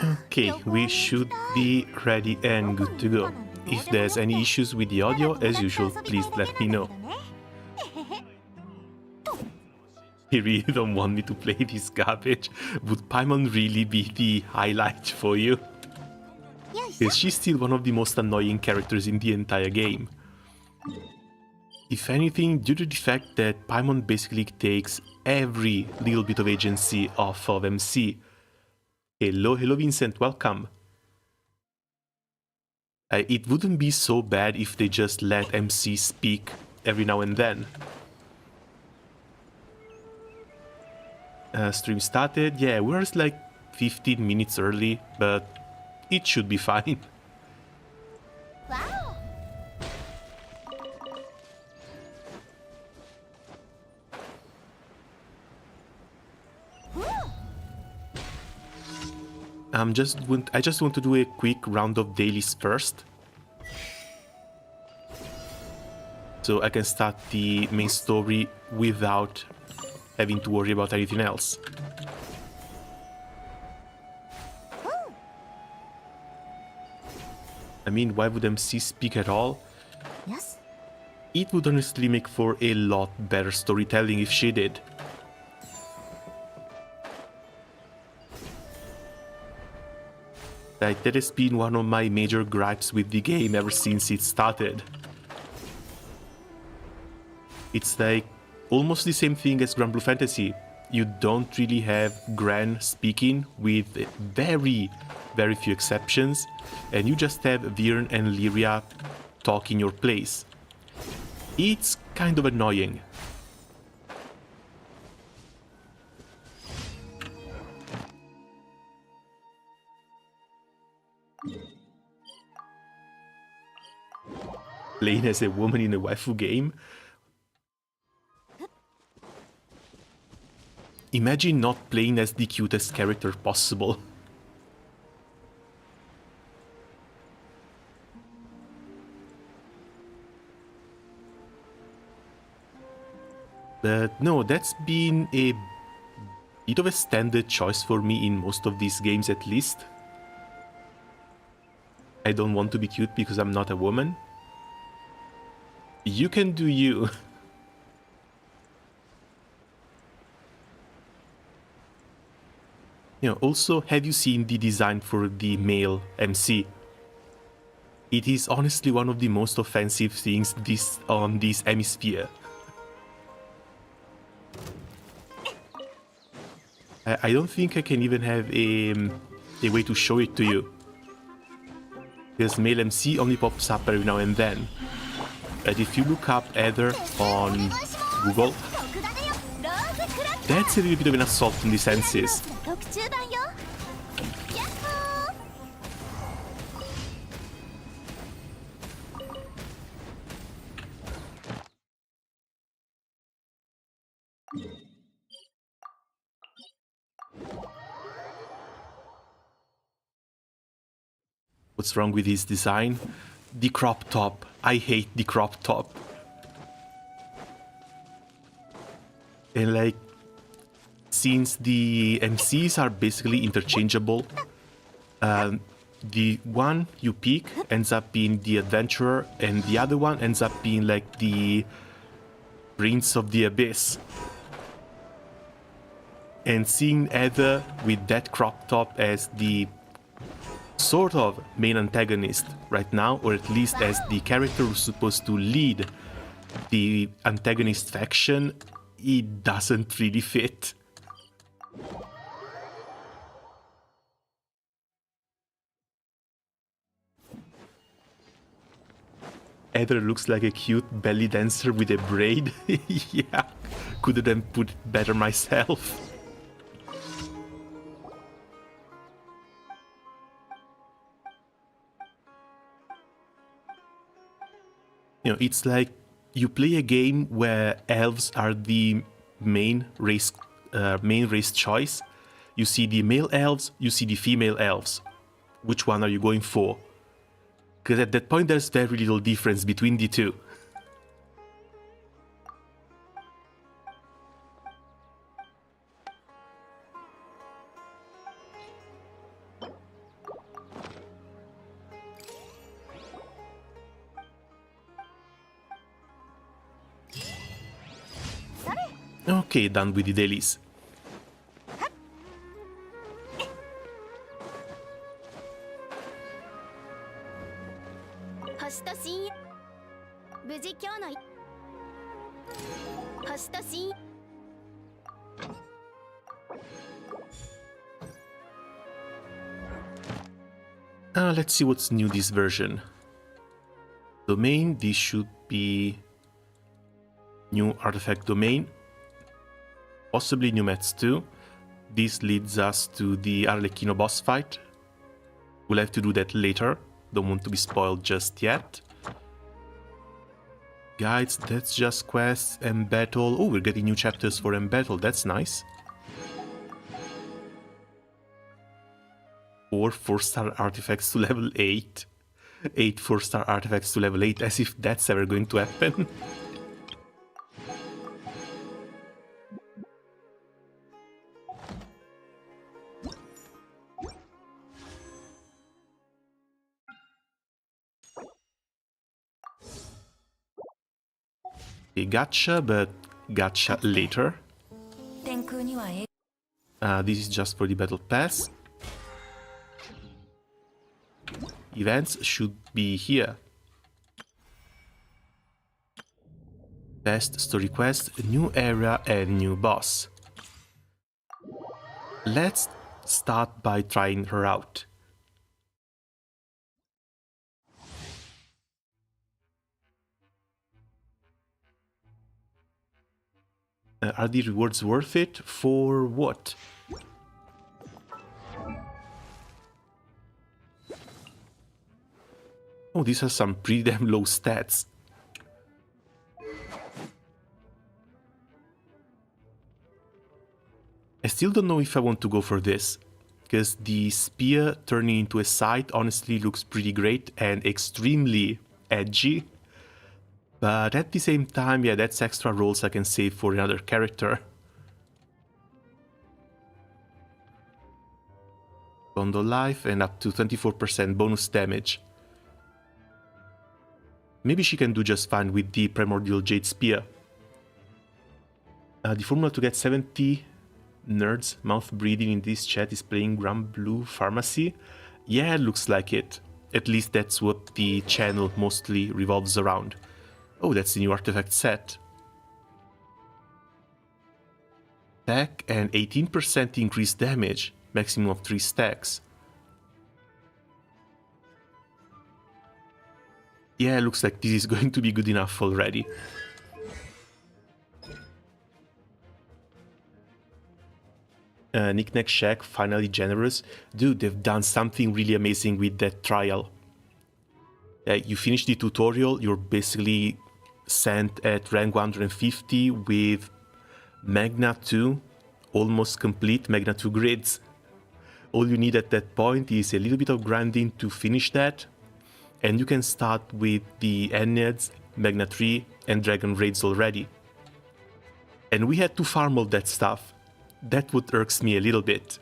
Okay, we should be ready and good to go. If there's any issues with the audio, as usual, please let me know. You really don't want me to play this garbage? Would Paimon really be the highlight for you? Because she's still one of the most annoying characters in the entire game. If anything, due to the fact that Paimon basically takes every little bit of agency off of MC. Hello Vincent, welcome. It wouldn't be so bad if they just let MC speak every now and then. Stream started, yeah, we're like 15 minutes early, but it should be fine. Wow. I just want to do a quick round of dailies first, so I can start the main story without having to worry about anything else. I mean, why would MC speak at all? Yes. It would honestly make for a lot better storytelling if she did. Like, that has been one of my major gripes with the game ever since it started. It's like almost the same thing as Grand Blue Fantasy. You don't really have Gran speaking, with very, very few exceptions, and you just have Virn and Lyria talk in your place. It's kind of annoying. Playing as a woman in a waifu game? Imagine not playing as the cutest character possible. But no, that's been a bit of a standard choice for me in most of these games, at least. I don't want to be cute because I'm not a woman. You can do you. You know, also, have you seen the design for the male MC? It is honestly one of the most offensive things on this hemisphere. I don't think I can even have a way to show it to you. Because male MC only pops up every now and then. But if you look up Heather on Google, that's a little bit of an assault on the senses. What's wrong with his design? The crop top. I hate the crop top. And like, since the MCs are basically interchangeable, the one you pick ends up being the adventurer, and the other one ends up being like the Prince of the Abyss. And seeing Heather with that crop top as the sort of main antagonist right now, or at least as the character who's supposed to lead the antagonist faction, it doesn't really fit. Heather looks like a cute belly dancer with a braid. Yeah, couldn't have put it better myself. You know, it's like you play a game where elves are the main race choice. You see the male elves, you see the female elves. Which one are you going for? Because at that point there's very little difference between the two. Okay, done with the dailies. Let's see what's new this version. Domain, this should be new artifact domain. Possibly new mats too. This leads us to the Arlecchino boss fight. We'll have to do that later. Don't want to be spoiled just yet. Guides, that's just quests and battle. Oh, we're getting new chapters for battle. That's nice. 4 4-star artifacts to level 8. 8 4-star artifacts to level 8, as if that's ever going to happen. Okay, gotcha, but gotcha later. This is just for the battle pass. Events should be here. Best story quest, new area and new boss. Let's start by trying her out. Are the rewards worth it? For what? Oh, these are some pretty damn low stats. I still don't know if I want to go for this, because the spear turning into a scythe honestly looks pretty great and extremely edgy. But at the same time, yeah, that's extra rolls I can save for another character. Bond of life and up to 24% bonus damage. Maybe she can do just fine with the Primordial Jade Spear. The formula to get 70 nerds mouth breathing in this chat is playing Grand Blue Pharmacy. Yeah, looks like it. At least that's what the channel mostly revolves around. Oh, that's the new artifact set. Attack and 18% increased damage, maximum of 3 stacks. Yeah, looks like this is going to be good enough already. Knick-Knack Shack, finally generous. Dude, they've done something really amazing with that trial. You finish the tutorial, you're basically sent at rank 150 with Magna 2, almost complete Magna 2 grids. All you need at that point is a little bit of grinding to finish that, and you can start with the Enneads, Magna 3 and Dragon Raids already. And we had to farm all that stuff. That would irks me a little bit.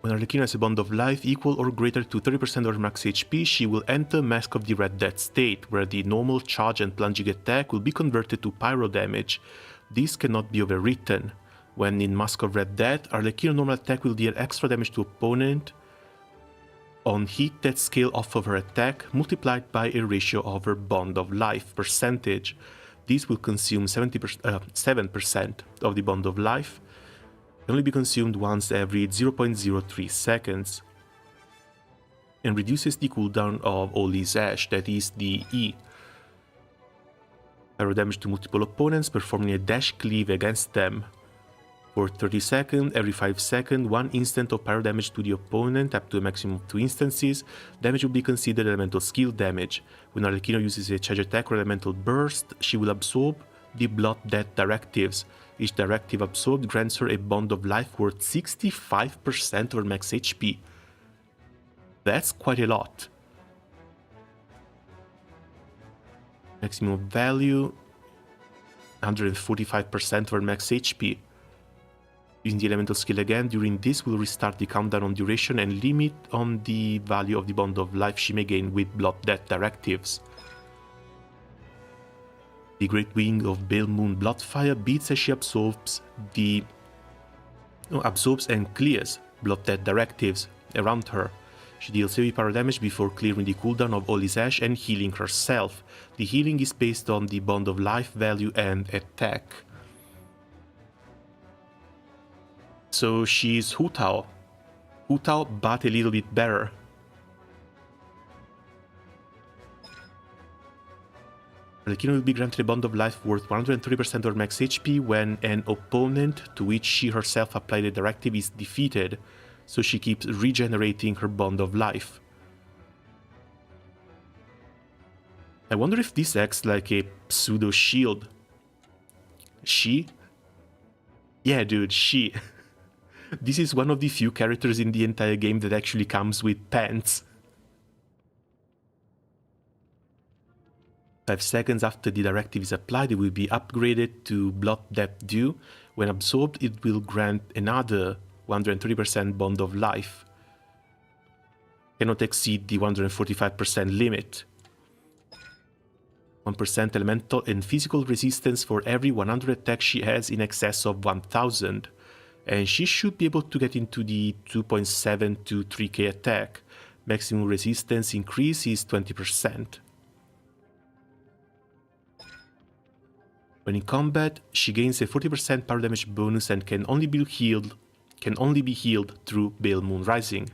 When Arlecchino has a bond of life equal or greater to 30% of her max HP, she will enter Mask of the Red Death state, where the normal charge and plunging attack will be converted to pyro damage. This cannot be overwritten. When in Mask of Red Death, Arlecchino normal attack will deal extra damage to opponent on hit that scale off of her attack, multiplied by a ratio of her bond of life percentage. This will consume 7% of the bond of life. Can only be consumed once every 0.03 seconds. And reduces the cooldown of Oli's Ash, that is the E. Pyro damage to multiple opponents, performing a dash cleave against them. For 30 seconds, every 5 seconds, 1 instant of pyro damage to the opponent, up to a maximum of 2 instances. Damage will be considered elemental skill damage. When Arlecchino uses a charge attack or elemental burst, she will absorb the Blood Death directives. Each directive absorbed grants her a bond of life worth 65% of her max HP. That's quite a lot. Maximum value, 145% of her max HP. Using the elemental skill again, during this will restart the countdown on duration and limit on the value of the bond of life she may gain with Blood Death directives. The Great Wing of Bale Moon Bloodfire beats as she absorbs and clears Blood Death directives around her. She deals heavy power damage before clearing the cooldown of Oli's Ash and healing herself. The healing is based on the Bond of Life value and attack. So she's Hu Tao. Hu Tao, but a little bit better. Arlecchino will be granted a Bond of Life worth 130% of max HP when an opponent to which she herself applied a directive is defeated, so she keeps regenerating her Bond of Life. I wonder if this acts like a pseudo shield. She? Yeah, dude, she. This is one of the few characters in the entire game that actually comes with pants. 5 seconds after the directive is applied, it will be upgraded to Blood Depth Dew. When absorbed, it will grant another 130% Bond of Life. Cannot exceed the 145% limit. 1% elemental and physical resistance for every 100 attacks she has in excess of 1000. And she should be able to get into the 2.7 to 3k attack. Maximum resistance increase is 20%. When in combat, she gains a 40% power damage bonus and can only be healed through Bale Moon Rising.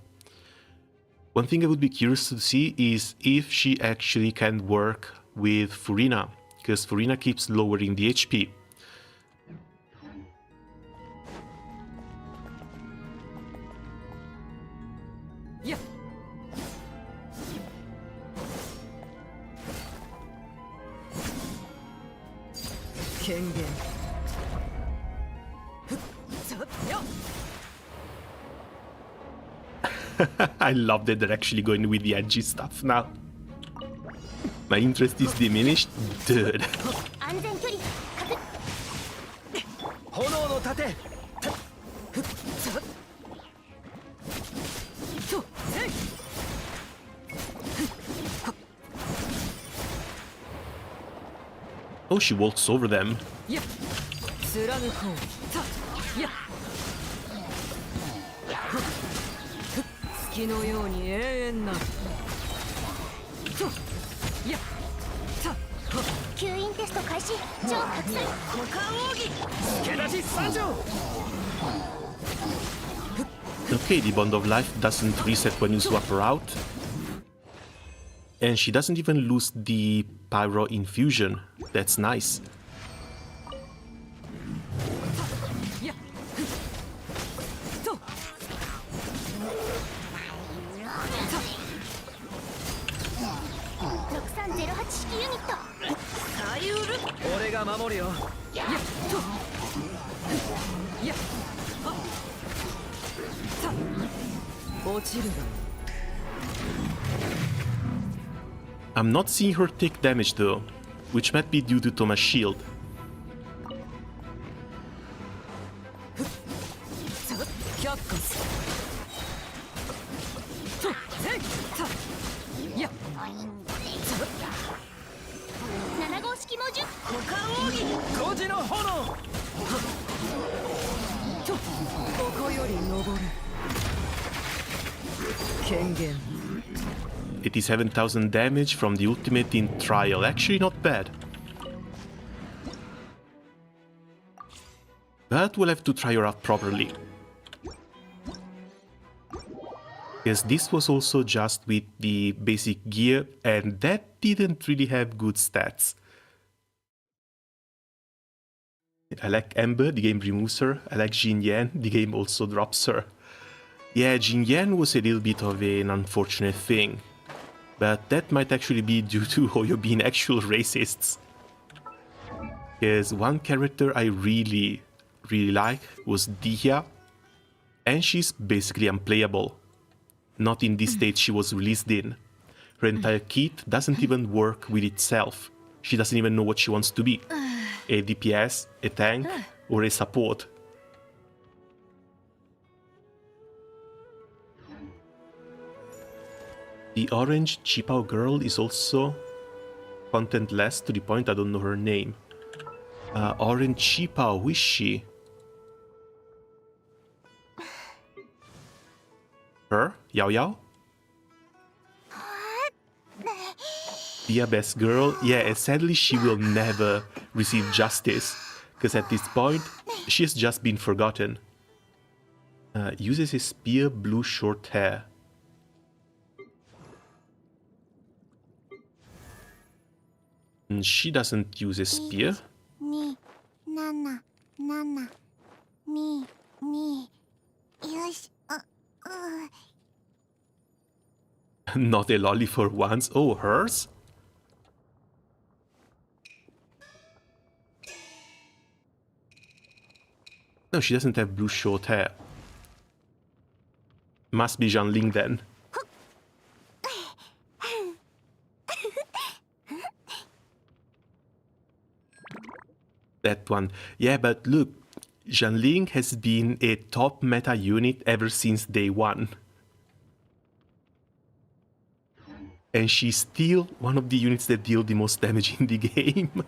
One thing I would be curious to see is if she actually can work with Furina, because Furina keeps lowering the HP. Yeah. I love that they're actually going with the edgy stuff now. My interest is diminished, dude. Oh, she walks over them. Okay, the Bond of Life doesn't reset when you swap her out. And she doesn't even lose the Pyro Infusion. That's nice. I'm not seeing her take damage though, which might be due to Thomas' shield. Kengen. 87,000 damage from the ultimate in Trial, actually not bad. But we'll have to try her out properly. Because this was also just with the basic gear, and that didn't really have good stats. I like Ember, the game removes her. I like Jin Yan, the game also drops her. Yeah, Jin Yan was a little bit of an unfortunate thing. But that might actually be due to Hoyo being actual racists. Because one character I really like was Dihya, and she's basically unplayable. Not in the state she was released in. Her entire kit doesn't even work with itself. She doesn't even know what she wants to be. A DPS, a tank, or a support. The orange Chipao girl is also contentless to the point I don't know her name. Orange Chipa, who is she? Her? Yao Yao? Be a best girl? Yeah, sadly she will never receive justice, because at this point, she has just been forgotten. Uses a spear, blue short hair. And she doesn't use a spear. Not a lolly for once. Oh, hers? No, she doesn't have blue short hair. Must be Zhanling then. That one. Yeah, but look, Zhanling has been a top meta unit ever since day one. And she's still one of the units that deal the most damage in the game.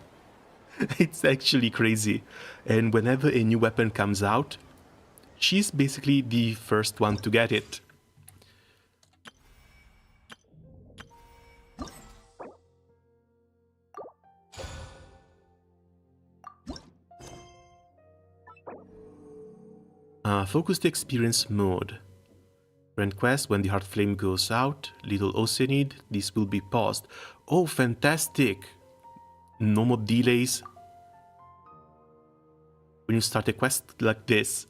It's actually crazy. And whenever a new weapon comes out, she's basically the first one to get it. Focused experience mode. Grand quest, when the heart flame goes out, little Oceanid, this will be paused. Oh, fantastic! No more delays when you start a quest like this.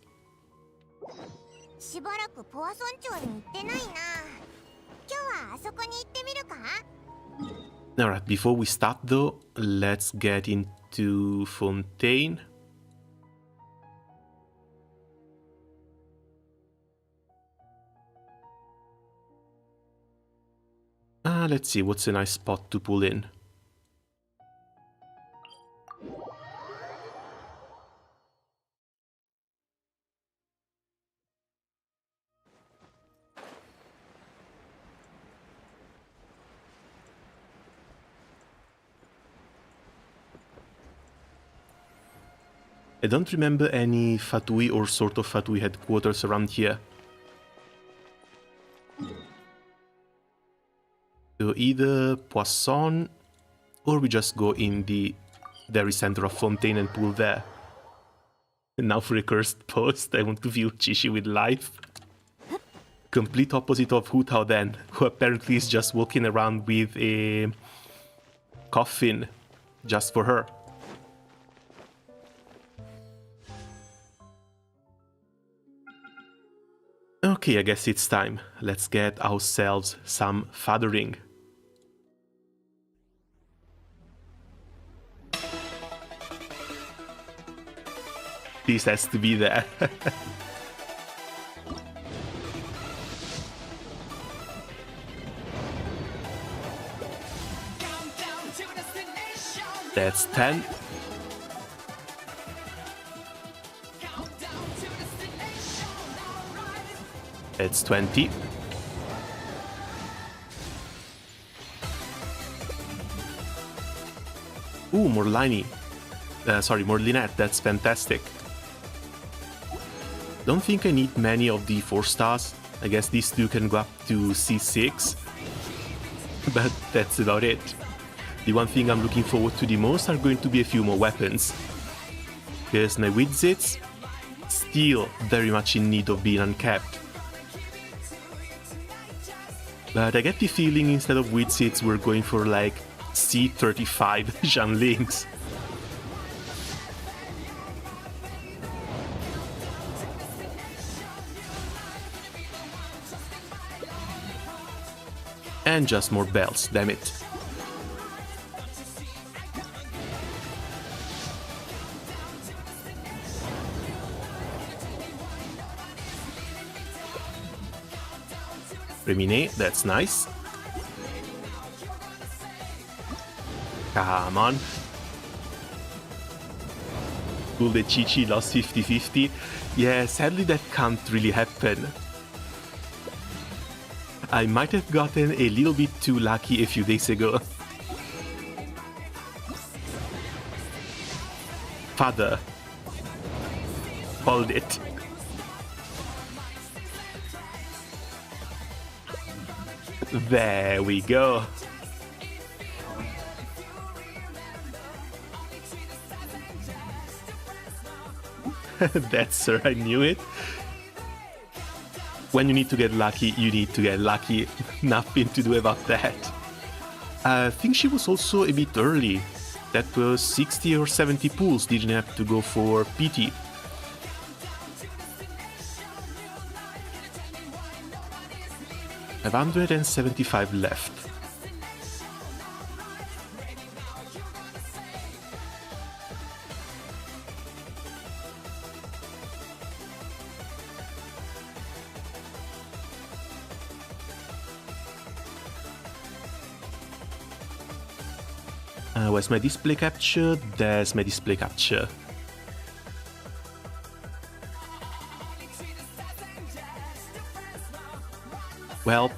Alright, before we start though, let's get into Fontaine. Let's see, what's a nice spot to pull in? I don't remember any Fatui or sort of Fatui headquarters around here. So either Poisson, or we just go in the very center of Fontaine and pull there. And now for a cursed post, I want to view Chishi with life. Complete opposite of Hu Tao then, who apparently is just walking around with a coffin just for her. Okay, I guess it's time. Let's get ourselves some fathering. This has to be there. That's 10. That's 20. Ooh, Morlini. Sorry, Morlinette, that's fantastic. Don't think I need many of the 4 stars. I guess these two can go up to C6. But that's about it. The one thing I'm looking forward to the most are going to be a few more weapons. Because my Widzits, still very much in need of being uncapped. But I get the feeling instead of Widzits we're going for like C35 Zhanlings. And just more bells, damn it. Remine, that's nice. Come on. Will the Chi-Chi lost 50-50? Yeah, sadly that can't really happen. I might have gotten a little bit too lucky a few days ago. Father. Hold it. There we go. That's sir, I knew it. When you need to get lucky, you need to get lucky. Nothing to do about that. I think she was also a bit early. That was 60 or 70 pulls, didn't have to go for PT. $575 left. Where's my display capture? There's my display capture. Well,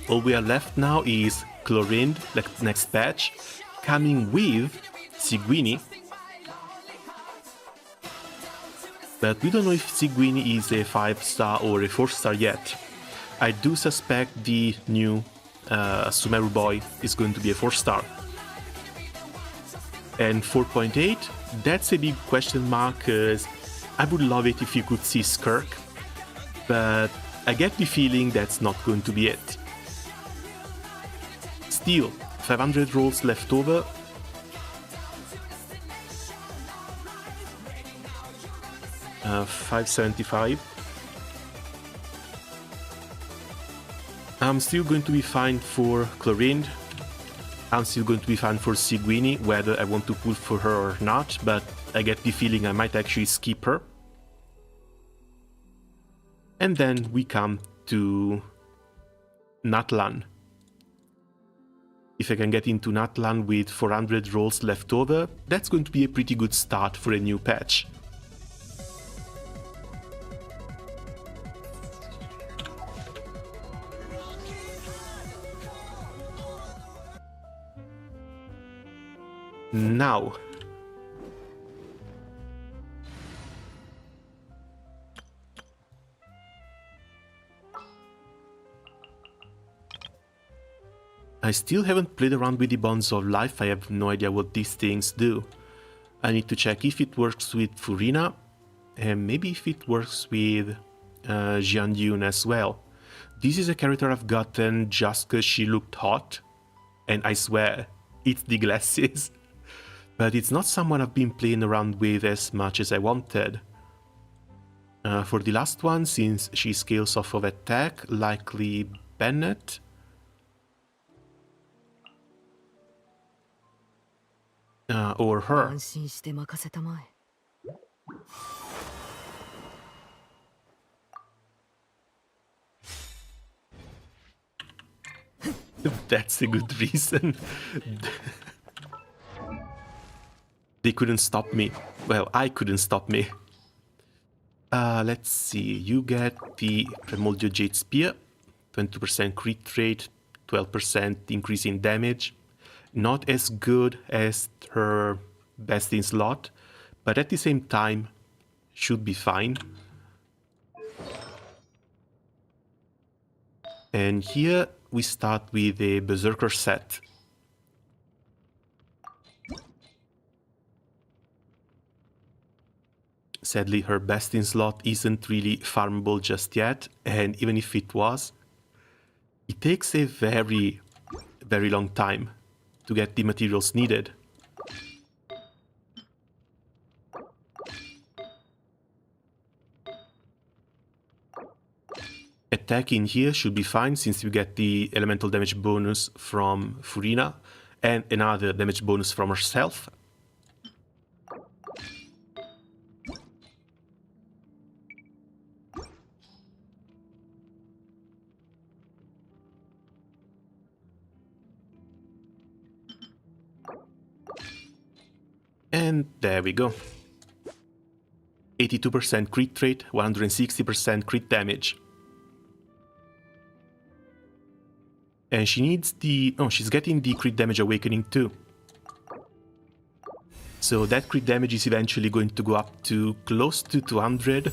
all we are left now is Chlorinde, like next patch, coming with Seguini. But we don't know if Seguini is a 5-star or a 4-star yet. I do suspect the new Sumeru boy is going to be a 4-star. And 4.8, that's a big question mark, because I would love it if you could see Skirk, but I get the feeling that's not going to be it. Still, 500 rolls left over. $575. I'm still going to be fine for Chlorinde. I'm still going to be fine for Seguini, whether I want to pull for her or not, but I get the feeling I might actually skip her. And then we come to Natlan. If I can get into Natlan with 400 rolls left over, that's going to be a pretty good start for a new patch. Now, I still haven't played around with the Bonds of Life. I have no idea what these things do. I need to check if it works with Furina, and maybe if it works with Jianyun as well. This is a character I've gotten just because she looked hot, and I swear, it's the glasses. But it's not someone I've been playing around with as much as I wanted. For the last one, since she scales off of attack, likely Bennett. Or her. That's a good reason. They couldn't stop me. Well, I couldn't stop me. Let's see. You get the Primordial Jade Spear. 20% crit rate, 12% increase in damage. Not as good as her best in slot, but at the same time, should be fine. And here we start with a Berserker set. Sadly, her best in slot isn't really farmable just yet, and even if it was, it takes a very, very long time to get the materials needed. Attack in here should be fine since we get the elemental damage bonus from Furina and another damage bonus from herself. And there we go. 82% crit rate, 160% crit damage. And she needs the... oh, she's getting the crit damage awakening too. So that crit damage is eventually going to go up to close to 200,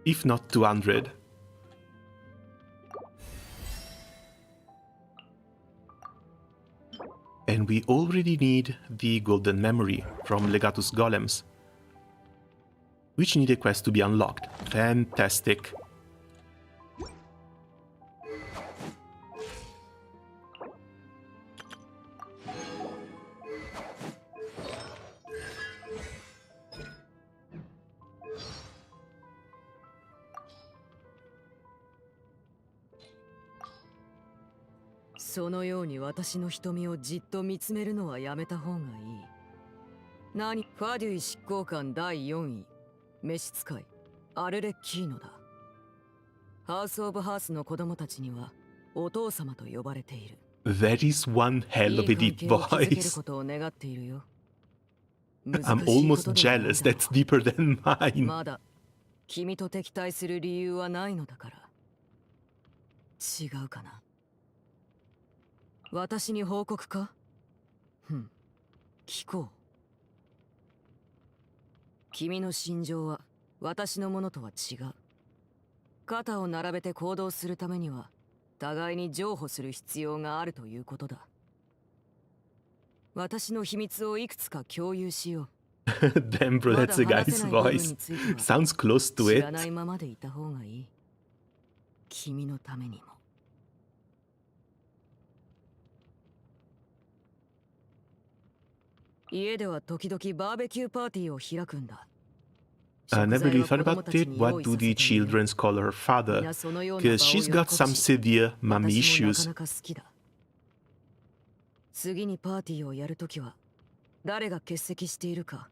if not 200. And we already need the golden memory from Legatus Golems, which need a quest to be unlocked. Fantastic. "そのように私の瞳をじっと見つめるのはやめた方がいい。何、ファデュイ執行官第4位、召使い、アルレッキーノだ。ハウス・オブ・ハースの子供たちには、お父様と呼ばれている。That is one hell of a deep いい関係を築ける voice. ことを願っているよ。 I'm almost jealous. That's deeper than mine. まだ君と敵対する理由はないのだから。違うかな。私に報告か？聞こう。君の心情は私のものとは違う。肩を並べて行動するためには互いに譲歩する必要があるということだ。私の秘密をいくつか共有しよう。Damn, bro, that's a guy's voice. Sounds close to 知 it. らないままでいた方がいい。君のためにも。家では時々バーベキューパーティーを開くんだ。I never really thought about it. What do the children call her father? Because she's got some severe mommy issues. 次にパーティーをやるときは誰が欠席しているか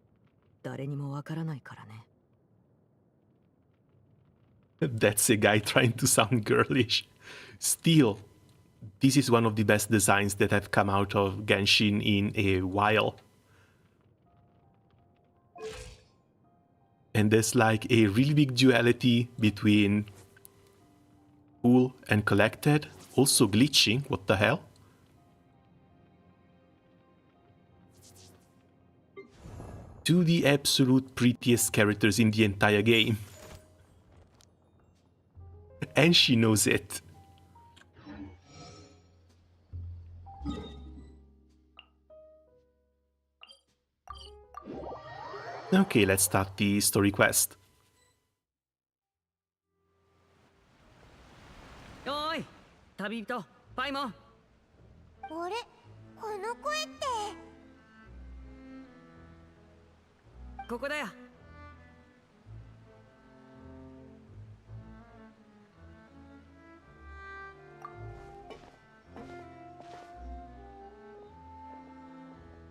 誰にもわからないからね。That's a guy trying to sound girlish. Still, this is one of the best designs that have come out of Genshin in a while. And there's like a really big duality between cool and collected. Also glitching, what the hell? To the absolute prettiest characters in the entire game. And she knows it. Okay, let's start the story quest. おい、旅人、パイモン。あれ、この声って。ここだよ。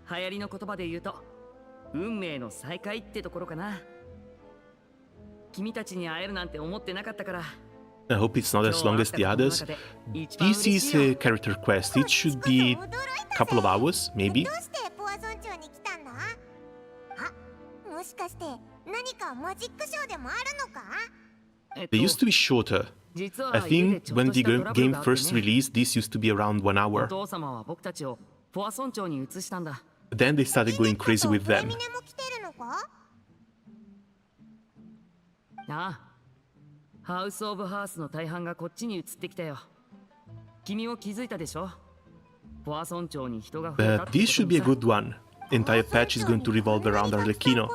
流行りの言葉で言うと運命の再会ってところかな。君たちに会えるなんて思ってなかったから。 I hope it's not as long as the others. This is a character quest. It should be a couple of hours, maybe. どうしてポア村長に来たんだ？あ、もしかして何かマジックショーでもあるのか？ They used to be shorter. I think when the game first released, this used to be around 1 hour. お父様は僕たちをポア村長に移したんだ。 Then they started going crazy with them. ミネも来てるのか？ああ、ハウス・オブ・ハースの大半がこっちに移ってきたよ。君も気づいたでしょ？ポア村長に人が増えた But って this こと should be に a さ。 good one. Entire patch is going to revolve around arlecchino,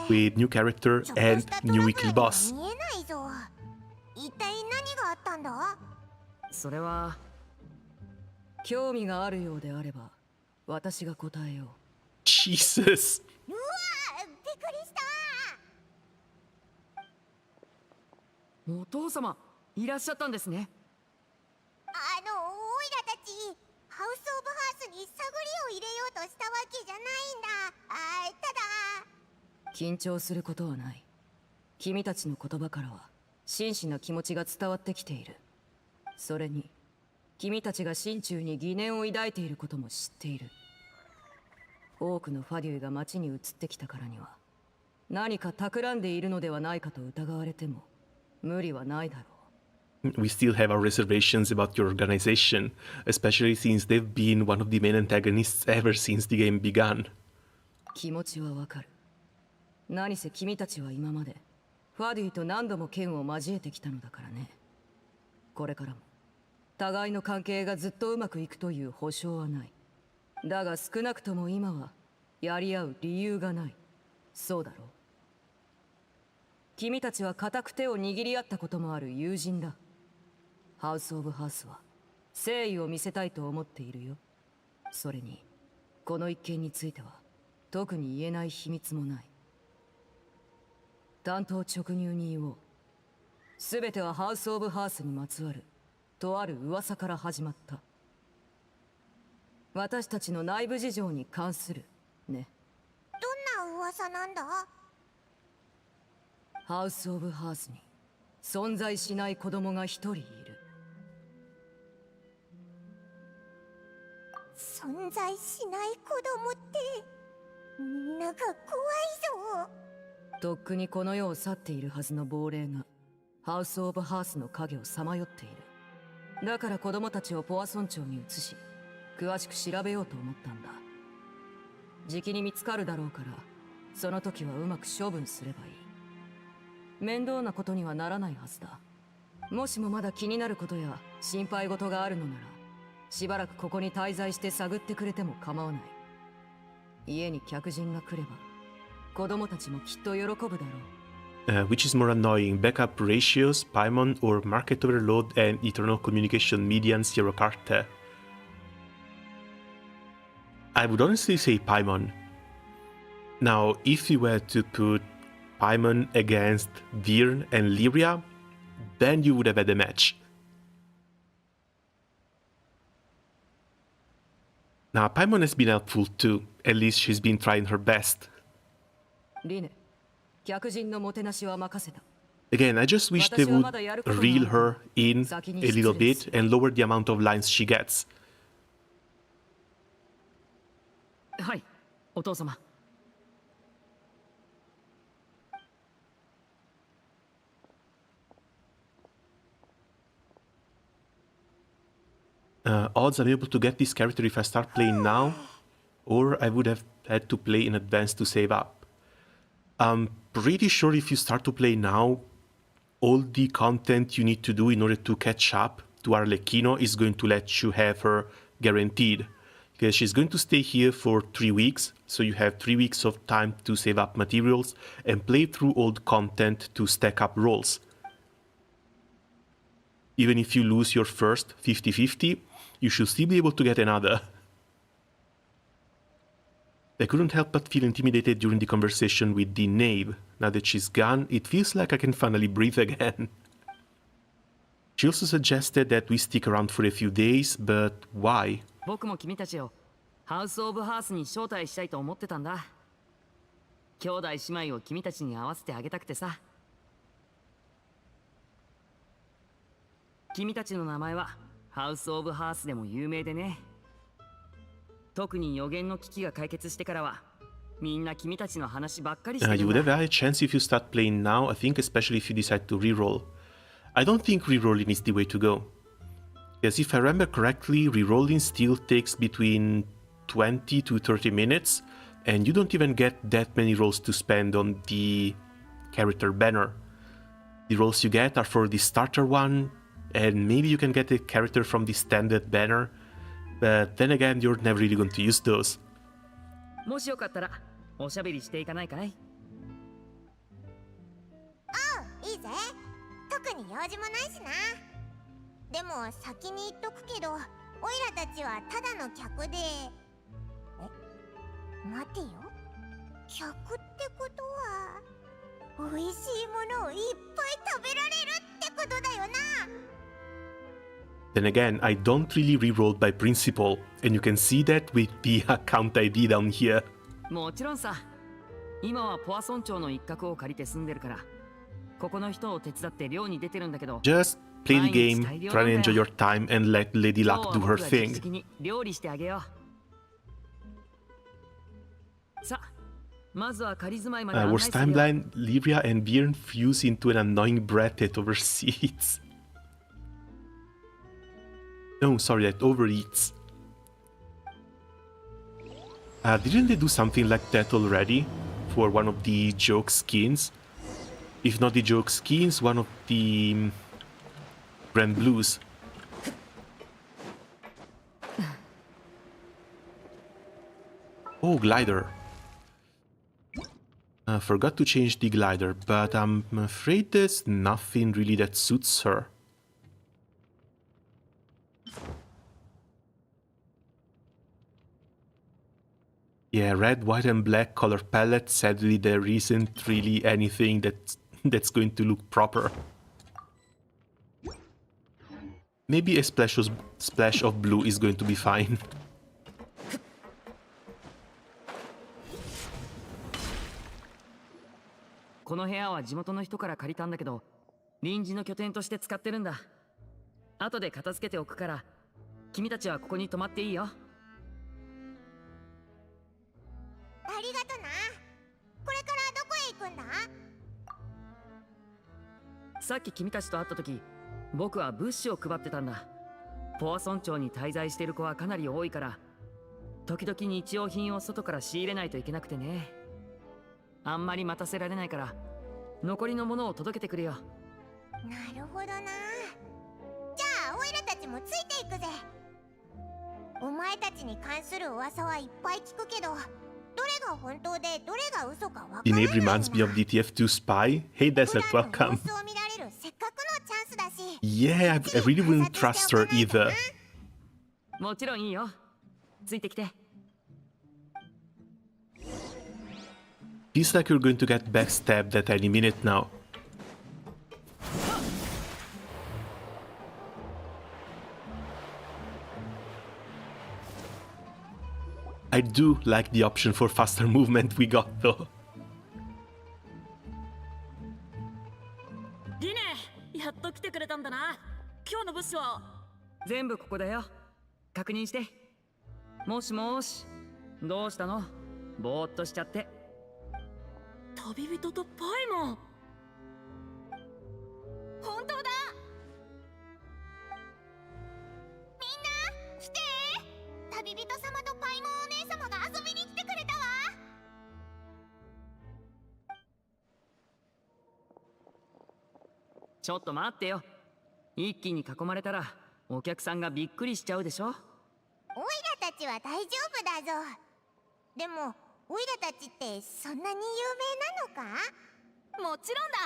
with new character and new weekly boss. 見えないぞ。一体何があったんだ？それは興味があるようであれば私が答えよう。 Jesus. うわ、びっくりした。お父様いらっしゃったんですね。おいらたちハウス・オブ・ハースに探りを入れようとしたわけじゃないんだ。ただ緊張することはない。君たちの言葉からは真摯な気持ちが伝わってきている。それに君たちが心中に疑念を抱いていることも知っている。多くのファデュイが町に移ってきたからには何か企んでいるのではないかと疑われても無理はないだろう。 We still have our reservations about your organization, especially since they've been one of the main antagonists ever since the game began. 気持ちはわかる。何せ君たちは今までファディと何度も剣を交えてきたのだからね。これからも互いの関係がずっとうまくいくという保証はない。だが少なくとも今はやり合う理由がない。そうだろう。君たちは固く手を握り合ったこともある友人だ。ハウス・オブ・ハースは誠意を見せたいと思っているよ。それにこの一件については特に言えない秘密もない。担当直入に言おう。全てはハウス・オブ・ハースにまつわるとある噂から始まった。私たちの内部事情に関するね。どんな噂なんだ？ハウス・オブ・ハースに存在しない子供が一人いる。存在しない子供ってなんか怖いぞ。とっくにこの世を去っているはずの亡霊がハウス・オブ・ハースの影をさまよっている。だから子供たちをポア村長に移し詳しく調べようと思ったんだ。じきに見つかるだろうからその時はうまく処分すればいい。面倒なことにはならないはずだ。もしもまだ気になることや心配事があるのならしばらくここに滞在して探ってくれても構わない。家に客人が来れば子供たちもきっと喜ぶだろう。Which is more annoying, backup ratios, Paimon, or market overload and eternal communication median zero carte? I would honestly say Paimon. Now, if you were to put Paimon against Virn and Lyria, then you would have had a match. Now, Paimon has been helpful too. At least she's been trying her best. リネ、客人のもてなしは任せた。 Again, I just wish they would reel her in a little bit and lower the amount of lines she gets. はい、お父様。Odds I'm able to get this character if I start playing now, or I would have had to play in advance to save up. I'm pretty sure if you start to play now, all the content you need to do in order to catch up to Arlecchino is going to let you have her guaranteed. Because she's going to stay here for 3 weeks, so you have 3 weeks of time to save up materials and play through old content to stack up rolls. Even if you lose your first 50-50, you should still be able to get another. I couldn't help but feel intimidated during the conversation with the knave. Now that she's gone, it feels like I can finally breathe again. She also suggested that we stick around for a few days, but why? 僕も君たちをハウス・オブ・ハースに招待したいと思ってたんだ。兄弟姉妹を君たちに会わせてあげたくてさ。君たちの名前はハウス・オブ・ハースでも有名でね。特に予言の危機が解決してからはみんな君たちの話ばっかりしてるんだ。 You would have had a chance if you start playing now, I think, especially if you decide to reroll. I don't think rerolling is the way to go. Because if I remember correctly, rerolling still takes between 20 to 30 minutes, and you don't even get that many rolls to spend on the character banner. The rolls you get are for the starter one, and maybe you can get a character from the standard banner, but then again, you're never really going to use those. もしよかったらおしゃべりしていかないかい？いいぜ。特に用事もないしな。でも先に言っとくけど、オイラたちはただの客で。待てよ。客ってことは美味しいものをいっぱい食べられるってことだよな。Then again, I don't really reroll by principle, and you can see that with the account ID down here. もちろんさ。今はポア村長の一角を借りて住んでるから、ここの人を手伝って漁に出てるんだけど。 Just play the game, try to enjoy your time, and let Lady Luck do her thing. 料理してあげよう。さあ、まずは仮住まいまで案内するよ。 Worst timeline, Lyria and Bjorn fuse into an annoying brat that overseats. No, sorry, that overeats. Didn't they do something like that already for one of the joke skins? If not the joke skins, one of the Grand Blues. Oh, glider. Forgot to change the glider, but I'm afraid there's nothing really that suits her. Yeah, red, white and black color palette. Sadly, there isn't really anything that's going to look proper. Maybe a splash of blue is going to be fine. この部屋は地元の人から借りたんだけど、臨時の拠点として使ってるんだ。後で片付けておくから、君たちはここに泊まっていいよ。ありがとな。これからどこへ行くんだ？さっき君たちと会った時、僕は物資を配ってたんだ。ポアソン町に滞在してる子はかなり多いから、時々日用品を外から仕入れないといけなくてね。あんまり待たせられないから、残りのものを届けてくれよ。なるほどな。じゃあオイラたちもついていくぜ。お前たちに関する噂はいっぱい聞くけど、どれが本当でどれが嘘かわから The ない name な。 reminds me of the TF2 spy. Hey, Desert, 普段の welcome. 様子を見られるせっかくのチャンスだし。 Yeah, I really wouldn't trust her either. もちろんいいよ。ついてきて。Feels like you're going to get backstabbed at any minute now. I do like the option for faster movement we got though. リネ、やっと来てくれたんだな。今日の物資は全部ここだよ。確認して。もしもし、どうしたの？ぼーっとしちゃって。旅人とパイモン。本当だ。みんな来て。旅人様とパイモンお姉様が遊びに来てくれたわ。ちょっと待ってよ。一気に囲まれたらお客さんがびっくりしちゃうでしょ。オイラたちは大丈夫だぞ。でもオイラたちってそんなに有名なのか？もちろんだ。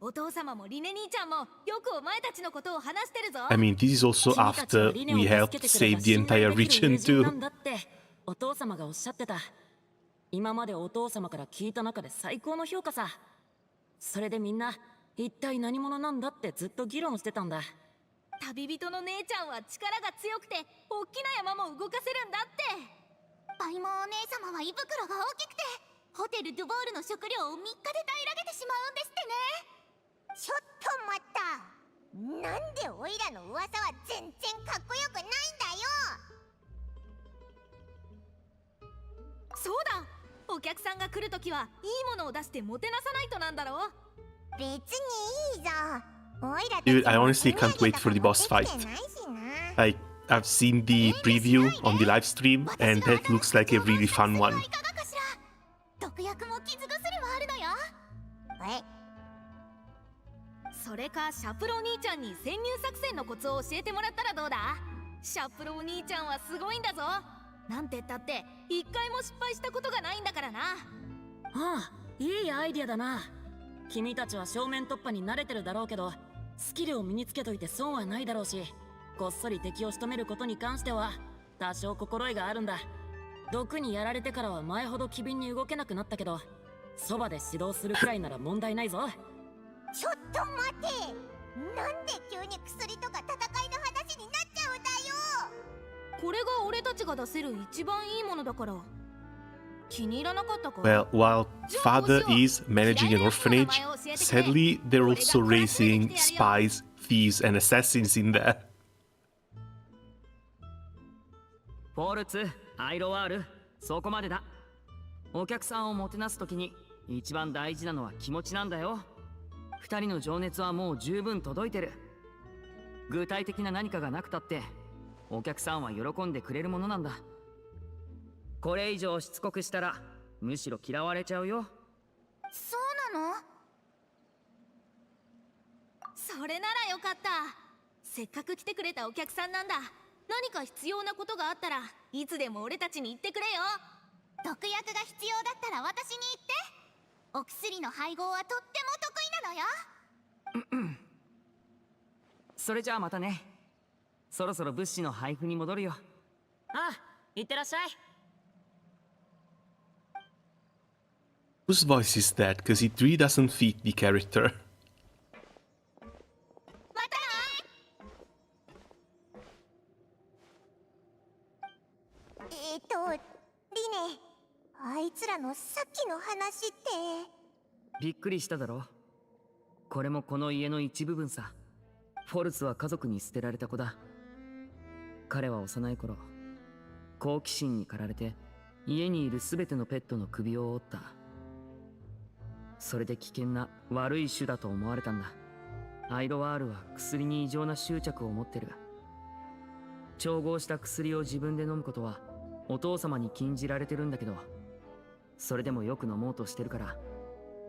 お父様もリネ兄ちゃんもよくお前たちのことを話してるぞ。 I mean, this is also after we helped save the entire region too. なんだってお父様がおっしゃってた。今までお父様から聞いた中で最高の評価さ。それでみんな一体何者なんだってずっと議論してたんだ。旅人の姉ちゃんは力が強くて大きな山も動かせるんだって。パイモンお姉様は胃袋が大きくてホテルドゥボールの食料を3日で平らげてしまうんですってね。ちょっと待った。なんでオイラの噂は全然かっこよくないんだよ。そうだ。お客さんが来るときはいいものを出してもてなさないとなんだろう。別にいいぞ。オイラたち Dude, I も honestly can't wait for the boss 手土 fight. 産とか持ってきてないしな。 I've seen the preview on the live stream, and that looks like a really fun one. いかがかしら。毒薬も傷薬もあるのよ。それかシャプロお兄ちゃんに潜入作戦のコツを教えてもらったらどうだ。シャプロお兄ちゃんはすごいんだぞ。なんてったって一回も失敗したことがないんだからな。ああ、いいアイディアだな。君たちは正面突破に慣れてるだろうけど、スキルを身につけといて損はないだろうし、こっそり敵を仕留めることに関しては多少心得があるんだ。毒にやられてからは前ほど機敏に動けなくなったけど、そばで指導するくらいなら問題ないぞ。ちょっと待て。なんで急に薬とか戦いの話になっちゃうんだよ。これが俺たちが出せる一番いいものだから気に入らなかったか。 Well, while father is managing an orphanage, sadly they're also raising spies, thieves, and assassins in there. フォルツ、アイロワール、そこまでだ。お客さんをもてなすときに一番大事なのは気持ちなんだよ。二人の情熱はもう十分届いてる。具体的な何かがなくたってお客さんは喜んでくれるものなんだ。これ以上しつこくしたらむしろ嫌われちゃうよ。そうなの？それならよかった。せっかく来てくれたお客さんなんだ。何か必要なことがあったらいつでも俺たちに言ってくれよ。毒薬が必要だったら私に言って。お薬の配合はとっても得意なのよ。それじゃあまたね。そろそろ物資の配布に戻るよ。ああ、いってらっしゃい。Whose voice is that? Because it really doesn't fit the character. またね。リネ、あいつらのさっきの話って。びっくりしただろ。これもこの家の一部分さ。フォルツは家族に捨てられた子だ。彼は幼い頃、好奇心に駆られて家にいる全てのペットの首を折った。それで危険な悪い種だと思われたんだ。アイロワールは薬に異常な執着を持ってる。調合した薬を自分で飲むことはお父様に禁じられてるんだけど、それでもよく飲もうとしてるから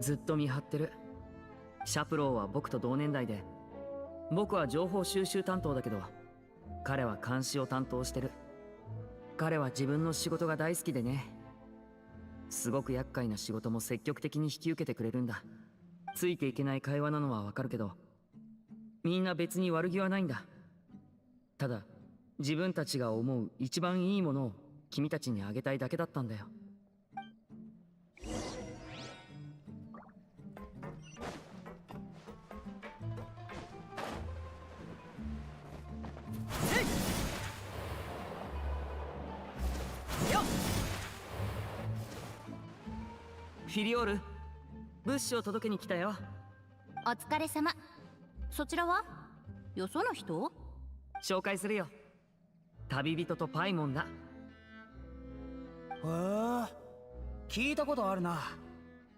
ずっと見張ってる。シャプローは僕と同年代で、僕は情報収集担当だけど彼は監視を担当してる。彼は自分の仕事が大好きでね、すごく厄介な仕事も積極的に引き受けてくれるんだ。ついていけない会話なのはわかるけど、みんな別に悪気はないんだ。ただ自分たちが思う一番いいものを君たちにあげたいだけだったんだよ。フィリオール、物資を届けに来たよ。お疲れ様。そちらはよその人？紹介するよ。旅人とパイモンだ。へえ、聞いたことあるな。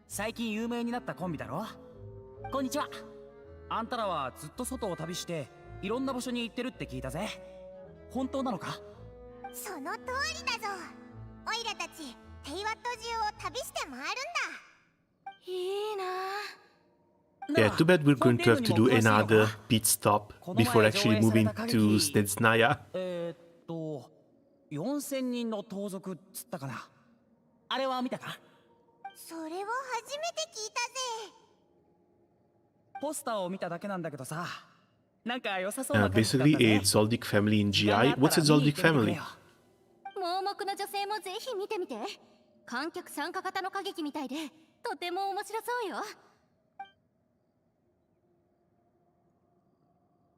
最近有名になったコンビだろ。こんにちは。あんたらはずっと外を旅していろんな場所に行ってるって聞いたぜ。本当なのか？その通りだぞ。オイラたちテイワット中を旅して回るんだ。いいな。 Yeah, too bad we're going to have to do another pit stop before actually moving to Snezhnaya. 4000人の盗賊っつったかな。あれは見たか？それは初めて聞いたぜ。ポスターを見ただけなんだけどさ、なんか良さそうな感じだった Basically, ね。 a Zoldyck family in GI. What's a Zoldyck family? 盲目の女性もぜひ見てみて。観客参加型の歌劇みたいでとても面白そうよ。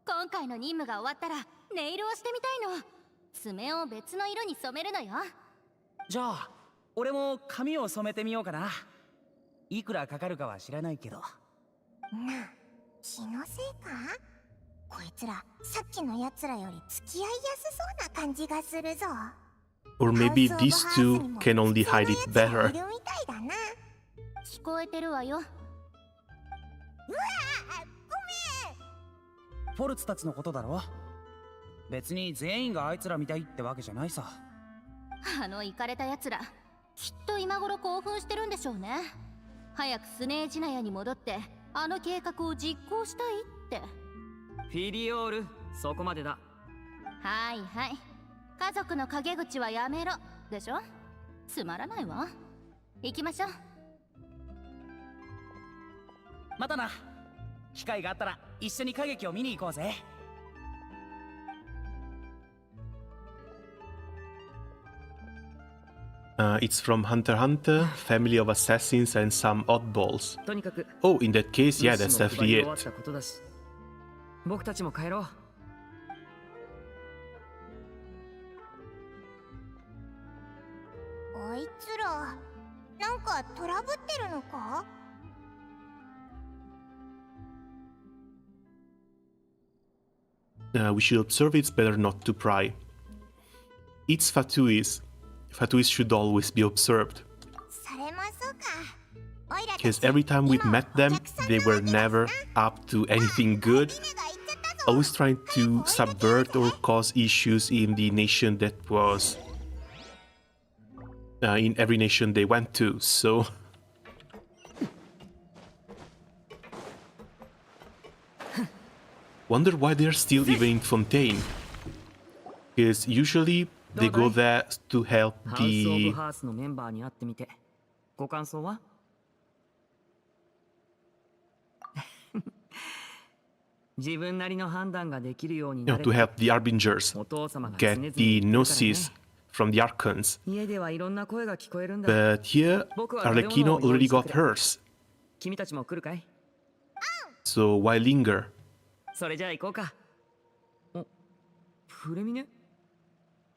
今回の任務が終わったらネイルをしてみたいの。爪を別の色に染めるのよ。じゃあ俺も髪を染めてみようかな。いくらかかるかは知らないけど。なあ、気のせいか？こいつらさっきのやつらより付き合いやすそうな感じがするぞ。 Or maybe these two can only hide it better. 聞こえてるわよ。うわあ、ごめん。フォルツたちのことだろ。別に全員があいつらみたいってわけじゃないさ。あのイカれたやつらきっと今頃興奮してるんでしょうね。早くスネージナヤに戻ってあの計画を実行したいって。フィリオール、そこまでだ。はいはい、家族の陰口はやめろでしょ。つまらないわ。行きましょう。またな。機会があったら一緒に歌劇を見に行こうぜ。It's from Hunter x Hunter, family of assassins and some oddballs. とにかく Oh, in that case, yeah, 物 that's 資の配り definitely 終わっ it. たことだし、僕たちも帰ろう。あいつらなんかトラブってるのか？We should observe it's better not to pry. It's Fatuis. Fatuis should always be observed. それもそうか。オイラたち Because every time we've met them, they were never up to anything good. リネが言っちゃったぞ。 Always trying to subvert or cause issues in the nation that was in every nation they went to. So wonder why they're still even in Fontaine. Because usually they go there to help ハウス・オブ・ the ハースのメンバーに会ってみてご感想は？自分なりの判断ができるように you な know れ to ば help the Arbingers お父様が常々 get 言 the ってるから gnosis ね。 from the Archons. 家ではいろんな声が聞こえるんだ。 But here, 僕は食べ物 Arlecchino を用 already 意して got くれ。 hers. 君たちも来るかい？ So why linger? それじゃあ行こうか。お、フレミネ？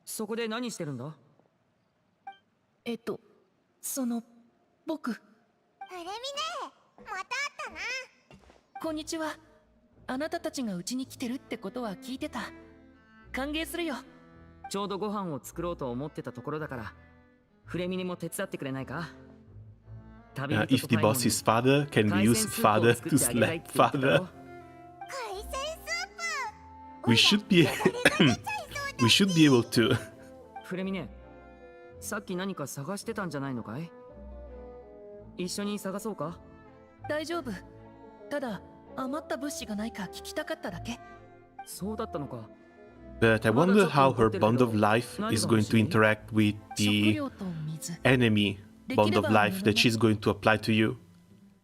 そこで何してるんだ？僕、フレミネまた会ったな。こんにちは。あなたたちがうちに来てるってことは聞いてた。歓迎するよ。ちょうどご飯を作ろうと思ってたところだから、フレミネも手伝ってくれないか？旅人 If と the 最後に boss is father, can we 海 use 鮮スープを father 作 to ってあげたい slap って言ってた father? ろ。海鮮スープ We should be we should be able to. フレミネ、さっき何か探してたんじゃないのかい？一緒に探そうか？大丈夫。ただ、余った物資がないか聞きたかっただけ。そうだったのか。 But I wonder how her bond of life is going to interact with 食 the 料と水。 enemy bond of life that she's going to apply to you.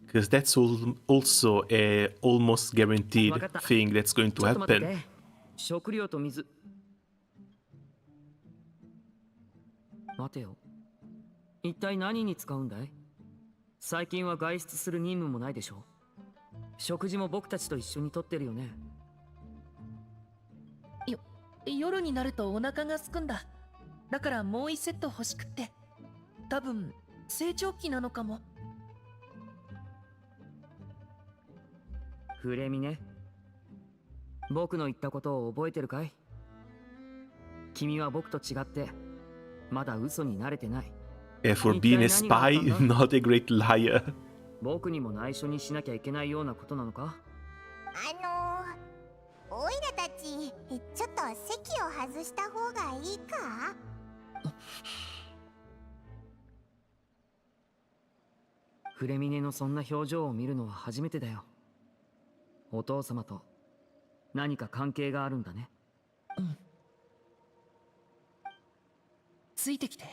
Because that's also a almost guaranteed thing that's going ち to ょっと待って happen. て。食料と水。待てよ。一体何に使うんだい？最近は外出する任務もないでしょ。食事も僕たちと一緒にとってるよね。夜になるとお腹がすくんだ。だからもう1セット欲しくって。多分、成長期なのかも。フレミネ、僕の言ったことを覚えてるかい？君は僕と違ってまだ嘘に慣れてない。 For being a spy, not a great liar. 僕にも内緒にしなきゃいけないようなことなのか？オイラたちちょっと席を外した方がいいか？フレミネのそんな表情を見るのは初めてだよ。お父様と何か関係があるんだね。ついてきて。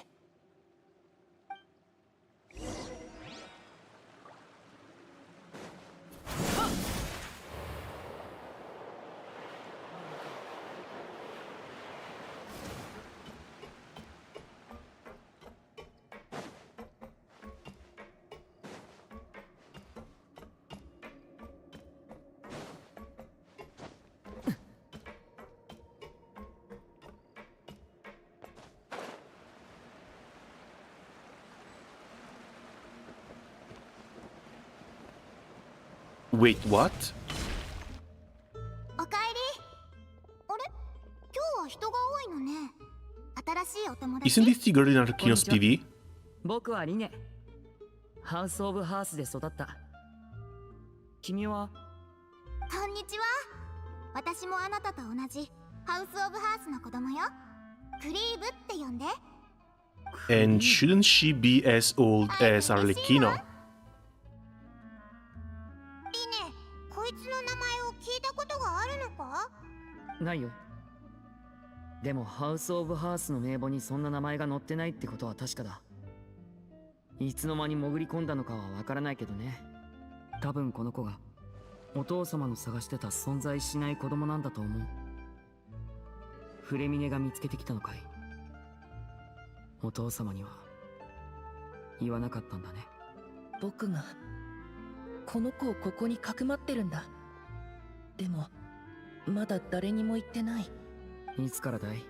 Wait, what? おかえり。あれ？今日は人が多いのね。新しいお友達？ Isn't this the girl in Arlecchino's PV? 僕はリネ。ハウス・オブ・ハースで育った。君は？こんにちは。私もあなたと同じハウス・オブ・ハースの子供よ。クリーブって呼んで。And shouldn't she be as old as Arlecchino? リネ、こいつの名前を聞いたことがあるのか？ないよ。でもハウス・オブ・ハースの名簿にそんな名前が載ってないってことは確かだ。いつの間に潜り込んだのかはわからないけどね。多分この子がお父様の探してた存在しない子供なんだと思う。フレミネが見つけてきたのかい？お父様には言わなかったんだね。僕がこの子をここにかくまってるんだ。でもまだ誰にも言ってない。いつからだい？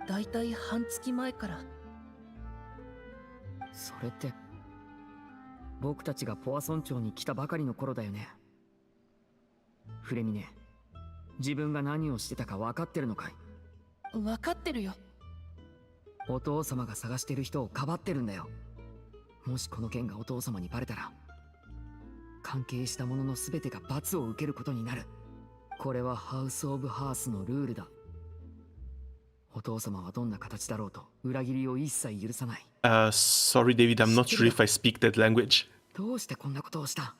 だいたい半月前から。それって僕たちがポア村長に来たばかりの頃だよね。フレミネ、自分が何をしてたか分かってるのかい？分かってるよ。お父様が探してる人をかばってるんだよ。もしこの件がお父様にバレたら関係した者の全てが罰を受けることになる。これはハウス・オブ・ハースのルールだ。お父様はどんな形だろうと裏切りを一切許さない。 Sorry, David, I'm not sure if I speak that language. どうしてこんなことをした？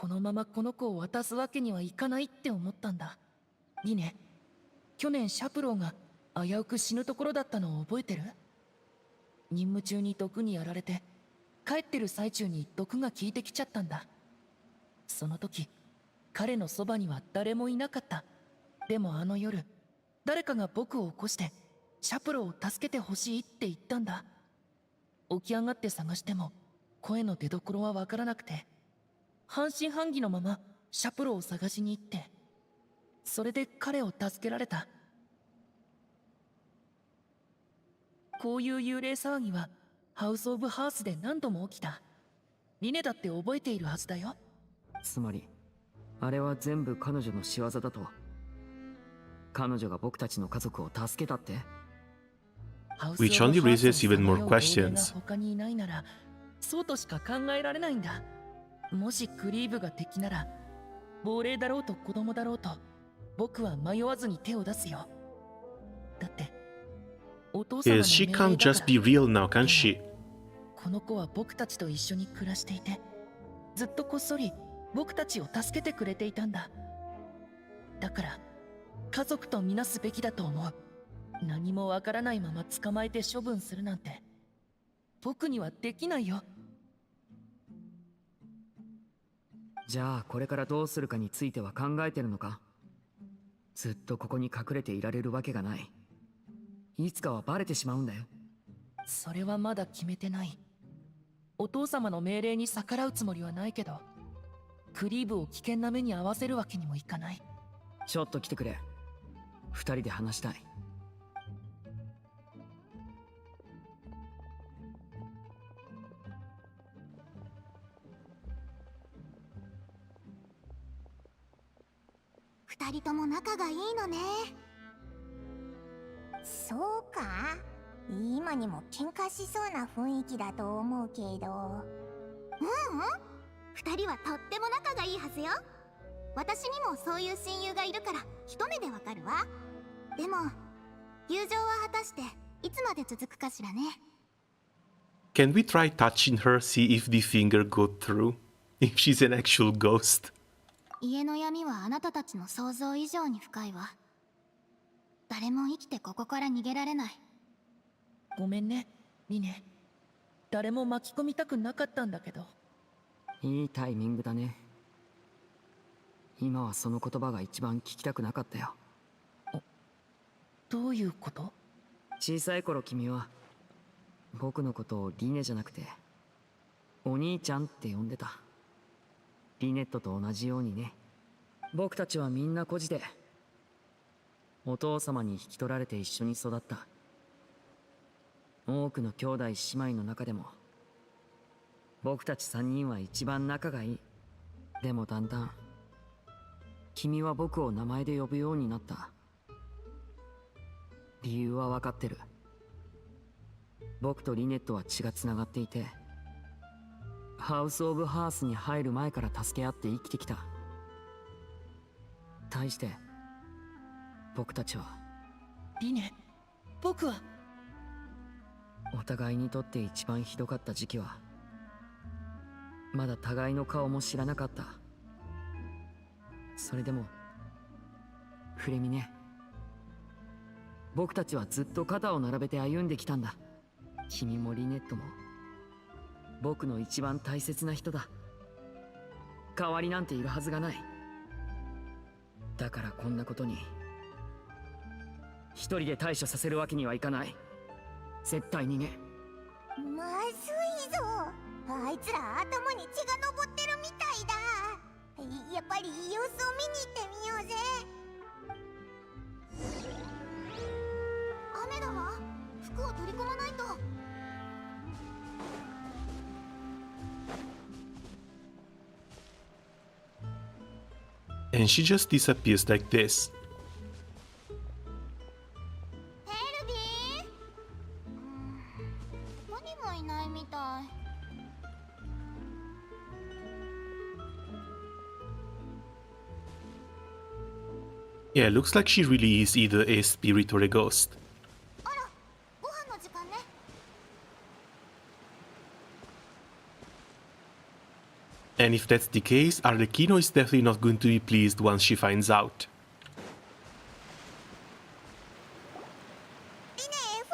このままこの子を渡すわけにはいかないって思ったんだ。リネ、去年シャプローが危うく死ぬところだったのを覚えてる？任務中に毒にやられて帰ってる最中に毒が効いてきちゃったんだ。その時彼のそばには誰もいなかった。でもあの夜誰かが僕を起こしてシャプローを助けてほしいって言ったんだ。起き上がって探しても声の出所はわからなくて、半信半疑のままシャプロを探しに行って、それで彼を助けられた。こういう幽霊騒ぎはハウス・オブ・ハースで何度も起きた。リネだって覚えているはずだよ。つまりあれは全部彼女の仕業だと？彼女が僕たちの家族を助けたって？ Which only raises even more questions. 他にいないならそうとしか考えられないんだ。もしクリーブが敵なら、亡霊だろうと子供だろうと僕は迷わずに手を出すよ。だってお父様の Yes, she 命令 can't だから。 just be real now, can she? この子は僕たちと一緒に暮らしていて、ずっとこっそり僕たちを助けてくれていたんだ。だから家族とみなすべきだと思う。何もわからないまま捕まえて処分するなんて僕にはできないよ。じゃあこれからどうするかについては考えてるのか？ずっとここに隠れていられるわけがない。いつかはバレてしまうんだよ。それはまだ決めてない。お父様の命令に逆らうつもりはないけど、クリーブを危険な目に遭わせるわけにもいかない。ちょっと来てくれ。二人で話したい。二人とも仲がいいのね。そうか、今にも喧嘩しそうな雰囲気だと思うけど。二人はとっても仲がいいはずよ。私にもそういう親友がいるから一目でわかるわ。でも友情は果たしていつまで続くかしらね。 Can we try touching her, see if the finger got through? If she's an actual ghost? 家の闇はあなたたちの想像以上に深いわ。誰も生きてここから逃げられない。ごめんね、リネ。誰も巻き込みたくなかったんだけど。いいタイミングだね。今はその言葉が一番聞きたくなかったよ。どういうこと？小さい頃君は僕のことをリネじゃなくてお兄ちゃんって呼んでた。リネットと同じようにね。僕たちはみんな孤児でお父様に引き取られて一緒に育った。多くの兄弟姉妹の中でも僕たち3人は一番仲がいい。でもだんだん君は僕を名前で呼ぶようになった。理由は分かってる。僕とリネットは血がつながっていて、ハウス・オブ・ハースに入る前から助け合って生きてきた。対して僕たちはリネ、僕は。お互いにとって一番ひどかった時期はまだ互いの顔も知らなかった。それでもフレミネ、僕たちはずっと肩を並べて歩んできたんだ。君もリネットも僕の一番大切な人だ。代わりなんているはずがない。だからこんなことに一人で対処させるわけにはいかない。絶対にね。まずいぞ、あいつら頭に血が上ってるみたいだ。やっぱり様子を見に行ってみようぜ。雨だわ、服を取り込まないと。And she just disappears like this. ヘルビー、ここにもいないみたい。Yeah, looks like she really is either a spirit or a ghost. And if that's the case, Arlecchino is definitely not going to be pleased once she finds out. リネ、フ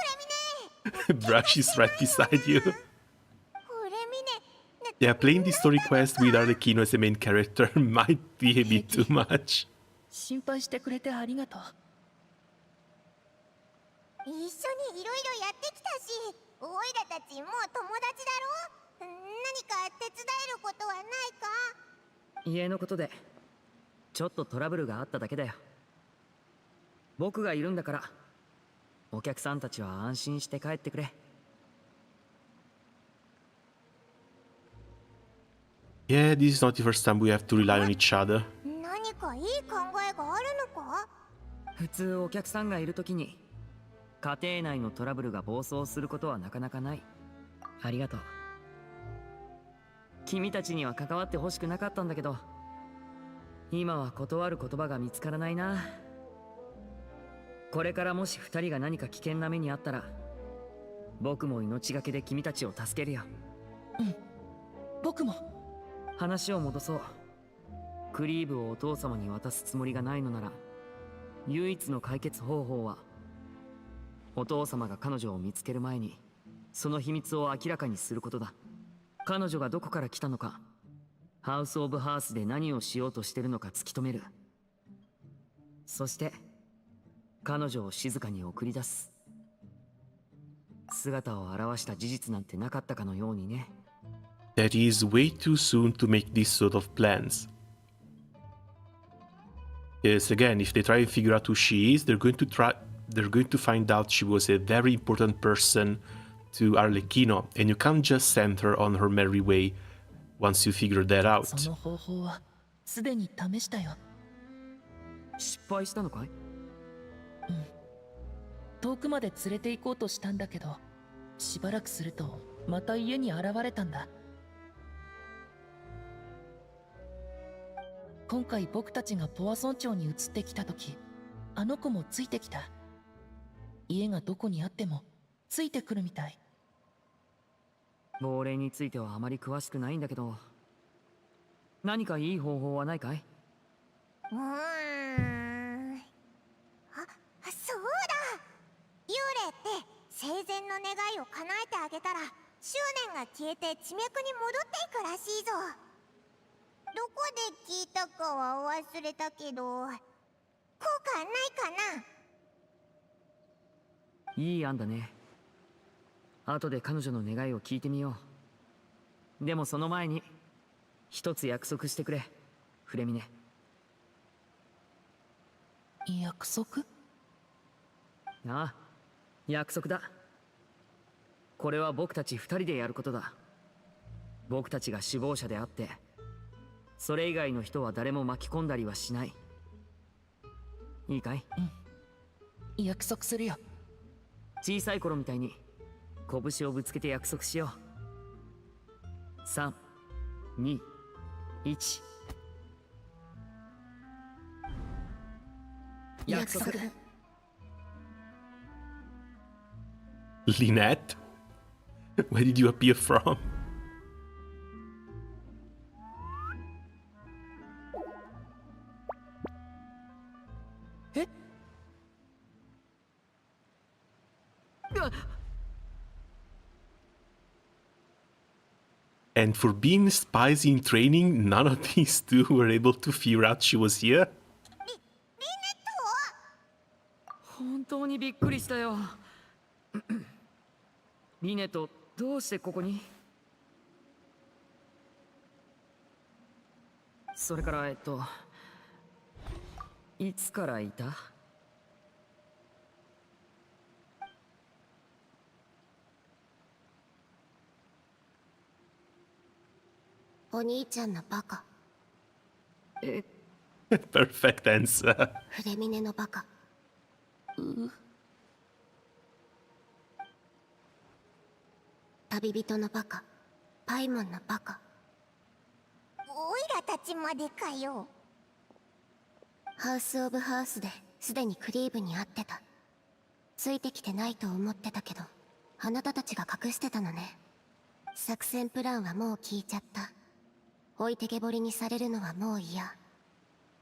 レミネ Brush is right beside you. フレミネ Yeah, playing the story quest with Arlecchino as the main character might be a bit too much. 心配してくれてありがとう。一緒にいろいろやってきたし、オイラたちもう友達だろ。何か手伝えることはないか？家のことでちょっとトラブルがあっただけだよ。僕がいるんだからお客さんたちは安心して帰ってくれ。Yeah, this is not the first time we have to rely on each other. 何かいい考えがあるのか？普通お客さんがいるときに家庭内のトラブルが暴走することはなかなかない。ありがとう。君たちには関わってほしくなかったんだけど、今は断る言葉が見つからないな。これからもし二人が何か危険な目にあったら、僕も命がけで君たちを助けるよ。僕も。話を戻そう。クリーブをお父様に渡すつもりがないのなら、唯一の解決方法はお父様が彼女を見つける前にその秘密を明らかにすることだ。彼女がどこから来たのか、ハウス・オブ・ハースで何をしようとしてるのか突き止める。そして彼女を静かに送り出す。姿を現した事実なんてなかったかのようにね。That is way too soon to make these sort of plans. Yes, again, if they try and figure out who she is, they're going to find out she was a very important person to Arlecchino, and you can't just send her on her merry way once you figure that out. その方法はすでに試したよ。失敗したのかい？遠くまで連れて行こうとしたんだけど、しばらくするとまた家に現れたんだ。今回僕たちがポワソン町に移ってきた時、あの子もついてきた。家がどこにあってもついてくるみたい。亡霊についてはあまり詳しくないんだけど、何かいい方法はないかい？そうだ。幽霊って生前の願いを叶えてあげたら執念が消えて地脈に戻っていくらしいぞ。どこで聞いたかは忘れたけど、効果ないかな？いい案だね。後で彼女の願いを聞いてみよう。でもその前に一つ約束してくれ、フレミネ。約束？ああ、約束だ。これは僕たち二人でやることだ。僕たちが首謀者であって、それ以外の人は誰も巻き込んだりはしない。いいかい？約束するよ。小さい頃みたいに拳をぶつけて約束しよう。3、2、1。約束。Lynette? Where did you appear from? And for being spies in training, none of these two were able to figure out she was here? 本当にびっくりしたよ。リネとどうしてここに？それからいつからいた？お兄ちゃんのバカ。Perfect answer. フレミネのバカ。旅人のバカ。パイモンのバカ。オイラたちまでかよ。ハウス・オブ・ハースですでにクリーブに会ってた。ついてきてないと思ってたけど、あなたたちが隠してたのね。作戦プランはもう聞いちゃった。置いてけぼりにされるのはもう嫌。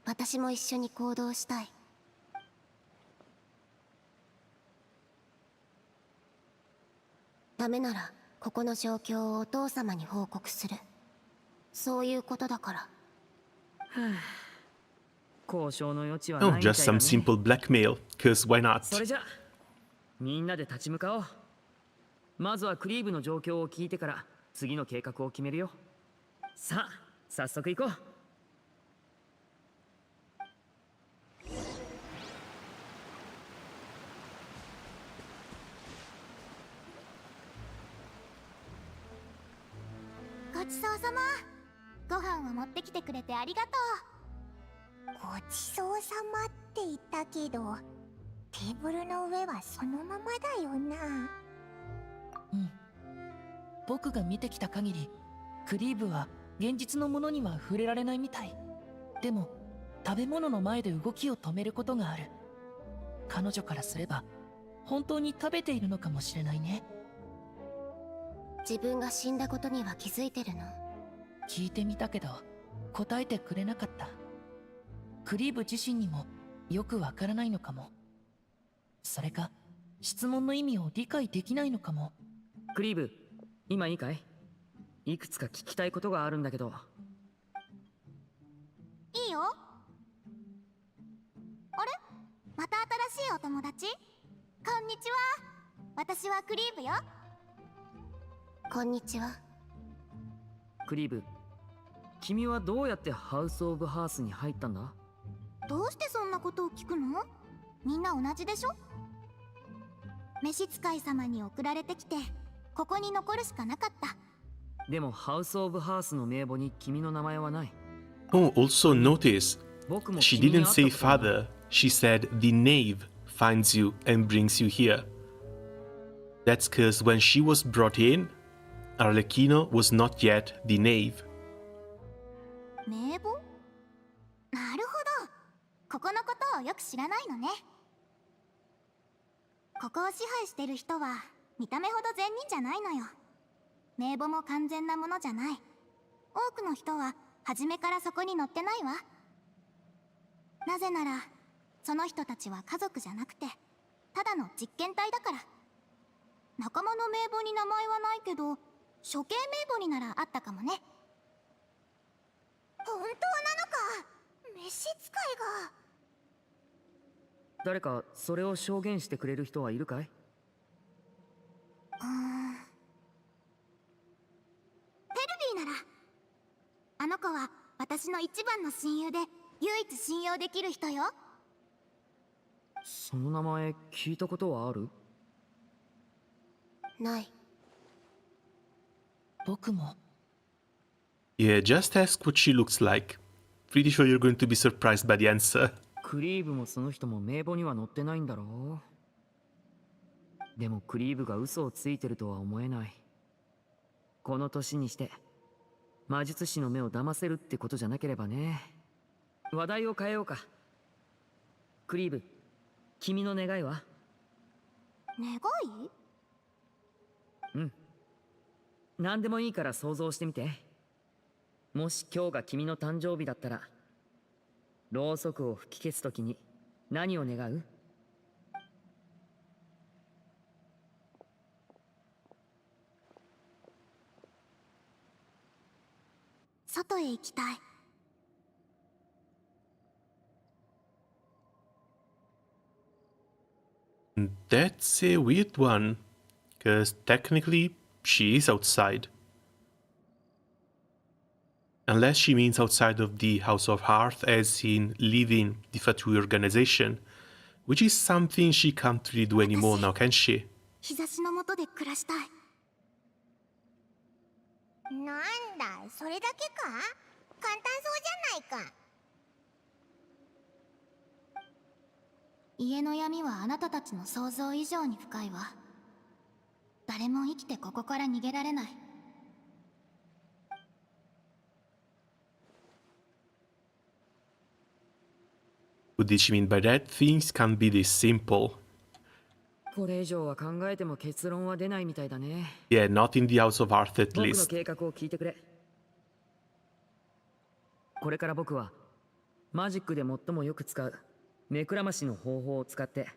私も一緒に行動したい。ダメならここの状況をお父様に報告する。そういうことだから。交渉の余地は Oh, ないみた just いだ some ね。 simple blackmail, cause why それ not? じゃみんなで立ち向かおう。まずはクリーブの状況を聞いてから次の計画を決めるよ。さあ早速行こう。ごちそうさま。ご飯を持ってきてくれてありがとう。ごちそうさまって言ったけど、テーブルの上はそのままだよな。うん。僕が見てきた限り、クリーブは現実のものには触れられないみたい。でも、食べ物の前で動きを止めることがある。彼女からすれば、本当に食べているのかもしれないね。自分が死んだことには気づいてるの？聞いてみたけど、答えてくれなかった。クリーブ自身にもよくわからないのかも。それか、質問の意味を理解できないのかも。クリーブ、今いいかい？いくつか聞きたいことがあるんだけど。いいよ。あれ？また新しいお友達？こんにちは。私はクリーブよ。こんにちは。クリーブ、君はどうやってハウス・オブ・ハースに入ったんだ？どうしてそんなことを聞くの？みんな同じでしょ？召使い様に送られてきて、ここに残るしかなかった。でもハウス・オブ・ハースの名簿に君の名前はない。 Oh, also notice, 僕も she 君に didn't 会 say ったことがない。 father, she said the knave finds you and brings you here. That's cause when she was brought in, Arlecchino was not yet the knave. 名簿？なるほど。ここのことをよく知らないのね。ここを支配してる人は見た目ほど善人じゃないのよ。名簿も完全なものじゃない。多くの人は初めからそこに載ってないわ。なぜならその人たちは家族じゃなくてただの実験体だから。仲間の名簿に名前はないけど処刑名簿にならあったかもね。本当なのか？召使いが。誰かそれを証言してくれる人はいるかい？ペルビーなら。あの子は私の一番の親友で唯一信用できる人よ。その名前聞いたことはある？ない。僕も。Yeah, just ask what she looks like. Pretty sure you're going to be surprised by the answer. クリーブもその人も名簿には載ってないんだろう。でもクリーブが嘘をついてるとは思えない。この年にして魔術師の目を騙せるってことじゃなければね。話題を変えようか。クリーブ、君の願いは？願い？うん。何でもいいから想像してみて。もし今日が君の誕生日だったら、ろうそくを吹き消すときに何を願う？外へ行きたい。That's a weird one, because technically she is outside. Unless she means outside of the House of Hearth, as in leaving the Fatui organization, which is something she can't really do anymore now, can she? 日差しの下で暮らしたい。なんだ、それだけか？簡単そうじゃないか。家の闇はあなたたちの想像以上に深いわ。誰も生きてここから逃げられない。What did she mean by that? Things can't be this simple. これ以上は考えても結論は出ないみたいだね。 Yeah, not in the House of Hearth at 僕の least. 計画を聞いてくれ。これから僕はマジックで最もよく使う目くらましの方法を使って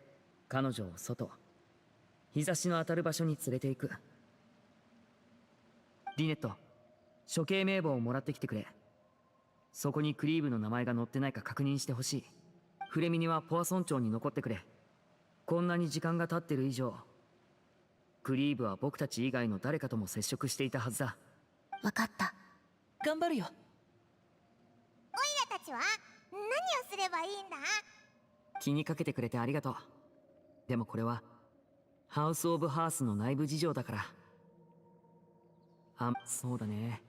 彼女を外、日差しの当たる場所に連れて行く。リネット、処刑名簿をもらってきてくれ。そこにクリーブの名前が載ってないか確認してほしい。フレミニはポア村長に残ってくれ。こんなに時間が経ってる以上、クリーブは僕たち以外の誰かとも接触していたはずだ。わかった。頑張るよ。オイラたちは何をすればいいんだ？気にかけてくれてありがとう。でもこれはハウス・オブ・ハースの内部事情だから。あ、そうだね。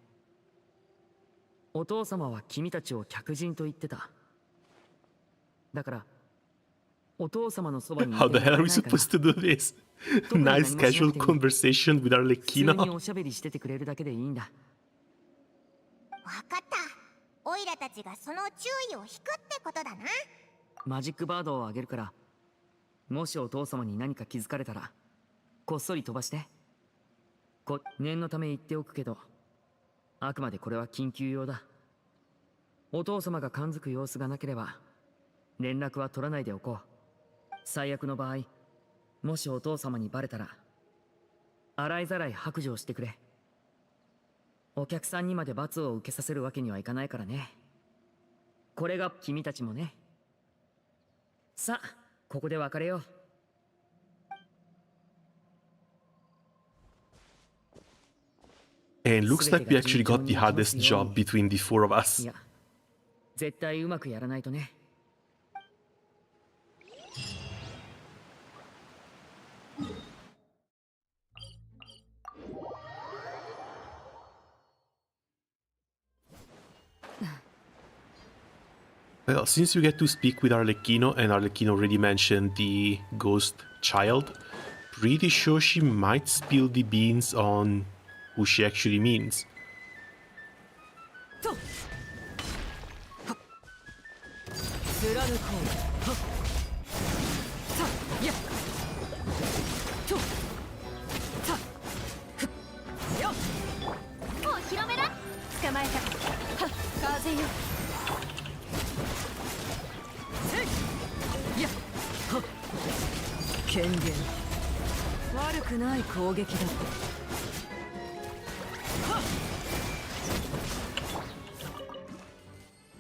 お父様は君たちを客人と言ってた。だからお父様のそばにいて How the もら hell え are we ないかな。 supposed to do this? 特に何も Nice しなくていい。 casual conversation with 普通に Arlecchino. おしゃべりしててくれるだけでいいんだ。わかった。オイラたちがその注意を引くってことだな。マジックバードをあげるから、もしお父様に何か気づかれたらこっそり飛ばして。念のため言っておくけど、あくまでこれは緊急用だ。お父様が感づく様子がなければ連絡は取らないでおこう。最悪の場合、もしお父様にバレたら洗いざらい白状してくれ。お客さんにまで罰を受けさせるわけにはいかないからね。これが君たちもね。さあ、ここで別れよう。And looks like we actually got the hardest job between the four of us. いや、絶対うまくやらないとね。Well, since you get to speak with Arlecchino, and Arlecchino already mentioned the ghost child, pretty sure she might spill the beans on who she actually means. 貫こう。さあ、やっとさあ、よっ、もう広めな。捕まえた。はっ、風よ。せいやっはっ、権限。悪くない攻撃だ。はっ。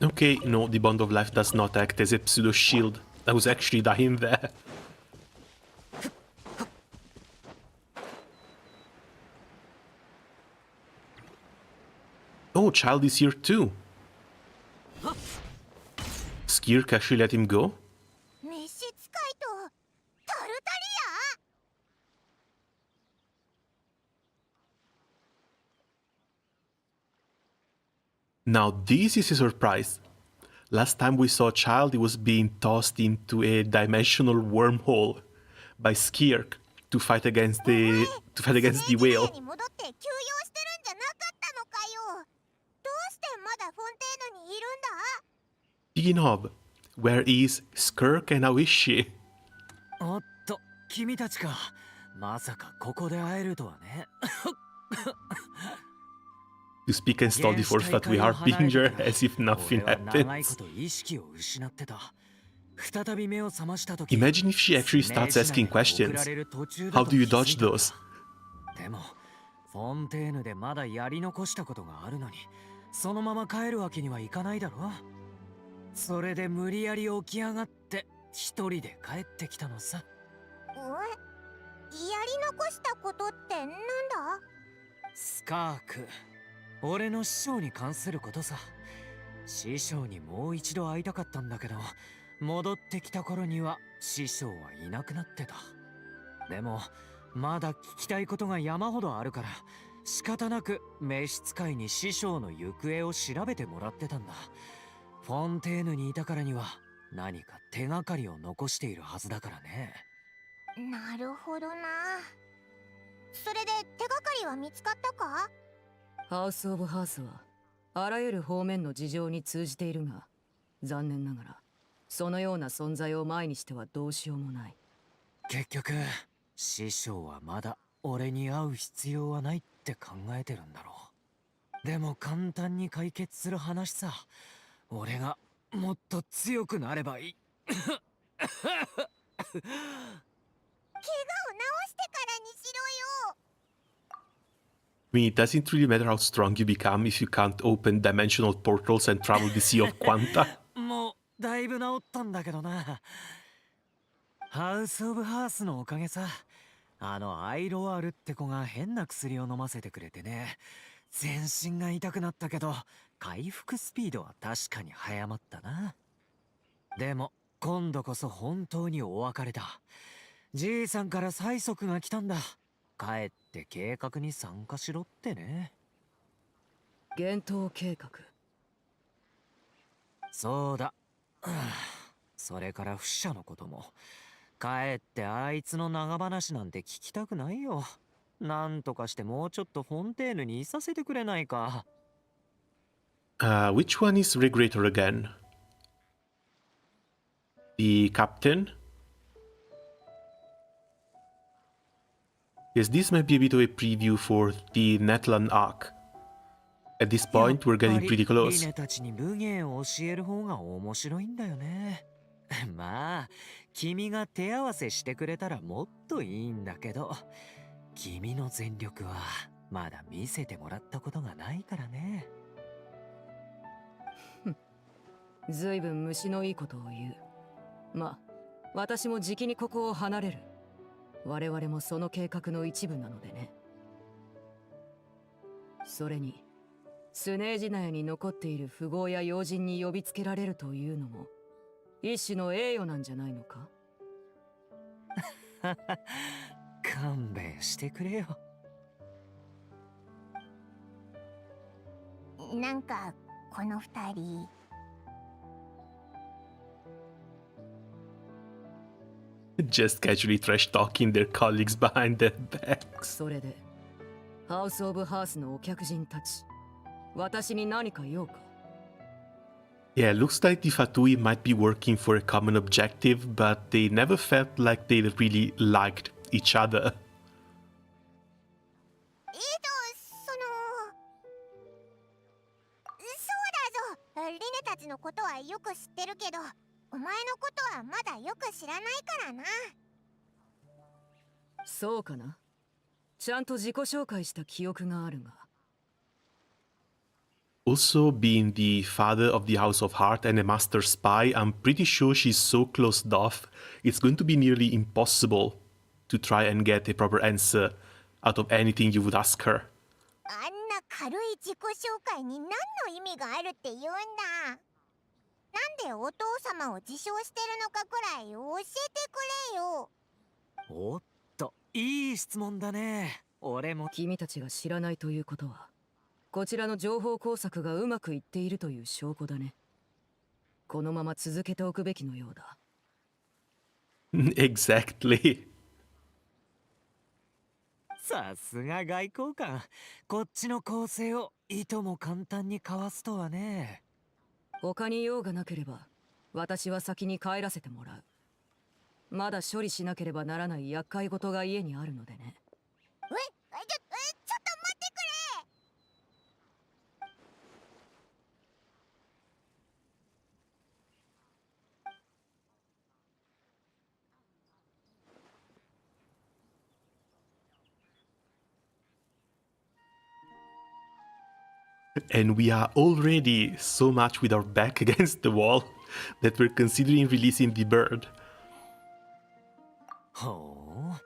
Okay, no, the Bond of Life does not act as a pseudo shield. I was actually dying there. Oh, Child is here too. Skirk actually let him go? 召使いとタルタリア。 Now this is a surprise. Last time we saw Child, he was being tossed into a dimensional wormhole by Skirk to fight against the whale. に戻って休養してるんじゃなかったのかよ。どうしてまだフォンテーヌにいるんだ？ Speaking of, where is Skirk and how is she? おっと、君たちか。まさかここで会えるとはね。To speak and stall the force that we are Harbinger as if nothing happens. Imagine if she actually starts asking questions. How do you dodge those? でもフォンテーヌでまだやり残したことがあるのに、そのまま帰るわけにはいかないだろ。それで無理やり起き上がって一人で帰ってきたのさ。やり残したことってなんだ？スカーク、俺の師匠に関することさ。師匠にもう一度会いたかったんだけど、戻ってきた頃には師匠はいなくなってた。でもまだ聞きたいことが山ほどあるから、仕方なく召使いに師匠の行方を調べてもらってたんだ。フォンテーヌにいたからには何か手がかりを残しているはずだからね。なるほどな。それで手がかりは見つかったか？ハウス・オブ・ハースはあらゆる方面の事情に通じているが、残念ながらそのような存在を前にしてはどうしようもない。結局師匠はまだ俺に会う必要はないって考えてるんだろう。でも簡単に解決する話さ。俺がもっと強くなればいい。怪我を治してからにしろよ。I mean, it doesn't really matter how strong you become if you can't open dimensional portals and travel the Sea of Quanta. もうだいぶ治ったんだけどな。ハウス・オブ・ハースのおかげさ。アイロワールって子が変な薬を飲ませてくれてね。全身が痛くなったけど、回復スピードは確かに早まったな。でも、今度こそ本当にお別れだ。じいさんから催促が来たんだ。帰って計画に参加しろってね。幻冬計画。そうだ。それから不死者のことも。帰ってあいつの長話なんて聞きたくないよ。なんとかしてもうちょっとフォンテーヌにいさせてくれないか。Which one is Regulator again? The captain? Yes, this might be a bit of a preview for the Netland arc. At this point, we're getting pretty リ close. ネたちに武芸を教える方が面白いんだよね。まあ、君が手合わせしてくれたらもっといいんだけど、君の全力はまだ見せてもらったことがないからね。ずいぶん虫のいいことを言う。まあ、私もじきにここを離れる。我々もその計画の一部なのでね。それに、スネージナヤに残っている富豪や要人に呼びつけられるというのも、一種の栄誉なんじゃないのか？勘弁してくれよ。なんかこの二人。Just casually trash talking their colleagues behind their backs. それで、ハウス・オブ・ハースのお客人たち、私に何か用か？ Yeah, looks like the Fatui might be working for a common objective, but they never felt like they really liked each other. そうだぞ。リネたちのことはよく知ってるけど、お前のことはまだよく知らないからな。そうかな。ちゃんと自己紹介した記憶があるが。Also, being the father of the House of Heart and a master spy, I'm pretty sure she's so closed off, it's going to be nearly impossible to try and get a proper answer out of anything you would ask her. あんな軽い自己紹介に何の意味があるって言うんだ。なんでお父様を自称してるのかくらい教えてくれよ。おっと、いい質問だね。俺も。君たちが知らないということは、こちらの情報工作がうまくいっているという証拠だね。このまま続けておくべきのようだ。Exactly. さすが外交官。こっちの攻勢をいとも簡単にかわすとはね。他に用がなければ、私は先に帰らせてもらう。まだ処理しなければならない厄介事が家にあるのでね。ちょっと待ってくれ。And we are already so much with our back against the wall that we're considering releasing the bird. ほう、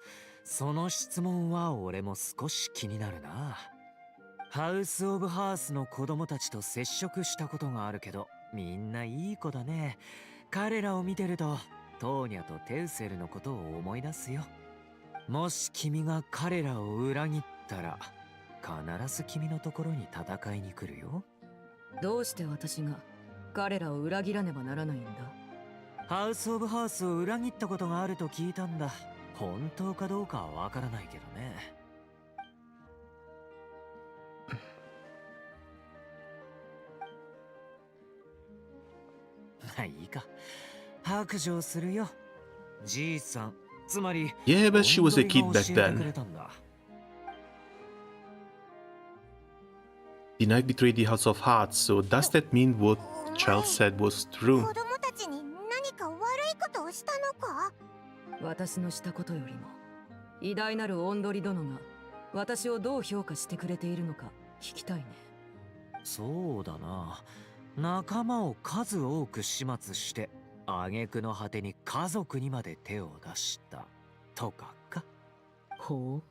その質問は俺も少し気になるな。ハウス・オブ・ハースの子供たちと接触したことがあるけど、みんないい子だね。彼らを見てると、トーニャとテウセルのことを思い出すよ。もし君が彼らを裏切ったら、必ず君のところに戦いに来るよ。どうして私が彼らを裏切らねばならないんだ？ハウス・オブ・ハースを裏切ったことがあると聞いたんだ。本当かどうかはわからないけどね。まあいいか。白状するよ。じいさん、つまり Yeah, but she was a kid back 教えてく then. れたんだ。The knight betrayed the House of Hearts, so does that mean what child said was true. 子供たちに何か悪いことをしたのか？私のしたことよりも偉大なるオンドリ殿が私をどう評価してくれているのか聞きたいね。そうだな。仲間を数多く始末して挙句の果てに家族にまで手を出したとかか。ほう。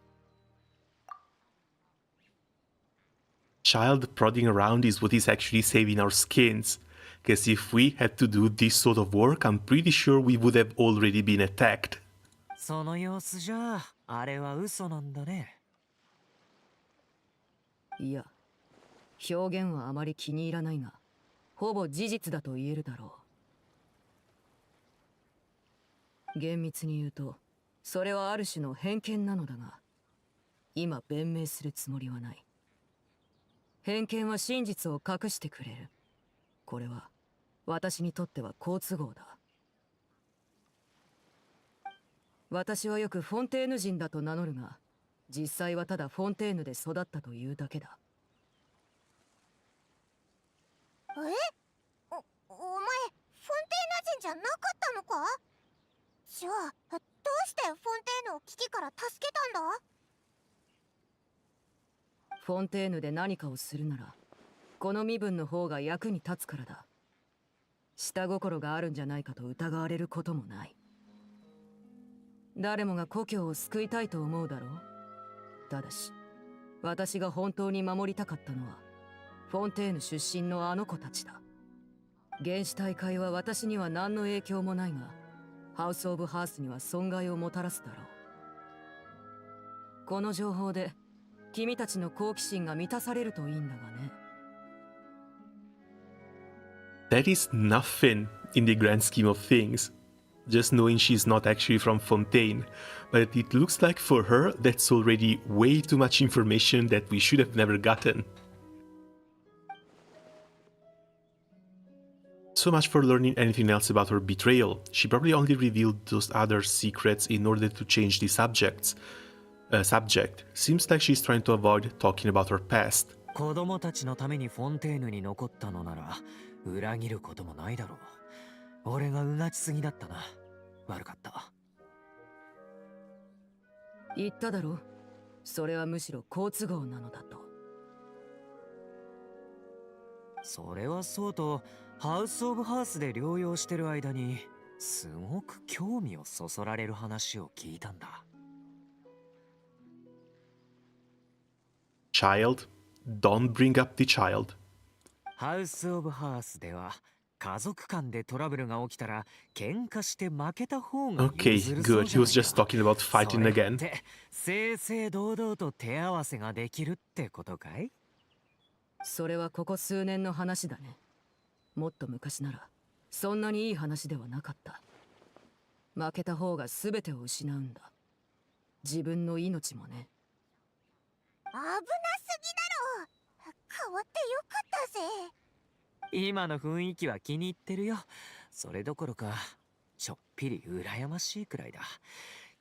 Child prodding around is what is actually saving our skins. Because if we had to do this sort of work, I'm pretty sure we would have already been attacked. その様子じゃあれは嘘なんだね。いや、表現はあまり気に入らないが、ほぼ事実だと言えるだろう。厳密に言うと、それはある種の偏見なのだが、今弁明するつもりはない。偏見は真実を隠してくれる。これは私にとっては好都合だ。私はよくフォンテーヌ人だと名乗るが、実際はただフォンテーヌで育ったというだけだ。お前フォンテーナ人じゃなかったのか？じゃあどうしてフォンテーヌを危機から助けたんだ？フォンテーヌで何かをするならこの身分の方が役に立つからだ。下心があるんじゃないかと疑われることもない。誰もが故郷を救いたいと思うだろう。ただし私が本当に守りたかったのはフォンテーヌ出身のあの子たちだ。原始大会は私には何の影響もないが、ハウス・オブ・ハースには損害をもたらすだろう。この情報で君たちの好奇心が満たされるといいんだがね。That is nothing in the grand scheme of things. Just knowing she's not actually from Fontaine. But it looks like for her that's already way too much information that we should have never gotten. So much for learning anything else about her betrayal. She probably only revealed those other secrets in order to change the subject. Seems like she's trying to avoid talking about her past. 子供たちのためにフォンテーヌに残ったのなら裏切ることもないだろう。俺がうがちすぎだったな。悪かった。言っただろ。それはむしろ好都合なのだと。それはそうと、ハウス・オブ・ハースで療養してる間にすごく興味をそそられる話を聞いたんだ。Child, don't bring up the child. ハウス・オブ・ハースでは家族間でトラブルが起きたら喧嘩して負けた方が Okay, good. He was just talking about fighting again. 正々堂々と手合わせができるってことかい？それはここ数年の話だね。もっと昔ならそんなにいい話ではなかった。負けた方が全てを失うんだ。自分の命もね。危なすぎだろ。変わってよかったぜ。今の雰囲気は気に入ってるよ。それどころかちょっぴり羨ましいくらいだ。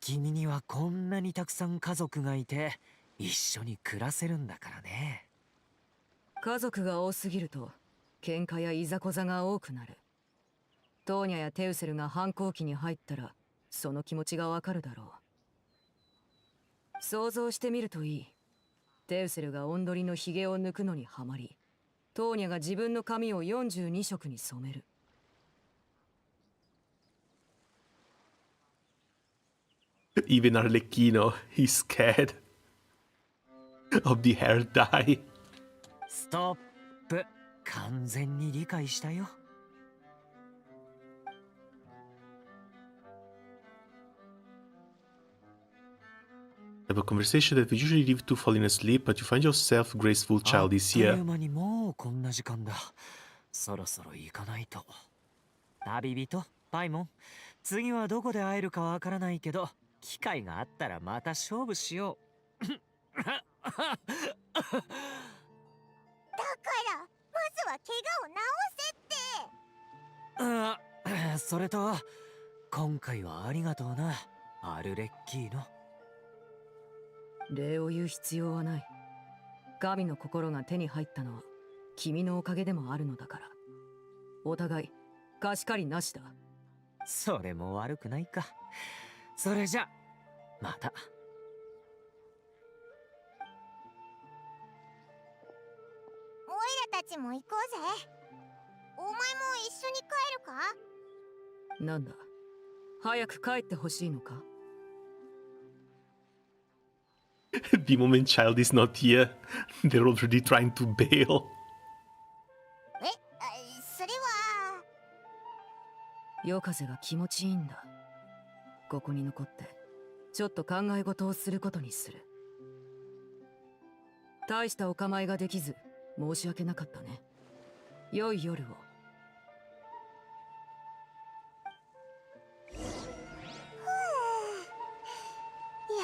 君にはこんなにたくさん家族がいて一緒に暮らせるんだからね。家族が多すぎると喧嘩やいざこざが多くなる。トーニャやテウセルが反抗期に入ったらその気持ちがわかるだろう。想像してみるといい。テウセルがオンドリのヒゲを抜くのにハマり、トーニャが自分の髪を42色に染める。Even Arlecchino, he's scared of the hair dye. ストップ。完全に理解したよ。Have a conversation that we usually leave to falling asleep, but you find yourself graceful child is あっとい here. う間にもうこんな時間だ。そろそろ行かないと。旅人、パイモン、次はどこで会えるかわからないけど、機会があったらまた勝負しよう。だからまずは怪我を治せって。それと、今回はありがとうな、アルレッキーノ。礼を言う必要はない。神の心が手に入ったのは君のおかげでもあるのだから。お互い貸し借りなしだ。それも悪くないか。それじゃまた。オイラたちも行こうぜ。お前も一緒に帰るか？なんだ、早く帰ってほしいのか？ The moment child is not here, they're already trying to bail. それは。夜風が気持ちいいんだ。ここに残ってちょっと考え事をすることにする。大したお構いができず申し訳なかったね。良い夜を。や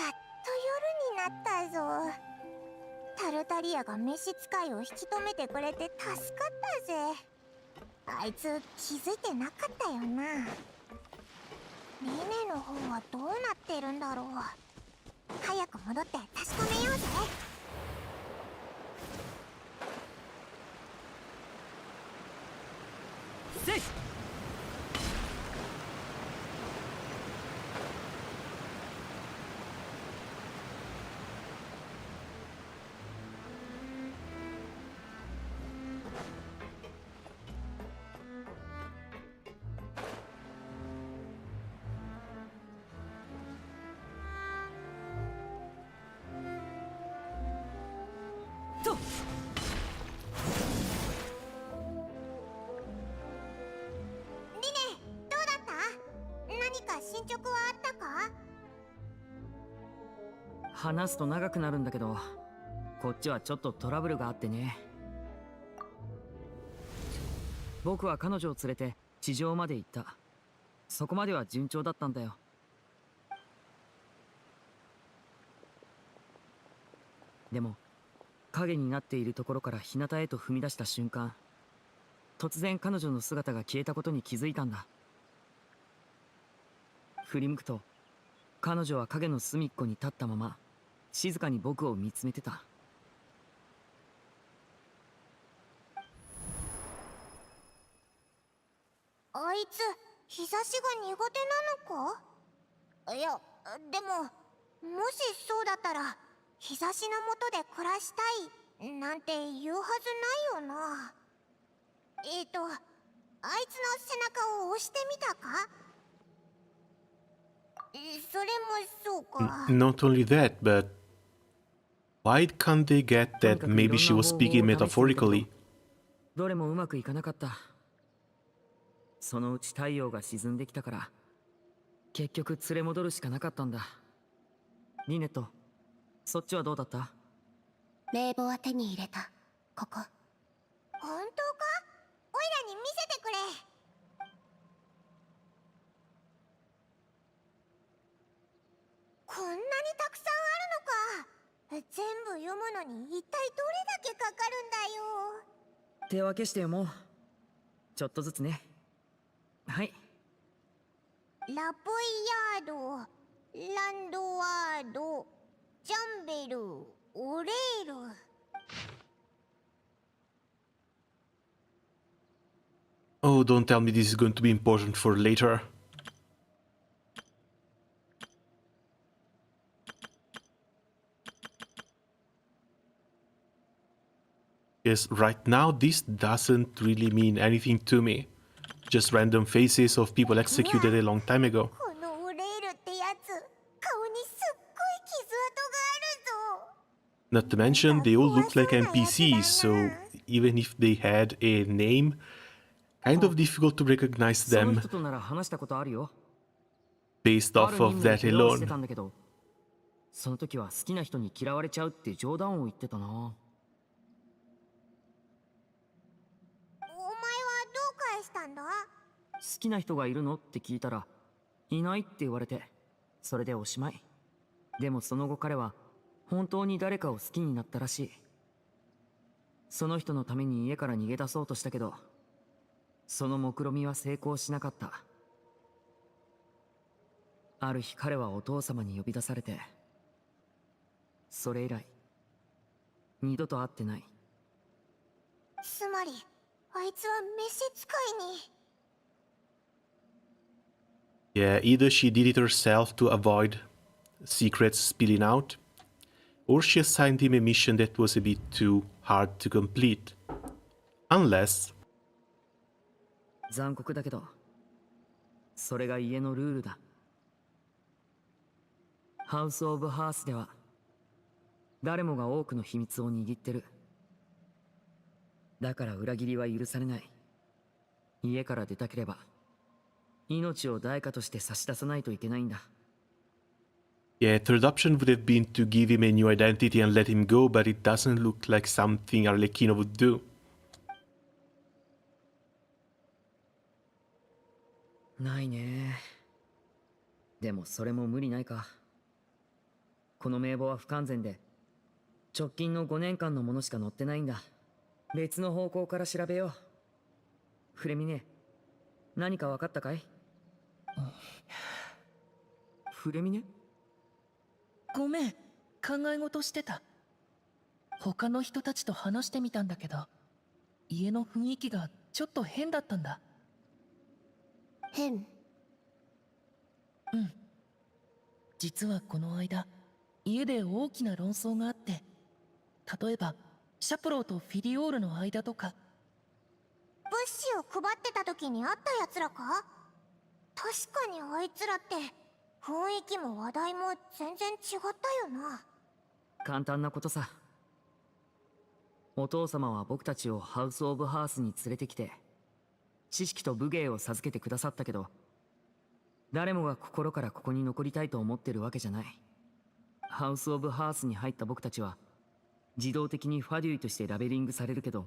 っと夜になったぞ。タルタリアが召使いを引き止めてくれて助かったぜ。あいつ気づいてなかったよな。リネの方はどうなってるんだろう。早く戻って確かめようぜ。せい。とリネ、どうだった？何か進捗はあったか？話すと長くなるんだけど、こっちはちょっとトラブルがあってね。僕は彼女を連れて地上まで行った。そこまでは順調だったんだよ。でも影になっているところから日向へと踏み出した瞬間、突然彼女の姿が消えたことに気づいたんだ。振り向くと彼女は影の隅っこに立ったまま静かに僕を見つめてた。あいつ日差しが苦手なのか？いや、でももしそうだったら日差しの下で暮らしたいなんて言うはずないよな。あいつの背中を押してみたか？それもそうか。 Not only that, but why can't they get that maybe she was speaking metaphorically? どれもうまくいかなかった。そのうち太陽が沈んできたから結局連れ戻るしかなかったんだ。リネット、そっちはどうだった？名簿は手に入れた。ここ。本当か？オイラに見せてくれ。こんなにたくさんあるのか。全部読むのに一体どれだけかかるんだよ。手分けして読もう。ちょっとずつね。はい。ラポイヤード、ランドワード、ジャンベル、オレール。Oh, don't tell me this is going to be important for later. Yes, right now this doesn't really mean anything to me. Just random faces of people executed a long time ago. このオレールってやつ、顔にすっごい傷跡があるぞ。 Not to mention, they all look like NPCs, so even if they had a name, kind of difficult to recognize その them 人となら話したことあるよ。 based あ off る of 任務 that で怪我をしてた alone. んだけど、その時は好きな人に嫌われちゃうって冗談を言ってたな。お前はどう返したんだ？好きな人がいるのって聞いたら、いないって言われて、それでおしまい。でもその後彼は本当に誰かを好きになったらしい。その人のために家から逃げ出そうとしたけど、その目論見みは成功しなかった。ある日彼はお父様に呼び出されて、それ以来二度と会ってない。つまりあいつは召使いに。 Yeah, either she did it herself to avoid secrets spilling out, or she assigned him a mission that was a bit too hard to complete. Unless... 残酷だけど、それが家のルールだ。ハウス・オブ・ハースでは誰もが多くの秘密を握ってる。だから裏切りは許されない。家から出たければ命を代価として差し出さないといけないんだ。Yeah, third option would have been to give him a new identity and let him go, but it doesn't look like something Arlecchino would do. ないね。でもそれも無理ないか。この名簿は不完全で、直近の5年間のものしか載ってないんだ。別の方向から調べよう。フレミネ、何か分かったかい？フレミネ？ごめん、考え事してた。他の人たちと話してみたんだけど、家の雰囲気がちょっと変だったんだ。変？うん。実はこの間、家で大きな論争があって、例えば、シャプローとフィリオールの間とか。物資を配ってた時に会ったやつらか？確かにあいつらって雰囲気も話題も全然違ったよな。簡単なことさ。お父様は僕たちをハウス・オブ・ハースに連れてきて、知識と武芸を授けてくださったけど、誰もが心からここに残りたいと思ってるわけじゃない。ハウス・オブ・ハースに入った僕たちは自動的にファデュイとしてラベリングされるけど、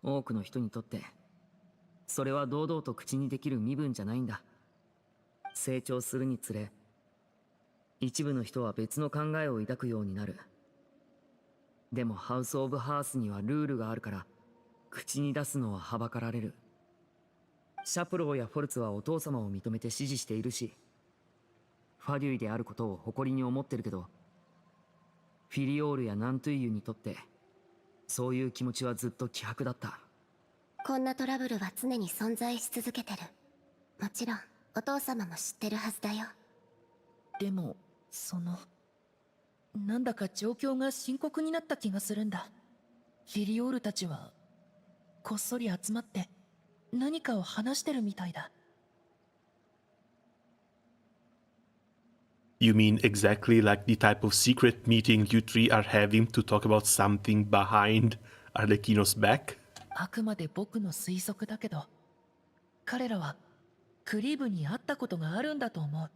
多くの人にとってそれは堂々と口にできる身分じゃないんだ。成長するにつれ、一部の人は別の考えを抱くようになる。でもハウス・オブ・ハースにはルールがあるから、口に出すのははばかられる。シャプローやフォルツはお父様を認めて支持しているし、ファデュイであることを誇りに思ってるけど、フィリオールやナントゥイユにとってそういう気持ちはずっと希薄だった。こんなトラブルは常に存在し続けてる。もちろんお父様も知ってるはずだよ。でも、なんだか状況が深刻になった気がするんだ。フィリオールたちは、こっそり集まって、何かを話してるみたいだ。You mean exactly like the type of secret meeting you three are having to talk about something behind Arlecchino's back? あくまで僕の推測だけど、彼らはクリーブに会ったことがあるんだと思う。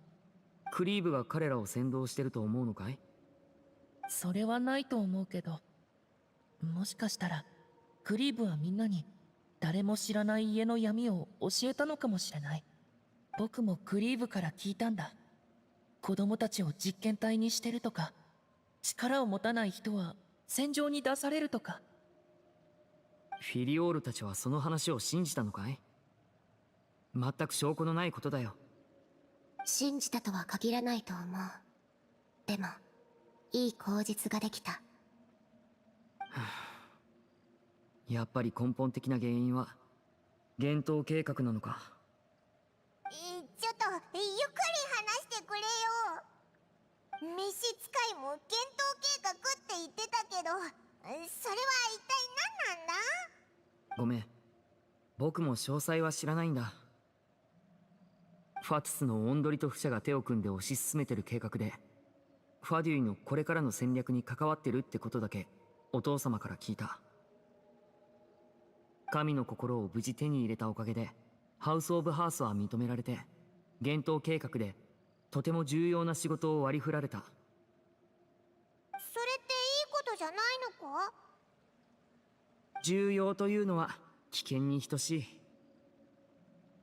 クリーブが彼らを先導してると思うのかい？それはないと思うけど、もしかしたらクリーブはみんなに誰も知らない家の闇を教えたのかもしれない。僕もクリーブから聞いたんだ。子供たちを実験体にしてるとか、力を持たない人は戦場に出されるとか。フィリオールたちはその話を信じたのかい？全く証拠のないことだよ。信じたとは限らないと思う。でもいい口実ができた。やっぱり根本的な原因は幻冬計画なのか。ちょっとゆっくり話してくれよ。召使いも幻冬計画って言ってたけど、それは一体何なんだ？ごめん、僕も詳細は知らないんだ。ファトゥスのオンドリとフシャが手を組んで推し進めてる計画で、ファデュイのこれからの戦略に関わってるってことだけお父様から聞いた。神の心を無事手に入れたおかげでハウス・オブ・ハースは認められて、幻冬計画でとても重要な仕事を割り振られた。それっていいことじゃないのか？重要というのは危険に等しい。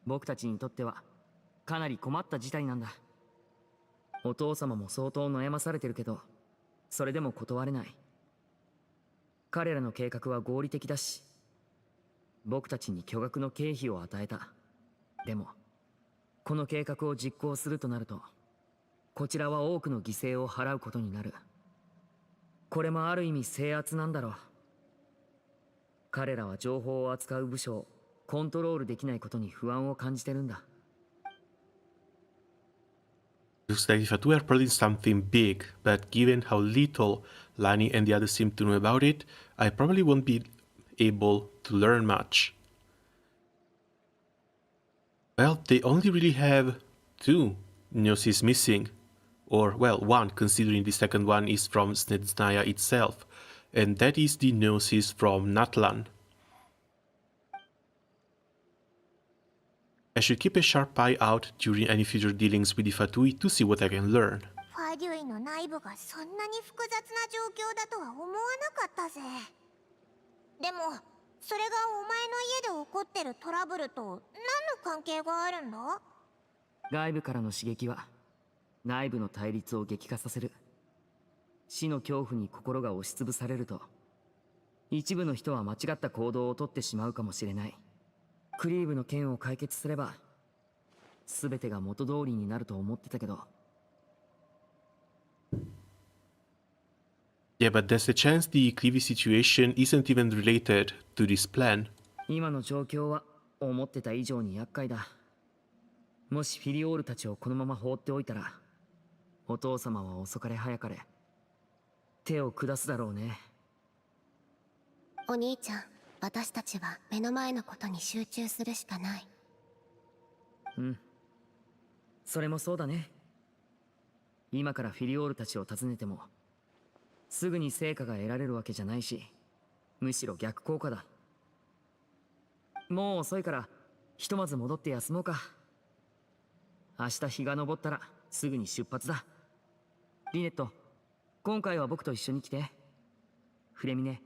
僕たちにとってはかなり困った事態なんだ。お父様も相当悩まされてるけど、それでも断れない。彼らの計画は合理的だし、僕たちに巨額の経費を与えた。でもこの計画を実行するとなると、こちらは多くの犠牲を払うことになる。これもある意味制圧なんだろう。彼らは情報を扱う部署をコントロールできないことに不安を感じてるんだ。Looks like the Fatu are plotting something big, but given how little Lani and the others seem to know about it, I probably won't be able to learn much. Well, they only really have 2 gnosis missing. Or, well, 1, considering the second one is from Snezhnaya itself, and that is the gnosis from Natlan. I should keep a sharp eye out during any future dealings with the Fatui to see what I can learn. ファデュイの内部がそんなに複雑な状況だとは思わなかったぜ。でもそれがお前の家で起こってるトラブルと何の関係があるんだ？外部からの刺激は内部の対立を激化させる。死の恐怖に心が押しつぶされると、一部の人は間違った行動をとってしまうかもしれない。クリーブの件を解決すれば全てが元通りになると思ってたけど。Yeah, but there's a chance the Cleavy situation isn't even related to this plan. 今の状況は思ってた以上に厄介だ。もしフィリオールたちをこのまま放っておいたら、お父様は遅かれ早かれ手を下すだろうね。お兄ちゃん、私たちは目の前のことに集中するしかない。うん、それもそうだね。今からフィリオールたちを訪ねてもすぐに成果が得られるわけじゃないし、むしろ逆効果だ。もう遅いからひとまず戻って休もうか。明日日が昇ったらすぐに出発だ。リネット、今回は僕と一緒に来て。フレミネ、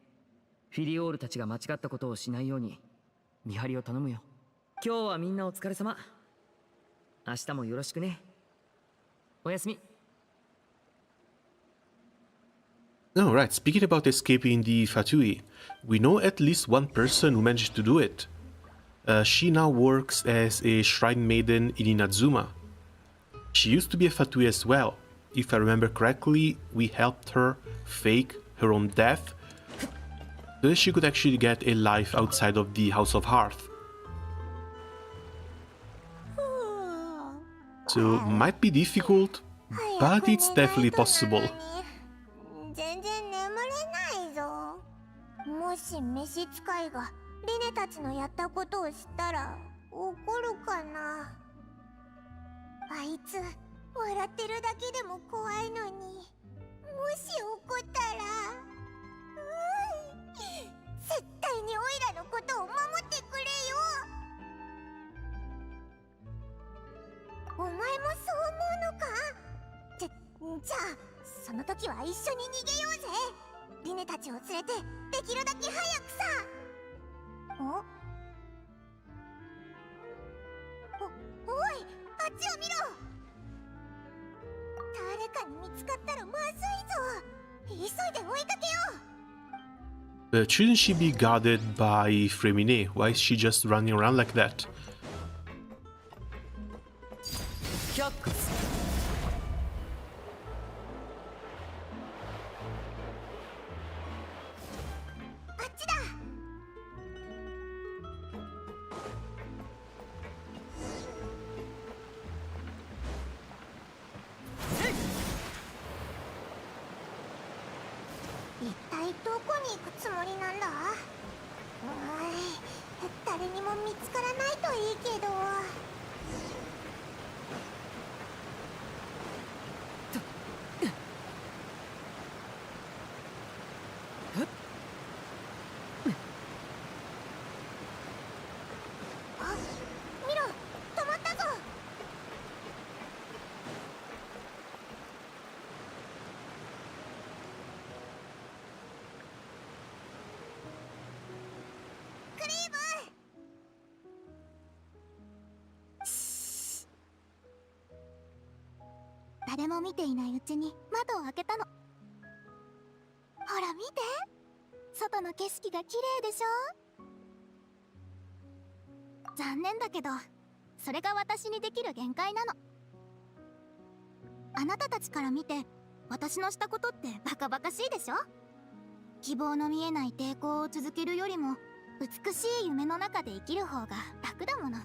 フィリオールたちが間違ったことをしないように見張りを頼むよ。今日はみんなお疲れ様。明日もよろしくね。おやすみ。Oh, right, speaking about escaping the Fatui, we know at least one person who managed to do it. She now works as a shrine maiden in Inazuma. She used to be a Fatui as well. If I remember correctly, we helped her fake her own death so that she could actually get a life outside of the House of Hearth. So, might be difficult, but it's definitely possible. 全然眠れないぞ。もし召使いがリネたちのやったことを知ったら怒るかな。あいつ笑ってるだけでも怖いのに、もし怒ったら、絶対にオイラのことを守ってくれよ。お前もそう思うのか？じゃあその時は一緒に逃げようぜ。リネたちを連れてできるだけ早くさ。おい、あっちを見ろ。誰かに見つかったらまずいぞ。急いで追いかけよう。But shouldn't she be guarded by Fremine? Why is she just running around like that? あっちだ。一体どこに行くつもりなんだ？誰にも見つからないといいけど。あ、見ろ、止まったぞ。クリーブ。誰も見ていないうちに窓を開けたの。ほら見て、外の景色が綺麗でしょ。残念だけどそれが私にできる限界なの。あなたたちから見て私のしたことってバカバカしいでしょ。希望の見えない抵抗を続けるよりも美しい夢の中で生きる方が楽だもの。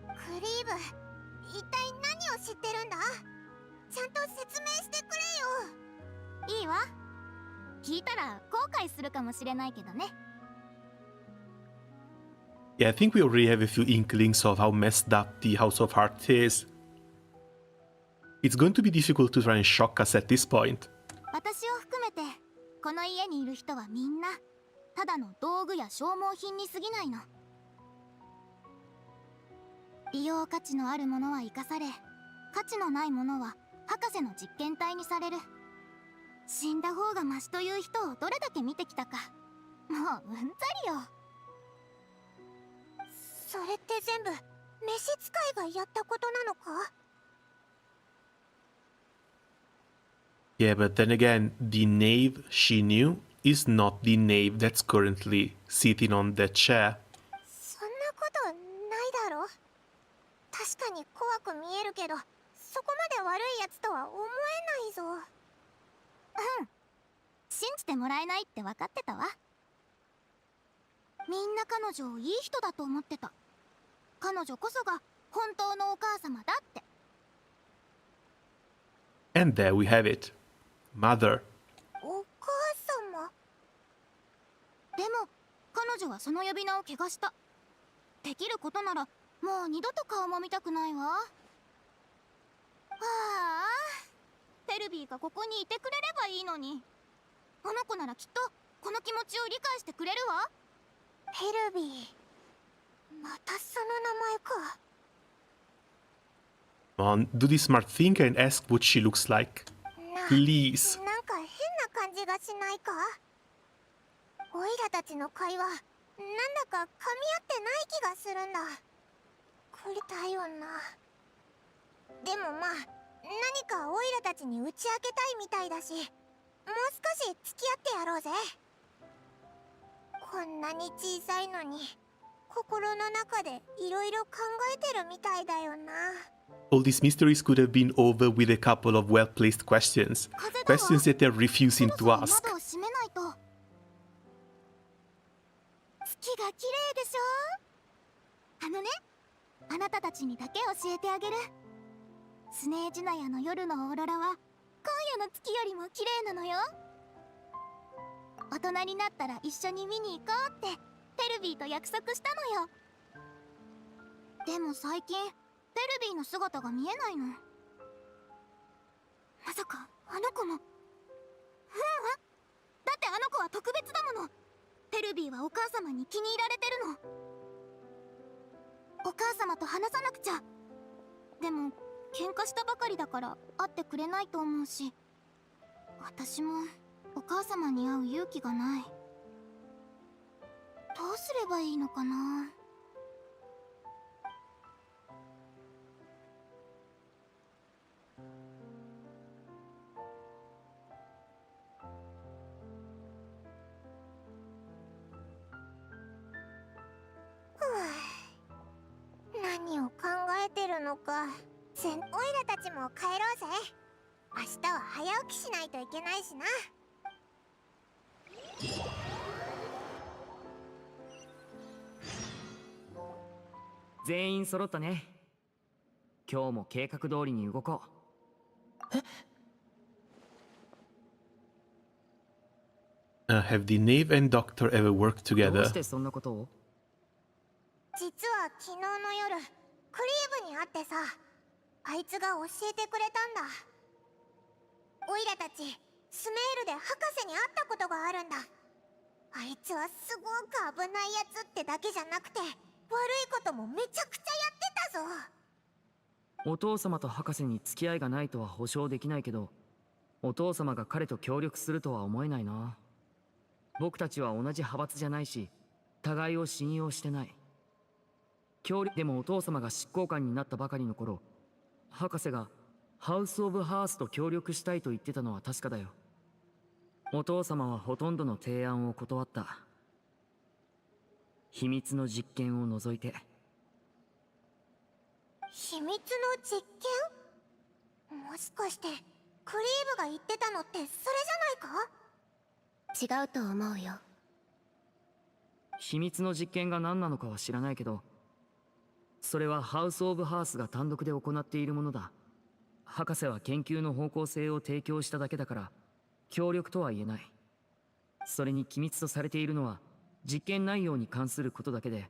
クリーブ、一体何を知ってるんだ？ちゃんと説明してくれよ。いいわ。聞いたら後悔するかもしれないけどね。Yeah, I think we already have a few inklings of how messed up the House of Heart is. It's going to be difficult to try and shock us at this point. 私を含めてこの家にいる人はみんなただの道具や消耗品に過ぎないの。利用価値のあるものは生かされ、価値のないものは博士の実験体にされる。死んだ方がマシという人をどれだけ見てきたか、もううんざりよ。それって全部召使いがやったことなのか？ Yeah, but then again, the knave she knew is not the knave that's currently sitting on that chair. そんなことないだろ。確かに怖く見えるけど、そこまで悪いやつとは思えないぞ。うん、信じてもらえないって分かってたわ。みんな彼女をいい人だと思ってた。彼女こそが本当のお母様だって。 And there we have it. Mother. お母様。でも彼女はその呼び名を汚した。できることならもう二度と顔も見たくないわ。ああ、ペルビーがここにいてくれればいいのに。あの子ならきっとこの気持ちを理解してくれるわ。ペルビー、またその名前か。Come on, do the smart thing and ask what she looks like. Please. なんか変な感じがしないか？オイラたちの会話、なんだか噛み合ってない気がするんだ。これだよな。でもまあ、何かオイラたちに打ち明けたいみたいだし、もう少し付き合ってやろうぜ。こんなに小さいのに、心の中でいろいろ考えてるみたいだよな。All these mysteries could have been over with a couple of well-placed questions. Questions that they're refusing to ask. 窓を閉めないと。月が綺麗でしょ？あなたたちにだけ教えてあげる。スネージナヤの夜のオーロラは今夜の月よりも綺麗なのよ。大人になったら一緒に見に行こうってペルビーと約束したのよ。でも最近ペルビーの姿が見えないの。まさかあの子も。だってあの子は特別だもの。ペルビーはお母様に気に入られてるの。お母様と話さなくちゃ。でも喧嘩したばかりだから会ってくれないと思うし、私もお母様に会う勇気がない。どうすればいいのかな。何を考えてるのか。オイラたちも帰ろうぜ。明日は早起きしないといけないしな。全員揃ったね。今日も計画通りに動こう。Have the knave and doctor ever worked どう together? してそんなことを？実は昨日の夜クリーブに会ってさ、あいつが教えてくれたんだ。オイラたちスメールで博士に会ったことがあるんだ。あいつはすごく危ないやつってだけじゃなくて悪いこともめちゃくちゃやってたぞ。お父様と博士に付き合いがないとは保証できないけど、お父様が彼と協力するとは思えないな。僕たちは同じ派閥じゃないし、互いを信用してない。でもお父様が執行官になったばかりの頃、博士がハウス・オブ・ハースと協力したいと言ってたのは確かだよ。お父様はほとんどの提案を断った。秘密の実験を除いて。秘密の実験？もしかしてクリーブが言ってたのってそれじゃないか？違うと思うよ。秘密の実験が何なのかは知らないけど、それはハウス・オブ・ハースが単独で行っているものだ。博士は研究の方向性を提供しただけだから協力とは言えない。それに機密とされているのは実験内容に関することだけで、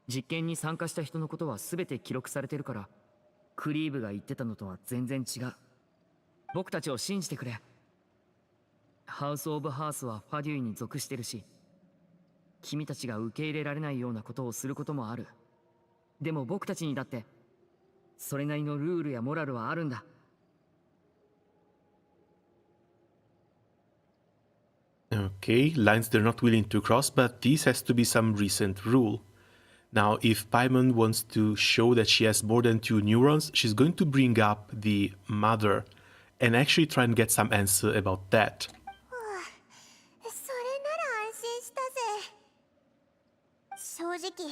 実験に参加した人のことは全て記録されてるから、クリーブが言ってたのとは全然違う。僕たちを信じてくれ。ハウス・オブ・ハースはファデュイに属してるし、君たちが受け入れられないようなことをすることもある。でも僕たちにだってそれなりのルールやモラルはあるんだ。Okay, lines they're not willing to cross, but this has to be some recent rule. Now, if Paimon wants to show that she has more than 2 neurons, she's going to bring up the mother and actually try and get some answer about that. それなら安心したぜ。正直、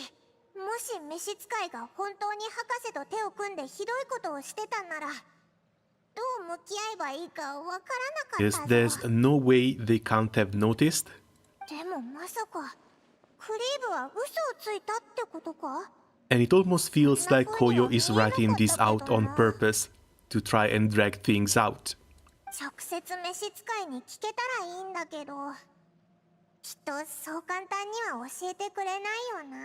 もし召使いが本当に博士と手を組んでひどいことをしてたんなら、どう向き合えばいいかわからなかったぞ。There's no way they can't have noticed. でもまさかクリーブは嘘をついたってことか？ And it almost feels like Koyo is writing this out on purpose to try and drag things out. 直接召使いに聞けたらいいんだけど、きっとそう簡単には教えてくれないよな。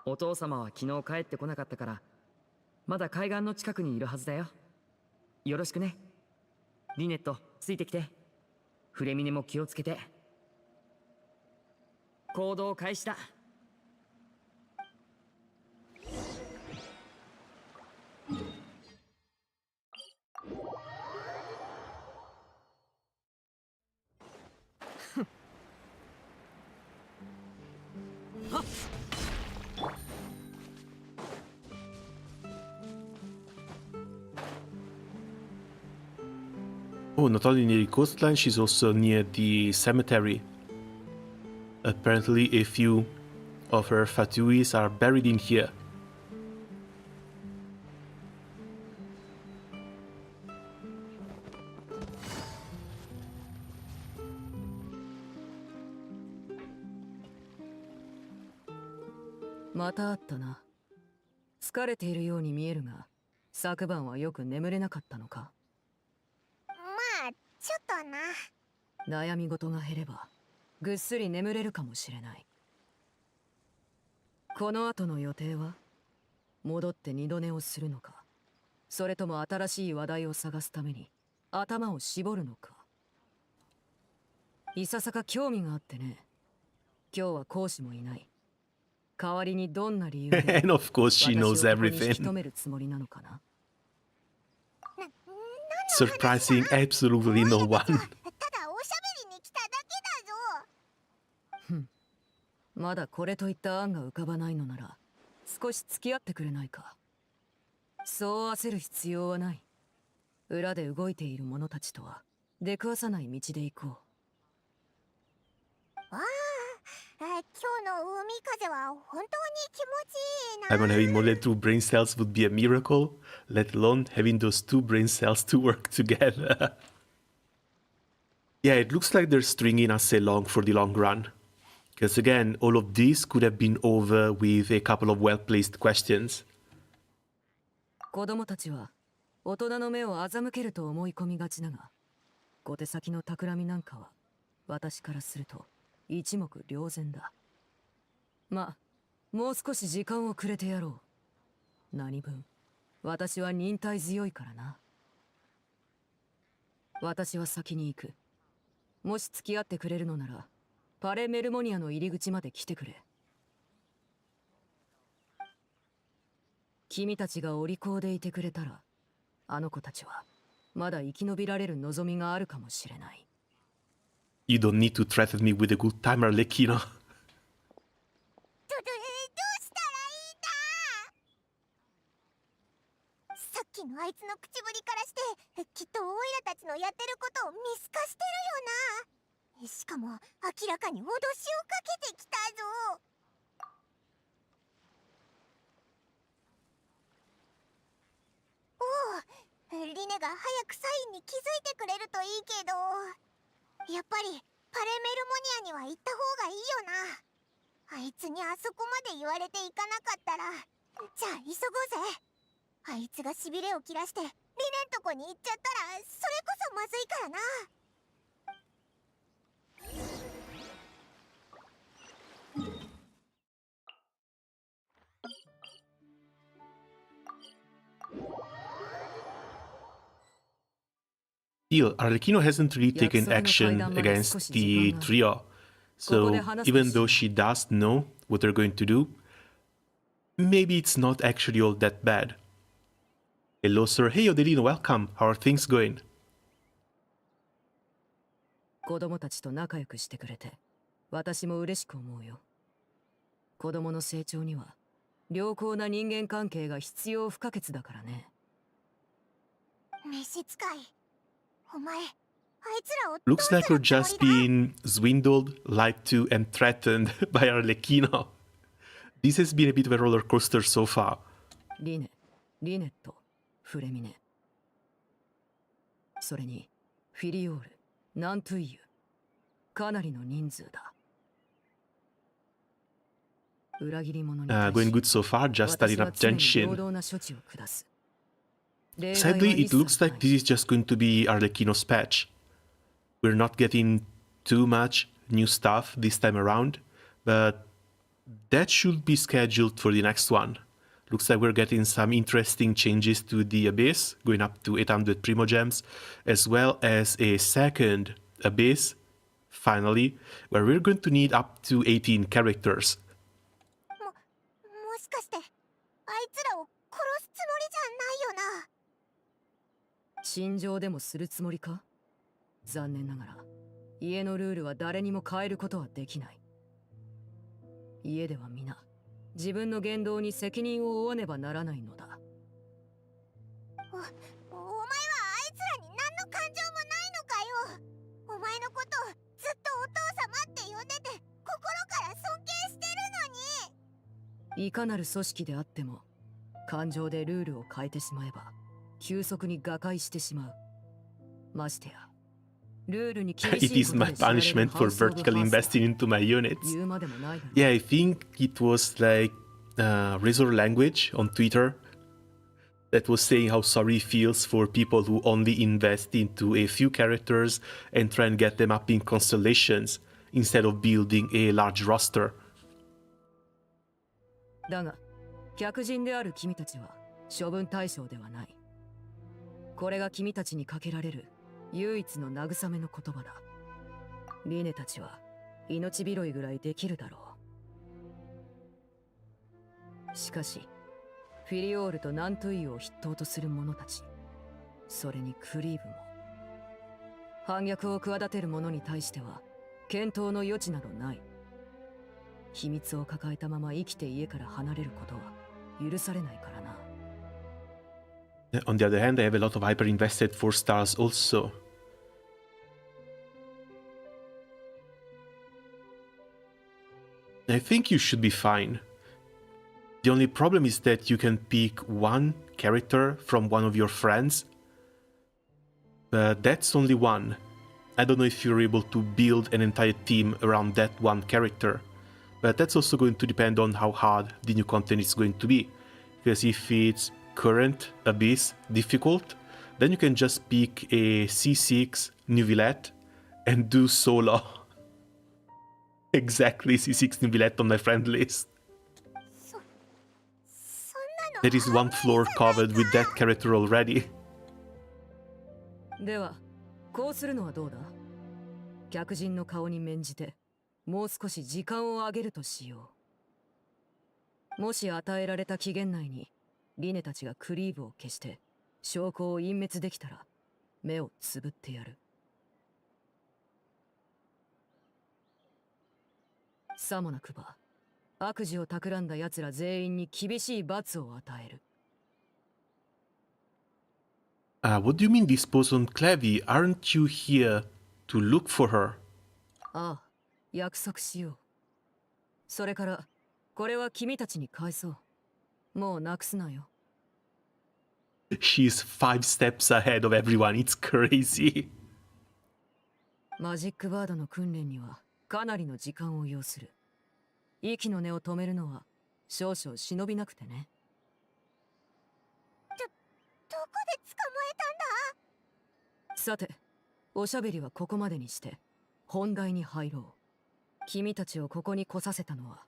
お父様は昨日帰ってこなかったから、まだ海岸の近くにいるはずだよ。よろしくね。リネット、ついてきて。フレミネも気をつけて。行動開始だ。Oh, not only near the coastline, she's also near the cemetery. Apparently, a few of her fatuis are buried in here. "また会ったな。疲れているように見えるが、昨晩はよく眠れなかったのか?" まあちょっとな。悩み事が減ればぐっすり眠れるかもしれない。この後の予定は戻って二度寝をするのか、それとも新しい話題を探すために頭を絞るのか。いささか興味があってね。今日は講師もいない。代わりにどんな理由で And of course, she 私を knows ここに引き止 everything. めるつもりなのかな。Surprising absolutely no one. ただおしゃべりに来ただけだぞ。まだこれといった案が浮かばないのなら少し付き合ってくれないか。そう焦る必要はない。裏で動いている者たちとは出くわさない道で行こう。今日の海風は本当に気持ちいいな。 Paimon having more than 2 brain cells would be a miracle, let alone having those 2 brain cells to work together. Yeah, it looks like they're stringing us along for the long run. Because again, all of this could have been over with a couple of well-placed questions. 子供たちは大人の目を欺けると思い込みがちだが、小手先の企みなんかは私からすると一目瞭然だ。まあ、もう少し時間をくれてやろう。何分、私は忍耐強いからな。私は先に行く。もし付き合ってくれるのなら、パレ・メルモニアの入り口まで来てくれ。君たちがお利口でいてくれたら、あの子たちはまだ生き延びられる望みがあるかもしれない。You don't need to threaten me with a good time, arlecchino. どうしたらいいんだ。さっきのあいつの口ぶりからしてきっとオイラたちのやってることを見透かしてるよな。しかも明らかに脅しをかけてきたぞ。おう、リネが早くサインに気づいてくれるといいけど、やっぱりパレ・メルモニアには行った方がいいよな。あいつにあそこまで言われていかなかったら、じゃあ急ごうぜ。あいつがしびれを切らしてリネんとこに行っちゃったら、それこそまずいからな。Still, Arlecchino hasn't really taken action against the trio. So even though she does know what they're going to do, maybe it's not actually all that bad. Hello, sir. Hey, Odelino, welcome. How are things going? 子供たちと仲良くしてくれて、私も嬉しく思うよ。子供の成長には、良好な人間関係が必要不可欠だからね。召使い、お前、あいつらを Looks like we're just being swindled, lied to, and threatened by Arlecchino. This has been a bit of a roller coaster so far. リネット、フレミネ。それに、フィリオール、ナントゥイユ。かなりの人数だ。裏切り者に対し、 Going good so far, just starting up 私は常に Genshin. 平等な処置を下す。 Sadly, it looks like this is just going to be Arlecchino's patch. We're not getting too much new stuff this time around, but that should be scheduled for the next one. Looks like we're getting some interesting changes to the Abyss, going up to 800 Primogems, as well as a second Abyss, finally, where we're going to need up to 18 characters. もしかして、あいつらを殺すつもりじゃないよな。心情でもするつもりか？残念ながら、家のルールは誰にも変えることはできない。家では皆、自分の言動に責任を負わねばならないのだ。お前はあいつらに何の感情もないのかよ。お前のことをずっとお父様って呼んでて、心から尊敬してるのに。いかなる組織であっても、感情でルールを変えてしまえば、急速に瓦解してしまう。ましてや、ルールに厳し It い is こと my で知られる punishment ハ for ウスオブ vertically ハース investing into my units. 言うまでもないだろう。 Yeah, I think it was like Razor Language on Twitter that was saying how sorry he feels for people who only invest into a few characters and try and get them up in constellations instead of building a large roster. だが、客人である君たちは処分対象ではない。これが君たちにかけられる唯一の慰めの言葉だ。リネたちは命拾いぐらいできるだろう。しかし、フィリオールとナントゥイユを筆頭とする者たち、それにクリーブも、反逆を企てる者に対しては検討の余地などない。秘密を抱えたまま生きて家から離れることは許されないからな。On the other hand, I have a lot of hyper-invested 4 stars also. I think you should be fine. The only problem is that you can pick one character from one of your friends, but that's only one. I don't know if you're able to build an entire team around that one character, but that's also going to depend on how hard the new content is going to be. Because if it's current Abyss difficult, then you can just pick a C6 Nuvillette and do solo. Exactly, C6 Nuvillette on my friend list. There is one floor covered with that character already. では、こうするのはどうだ？客人の顔に免じて、もう少し時間をあげるとしよう。もし与えられた期限内に、リネたちがクリーブを消して、証拠を隠滅できたら、目をつぶってやる。さもなくば、悪事を企んだ奴ら全員に厳しい罰を与える。What do you mean dispose on Clevy? Aren't you here to look for her? ああ、約束しよう。それから、これは君たちに返そう。もうなくすなよ。She's 5 steps ahead of everyone. It's crazy. マジックバードの訓練にはかなりの時間を要する。息の根を止めるのは少々忍びなくてね。どこで捕まえたんだ？さて、おしゃべりはここまでにして本題に入ろう。君たちをここに来させたのは、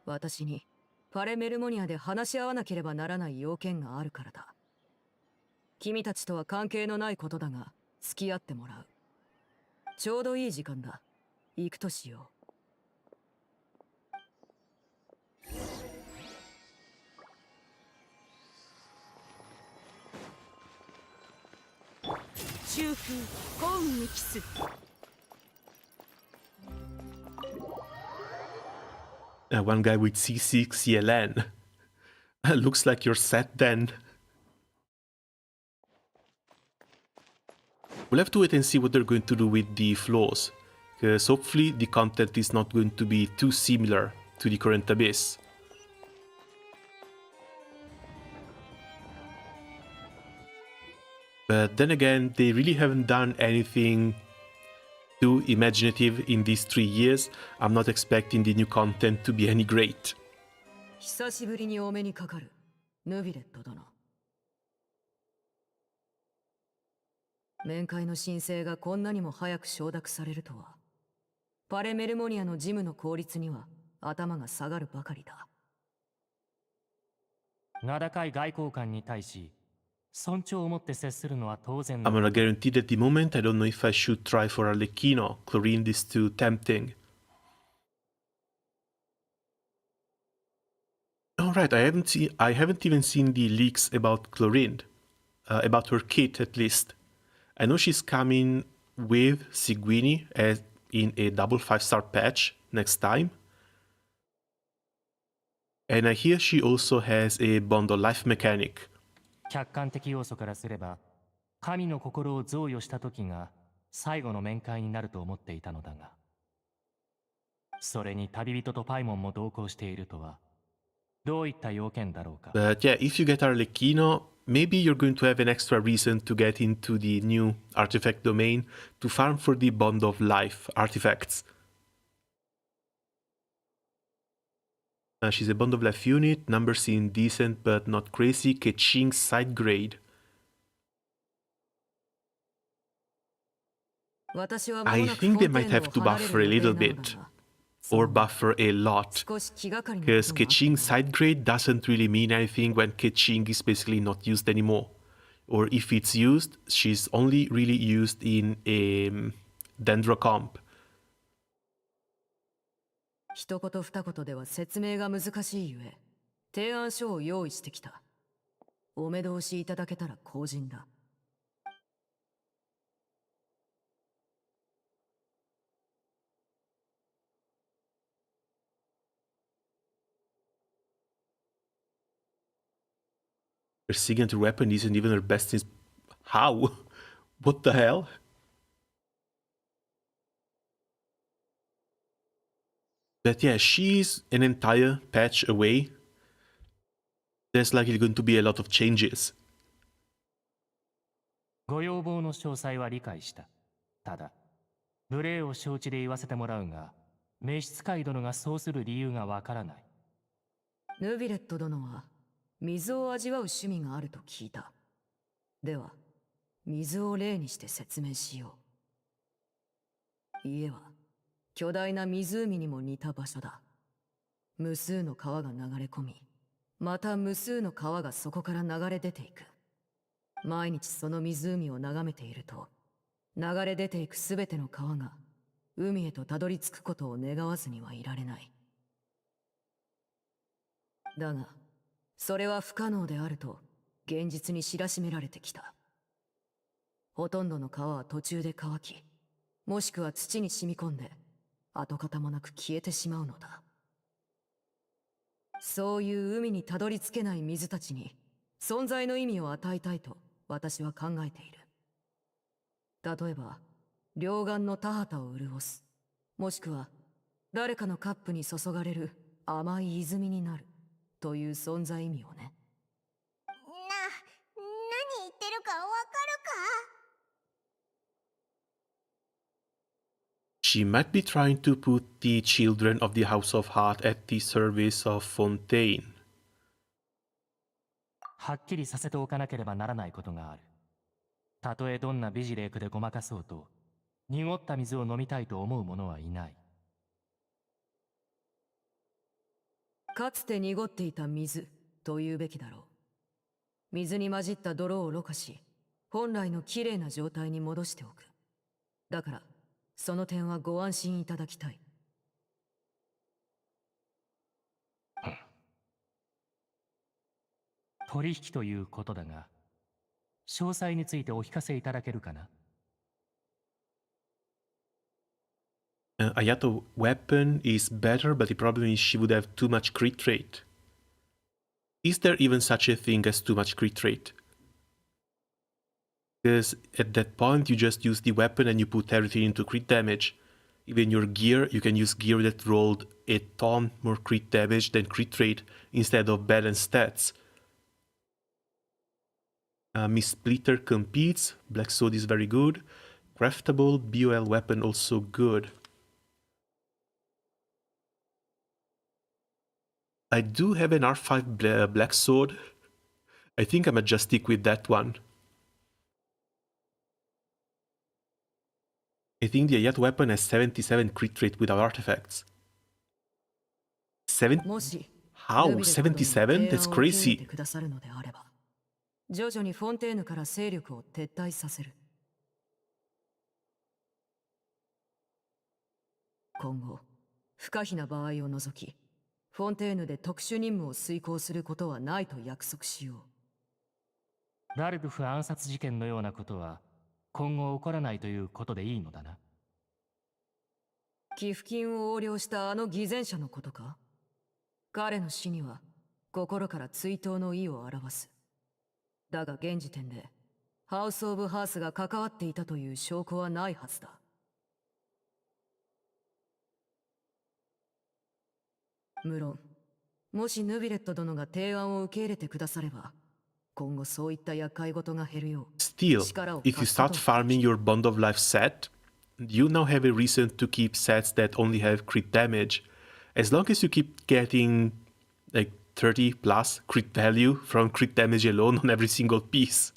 私にパレメルモニアで話し合わなければならない要件があるからだ。君たちとは関係のないことだが付き合ってもらう。ちょうどいい時間だ。行くとしよう。中風幸運にキス。One guy with C6 ELN. Looks like you're set then. We'll have to wait and see what they're going to do with the flaws, because hopefully the content is not going to be too similar to the current Abyss. But then again, they really haven't done anything too imaginative in these 3 years. I'm not expecting the new content to be any great. 久しぶりにお目にかかる、ヌビレット殿。面会の申請がこんなにも早く承諾されるとは、パレメルモニアの事務の効率には頭が下がるばかりだ。名高い外交官に対し、尊重を持って接するのは当然 I'm の。 gonna guarantee that at the moment I don't know if I should try for arlecchino. Chlorine is too tempting. Alright, I haven't even seen the leaks about Chlorine. About her kit at least. I know she's coming with Seguini as in a double 5-star patch next time. And I hear she also has a bundle life mechanic. 客観的要素からすれば、神の心を贈与した時が最後の面会になると思っていたのだが、それに旅人とパイモンも同行しているとは、どういった要件だろうか。 But yeah, if you get Arlecchino, maybe you're going to have an extra reason to get into the new artifact domain to farm for the Bond of Life artifacts. She's a Bond of Life unit, numbers seem decent but not crazy, Keqing side grade. I think they might have to buffer a little bit, or buffer a lot, because Keqing side grade doesn't really mean anything when Keqing is basically not used anymore. Or if it's used, she's only really used in a Dendrocomp. 一言二言では説明が難しいゆえ、提案書を用意してきた。お目通しいただけたら幸甚だ。Her signature weapon isn't even her best. How? What the hell? But yeah, she's an entire patch away. There's likely going to be a lot of changes. ご要望の詳細は理解した。ただ、無礼を承知で言わせてもらうが、召使い殿がそうする理由がわからない。ヌビレット殿は水を味わう趣味があると聞いた。では、水を例にして説明しよう。家は巨大な湖にも似た場所だ。無数の川が流れ込み、また無数の川がそこから流れ出ていく。毎日その湖を眺めていると、流れ出ていくすべての川が海へとたどり着くことを願わずにはいられない。だが、それは不可能であると現実に知らしめられてきた。ほとんどの川は途中で乾き、もしくは土に染み込んで跡形もなく消えてしまうのだ。そういう海にたどり着けない水たちに存在の意味を与えたいと私は考えている。例えば、両岸の田畑を潤す、もしくは誰かのカップに注がれる甘い泉になるという存在意味をね。何言ってるかわかるか？ She might be trying to put the children of the House of Heart at the service of Fontaine. はっきりさせておかなければならないことがある。たとえどんな美ジレークでごまかそうと、濁った水を飲みたいと思う者はいない。かつて濁っていた水と言うべきだろう。水に混じった泥をろ過し、本来のきれいな状態に戻しておく。だから、その点はご安心いただきたい。取引ということだが、詳細についてお聞かせいただけるかな？ Ayato weapon is better, but the problem is she would have too much crit rate. Is there even such a thing as too much crit rate? Because at that point you just use the weapon and you put everything into crit damage. Even your gear, you can use gear that rolled a ton more crit damage than crit rate instead of balanced stats. Miss Splitter competes, Black Sword is very good. Craftable, BOL weapon also good. I do have an R5 Black Sword. I think I might just stick with that one. I think the Ayat weapon has 77 crit rate without artifacts. 7? もし How? 77? That's crazy. くださるのであれば、徐々にフォンテーヌから勢力を撤退させる。今後、不可避な場合を除き、フォンテーヌで特殊任務を遂行することはないと約束しよう。ラルドフ暗殺事件のようなことは今後起こらないということでいいのだな。寄付金を横領したあの偽善者のことか？彼の死には心から追悼の意を表す。だが現時点でハウス・オブ・ハースが関わっていたという証拠はないはずだ。無論、もしヌビレット殿が提案を受け入れてくだされば、今後そういった厄介事が減るよう。 Still, if you start farming your Bond of Life set, you now have a reason to keep sets that only have crit damage. As long as you keep getting like 30 plus crit value from crit damage alone on every single piece.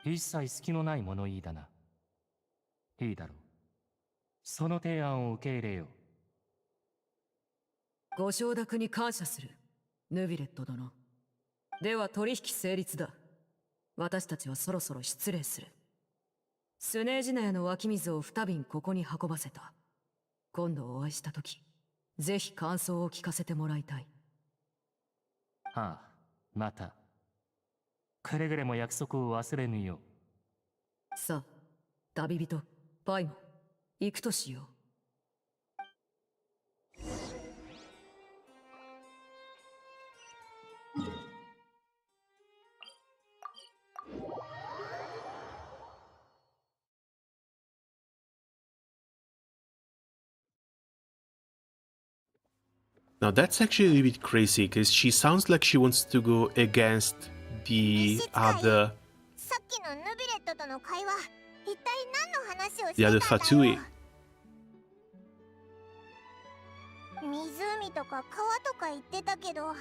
一切隙のない物言いだな。いいだろう。その提案を受け入れよう。ご承諾に感謝する、ヌビレット殿。では取引成立だ。私たちはそろそろ失礼する。スネージナヤの湧き水を2瓶ここに運ばせた。今度お会いした時、ぜひ感想を聞かせてもらいたい。ああ、また。くれぐれも約束を忘れぬよう。さあ、旅人、パイモン、行くとしよう。Now that's actually a little bit crazy because she sounds like she wants to go against the other さっきのヌビレットとの会話、一体何の話をして the た other んだろ Fatui. う。湖とか川とか言ってたけど、も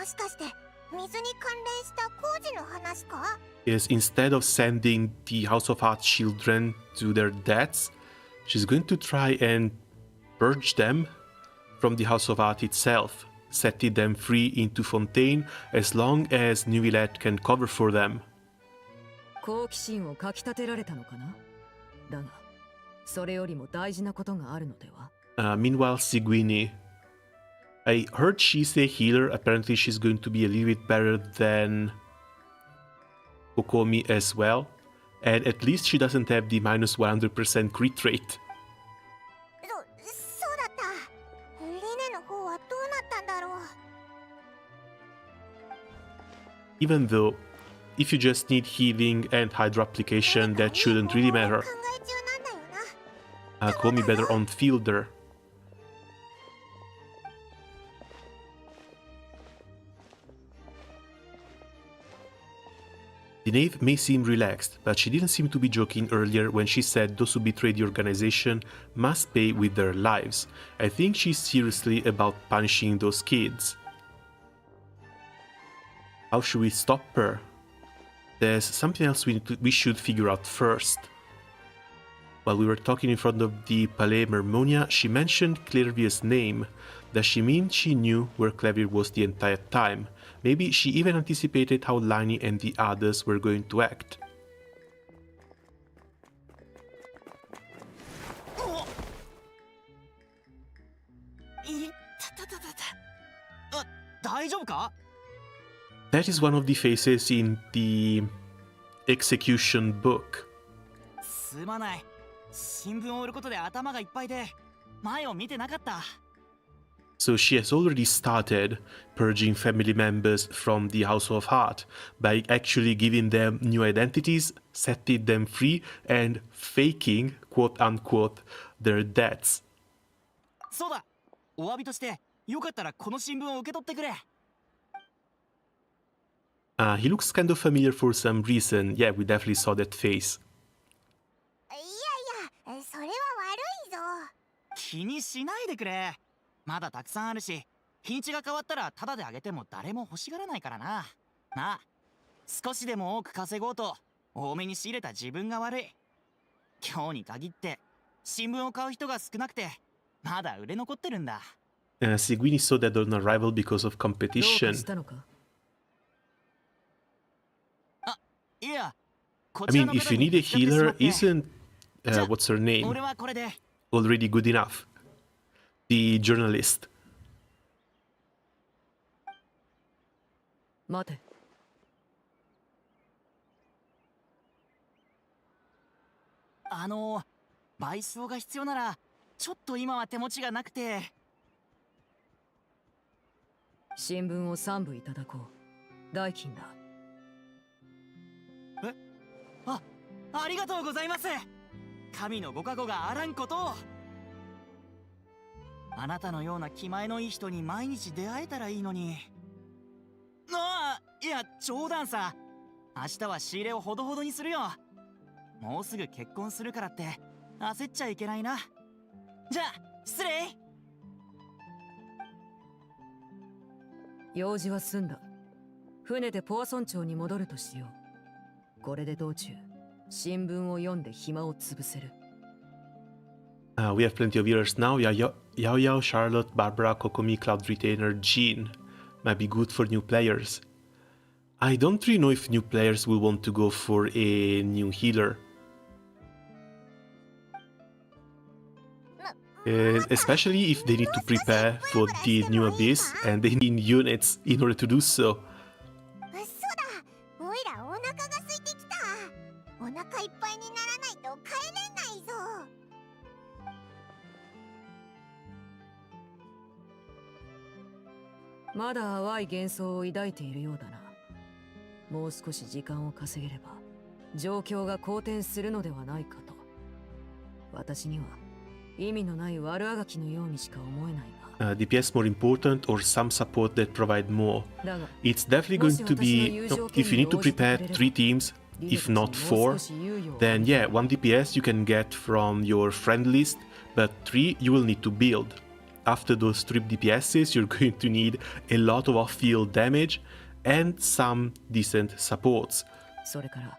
しかして水に関連した工事の話か？ Is instead of sending the House of Heart children to their deaths, she's going to try and purge them from the House of Art itself, setting them free into Fontaine as long as Nuvilette can cover for them. 好奇心をかき立てられたのかな？だが、それよりも大事なことがあるのでは？ Meanwhile, Seguini. I heard she's a healer. Apparently she's going to be a little bit better than Kokomi as well. And at least she doesn't have the minus 100% crit rate. そうだった。リネの方はどうなったんだろう。Even though, if you just need healing and Hydro application, that shouldn't really matter. 考え中なんだよな。Kokomi better on fielder. The knave may seem relaxed, but she didn't seem to be joking earlier when she said those who betrayed the organization must pay with their lives. I think she's seriously about punishing those kids. How should we stop her? There's something else we should figure out first. While we were talking in front of the Palais Mermonia, she mentioned Clairvir's name. Does she mean she knew where Clairvir was the entire time? Maybe she even anticipated how Lani and the others were going to act. That is one of the faces in the execution book. すまない。新聞を売ることで頭がいっぱいで前を見てなかった。 So she has already started purging family members from the House of Heart by actually giving them new identities, setting them free, and faking, quote-unquote, their deaths. そうだ。お詫びとしてよかったらこの新聞を受け取ってくれ。 He looks kind of familiar for some reason. Yeah, we definitely saw that face. いやいや、それは悪いぞ。気にしないでくれ。まだたくさんあるし、日にちが変わったらタダであげても誰も欲しがらないからな。なあ、少しでも多く稼ごうと多めに仕入れた自分が悪い。今日に限って新聞を買う人が少なくてまだ売れ残ってるんだ。Seguini saw that on arrival because of competition. したのか？ いや、 I mean, if you need a healer, isn't what's her name 俺はこれで already good enough? The journalist. 待て。賠償が必要ならちょっと今は手持ちがなくて。新聞を3部いただこう。代金だ。 ありがとうございます。神のご加護があらんことを。あなたのような気前のいい人に毎日出会えたらいいのに。ああ、いや冗談さ。明日は仕入れをほどほどにするよ。もうすぐ結婚するからって焦っちゃいけないな。じゃあ失礼。用事は済んだ。船でポアソン町に戻るとしよう。これで道中。 新聞を読んで暇を潰せる。We have plenty of healers now. Yao Yao, Charlotte, Barbara, Kokomi, Cloud Retainer, Jean. Might be good for new players. I don't really know if new players will want to go for a new healer. Especially if they need to prepare for the new abyss and they need units in order to do so. おいらお腹が空いてきた。お腹いっぱいにならないと帰れないぞ。まだ淡い幻想を抱いているようだな。もう少し時間を稼げれば状況が好転するのではないかと。私には意味のない悪あがきのようにしか思えないが。DPS more important or some support that provide more. It's definitely going to be, if you need to prepare 3 teams, if not 4, then yeah, 1 DPS you can get from your friend list, but 3 you will need to build. After those 3 DPSs, you're going to need a lot of off-field damage and some decent supports. それから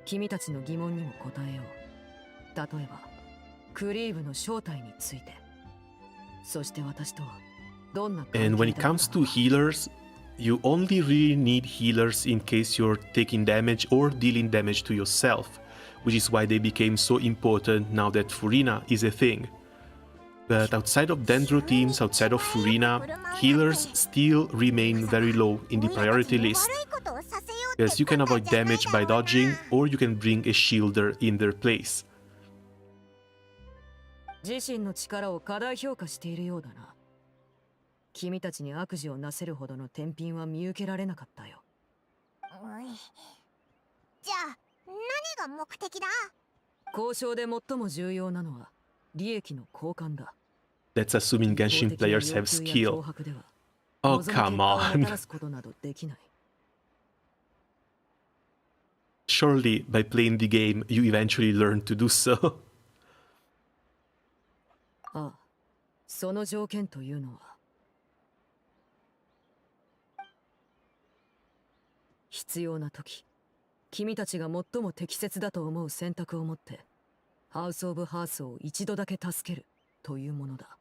君たちの疑問にも答えよう。例えばクリーブの正体について。そして私とはどんな関係だったのか。 And when it comes to healers, you only really need healers in case you're taking damage or dealing damage to yourself, which is why they became so important now that Furina is a thing. But outside of Dendro teams, outside of Furina, healers still remain very low in the priority list, because you can avoid damage by dodging or you can bring a shielder in their place. 自身の力を過大評価しているようだな。君たちに悪事をなせるほどの天品は見受けられなかったよ。じゃあ何が目的だ？交渉で最も重要なのは利益の交換だ。 That's assuming Genshin players have skill. Oh, come on. surely by playing the game you eventually learn to do so. ああ、その条件というのは必要な時、君たちが最も適切だと思う選択を持ってハウス・オブ・ハースを一度だけ助けるというものだ。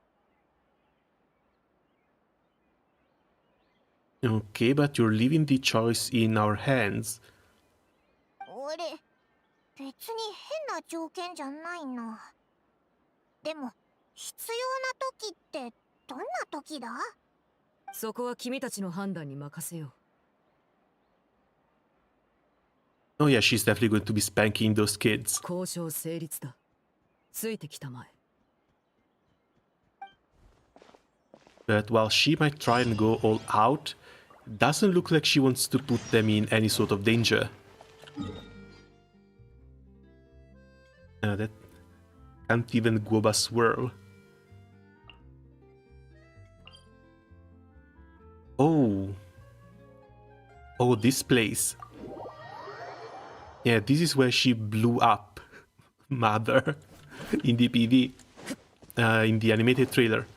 Okay, but you're leaving the choice in our hands. 俺、別に変な条件じゃないな。でも、必要な時ってどんな時だ？そこは君たちの判断に任せよう。Oh yeah, she's definitely going to be spanking those kids. 交渉成立だ。ついてきたまえ。But while she might try and go all out, doesn't look like she wants to put them in any sort of danger. That can't even Guoba swirl. Oh. Oh, this place. Yeah, this is where she blew up Mother in the PV, in the animated trailer.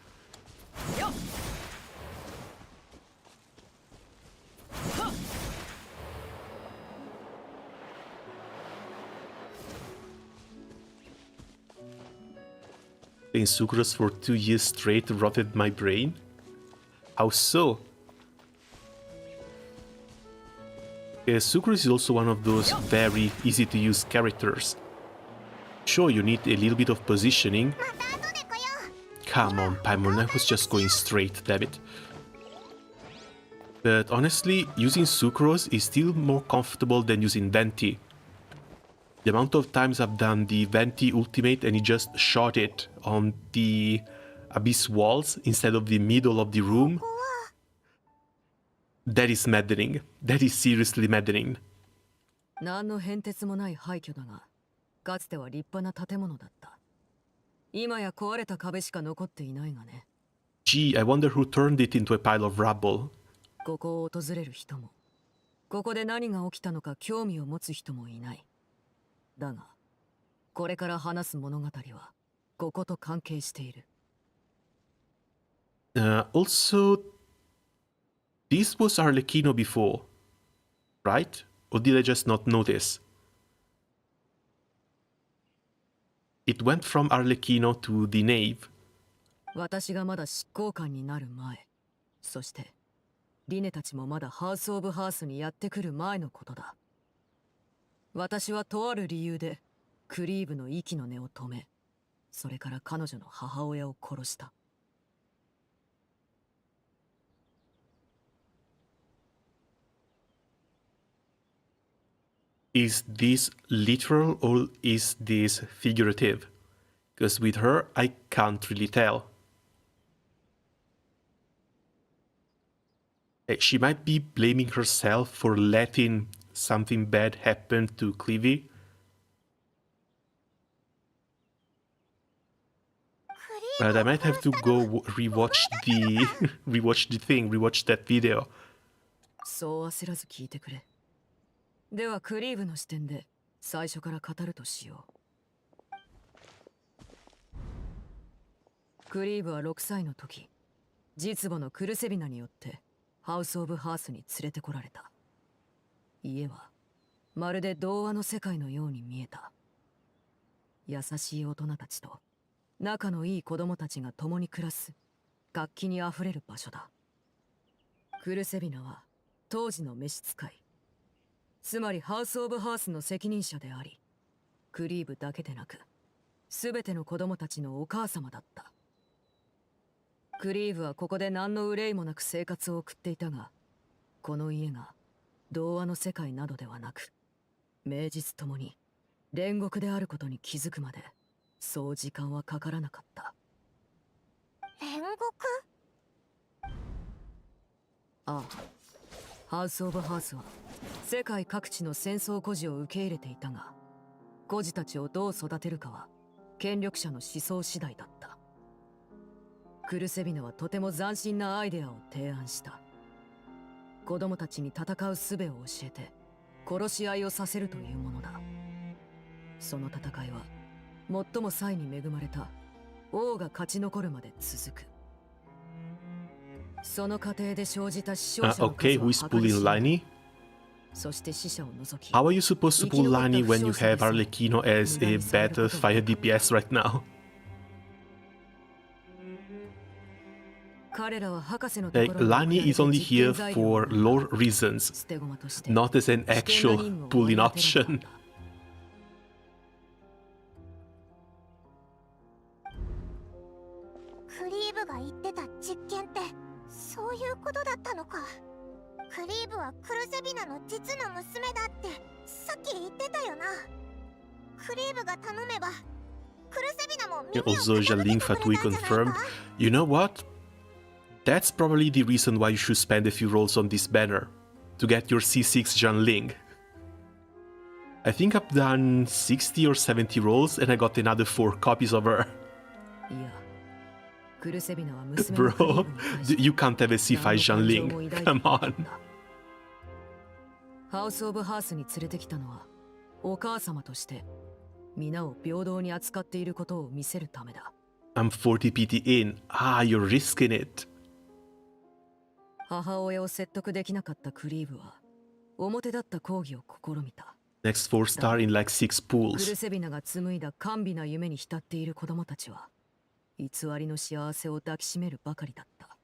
Playing sucrose for 2 years straight rotted my brain? How so? Sucrose is also one of those very easy to use characters. Sure, you need a little bit of positioning. Come on, Paimon, I was just going straight, damn it. But honestly, using Sucrose is still more comfortable than using Venti. The amount of times I've done the Venti ultimate and he just shot it on the abyss walls instead of the middle of the room, that is maddening. That is seriously maddening. 何の変哲もない廃墟だが、かつては立派な建物だった。今や壊れた壁しか残っていないがね。Gee, I wonder who turned it into a pile of rubble. ここを訪れる人も、ここで何が起きたのか興味を持つ人もいない。だが、これから話す物語は、ここと関係している。Also, this was Arlecchino before, right? Or did I just not notice? It went from Arlecchino to the Knave. 私がまだ執行官になる前、そして、リネたちもまだハウス・オブ・ハースにやってくる前のことだ。私はとある理由で、クリーブの息の根を止め、それから彼女の母親を殺した。Is this literal or is this figurative? Because with her, I can't really tell. She might be blaming herself for letting something bad happen to Cleavy. But I might have to go rewatch that video. そう焦らず聞いてくれ。ではクリーブの視点で最初から語るとしよう。クリーブは6歳の時、実母のクルセビナによってハウス・オブ・ハースに連れてこられた。家はまるで童話の世界のように見えた。優しい大人たちと仲のいい子供たちが共に暮らす活気にあふれる場所だ。クルセビナは当時の召使い、つまりハウス・オブ・ハースの責任者であり、クリーブだけでなく全ての子供たちのお母様だった。クリーブはここで何の憂いもなく生活を送っていたが、この家が童話の世界などではなく名実ともに煉獄であることに気づくまでそう時間はかからなかった。煉獄？ああ、ハウス・オブ・ハースは世界各地の戦争孤児を受け入れていたが、孤児たちをどう育てるかは権力者の思想次第だった。クルセビナはとても斬新なアイデアを提案した。子供たちに戦う術を教えて殺し合いをさせるというものだ。その戦いは最も才に恵まれた王が勝ち残るまで続く。その過程で生じた死傷者の Okay, 数 who は is 計り知 pulling れない。 Lani? そして死者を除き、 How are you supposed to pull Lani when you have Arlecchino as a better fire DPS right now? 彼らは博士のと Like, ころに送ら Lani れて is only 実験 here 材料を for 学んだ lore reasons, 捨て駒として not as an 危険な actual 任務を pulling 割り当てられたん option. だ。クリーブが言ってた実験ってそういうことだったのか。クリーブはクルセビナの実の娘だってさっき言ってたよな。クリーブが頼めばクルセビナも耳を Also, 傾け Jalin てくれたんじ Fatui ゃない confirmed. か。 You know what? That's probably the reason why you should spend a few rolls on this banner, to get your C6 Janling. I think I've done 60 or 70 rolls and I got another 4 copies of her. いや、クルセビナは娘のクリー Bro, ブに対して you can't have a C5 何の感情も Janling. 抱いてな Come かった on. んだ。ハウス・オブ・ハースに連れてきたのはお母様として皆を平等に扱っていることを見せるためだ。 I'm 40 PT in. Ah, you're risking it. 母親を説得できなかったクリーブは表立った抗議を試みた。 Next 4 star in like 6クル pools. セビナが紡いだ甘美な夢に浸っている子供たちは偽りの幸せを抱きしめるばかりだった。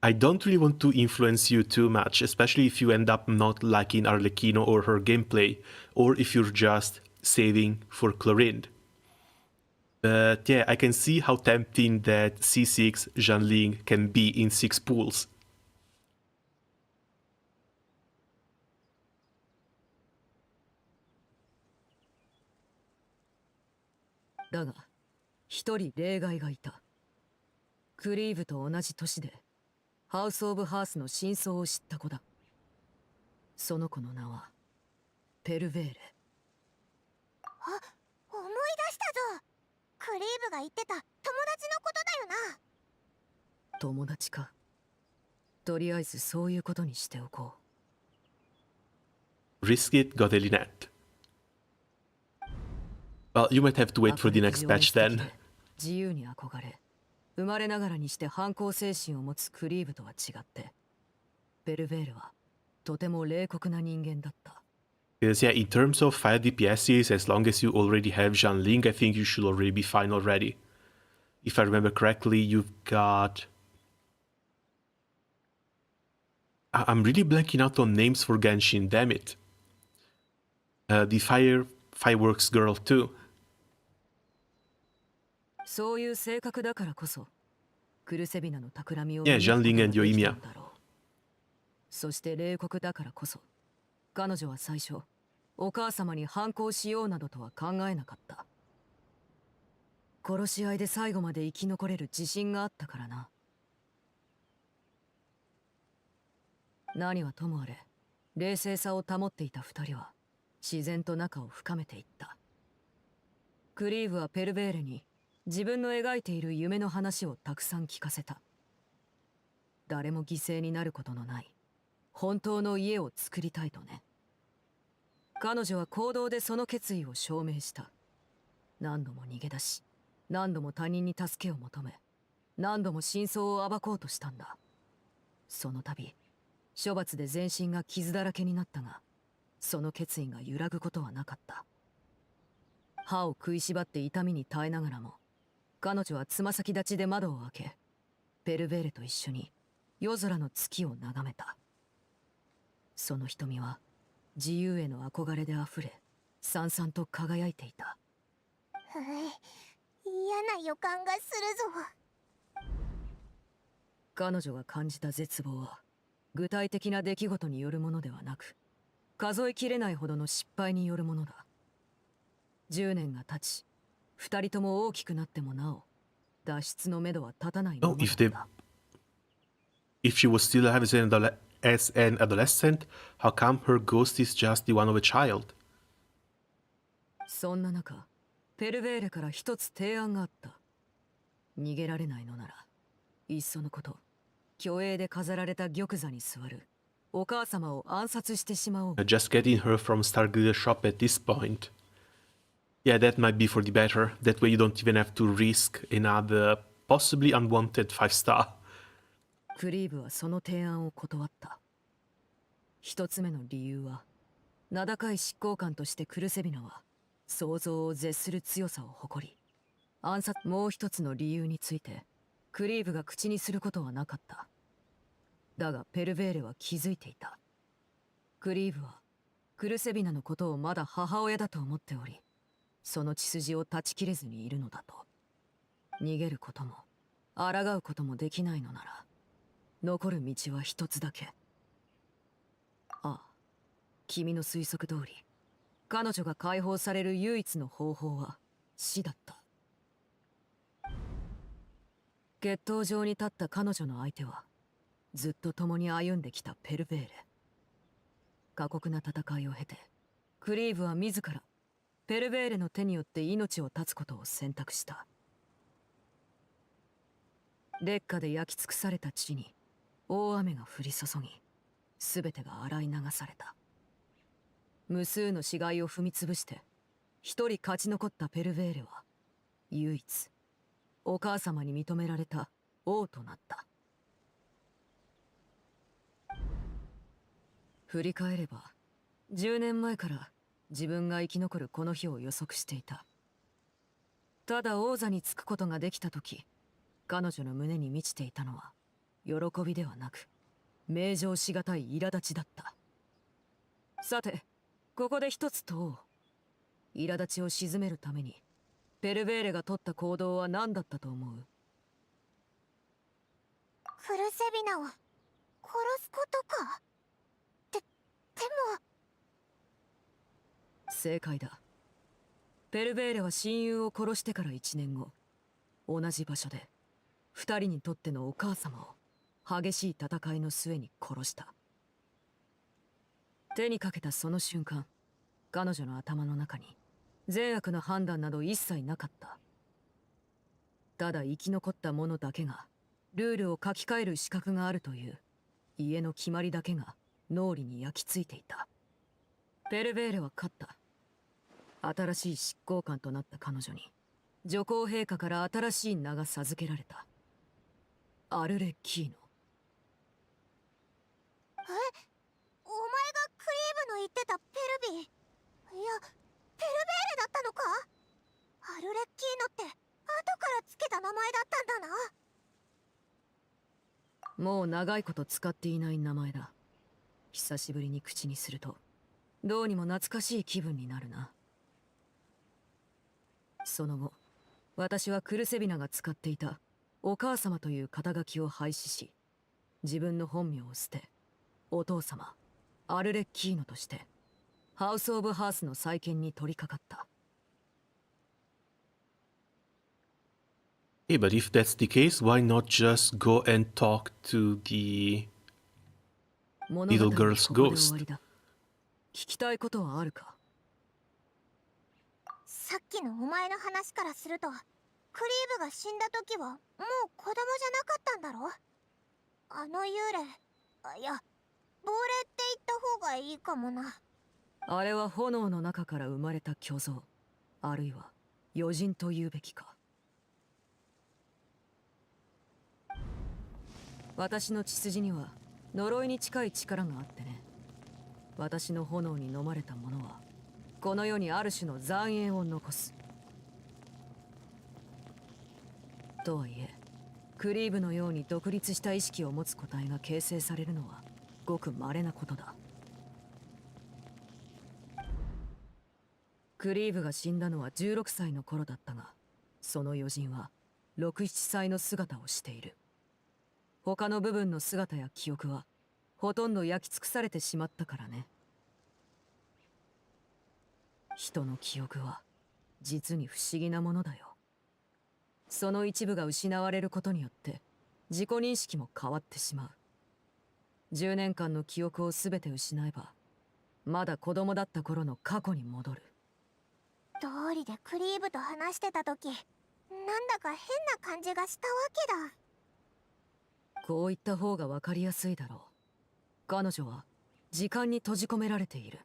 I don't really want to influence you too much, especially if you end up not liking Arlecchino or her gameplay, or if you're just saving for Chlorinde. But yeah, I can see how tempting that C6 Janling can be in 6 pools. だが一人例外がいた。クリーブと同じ年でハウス・オブ・ハースの真相を知った子だ。その子の名はペルベーレ。あ、思い出したぞ。クリーブが言ってた友達のことだよな。友達か。とりあえずそういうことにしておこう。 Risk it, Godelinette. Well, you might have to wait for the next patch then. 自由に憧れ、生まれながらにして反抗精神を持つクリーブとは違って、ペルベールはとても冷酷な人間だった。Because yeah, in terms of fire DPSs, as long as you already have Janling, I think you should already be fine already. If I remember correctly, you've got... I'm really blanking out on names for Genshin, damn it. The fireworks girl too. そういう性格だからこそ、クルセビナの企みを Yeah, 見抜く Janling ことが and できた Yoimiya. のだろう。そして冷酷だからこそ、彼女は最初、お母様に反抗しようなどとは考えなかった。殺し合いで最後まで生き残れる自信があったからな。何はともあれ、冷静さを保っていた二人は、自然と仲を深めていった。クリーブはペルベーレに、自分の描いている夢の話をたくさん聞かせた。誰も犠牲になることのない本当の家を作りたいとね。彼女は行動でその決意を証明した。何度も逃げ出し、何度も他人に助けを求め、何度も真相を暴こうとしたんだ。その度処罰で全身が傷だらけになったが、その決意が揺らぐことはなかった。歯を食いしばって痛みに耐えながらも、彼女はつま先立ちで窓を開け、ペルベーレと一緒に夜空の月を眺めた。その瞳は自由への憧れであふれ、さんさんと輝いていた。嫌な予感がするぞ。彼女が感じた絶望は具体的な出来事によるものではなく、数えきれないほどの失敗によるものだ。10年が経ち、二人とも大きくなってもなお、脱出のめどは立たないま Oh, まだ if っ they... た。 If she was still alive as an adolescent, how come her ghost is just the one of a child? そんな中、ペルベーレから一つ提案があった。逃げられないのなら、いっそのこと、虚栄で飾られた玉座に座るお母様を暗殺してしまおう。 Just getting her from Stargrill shop at this point. Yeah, that might be for the better. That way you don't even have to risk another possibly unwanted 5-star. クリーブはその提案を断った。一つ目の理由は、名高い執行官としてクルセビナは想像を絶する強さを誇り、暗殺。もう一つの理由についてクリーブが口にすることはなかった。だがペルベーレは気づいていた。クリーブはクルセビナのことをまだ母親だと思っており、その血筋を断ち切れずにいるのだと。逃げることも抗うこともできないのなら、残る道は一つだけ。ああ、君の推測通り、彼女が解放される唯一の方法は死だった。決闘場に立った彼女の相手は、ずっと共に歩んできたペルベーレ。過酷な戦いを経て、クリーブは自らペルベーレの手によって命を絶つことを選択した。烈火で焼き尽くされた地に大雨が降り注ぎ、全てが洗い流された。無数の死骸を踏み潰して一人勝ち残ったペルベーレは、唯一お母様に認められた王となった。振り返れば10年前から自分が生き残るこの日を予測していた。ただ王座につくことができた時、彼女の胸に満ちていたのは喜びではなく、名状しがたい苛立ちだった。さて、ここで一つ問おう。苛立ちを鎮めるためにペルベーレが取った行動は何だったと思う？クルセビナを殺すことか。でも正解だ。ペルベーレは親友を殺してから1年後、同じ場所で2人にとってのお母様を激しい戦いの末に殺した。手にかけたその瞬間、彼女の頭の中に善悪の判断など一切なかった。ただ生き残った者だけがルールを書き換える資格があるという家の決まりだけが脳裏に焼き付いていた。ペルベーレは勝った。新しい執行官となった彼女に女皇陛下から新しい名が授けられた。アルレッキーノ。お前がクリーブの言ってたペルビー、いやペルベーレだったのか。アルレッキーノって後からつけた名前だったんだな。もう長いこと使っていない名前だ。久しぶりに口にするとどうにも懐かしい気分になるな。その後、私はクルセビナが使っていたお母様という肩書きを廃止し、自分の本名を捨て、お父様アルレッキーノとしてハウス・オブ・ハースの再建に取り掛かった。Hey, but if that's the case, why not just go and talk to the 物 little 語は girl's ここで終 ghost? わりだ。聞きたいことはあるか？さっきのお前の話からすると、クリーブが死んだ時はもう子供じゃなかったんだろ。あの幽霊、いや亡霊って言った方がいいかもな。あれは炎の中から生まれた巨像、あるいは余人と言うべきか。私の血筋には呪いに近い力があってね。私の炎に飲まれた者はこの世にある種の残影を残す。とはいえ、クリーブのように独立した意識を持つ個体が形成されるのはごく稀なことだ。クリーブが死んだのは16歳の頃だったが、その余人は6、7歳の姿をしている。他の部分の姿や記憶はほとんど焼き尽くされてしまったからね。人の記憶は実に不思議なものだよ。その一部が失われることによって自己認識も変わってしまう。10年間の記憶を全て失えば、まだ子供だった頃の過去に戻る。通りでクリーブと話してた時、なんだか変な感じがしたわけだ。こう言った方が分かりやすいだろう。彼女は時間に閉じ込められている。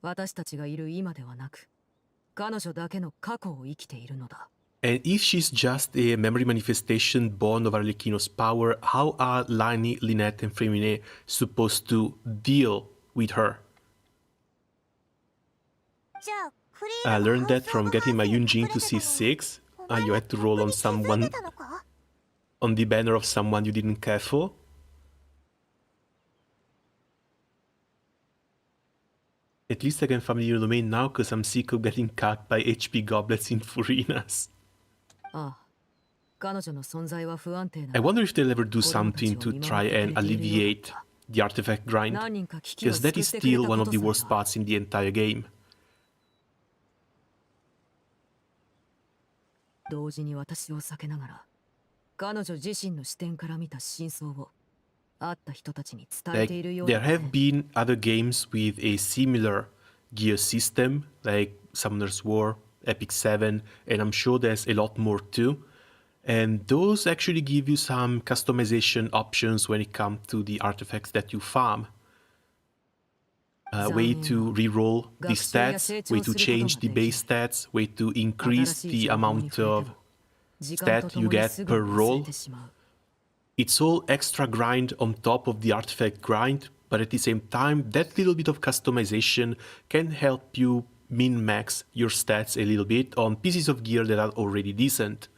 私たちがいる今ではなく、彼女だけの過去を生きているのだ。And if she's just a memory manifestation born of Arlecchino's power, how are Lani, Lynette, and Femine supposed to deal with her? じゃあクリ I ーブ learned が that from getting my Yunjin to C6. You had to roll on someone, on the banner of someone you didn't care for. At least I can farm the new domain now, because I'm sick of getting cut by HP goblets in Furinas. ああ、彼女の存在は不安定な。 I wonder if they'll ever do something to try and alleviate the artifact grind, because that is still one of the worst parts in the entire game. 同時に私を避けながら、彼女自身の視点から見た真相を会った人たちに伝えているよう There だ。 have been other games with a similar gear system, like Summoner's War, Epic 7, and I'm sure there's a lot more too. And those actually give you some customization options when it comes to the artifacts that you farm. Way to reroll the stats, way to change the base stats, way to increase the amount of stat you get per roll. It's all extra grind on top of the artifact grind, but at the same time, that little bit of customization can help you min-max your stats a little bit on pieces of gear that are already decent.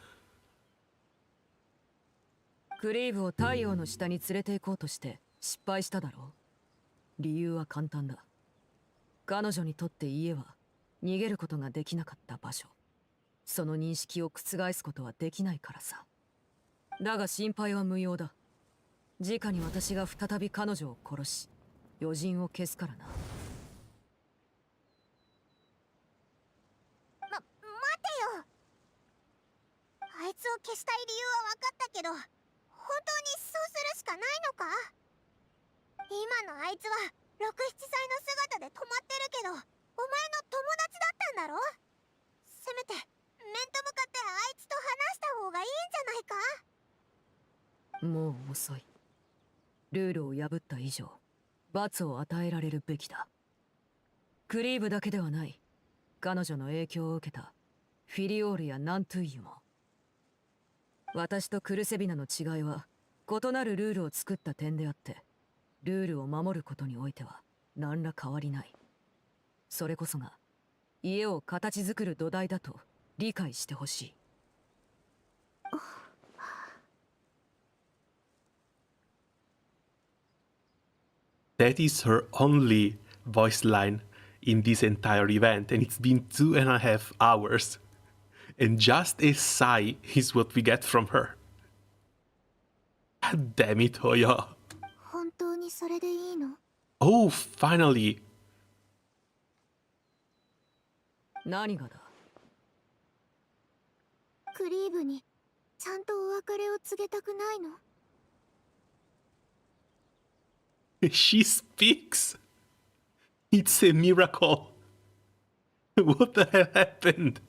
クリーブを太陽の下に連れて行こうとして失敗しただろう。理由は簡単だ。彼女にとって家は逃げることができなかった場所。その認識を覆すことはできないからさ。だが心配は無用だ。直に私が再び彼女を殺し、余人を消すからな。待てよ。あいつを消したい理由は分かったけど、本当にそうするしかないのか？今のあいつは6、7歳の姿で止まってるけど、お前の友達だったんだろ？せめて面と向かってあいつと話した方がいいんじゃないか？もう遅い。ルールを破った以上、罰を与えられるべきだ。クリーブだけではない。彼女の影響を受けたフィリオールやナントゥイユも。私とクルセビナの違いは異なるルールを作った点であって、ルールを守ることにおいては何ら変わりない。それこそが家を形作る土台だと理解してほしい。That is her only voice line in this entire event, and it's been 2.5 hours. And just a sigh is what we get from her. God damn it, Hoya. 本当にそれでいいの？ Oh, finally. 何がだ？クリーブにちゃんとお別れを告げたくないの？ She speaks. It's a miracle. What the hell happened?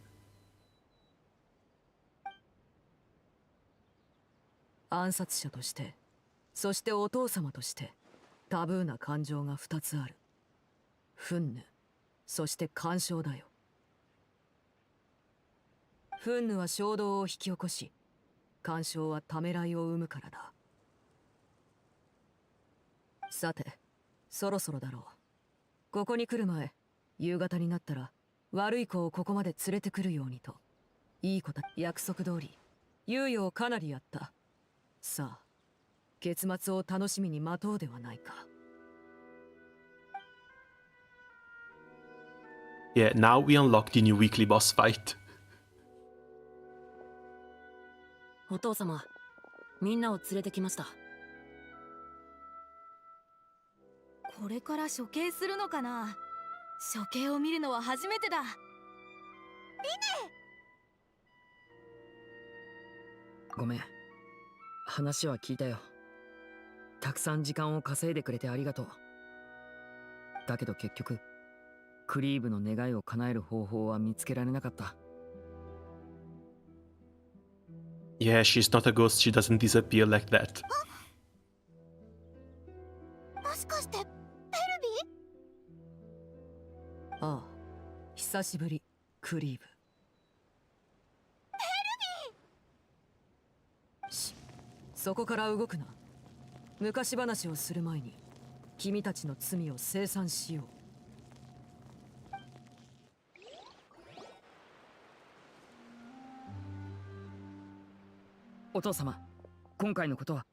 暗殺者として、そしてお父様としてタブーな感情が2つある。憤怒、そして干渉だよ。憤怒は衝動を引き起こし、干渉はためらいを生むからだ。さて、そろそろだろう。ここに来る前、夕方になったら悪い子をここまで連れてくるようにと。いい子だ。約束通り猶予をかなりやった。さあ、結末を楽しみに待とうではないか。Yeah, now we unlock the new weekly boss fight. お父様、みんなを連れてきました。これから処刑するのかな？処刑を見るのは初めてだ。リネ！ごめん。話は聞いたよ。たくさん時間を稼いでくれてありがとう。だけど結局、クリーブの願いを叶える方法は見つけられなかった。Yeah, she's not a ghost, she doesn't disappear like that. かしてペルビああ、久しぶり、クリーブ。そこから動くな。昔話をする前に君たちの罪を清算しよう。お父様、今回のことは。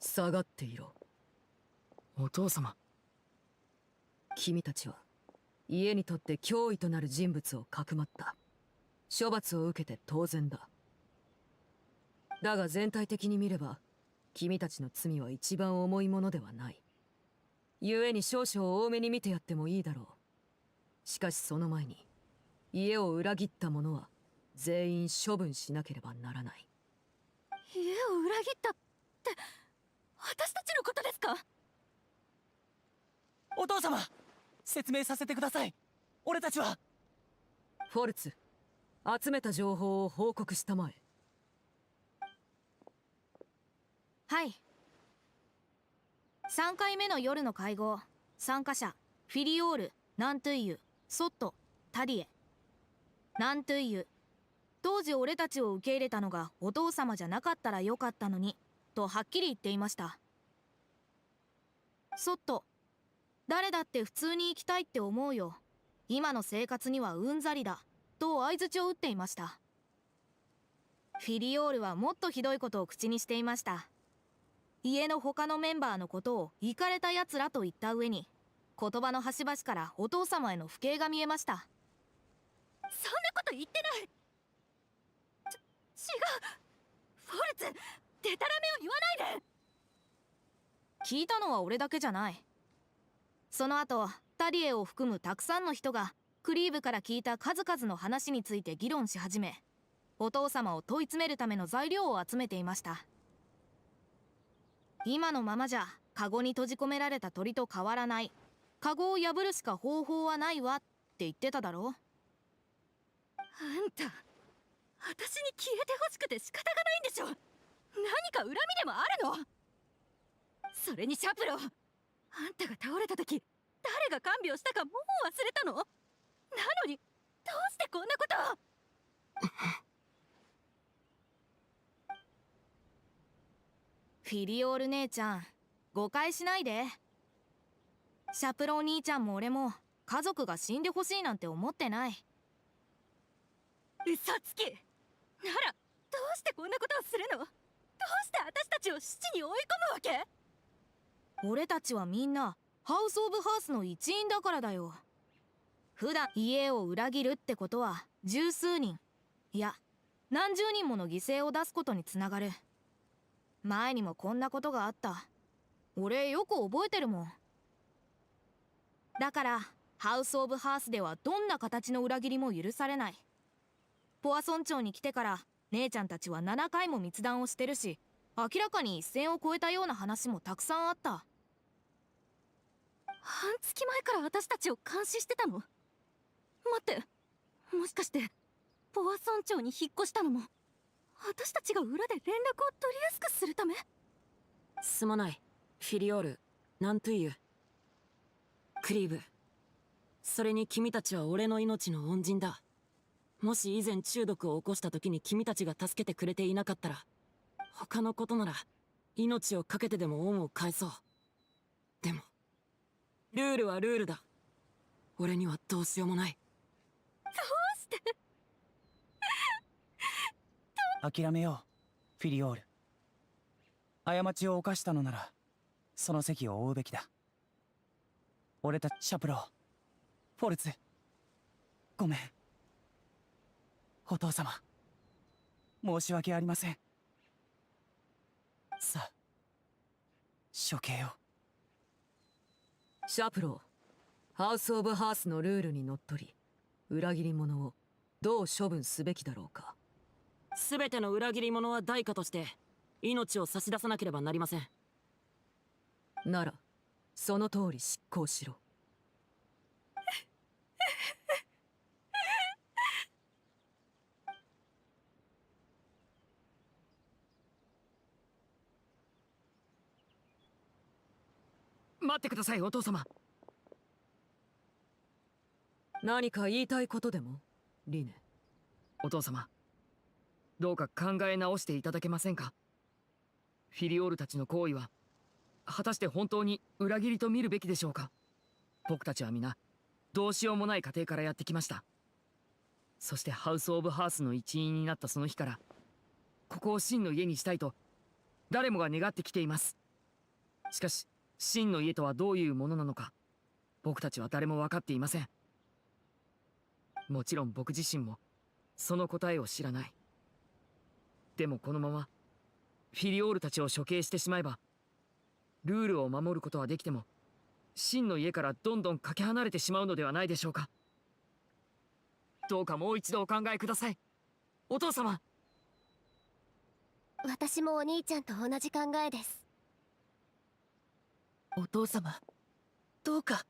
下がっていろ。お父様。君たちは家にとって脅威となる人物をかくまった。処罰を受けて当然だ。だが全体的に見れば君たちの罪は一番重いものではない。故に少々多めに見てやってもいいだろう。しかしその前に家を裏切った者は全員処分しなければならない。家を裏切ったって私たちのことですか？お父様、説明させてください。俺たちは。フォルツ、集めた情報を報告したまえ。はい。3回目の夜の会合、参加者フィリオール、ナントゥイユ、ソット、タディエ。ナントゥイユ、当時俺たちを受け入れたのがお父様じゃなかったらよかったのにとはっきり言っていました。ソット、誰だって普通に生きたいって思うよ。今の生活にはうんざりだと相槌を打っていました。フィリオールはもっとひどいことを口にしていました。家の他のメンバーのことをイカれたやつらと言った上に、言葉の端々からお父様への不敬が見えました。そんなこと言ってない。違う。フォルツ、デタラメを言わないで。聞いたのは俺だけじゃない。その後タリエを含むたくさんの人がクリーブから聞いた数々の話について議論し始め、お父様を問い詰めるための材料を集めていました。今のままじゃカゴに閉じ込められた鳥と変わらない、カゴを破るしか方法はないわって言ってただろ。あんた、私に消えてほしくて仕方がないんでしょ。何か恨みでもあるの？それにシャプロ、あんたが倒れた時誰が看病したかもう忘れたの？なのにどうしてこんなことを。フィリオール姉ちゃん、誤解しないで。シャプロお兄ちゃんも俺も家族が死んでほしいなんて思ってない。嘘つきならどうしてこんなことをするの？どうして私たちを死地に追い込むわけ？俺たちはみんなハウス・オブ・ハースの一員だからだよ。普段家を裏切るってことは十数人、いや何十人もの犠牲を出すことにつながる。前にもこんなことがあった。俺よく覚えてるもん。だからハウス・オブ・ハースではどんな形の裏切りも許されない。ポア村長に来てから姉ちゃんたちは7回も密談をしてるし、明らかに一線を越えたような話もたくさんあった。半月前から私たちを監視してたの？待って、もしかしてポア村長に引っ越したのも私たちが裏で連絡を取りやすくするため？すまない、フィリオール、なんというクリーブ。それに君たちは俺の命の恩人だ。もし以前中毒を起こした時に君たちが助けてくれていなかったら、他のことなら命を懸けてでも恩を返そう。でもルールはルールだ。俺にはどうしようもない。どうして諦めよう、フィリオール。過ちを犯したのならその責を負うべきだ。俺たちシャプロー、フォルツ、ごめん。お父様、申し訳ありません。さあ、処刑を。シャプロー、ハウス・オブ・ハースのルールにのっとり裏切り者をどう処分すべきだろうか。全ての裏切り者は代価として命を差し出さなければなりません。ならその通り執行しろ。待ってください、お父様。何か言いたいことでもリネ。お父様、どうか考え直していただけませんか。フィリオールたちの行為は果たして本当に裏切りと見るべきでしょうか。僕たちは皆どうしようもない家庭からやってきました。そしてハウス・オブ・ハースの一員になったその日から、ここを真の家にしたいと誰もが願ってきています。しかし真の家とはどういうものなのか、僕たちは誰も分かっていません。もちろん僕自身もその答えを知らない。でもこのままフィリオールたちを処刑してしまえば、ルールを守ることはできても真の家からどんどんかけ離れてしまうのではないでしょうか。どうかもう一度お考えください、お父様。私もお兄ちゃんと同じ考えです。お父様、どうか。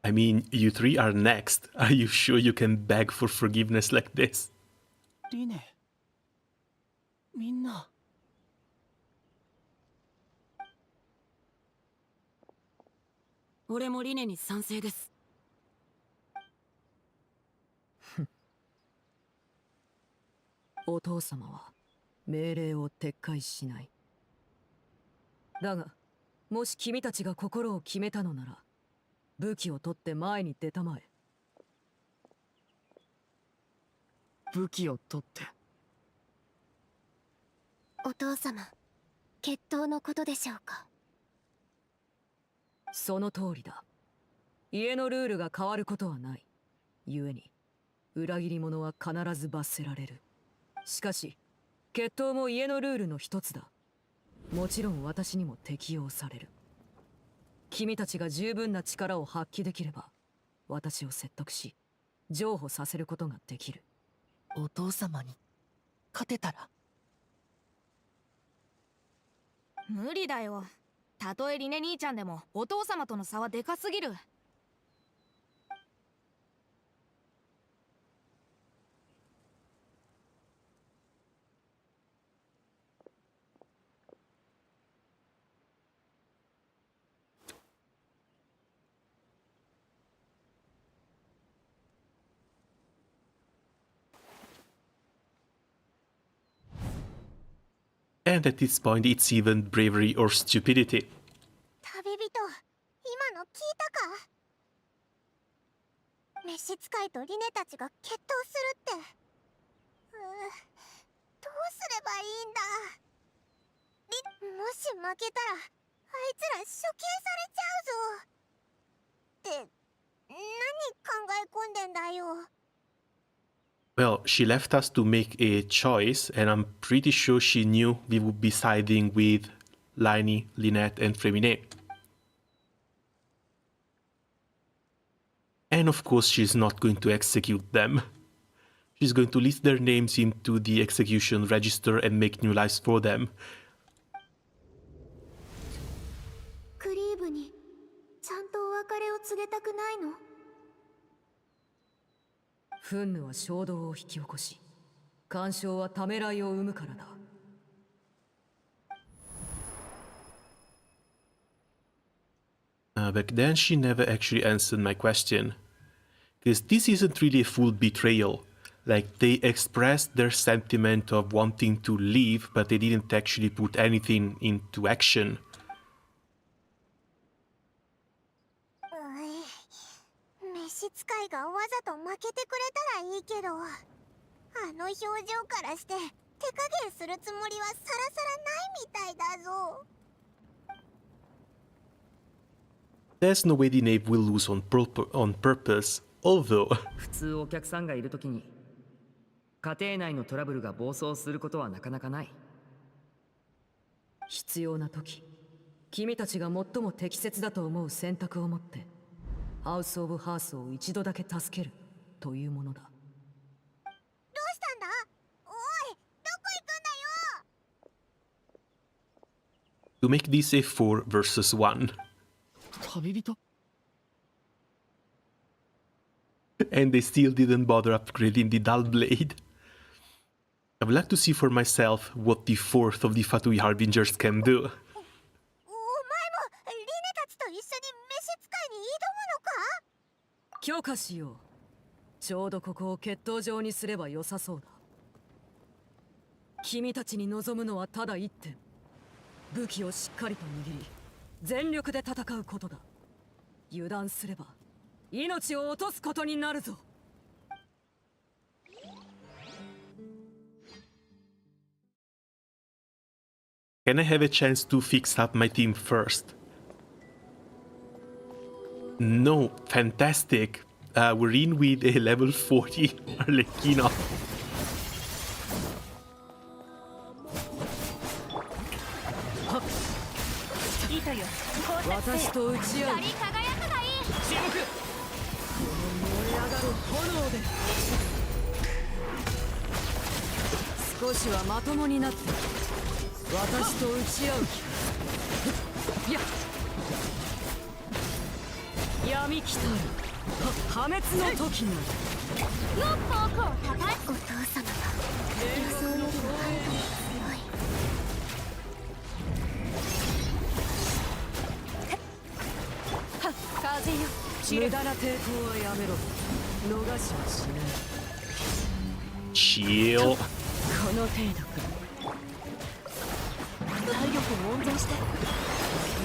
I mean, you three are next. Are you sure you can beg for forgiveness like this? リネ、みんな。俺もリネに賛成です。お父様は命令を撤回しない。だがもし君たちが心を決めたのなら、武器を取って前に出たまえ。武器を取って。お父様、決闘のことでしょうか。その通りだ。家のルールが変わることはない。故に裏切り者は必ず罰せられる。しかし決闘も家のルールの一つだ。もちろん私にも適用される。君たちが十分な力を発揮できれば、私を説得し譲歩させることができる。お父様に勝てたら。無理だよ。たとえリネ兄ちゃんでもお父様との差はでかすぎる。And at this point, it's even bravery or stupidity. 旅人、今の聞いたか？召使いとリネたちが決闘するって。どうすればいいんだ。もし負けたらあいつら処刑されちゃうぞ。って何考え込んでんだよ。Well, she left us to make a choice, and I'm pretty sure she knew we would be siding with Lainey, Lynette, and Freminet. And of course, she's not going to execute them. She's going to list their names into the execution register and make new lives for them. クリーブにちゃんとお別れを告げたくないの？憤怒は衝動を引き起こし、干渉はためらいを生むからだ。Back then, she never actually answered my question. Because this isn't really a full betrayal. Like, they expressed their sentiment of wanting to leave, but they didn't actually put anything into action. 召使いがわざと負けてくれたらいいけど、あの表情からして手加減するつもりはさらさらないみたいだぞ。There's no way the knave will lose on purpose, although 普通お客さんがいるときに家庭内のトラブルが暴走することはなかなかない。必要な時、君たちが最も適切だと思う選択を持ってハウス・オブ・ハースを一度だけ助けるというものだ。どうしたんだ？おい、どこ行くんだよ。 to make this a 4 versus 1. 旅人 And they still didn't bother upgrading the dull blade. I would like to see for myself what the fourth of the Fatui Harbingers can do. お前もリネたちと一緒に召使いに挑むのか？許可しよう。ちょうどここを決闘場にすれば良さそうだ。君たちに望むのはただ一点。武器をしっかりと握り、全力で戦うことだ。油断すれば命を落とすことになるぞ。Can I have a chance to fix up my team first? No, fantastic. We're in with a level 40 arlecchino. 私と打ち合う。光り輝くがいい。注目。この燃え上がる炎で少しはまともになって私と打ち合う気か。闇来たる破滅の時なの方向高い。お父様は予想よりもはるかに強い。風よ。無駄な抵抗はやめろ。逃しはしない。Chill. この程度か。体力を温存して。完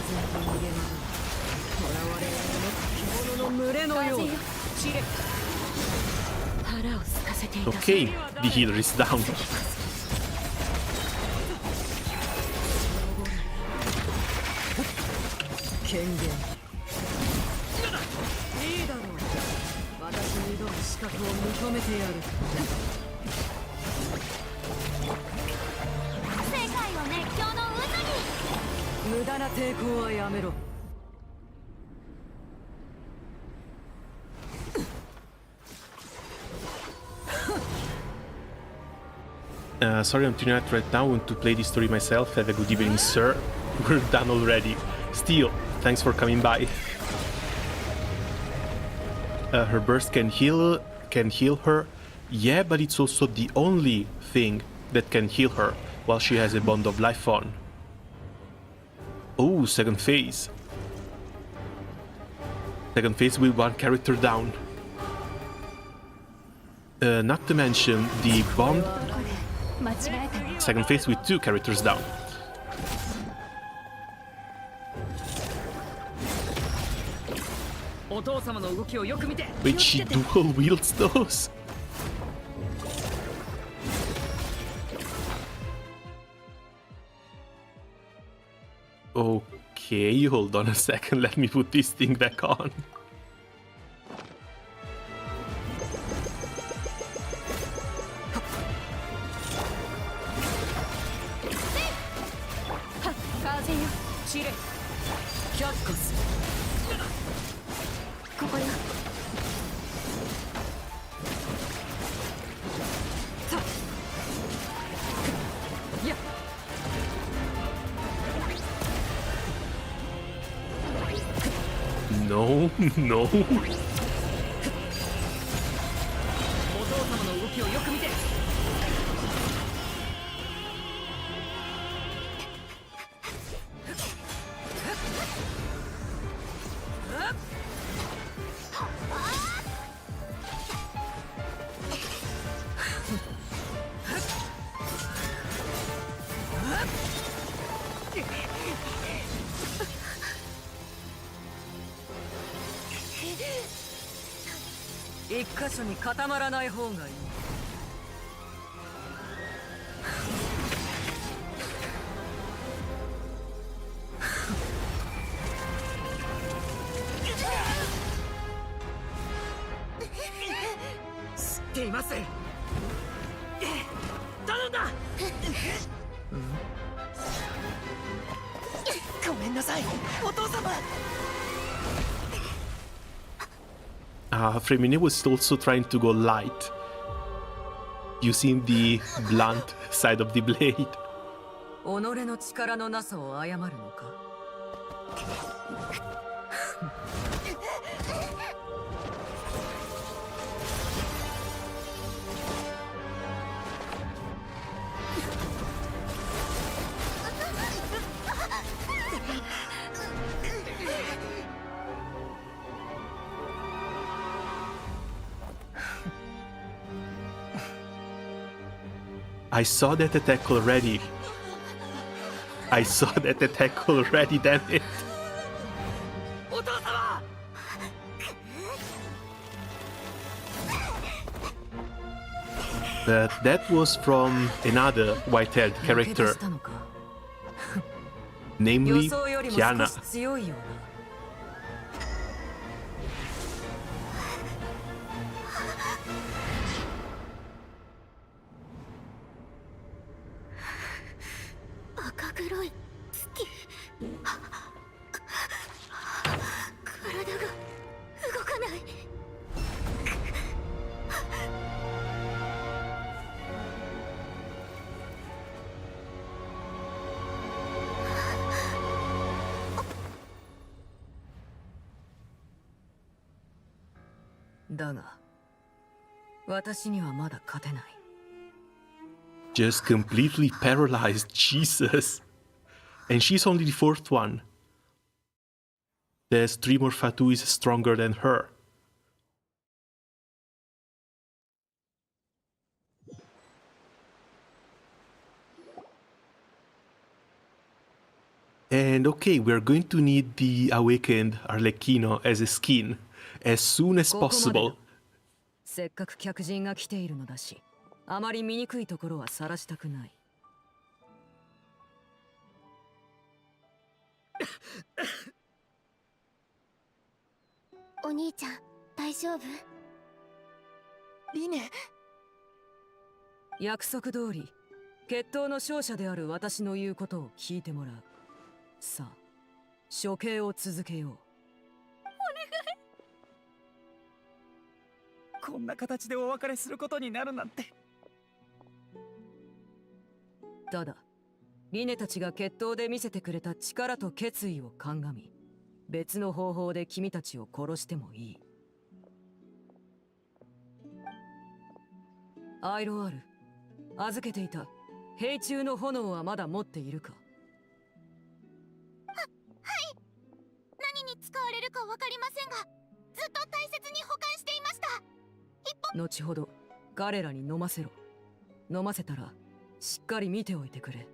全と逃げ惑う。囚われ者の獣の群れのようだ。腹を空かせていた。Okay, the healer is down. 権限。いいだろう。私に挑む資格を認めてやる。世界を熱狂の渦に。無駄な抵抗はやめろ。Sorry, I'm tuning out right now. I want to play this story myself. Have a good evening, sir. We're done already. Still, thanks for coming by. Her burst can heal her. Yeah, but it's also the only thing that can heal her while she has a bond of life on. Oh, second phase. Second phase with one character down. Not to mention the bond. Second phase with two characters down. Wait, she dual wields those? Okay, hold on a second, let me put this thing back on. No, no. 一箇所に固まらない方がいい。知っています。頼んだ。ごめんなさい、お父様。Fremine was also trying to go light, using the blunt side of the blade. 己の力のなさを謝るのか。I saw that attack already. I saw that attack already, damn it. But that was from another white-haired character, たのか。 namely 予想よりも Kiana. 少し強いような。 赤黒い月。体が動かない。だが、私にはまだ勝てない。 Just completely paralyzed, Jesus. And she's only the fourth one. The streamer Fatu is stronger than her. And okay, we're going to need the awakened arlecchino as a skin as soon as ここまでだ。 possible. せっかく客人が来ているのだし、あまり醜いところは晒したくない。お兄ちゃん、大丈夫？リネ、約束通り、決闘の勝者である私の言うことを聞いてもらう。さあ、処刑を続けよう。 こんな形でお別れすることになるなんて。ただ、リネたちが決闘で見せてくれた力と決意を鑑み、別の方法で君たちを殺してもいい。アイロアル、預けていた兵中の炎はまだ持っているか？はい。何に使われるかわかりませんが、ずっと大切に保管していました。後ほど彼らに飲ませろ。飲ませたらしっかり見ておいてくれ。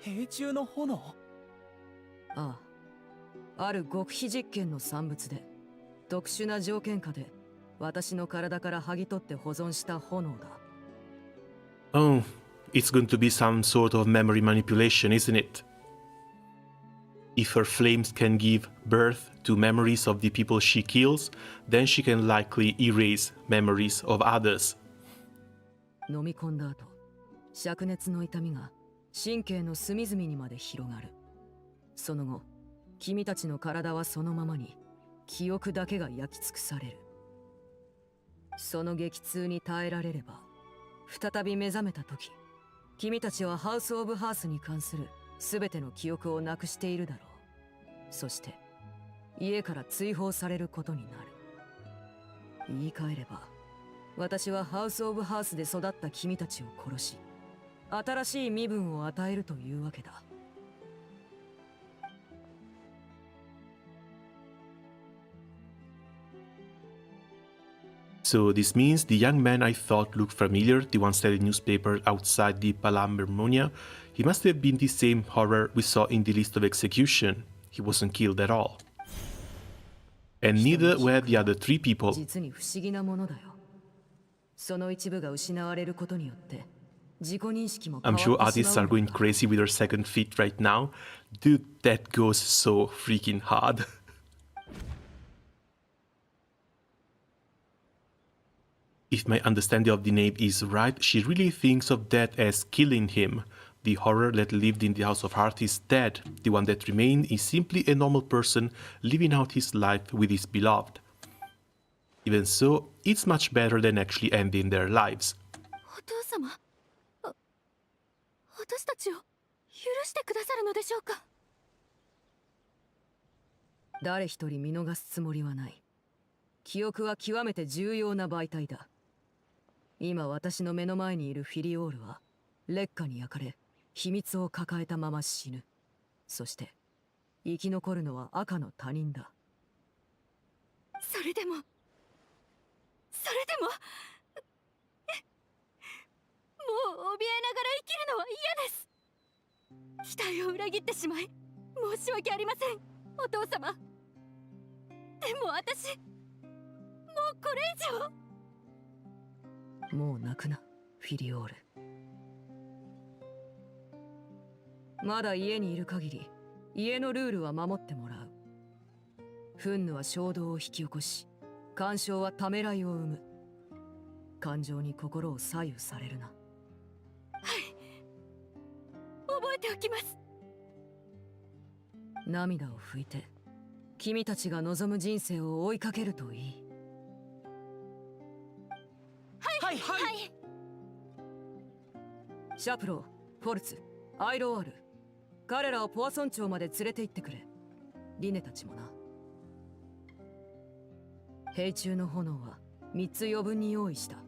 兵中の炎？ああ、ある極秘実験の産物で、特殊な条件下で私の体から剥ぎ取って保存した炎だ。 Oh, it's going to be some sort of memory manipulation, isn't it? If her flames can give birth to memories of the people she kills, then she can likely erase memories of others. 飲み込んだ後、灼熱の痛みが神経の隅々にまで広がる。その後、君たちの体はそのままに記憶だけが焼き尽くされる。その激痛に耐えられれば、再び目覚めた時、君たちはハウス・オブ・ハースに関する全ての記憶をなくしているだろう。そして家から追放されることになる。言い換えれば、私はハウス・オブ・ハースで育った君たちを殺し、新しい身分を与えるというわけだ。 So this means the young man I thought looked familiar, the one selling newspaper outside the Palambermonia, he must have been the same horror we saw in the list of execution. He wasn't killed at all. And neither were the other three people. 実に不思議なものだよ。その一部が失われることによって、自己認識も変 I'm わってしま sure う artists are のだ。 going crazy with their second feet right now. Dude, that goes so freaking hard. If my understanding of the name is right, she really thinks of that as killing him. The horror that lived in the House of Heart is dead. The one that remained is simply a normal person living out his life with his beloved. Even so, it's much better than actually ending their lives. お父様、私たちを許してくださるのでしょうか？誰一人見逃すつもりはない。記憶は極めて重要な媒体だ。今私の目の前にいるフィリオールは劣化に焼かれ、秘密を抱えたまま死ぬ。そして生き残るのは赤の他人だ。それでももう怯えきるのは嫌です。期待を裏切ってしまい申し訳ありません、お父様。でも私もうこれ以上。もう泣くな、フィリオール。まだ家にいる限り家のルールは守ってもらう。憤怒は衝動を引き起こし、干渉はためらいを生む。感情に心を左右されるな。はい、覚えておきます。涙を拭いて君たちが望む人生を追いかけるといい。はいはい。シャプロー、フォルツ、アイロワール、彼らをポアソン町まで連れて行ってくれ。リネたちもな。兵中の炎は3つ余分に用意した。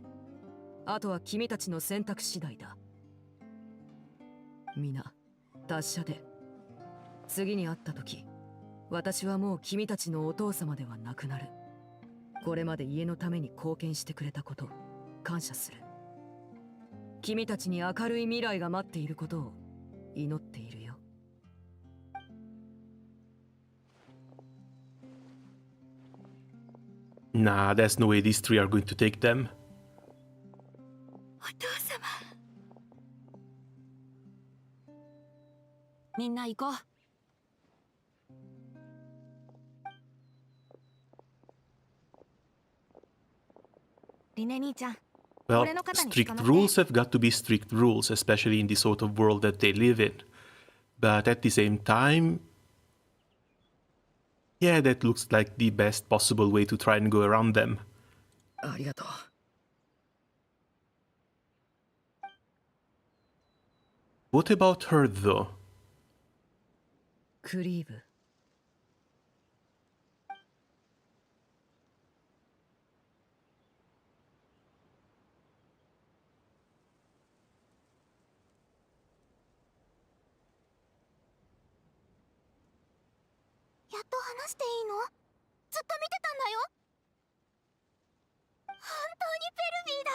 あとは君たちの選択次第だ。皆達者で。次に会った時、私はもう君たちのお父様ではなくなる。これまで家のために貢献してくれたこと、感謝する。君たちに明るい未来が待っていることを祈っているよ。Nah, there's no way these three are going to take them. お父様。みんな行こう。リネ兄ちゃん。 Well, strict rules have got to be strict rules, especially in the sort of world that they live in. But at the same time, yeah, that looks like the best possible way to try and go around them. ありがとう。What about her, though? クリーブ。やっと話していいの？ずっと見てたんだよ。本当にペルビーだ。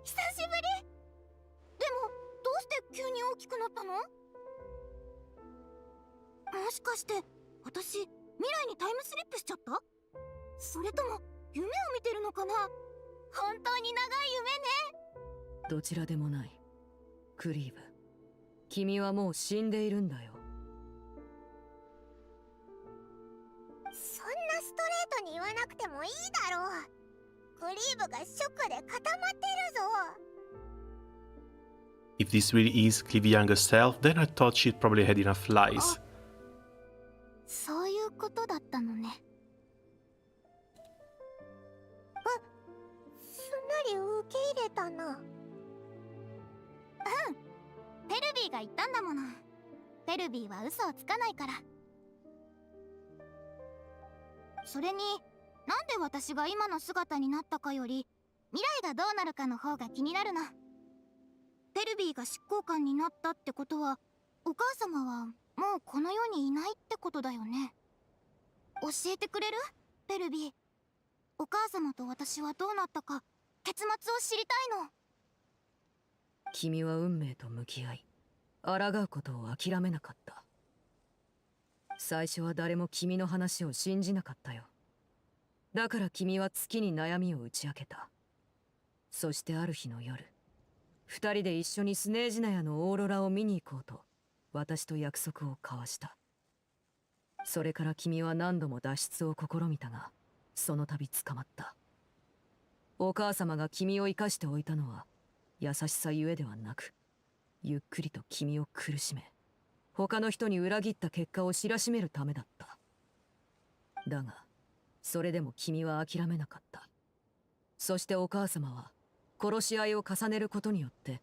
久しぶり。でもどうして急に大きくなったの？もしかして私未来にタイムスリップしちゃった？それとも夢を見てるのかな？本当に長い夢ね。どちらでもない。クリーブ、君はもう死んでいるんだよ。そんなストレートに言わなくてもいいだろう。クリーブがショックで固まってるぞ。If this really is Cliv's younger self, then I thought she'd probably had enough lies. そういうことだったのね。すんなり受け入れたな。うん、ペルビーが言ったんだもの。ペルビーは嘘をつかないから。それになんで私が今の姿になったかより未来がどうなるかの方が気になるの。ペルビーが執行官になったってことはお母様はもうこの世にいないってことだよね。教えてくれる？ペルビー。お母様と私はどうなったか結末を知りたいの。君は運命と向き合い、抗うことを諦めなかった。最初は誰も君の話を信じなかったよ。だから君は月に悩みを打ち明けた。そしてある日の夜、二人で一緒にスネージナヤのオーロラを見に行こうと私と約束を交わした。それから君は何度も脱出を試みたが、その度捕まった。お母様が君を生かしておいたのは優しさゆえではなく、ゆっくりと君を苦しめ、他の人に裏切った結果を知らしめるためだった。だがそれでも君は諦めなかった。そしてお母様は殺し合いを重ねることによって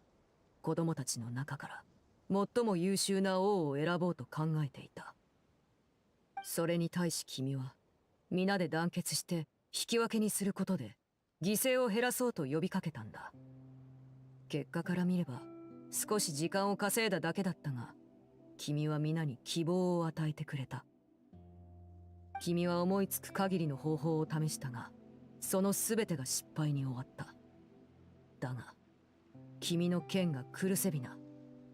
子供たちの中から最も優秀な王を選ぼうと考えていた。それに対し君は皆で団結して引き分けにすることで犠牲を減らそうと呼びかけたんだ。結果から見れば少し時間を稼いだだけだったが、君は皆に希望を与えてくれた。君は思いつく限りの方法を試したが、その全てが失敗に終わった。だが君の剣がクルセビナ、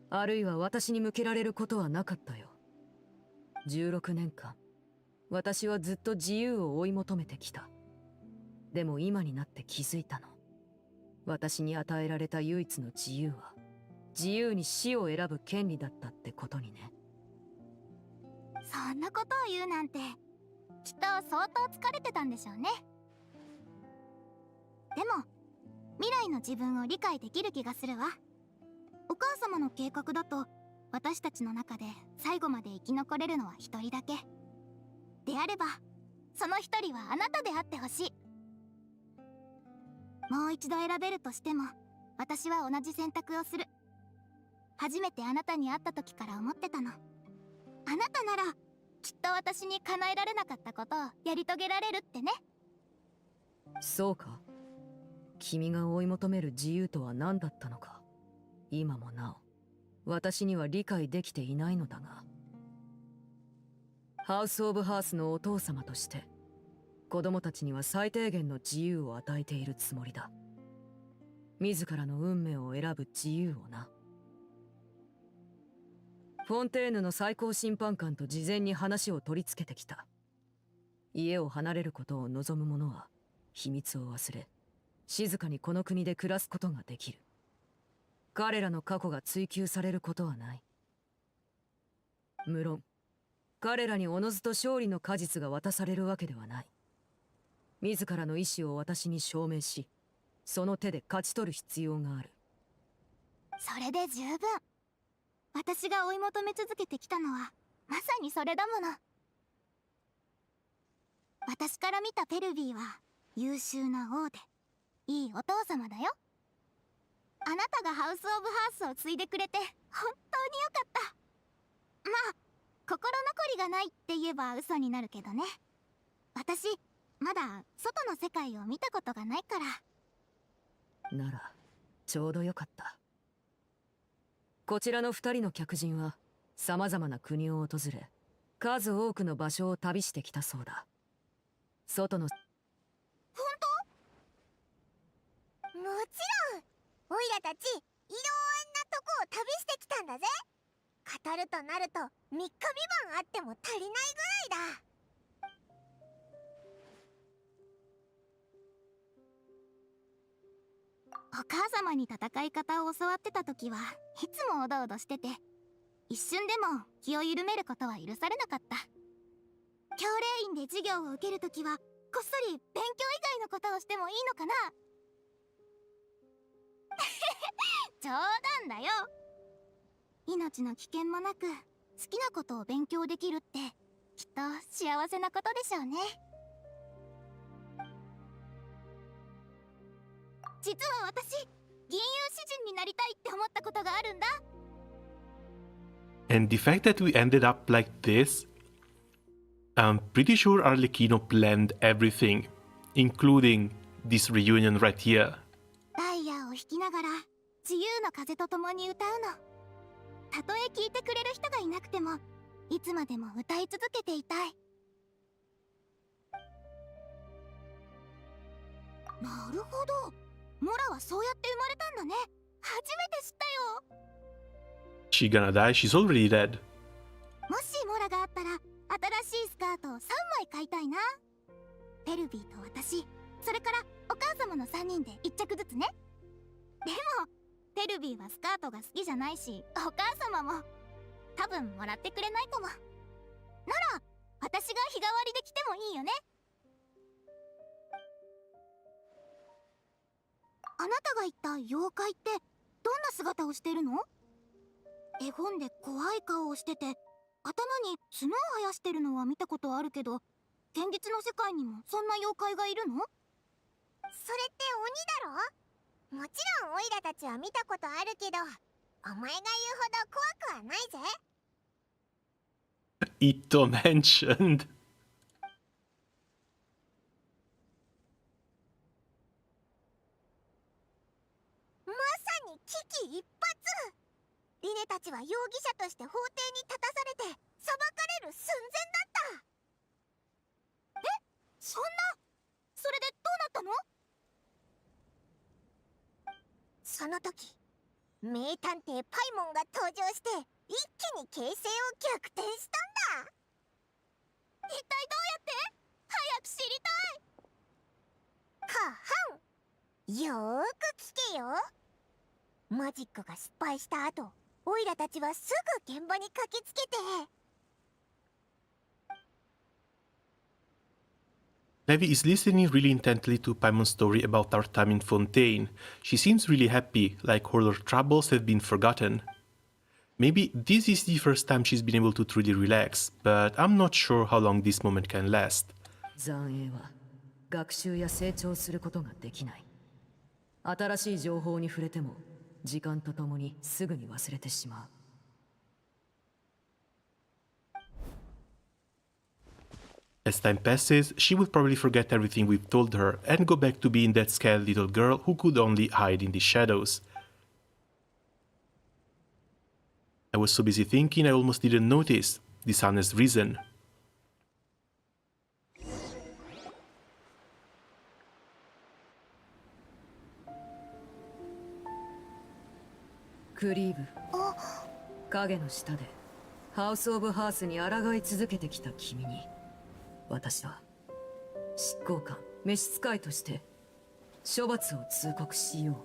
あるいは私に向けられることはなかったよ。16年間、私はずっと自由を追い求めてきた。でも今になって気づいたの。私に与えられた唯一の自由は、自由に死を選ぶ権利だったってことにね。そんなことを言うなんて、きっと相当疲れてたんでしょうね。でも未来の自分を理解できる気がするわ。お母様の計画だと、私たちの中で最後まで生き残れるのは一人だけであれば、その一人はあなたであってほしい。もう一度選べるとしても、私は同じ選択をする。初めてあなたに会った時から思ってたの。あなたならきっと私に叶えられなかったことをやり遂げられるってね。そうか。君が追い求める自由とは何だったのか、今もなお私には理解できていないのだが。ハウス・オブ・ハースのお父様として子供たちには最低限の自由を与えているつもりだ。自らの運命を選ぶ自由をな。フォンテーヌの最高審判官と事前に話を取り付けてきた。家を離れることを望む者は秘密を忘れ、静かにこの国で暮らすことができる。彼らの過去が追求されることはない。無論彼らにおのずと勝利の果実が渡されるわけではない。自らの意志を私に証明し、その手で勝ち取る必要がある。それで十分。私が追い求め続けてきたのはまさにそれだもの。私から見たペルビーは優秀な王でいいお父様だよ。あなたがハウス・オブ・ハースを継いでくれて本当によかった。まあ心残りがないって言えば嘘になるけどね。私まだ外の世界を見たことがないから。ならちょうどよかった。こちらの2人の客人は様々な国を訪れ、数多くの場所を旅してきたそうだ。外の本当？もちろん。オイラたちいろんなとこを旅してきたんだぜ。語るとなると3日3晩あっても足りないぐらいだ。お母様に戦い方を教わってた時はいつもおどおどしてて、一瞬でも気を緩めることは許されなかった。教令院で授業を受ける時はこっそり勉強以外のことをしてもいいのかな。冗談だよ。命の危険もなく好きなことを勉強できるってきっと幸せなことでしょうね。実は私、銀融詩人になりたいって思ったことがあるんだ。 And the fact that we ended up like this, I'm pretty sure Arlecchino planned everything, including this reunion right here. ダイヤを弾きながら自由の風と共に歌うの。たとえ聴いてくれる人がいなくてもいつまでも歌い続けていたい。なるほど、モラはそうやって生まれたんだね。初めて知ったよ。 She gonna die? She's already dead. もしモラがあったら新しいスカートを3枚買いたいな。ペルビーと私、それからお母様の3人で1着ずつね。でもペルビーはスカートが好きじゃないし、お母様も多分もらってくれないかも。なら私が日替わりで着てもいいよね。あなたが言った妖怪ってどんな姿をしてるの？絵本で怖い顔をしてて頭に角を生やしてるのは見たことあるけど、現実の世界にもそんな妖怪がいるの？それって鬼だろ？もちろんオイラたちは見たことあるけど、お前が言うほど怖くはないぜ。 Ito mentioned. まさに危機一髪。リネたちは容疑者として法廷に立たされて裁かれる寸前だった。え、そんな。それでどうなったの？その時名探偵パイモンが登場して一気に形勢を逆転したんだ。一体どうやって？早く知りたい。ははん、よーく聞けよ。マジックが失敗した後、オイラたちはすぐ現場に駆けつけて。Levi is listening really intently to Paimon's story about our time in Fontaine. She seems really happy, like all her troubles have been forgotten. Maybe this is the first time she's been able to truly relax, but I'm not sure how long this moment can last. 残影は学習や成長することができない。新しい情報に触れても時間とともにすぐに忘れてしまう。As time passes, she will probably forget everything we've told her and go back to being that scared little girl who could only hide in the shadows. I was so busy thinking I almost didn't notice. The sun has risen. Cleave. 影の下でハウス・オブ・ハースに抗い続けてきた君に私は執行官召使いとして処罰を通告しよう。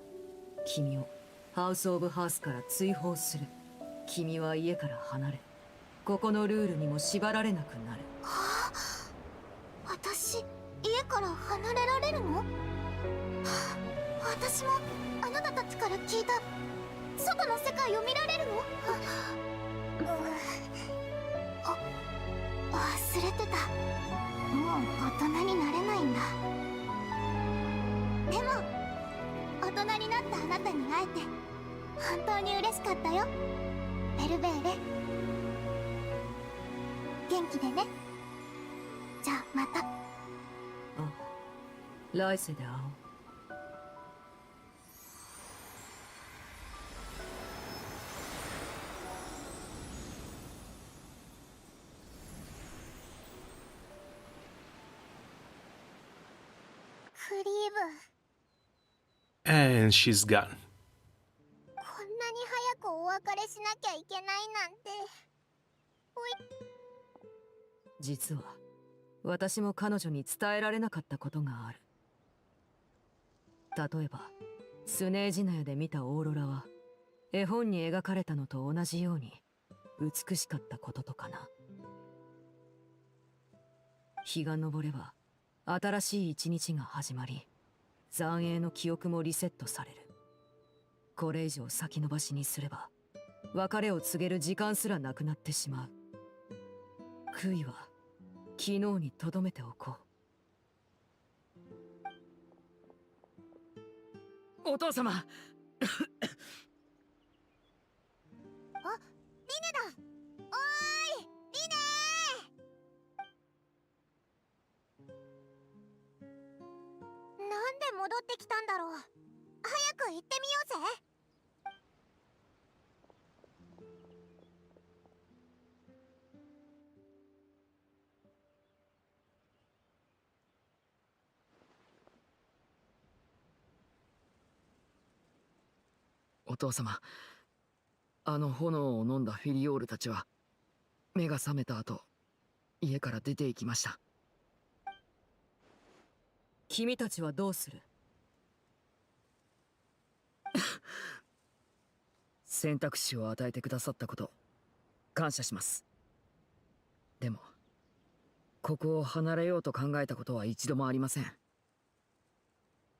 君をハウス・オブ・ハースから追放する。君は家から離れ、ここのルールにも縛られなくなる。はあ、私家から離れられるの？はあ、私もあなたたちから聞いた外の世界を見られるの？忘れてた。もう大人になれないんだ。でも大人になったあなたに会えて本当に嬉しかったよ、ベルベーレ。元気でね。じゃあまた。来世で会おう。クリーブ。 And she's gone. こんなに早くお別れしなきゃいけないなんて。実は私も彼女に伝えられなかったことがある。例えばスネージナヤで見たオーロラは絵本に描かれたのと同じように美しかったこととかな。日が昇れば新しい一日が始まり、残影の記憶もリセットされる。これ以上先延ばしにすれば別れを告げる時間すらなくなってしまう。悔いは昨日にとどめておこお父様。あ、リネだ。おーい、リネ。なんで戻ってきたんだろう。早く行ってみようぜ。お父様、あの炎を飲んだフィリオールたちは目が覚めた後家から出て行きました。君たちはどうする？選択肢を与えてくださったこと感謝します。でもここを離れようと考えたことは一度もありません。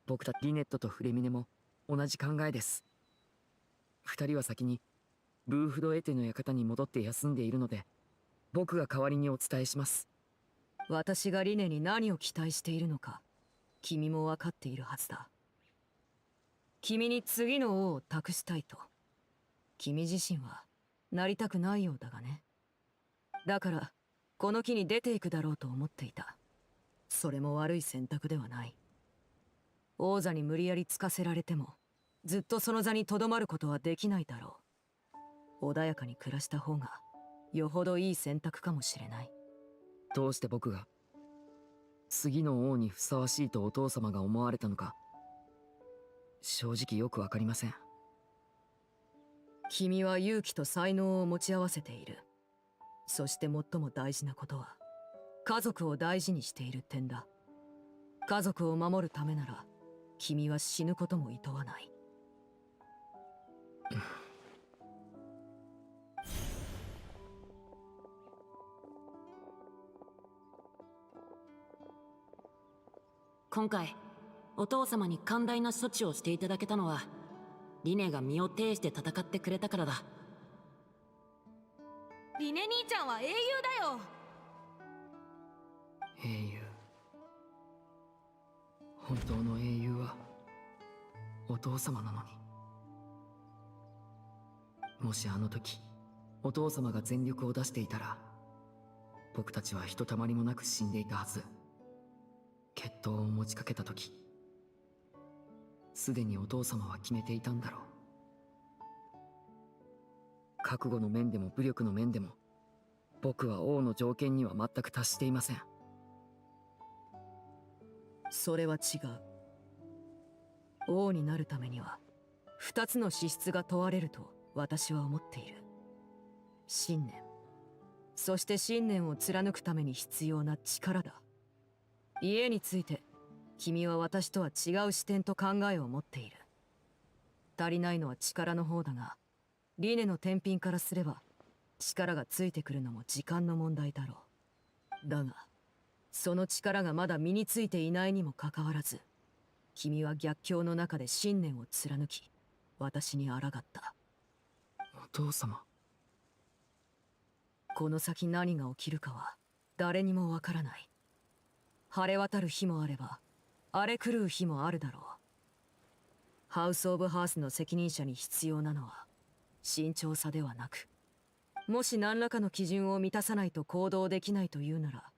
僕たちリネットとフレミネも同じ考えです。二人は先にブーフドエテの館に戻って休んでいるので、僕が代わりにお伝えします。私がリネに何を期待しているのか君も分かっているはずだ。君に次の王を託したいと君自身はなりたくないようだがね。だからこの木に出ていくだろうと思っていた。それも悪い選択ではない。王座に無理やりつかせられてもずっとその座にとどまることはできないだろう。穏やかに暮らした方がよほどいい選択かもしれない。どうして僕が次の王にふさわしいとお父様が思われたのか正直よくわかりません。君は勇気と才能を持ち合わせている。そして最も大事なことは家族を大事にしている点だ。家族を守るためなら君は死ぬことも厭わない。今回お父様に寛大な処置をしていただけたのはリネが身を挺して戦ってくれたからだ。リネ兄ちゃんは英雄だよ。英雄。本当の英雄はお父様なのに。もしあの時お父様が全力を出していたら、僕たちはひとたまりもなく死んでいたはず。決闘を持ちかけた時、すでにお父様は決めていたんだろう。覚悟の面でも武力の面でも、僕は王の条件には全く達していません。それは違う。王になるためには2つの資質が問われると私は思っている。信念、そして信念を貫くために必要な力だ。家について君は私とは違う視点と考えを持っている。足りないのは力の方だが、リネの天品からすれば力がついてくるのも時間の問題だろう。だがその力がまだ身についていないにもかかわらず、君は逆境の中で信念を貫き私に抗った。お父様。この先何が起きるかは誰にもわからない。晴れ渡る日もあれば荒れ狂う日もあるだろう。ハウス・オブ・ハースの責任者に必要なのは慎重さではなく、もし何らかの基準を満たさないと行動できないというなら、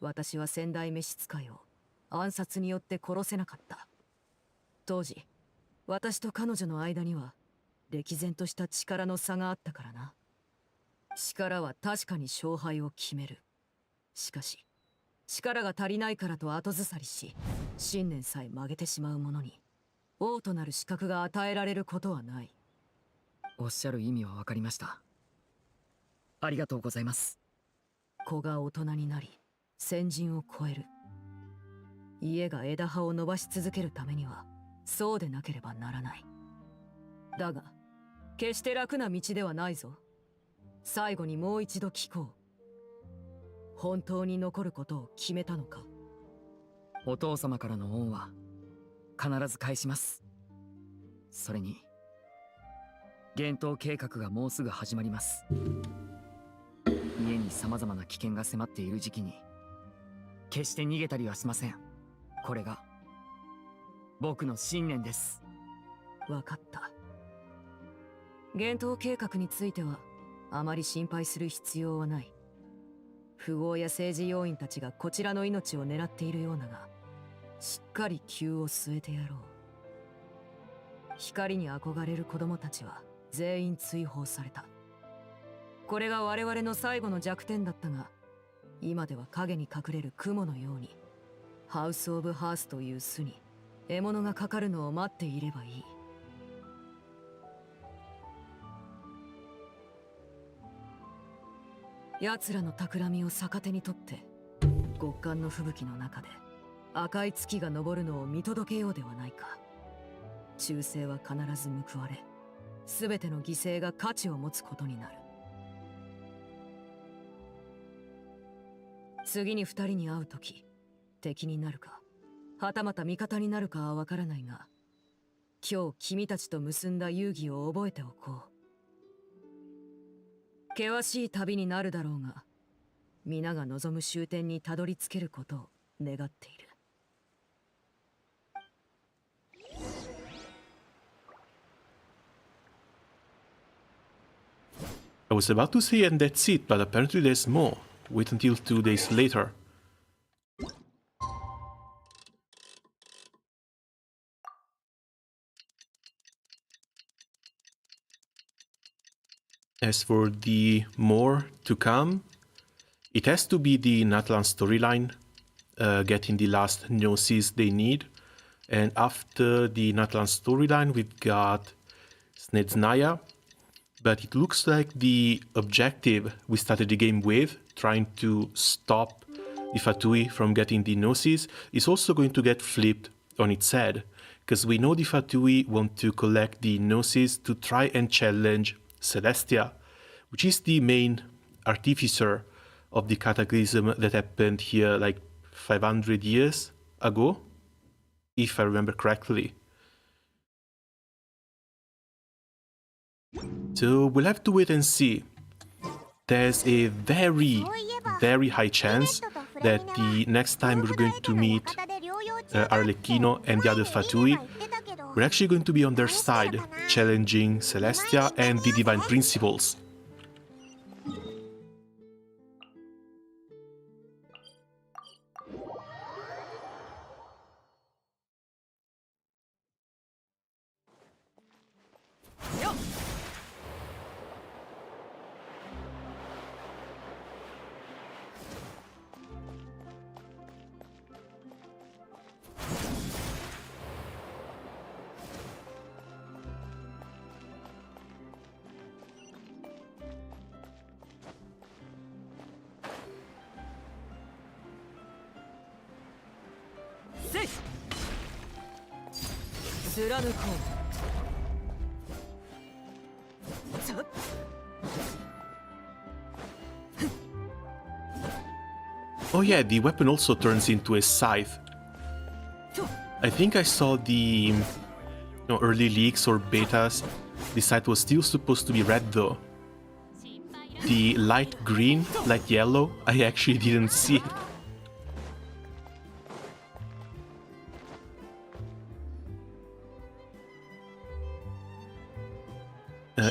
私は先代召使いを暗殺によって殺せなかった。当時私と彼女の間には歴然とした力の差があったからな。力は確かに勝敗を決める。しかし力が足りないからと後ずさりし、信念さえ曲げてしまう者に王となる資格が与えられることはない。おっしゃる意味は分かりました。ありがとうございます。子が大人になり先人を超える。家が枝葉を伸ばし続けるためにはそうでなければならない。だが決して楽な道ではないぞ。最後にもう一度聞こう。本当に残ることを決めたのか。お父様からの恩は必ず返します。それに幻冬計画がもうすぐ始まります。家に様々な危険が迫っている時期に決して逃げたりはしません。これが僕の信念です。分かった。幻冬計画についてはあまり心配する必要はない。富豪や政治要員たちがこちらの命を狙っているようだが、しっかり急を据えてやろう。光に憧れる子供たちは全員追放された。これが我々の最後の弱点だったが、今では影に隠れる雲のようにハウス・オブ・ハースという巣に獲物がかかるのを待っていればいい。奴らの企みを逆手にとって、極寒の吹雪の中で赤い月が昇るのを見届けようではないか。忠誠は必ず報われ、全ての犠牲が価値を持つことになる。次に二人に会う時、敵になるかはたまた味方になるかはわからないが、今日君たちと結んだ友誼を覚えておこう。険しい旅になるだろうが、皆が望む終点にたどり着けることを願っている。I was about to say and that's it, but apparently there's more. Wait until 2 days later. As for the more to come, it has to be the Natlan storyline, getting the last gnosis they need. And after the Natlan storyline, we've got Snezhnaya, But it looks like the objective we started the game with, trying to stop the Fatui from getting the Gnosis, is also going to get flipped on its head, because we know the Fatui want to collect the Gnosis to try and challenge Celestia, which is the main artificer of the cataclysm that happened here like 500 years ago, if I remember correctly. So we'll have to wait and see. There's a very, very high chance that the next time we're going to meet Arlecchino and the other Fatui, we're actually going to be on their side, challenging Celestia and the Divine Principles. Oh yeah, the weapon also turns into a scythe. I think I saw the early leaks or betas. The scythe was still supposed to be red though. The light green, light yellow, I actually didn't see it.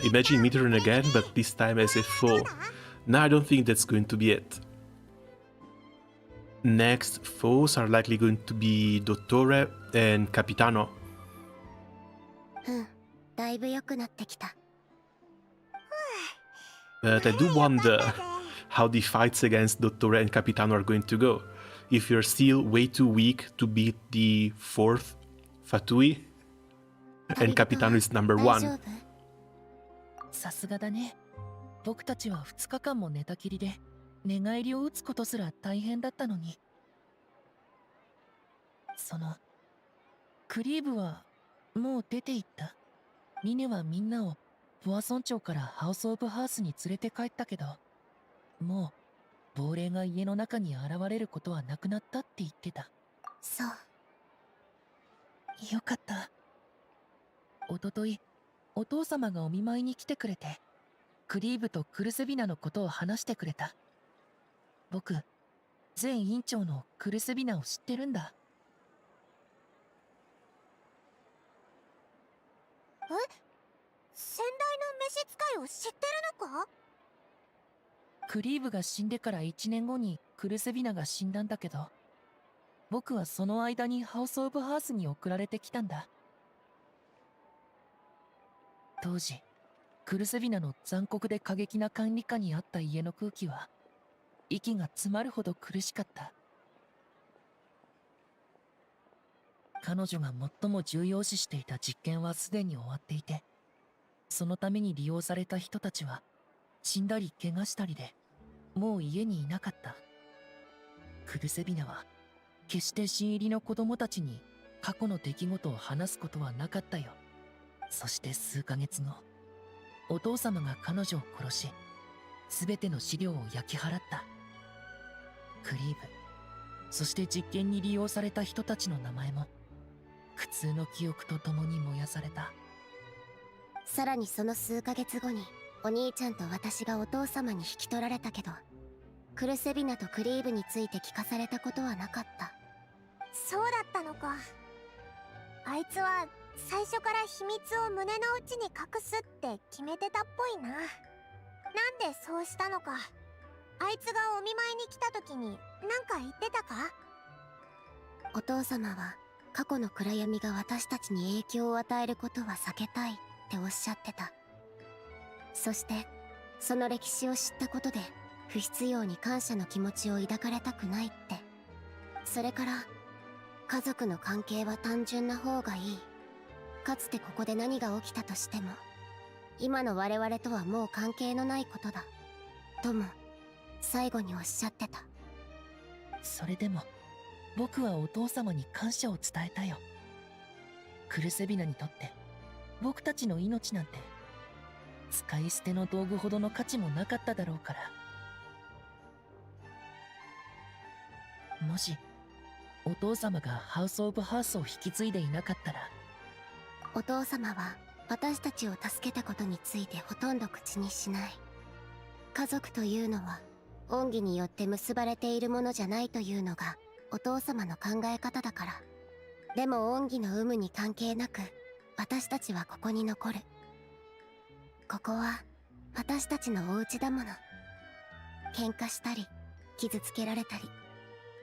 Imagine Midorn again, but this time as a foe. No, I don't think that's going to be it. Next foes are likely going to be Dottore and Capitano. But I do wonder how the fights against Dottore and Capitano are going to go. If you're still way too weak to beat the 4th Fatui, and Capitano is number 1. さすがだね。僕たちは2日間も寝たきりで寝返りを打つことすら大変だったのに。クリーブはもう出て行った。リネはみんなをポア村長からハウス・オブ・ハースに連れて帰ったけど、もう亡霊が家の中に現れることはなくなったって言ってた。そう。よかった。おとといお父様がお見舞いに来てくれて、クリーブとクルセビナのことを話してくれた。僕、前院長のクルセビナを知ってるんだ。え？先代の召使いを知ってるのか？クリーブが死んでから1年後にクルセビナが死んだんだけど、僕はその間にハウス・オブ・ハースに送られてきたんだ。当時、クルセビナの残酷で過激な管理下にあった家の空気は、息が詰まるほど苦しかった。彼女が最も重要視していた実験はすでに終わっていて、そのために利用された人たちは、死んだり怪我したりで、もう家にいなかった。クルセビナは、決して新入りの子供たちに過去の出来事を話すことはなかったよ。そして数ヶ月後、お父様が彼女を殺し、すべての資料を焼き払った。クリーブ、そして実験に利用された人たちの名前も、苦痛の記憶とともに燃やされた。さらにその数ヶ月後に、お兄ちゃんと私がお父様に引き取られたけど、クルセビナとクリーブについて聞かされたことはなかった。そうだったのか。あいつは最初から秘密を胸の内に隠すって決めてたっぽいな。なんでそうしたのか。あいつがお見舞いに来た時に何か言ってたか？お父様は過去の暗闇が私たちに影響を与えることは避けたいっておっしゃってた。そしてその歴史を知ったことで不必要に感謝の気持ちを抱かれたくないって。それから家族の関係は単純な方がいい。かつてここで何が起きたとしても今の我々とはもう関係のないことだとも最後におっしゃってた。それでも僕はお父様に感謝を伝えたよ。クルセビナにとって僕たちの命なんて使い捨ての道具ほどの価値もなかっただろうから。もしお父様がハウス・オブ・ハースを引き継いでいなかったら。お父様は私たちを助けたことについてほとんど口にしない。家族というのは恩義によって結ばれているものじゃないというのがお父様の考え方だから。でも恩義の有無に関係なく私たちはここに残る。ここは私たちのお家だもの。喧嘩したり傷つけられたり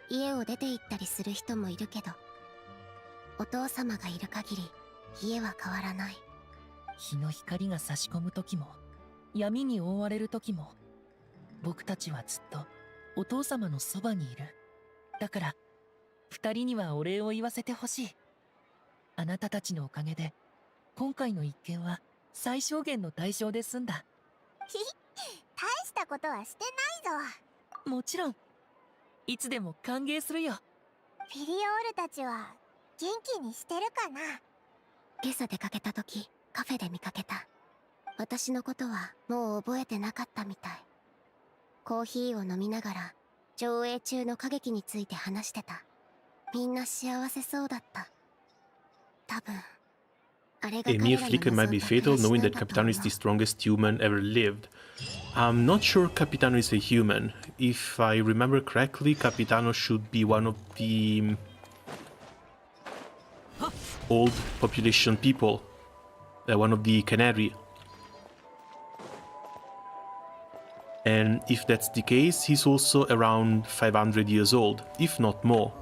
家を出て行ったりする人もいるけど、お父様がいる限り家は変わらない。日の光が差し込む時も闇に覆われる時も僕たちはずっとお父様のそばにいる。だから二人にはお礼を言わせてほしい。あなたたちのおかげで今回の一件は最小限の代償で済んだ。大したことはしてないぞ。もちろんいつでも歓迎するよ。フィリオールたちは元気にしてるかな。今朝出かけた時カフェで見かけた。私のことはもう覚えてなかったみたい。コーヒーを飲みながら上映中の歌劇について話してた。みんな幸せそうだった。多分あれが A mere flicker might be fatal, knowing that Capitano is the strongest human ever lived. I'm not sure Capitano is a human. If I remember correctly, Capitano should be one of the old population people. One of the Canary. And if that's the case, he's also around 500 years old, if not more.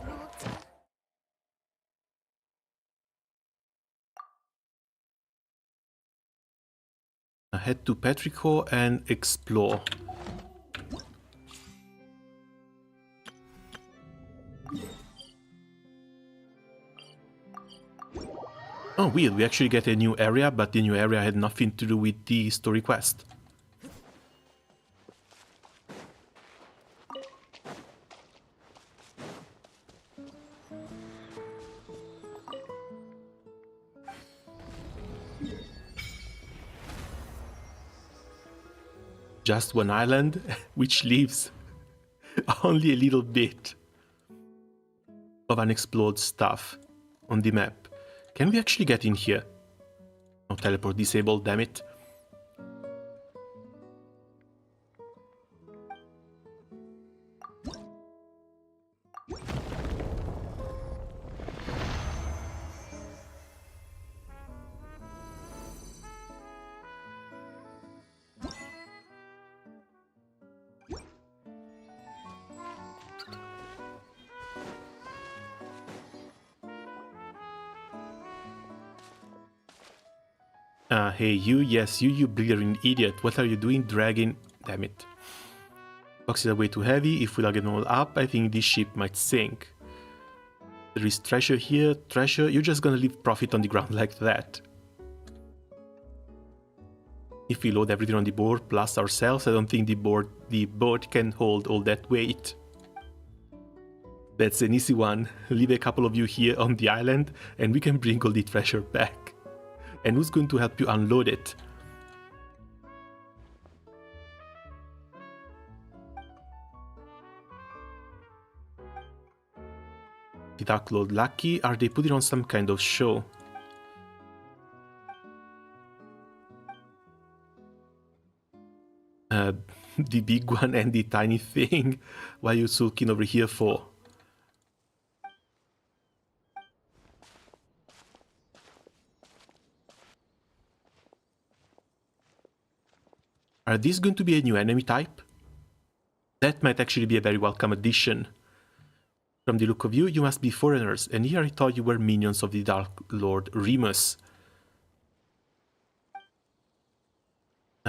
Head to Petrichor and explore. Oh weird, we actually get a new area, but the new area had nothing to do with the story quest. Just one island, which leaves only a little bit of unexplored stuff on the map. Can we actually get in here? No, teleport disabled, damn it. Hey you, yes you brilliant idiot, what are you doing dragging... Damn it. Boxes are way too heavy, if we lug it all up, I think this ship might sink. There is treasure here, treasure, you're just gonna leave profit on the ground like that. If we load everything on the board plus ourselves, I don't think the boat can hold all that weight. That's an easy one, leave a couple of you here on the island and we can bring all the treasure back. And who's going to help you unload it? The Dark Lord Lucky? Are they putting on some kind of show? The big one and the tiny thing? What are you sulking over here for? Are these going to be a new enemy type? That might actually be a very welcome addition. From the look of you, you must be foreigners, and here I thought you were minions of the Dark Lord Remus.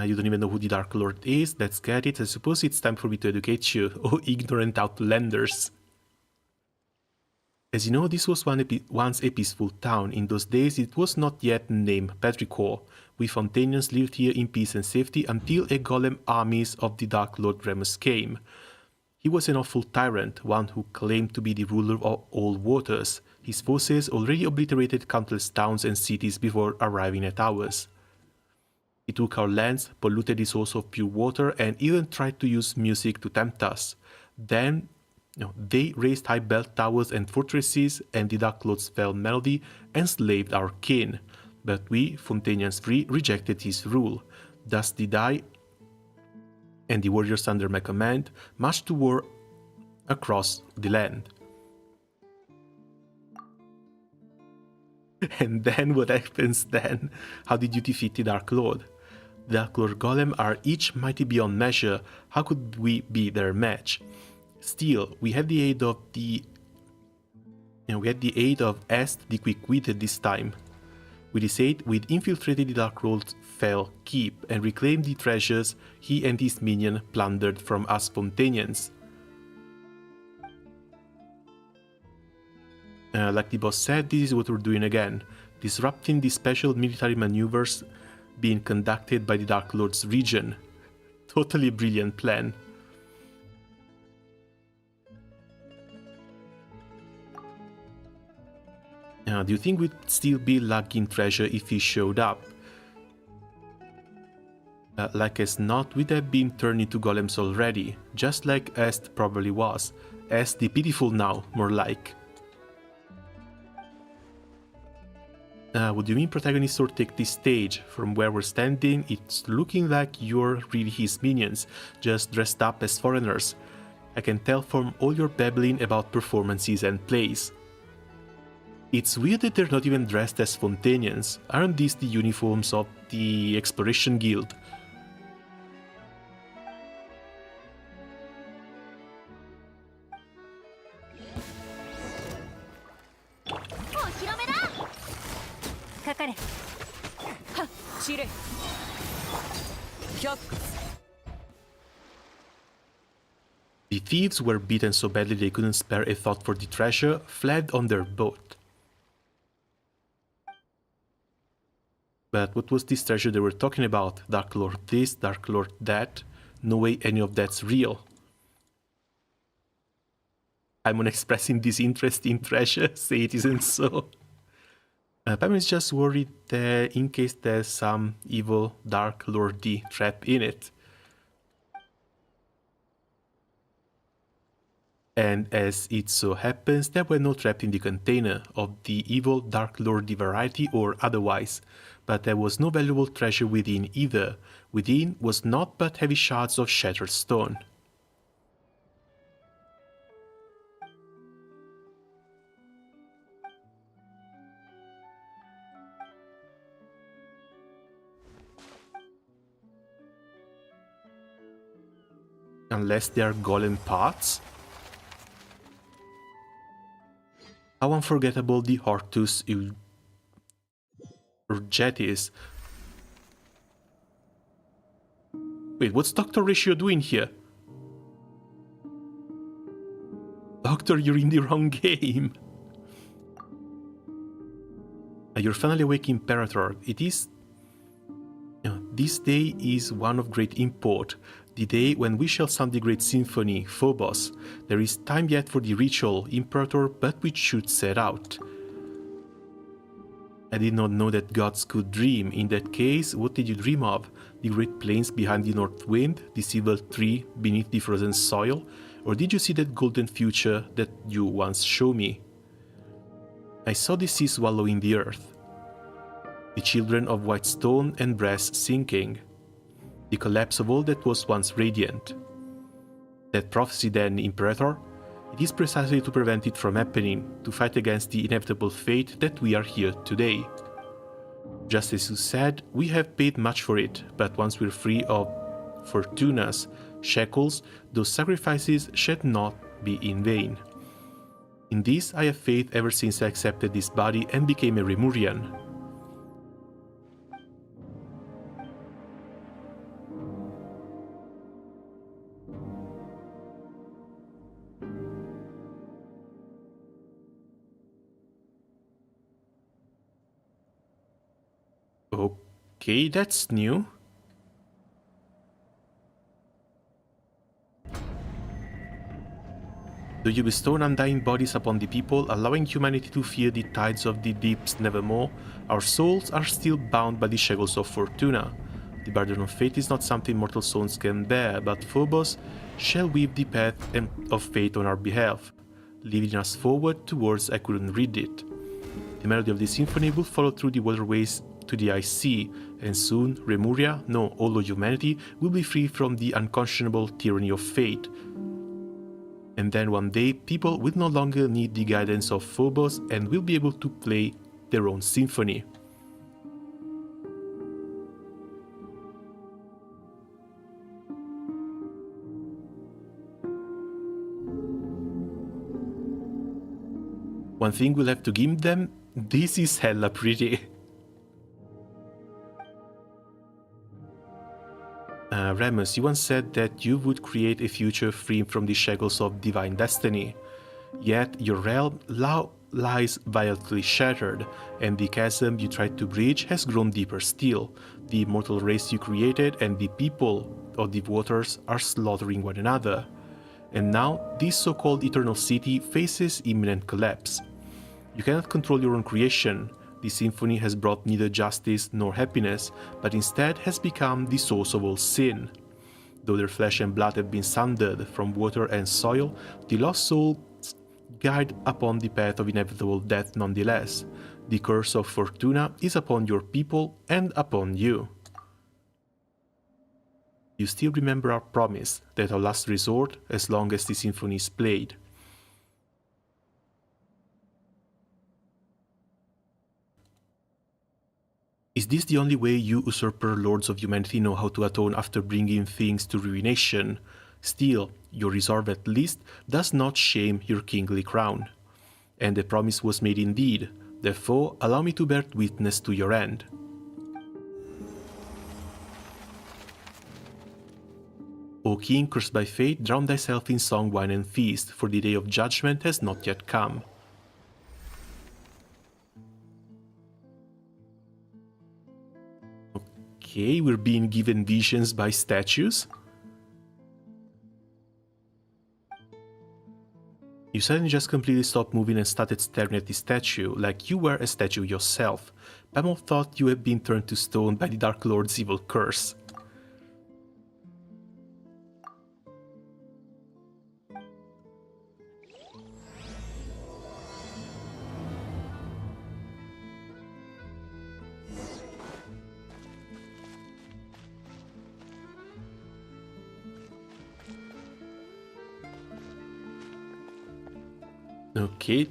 You don't even know who the Dark Lord is, let's get it. I suppose it's time for me to educate you. Oh, ignorant outlanders. As you know, this was once a peaceful town. In those days, it was not yet named Petrichor, We Fontanians lived here in peace and safety until a golem armies of the Dark Lord Remus came. He was an awful tyrant, one who claimed to be the ruler of all waters. His forces already obliterated countless towns and cities before arriving at ours. He took our lands, polluted the source of pure water, and even tried to use music to tempt us. Then, they raised high bell towers and fortresses, and the Dark Lord's fell melody enslaved our kin. But we, Fontanians free, rejected his rule. Thus did I, and the warriors under my command, marched to war across the land. And then what happens then? How did you defeat the Dark Lord? The Dark Lord Golem are each mighty beyond measure. How could we be their match? Still, we had the aid of Est the Quick-Witted this time. With his aid, we'd infiltrated the Dark Lord's fell keep and reclaimed the treasures he and his minion plundered from us Fontanians. Like the boss said, this is what we're doing again, disrupting the special military maneuvers being conducted by the Dark Lord's region. Totally brilliant plan. Do you think we'd still be lacking treasure if he showed up? Like as not, we'd have been turned into golems already, just like Est probably was. Est the pitiful now, more like. Would you mean protagonists or take this stage? From where we're standing, it's looking like you're really his minions, just dressed up as foreigners. I can tell from all your babbling about performances and plays. It's weird that they're not even dressed as Fontanians. Aren't these the uniforms of the Exploration Guild? The thieves were beaten so badly they couldn't spare a thought for the treasure, fled on their boat. But what was this treasure they were talking about? Dark Lord this, Dark Lord that? No way any of that's real. I'm on expressing disinterest in treasure, say it isn't so. Pam is just worried that in case there's some evil Dark Lordy trap in it. And as it so happens, there were no traps in the container, of the evil Dark Lordy variety or otherwise, but there was no valuable treasure within either. Within was naught but heavy shards of shattered stone. Unless they are golem parts? How unforgettable the Hortus Urgetis. Wait, what's Dr. Ratio doing here? Doctor, you're in the wrong game. You're finally awake, Imperator. It is... this day is one of great import. The day when we shall sound the great symphony, Phobos. There is time yet for the ritual, Imperator, but we should set out. I did not know that gods could dream. In that case, what did you dream of? The great plains behind the north wind? The silver tree beneath the frozen soil? Or did you see that golden future that you once showed me? I saw the sea swallowing the earth. The children of white stone and brass sinking. The collapse of all that was once radiant. That prophecy then, Imperator? It is precisely to prevent it from happening, to fight against the inevitable fate that we are here today. Just as you said, we have paid much for it, but once we're free of Fortuna's shackles, those sacrifices shall not be in vain. In this I have faith ever since I accepted this body and became a Remurian. Okay, that's new. Do you bestow undying bodies upon the people, allowing humanity to fear the tides of the deeps nevermore? Our souls are still bound by the shackles of Fortuna. The burden of fate is not something mortal souls can bear, but Phobos shall weave the path of fate on our behalf, leading us forward towards I couldn't read it. The melody of the symphony will follow through the waterways to the ice sea, and soon Remuria, no, all of humanity, will be free from the unconscionable tyranny of fate. And then one day, people will no longer need the guidance of Phobos and will be able to play their own symphony. One thing we'll have to give them, this is hella pretty. Remus, you once said that you would create a future free from the shackles of divine destiny. Yet your realm lies violently shattered, and the chasm you tried to bridge has grown deeper still. The immortal race you created and the people of the waters are slaughtering one another. And now, this so-called eternal city faces imminent collapse. You cannot control your own creation. The symphony has brought neither justice nor happiness, but instead has become the source of all sin. Though their flesh and blood have been sundered from water and soil, the lost souls guide upon the path of inevitable death nonetheless. The curse of Fortuna is upon your people and upon you. You still remember our promise that our last resort as long as the symphony is played. Is this the only way you usurper lords of humanity know how to atone after bringing things to ruination? Still, your resolve at least does not shame your kingly crown. And the promise was made indeed, therefore allow me to bear witness to your end. O king cursed by fate, drown thyself in song, wine and feast, for the day of judgment has not yet come. Okay, we're being given visions by statues. You suddenly just completely stopped moving and started staring at the statue, like you were a statue yourself. Paimon thought you had been turned to stone by the Dark Lord's evil curse. Okay.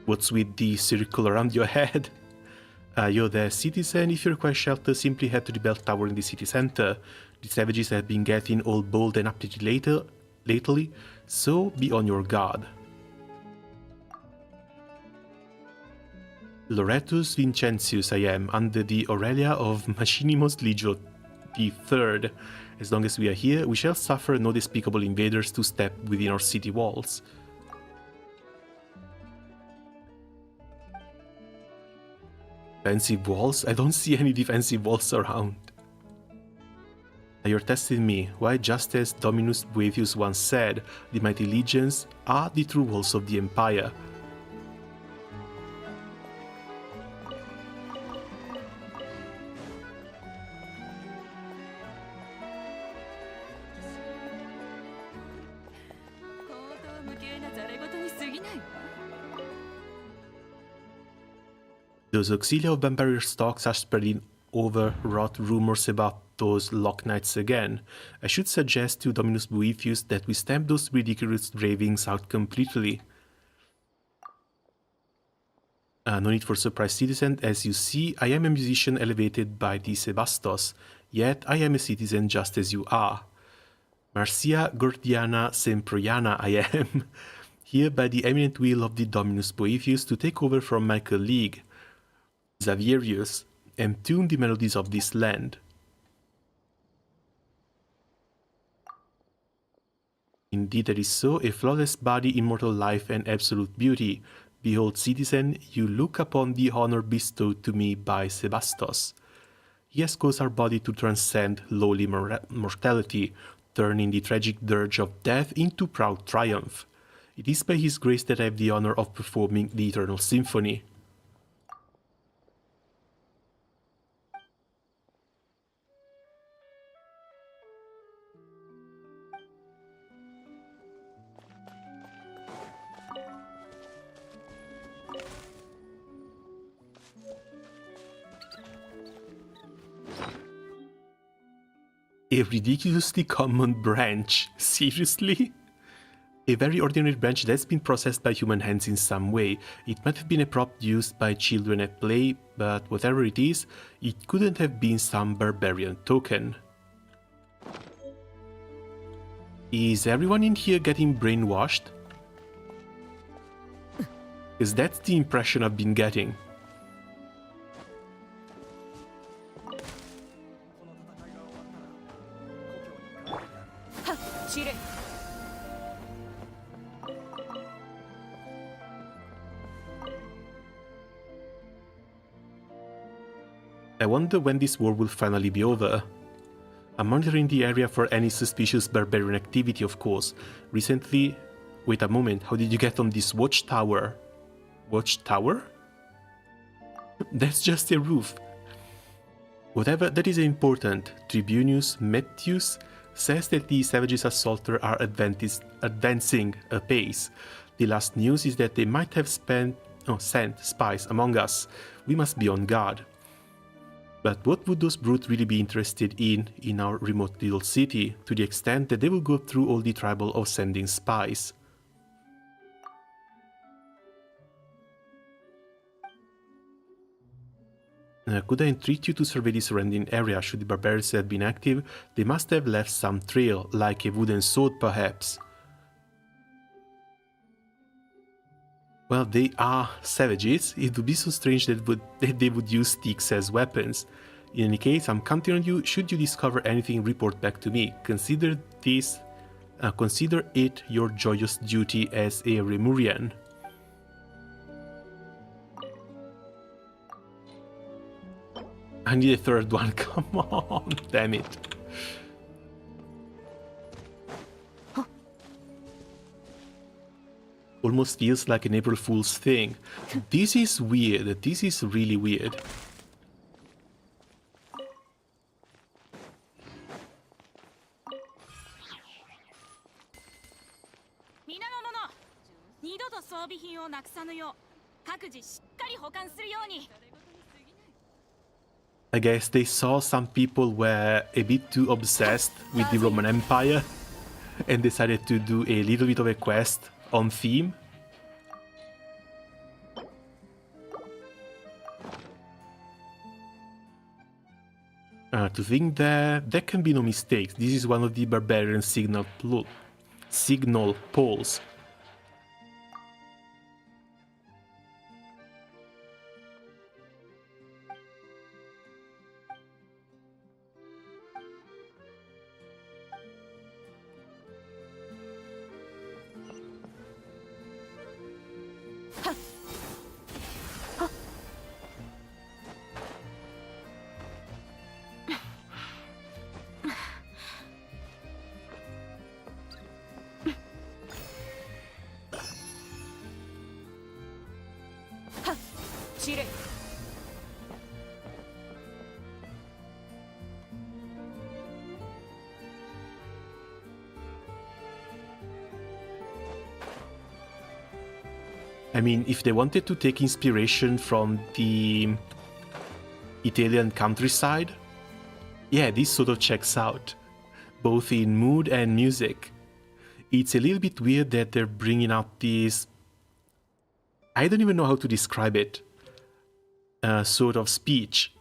What's with the circle around your head? You're the citizen. If you require shelter, simply head to the bell tower in the city center. The savages have been getting all bold and uppity lately, so be on your guard. Loretus Vincentius I am, under the Aurelia of Machinimos Legio III. As long as we are here, we shall suffer no despicable invaders to step within our city walls. Defensive walls? I don't see any defensive walls around. You're testing me. Why, just as Dominus Boethius once said, the mighty legions are the true walls of the Empire. Those auxilia of Barbarian stocks are spreading overwrought rumors about those Lock Knights again. I should suggest to Dominus Boethius that we stamp those ridiculous ravings out completely. No need for surprise, citizen. As you see, I am a musician elevated by the Sebastos, yet I am a citizen just as you are. Marcia Gordiana Semproiana I am, here by the eminent will of the Dominus Boethius to take over from my colleague, Xavierius, and tune the melodies of this land. Indeed that is so, a flawless body, immortal life, and absolute beauty. Behold, citizen, you look upon the honor bestowed to me by Sebastos. He has caused our body to transcend lowly mortality, turning the tragic dirge of death into proud triumph. It is by his grace that I have the honor of performing the Eternal Symphony. A ridiculously common branch. Seriously? A very ordinary branch that's been processed by human hands in some way. It might have been a prop used by children at play, but whatever it is, it couldn't have been some barbarian token. Is everyone in here getting brainwashed? Because that's the impression I've been getting. I wonder when this war will finally be over. I'm monitoring the area for any suspicious barbarian activity, of course. Recently... Wait a moment, how did you get on this watchtower? Watchtower? That's just a roof. Whatever, that is important. Tribunius Metius says that the savages assaulter are advancing apace. The last news is that they might have sent spies among us. We must be on guard. But what would those brutes really be interested in our remote little city, to the extent that they will go through all the trouble of sending spies? Could I entreat you to survey the surrounding area? Should the barbarians have been active, they must have left some trail, like a wooden sword perhaps. Well, they are savages. It would be so strange that they would use sticks as weapons. In any case, I'm counting on you. Should you discover anything, report back to me. Consider it your joyous duty as a Remurian. I need a third one. Come on, damn it. Almost feels like an April Fool's thing. This is weird. This is really weird. I guess they saw some people were a bit too obsessed with the Roman Empire and decided to do a little bit of a quest on theme. To think that there can be no mistakes. This is one of the barbarian signal poles. I mean, if they wanted to take inspiration from the Italian countryside, yeah, this sort of checks out, both in mood and music. It's a little bit weird that they're bringing out this, I don't even know how to describe it, sort of speech.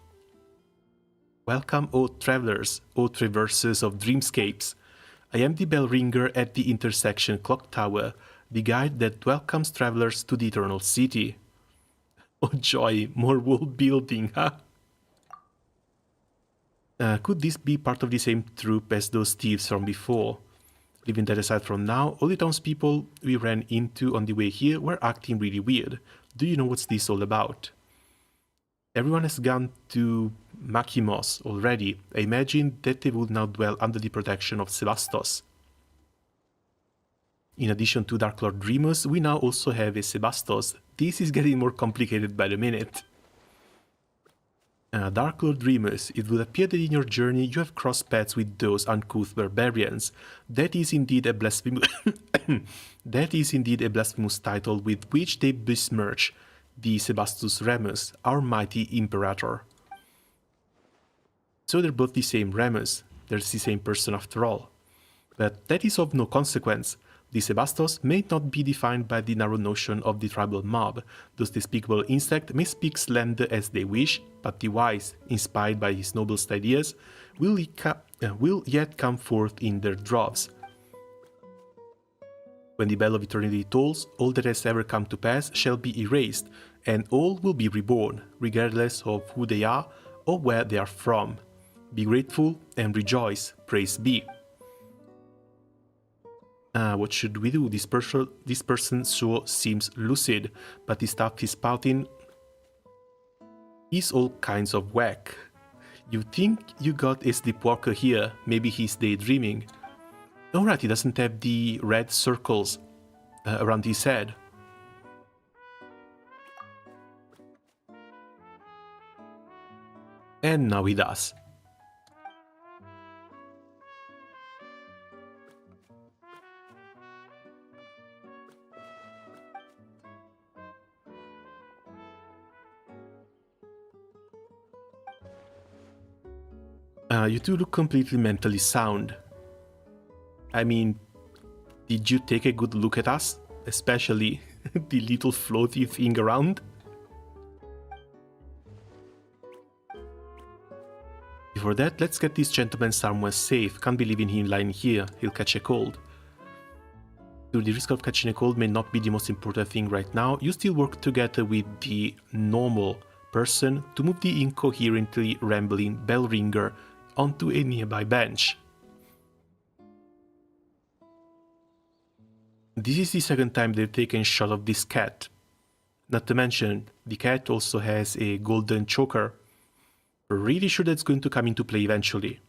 Welcome, O travelers, O traversers of dreamscapes. I am the bell ringer at the intersection clock tower, the guide that welcomes travelers to the Eternal City. Oh joy, more world building, huh? Could this be part of the same troop as those thieves from before? Leaving that aside from now, all the townspeople we ran into on the way here were acting really weird. Do you know what's this all about? Everyone has gone to Makimos already. I imagine that they would now dwell under the protection of Sebastos. In addition to Dark Lord Dreamers, we now also have a Sebastos. This is getting more complicated by the minute. Dark Lord Dreamers, it would appear that in your journey you have crossed paths with those uncouth barbarians. That is indeed a blasphemous title with which they besmirch the Sebastus Remus, our mighty imperator. So they're both the same Remus, they're the same person after all. But that is of no consequence. The Sebastos may not be defined by the narrow notion of the tribal mob. Those despicable insects may speak slender as they wish, but the wise, inspired by his noblest ideas, will yet come forth in their droves. When the bell of eternity tolls, all that has ever come to pass shall be erased, and all will be reborn, regardless of who they are or where they are from. Be grateful and rejoice, praise be. What should we do? This person sure seems lucid, but the stuff he's spouting is all kinds of whack. You think you got a sleepwalker here, maybe he's daydreaming. Alright, he doesn't have the red circles around his head. And now he does. You two look completely mentally sound. I mean, did you take a good look at us? Especially the little floaty thing around? Before that, let's get this gentleman somewhere safe. Can't be leaving him lying here, he'll catch a cold. Though the risk of catching a cold may not be the most important thing right now, you still work together with the normal person to move the incoherently rambling bell ringer onto a nearby bench. This is the second time they've taken shot of this cat. Not to mention, the cat also has a golden choker. Really sure that's going to come into play eventually.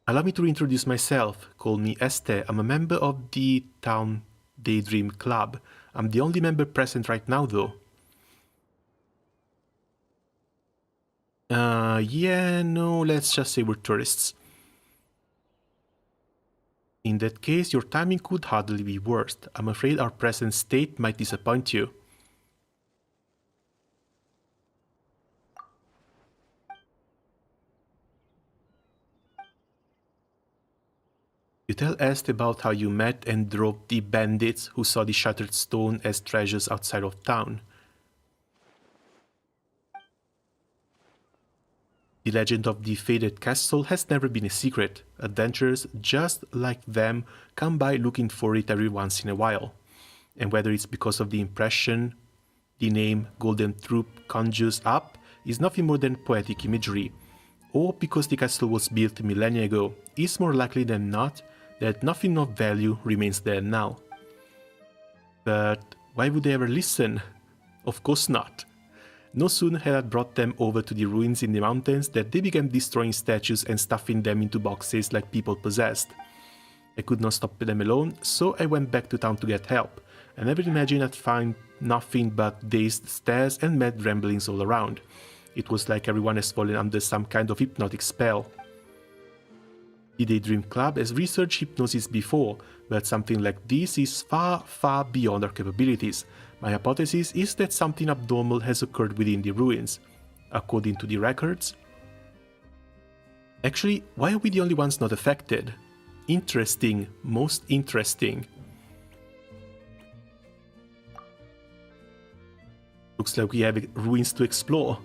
Allow me to reintroduce myself. Call me Este. I'm a member of the Town Daydream Club. I'm the only member present right now though. Yeah, no, let's just say we're tourists. In that case, your timing could hardly be worse. I'm afraid our present state might disappoint you. You tell Est about how you met and drove the bandits who saw the shattered stone as treasures outside of town. The legend of the faded castle has never been a secret. Adventurers just like them come by looking for it every once in a while. And whether it's because of the impression the name Golden Troop conjures up is nothing more than poetic imagery, or because the castle was built millennia ago, it's more likely than not that nothing of value remains there now. But why would they ever listen? Of course not. No sooner had I brought them over to the ruins in the mountains that they began destroying statues and stuffing them into boxes like people possessed. I could not stop them alone, so I went back to town to get help. I never imagined I'd find nothing but dazed stares and mad ramblings all around. It was like everyone has fallen under some kind of hypnotic spell. The Daydream Club has researched hypnosis before, but something like this is far, far beyond our capabilities. My hypothesis is that something abnormal has occurred within the ruins. According to the records... Actually, why are we the only ones not affected? Interesting, most interesting. Looks like we have ruins to explore.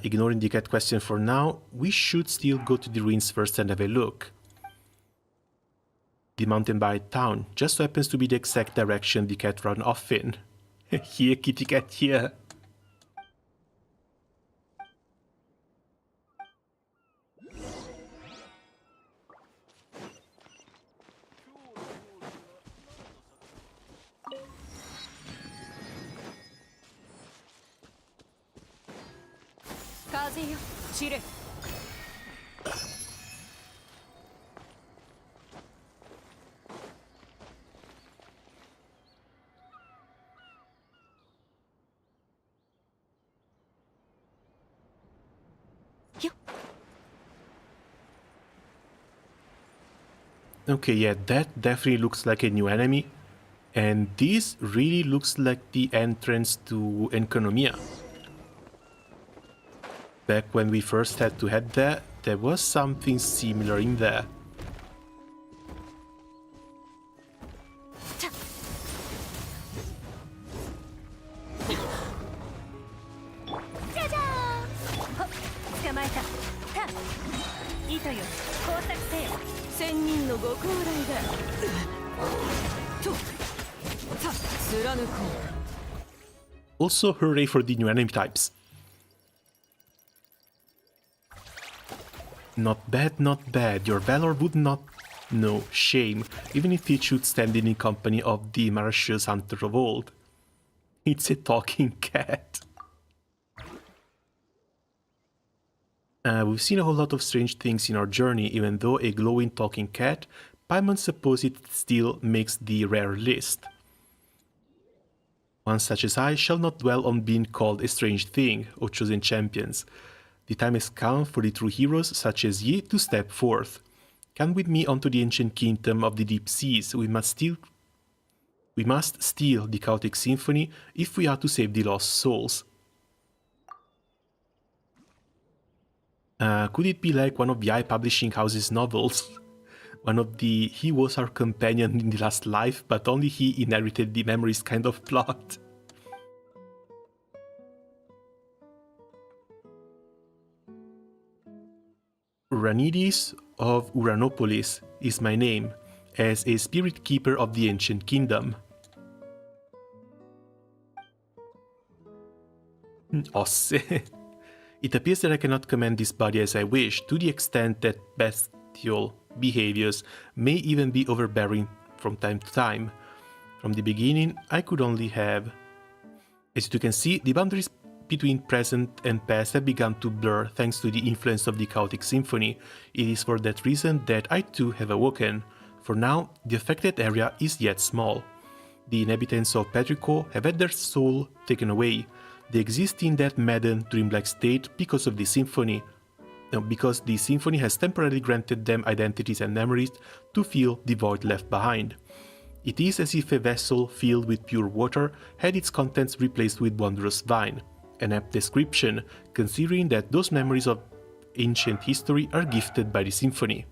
Ignoring the cat question for now, we should still go to the ruins first and have a look. The mountain by town just so happens to be the exact direction the cat ran off in. Here, kitty cat, here. Okay, yeah, that definitely looks like a new enemy. And this really looks like the entrance to Enconomia. Back when we first had to head there, there was something similar in there. Also, hooray for the new enemy types. Not bad, not bad. Your valor would not know shame, even if it should stand in company of the malicious hunter of old. It's a talking cat. We've seen a whole lot of strange things in our journey, even though a glowing talking cat, Paimon suppose it still makes the rare list. One such as I shall not dwell on being called a strange thing, O chosen champions. The time has come for the true heroes such as ye to step forth. Come with me onto the ancient kingdom of the deep seas. We must steal the chaotic symphony if we are to save the lost souls. Could it be like one of the I publishing house's novels? One of the he was our companion in the last life, but only he inherited the memories kind of plot. Ranides of Uranopolis is my name, as a spirit keeper of the ancient kingdom. Osse. It appears that I cannot command this body as I wish, to the extent that bestial behaviors may even be overbearing from time to time. From the beginning, I could only have... As you can see, the boundaries between present and past have begun to blur thanks to the influence of the chaotic symphony. It is for that reason that I too have awoken. For now, the affected area is yet small. The inhabitants of Petrico have had their soul taken away. They exist in that maddened, dreamlike state because of the symphony. Because the symphony has temporarily granted them identities and memories to fill the void left behind. It is as if a vessel filled with pure water had its contents replaced with wondrous wine. An apt description, considering that those memories of ancient history are gifted by the symphony.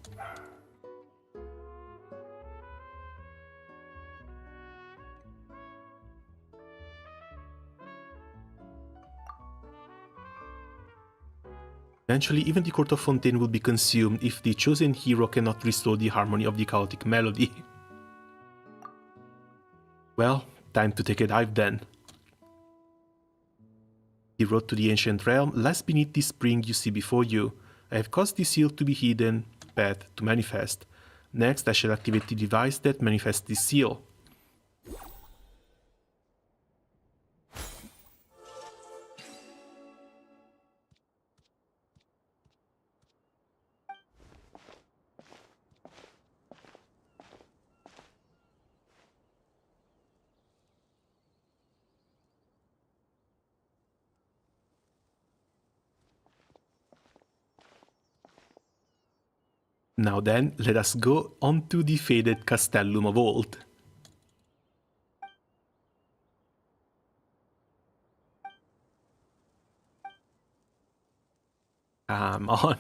Eventually, even the Court of Fontaine will be consumed if the chosen hero cannot restore the harmony of the chaotic melody. Well, time to take a dive then. The road to the ancient realm lies beneath the spring you see before you. I have caused the seal to be hidden path to manifest. Next, I shall activate the device that manifests the seal. Now then, let us go on to the faded Castellum of old. Come on.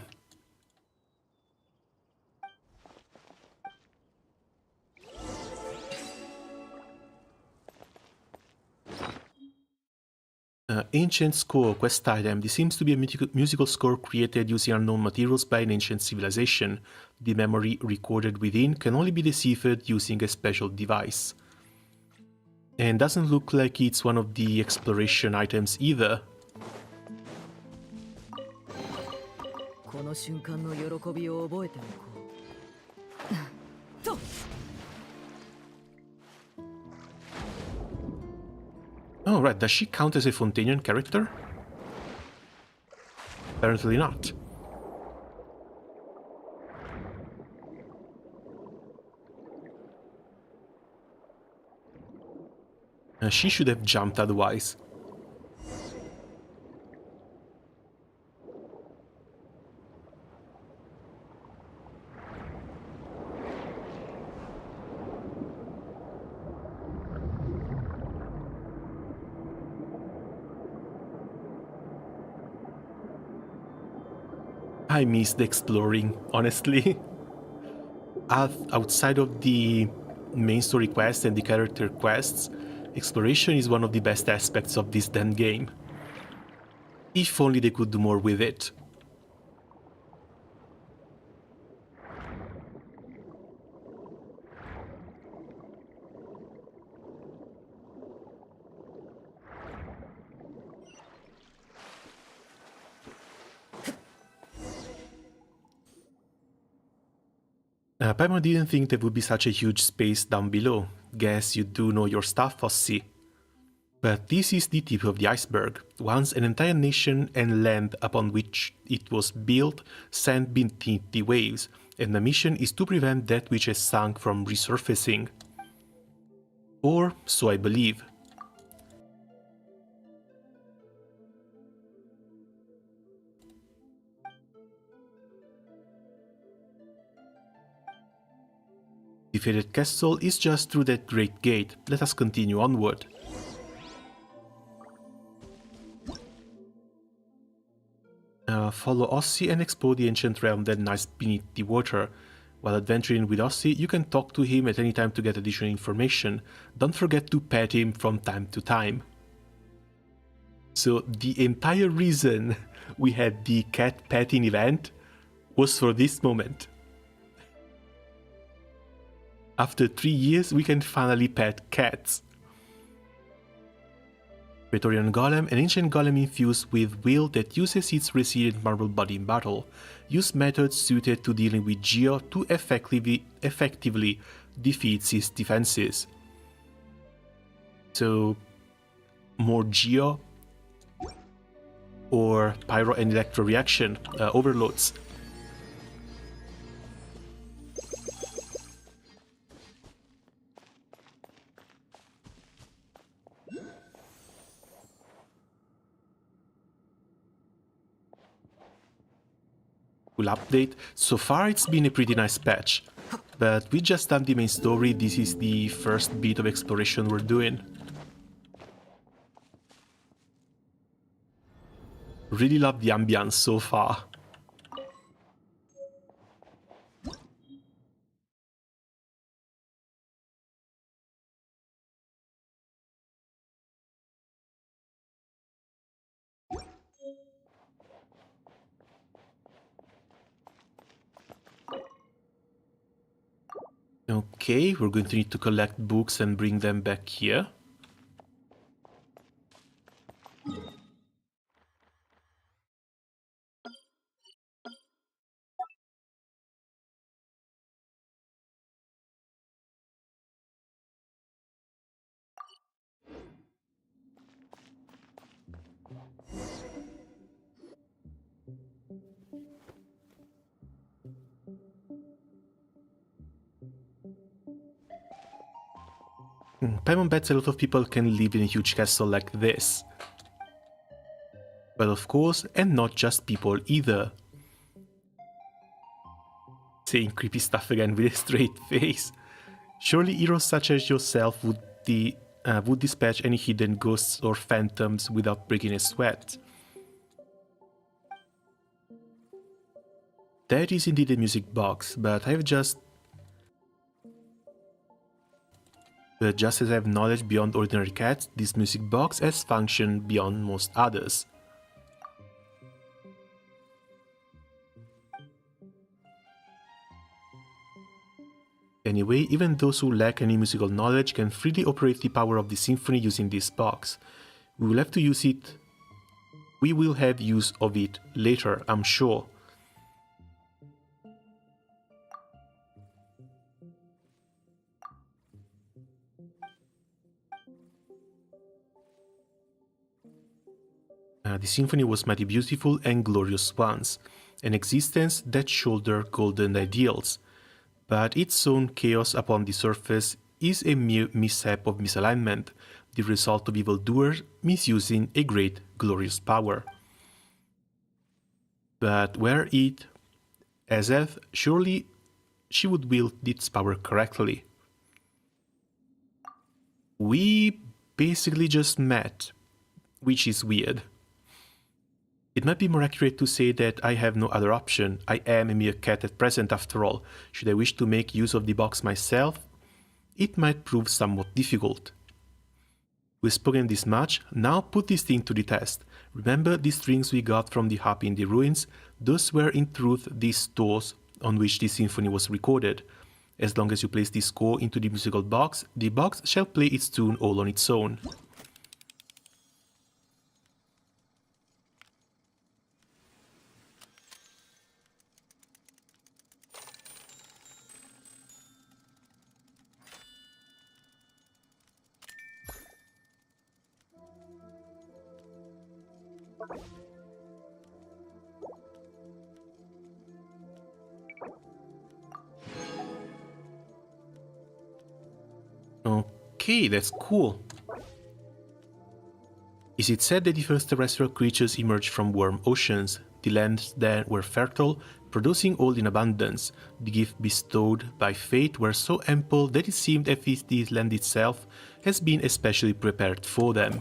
Ancient score quest item. This seems to be a musical score created using unknown materials by an ancient civilization. The memory recorded within can only be deciphered using a special device. And doesn't look like it's one of the exploration items either. この瞬間の喜びを覚えておこう。と Oh, right. Does she count as a Fontanian character? Apparently not. She should have jumped otherwise. I missed exploring, honestly. Outside of the main story quests and the character quests, exploration is one of the best aspects of this damn game. If only they could do more with it. Paimon didn't think there would be such a huge space down below. Guess you do know your stuff, Fossi. But this is the tip of the iceberg. Once an entire nation and land upon which it was built sank beneath the waves, and the mission is to prevent that which has sunk from resurfacing. Or so I believe. The fated castle is just through that great gate. Let us continue onward. Follow Ossi and explore the ancient realm that lies beneath the water. While adventuring with Ossi, you can talk to him at any time to get additional information. Don't forget to pet him from time to time. So the entire reason we had the cat petting event was for this moment. After 3 years, we can finally pet cats. Praetorian Golem, an ancient golem infused with will that uses its resilient marble body in battle. Use methods suited to dealing with Geo to effectively defeat its defenses. So, more Geo or Pyro and Electro reaction overloads. Update. So far it's been a pretty nice patch, but we just done the main story. This is the first bit of exploration we're doing. Really love the ambience so far. Okay, we're going to need to collect books and bring them back here. Paimon bets a lot of people can live in a huge castle like this. But of course, and not just people either. Saying creepy stuff again with a straight face. Surely heroes such as yourself would dispatch any hidden ghosts or phantoms without breaking a sweat. That is indeed a music box, but I've just... But just as I have knowledge beyond ordinary cats, this music box has function beyond most others. Anyway, even those who lack any musical knowledge can freely operate the power of the symphony using this box. We will have to use it. We will have use of it later, I'm sure. The symphony was mighty beautiful and glorious once, an existence that shouldered golden ideals. But its own chaos upon the surface is a mere mishap of misalignment, the result of evildoers misusing a great glorious power. But were it Azeth, surely she would wield its power correctly. We basically just met, which is weird. It might be more accurate to say that I have no other option. I am a mere cat at present after all. Should I wish to make use of the box myself, it might prove somewhat difficult. We've spoken this much, now put this thing to the test. Remember the strings we got from the harp in the ruins? Those were in truth the stores on which the symphony was recorded. As long as you place the score into the musical box, the box shall play its tune all on its own. Okay, that's cool. Is it said that the first terrestrial creatures emerged from warm oceans? The lands then were fertile, producing all in abundance. The gifts bestowed by fate were so ample that it seemed as if the land itself has been especially prepared for them.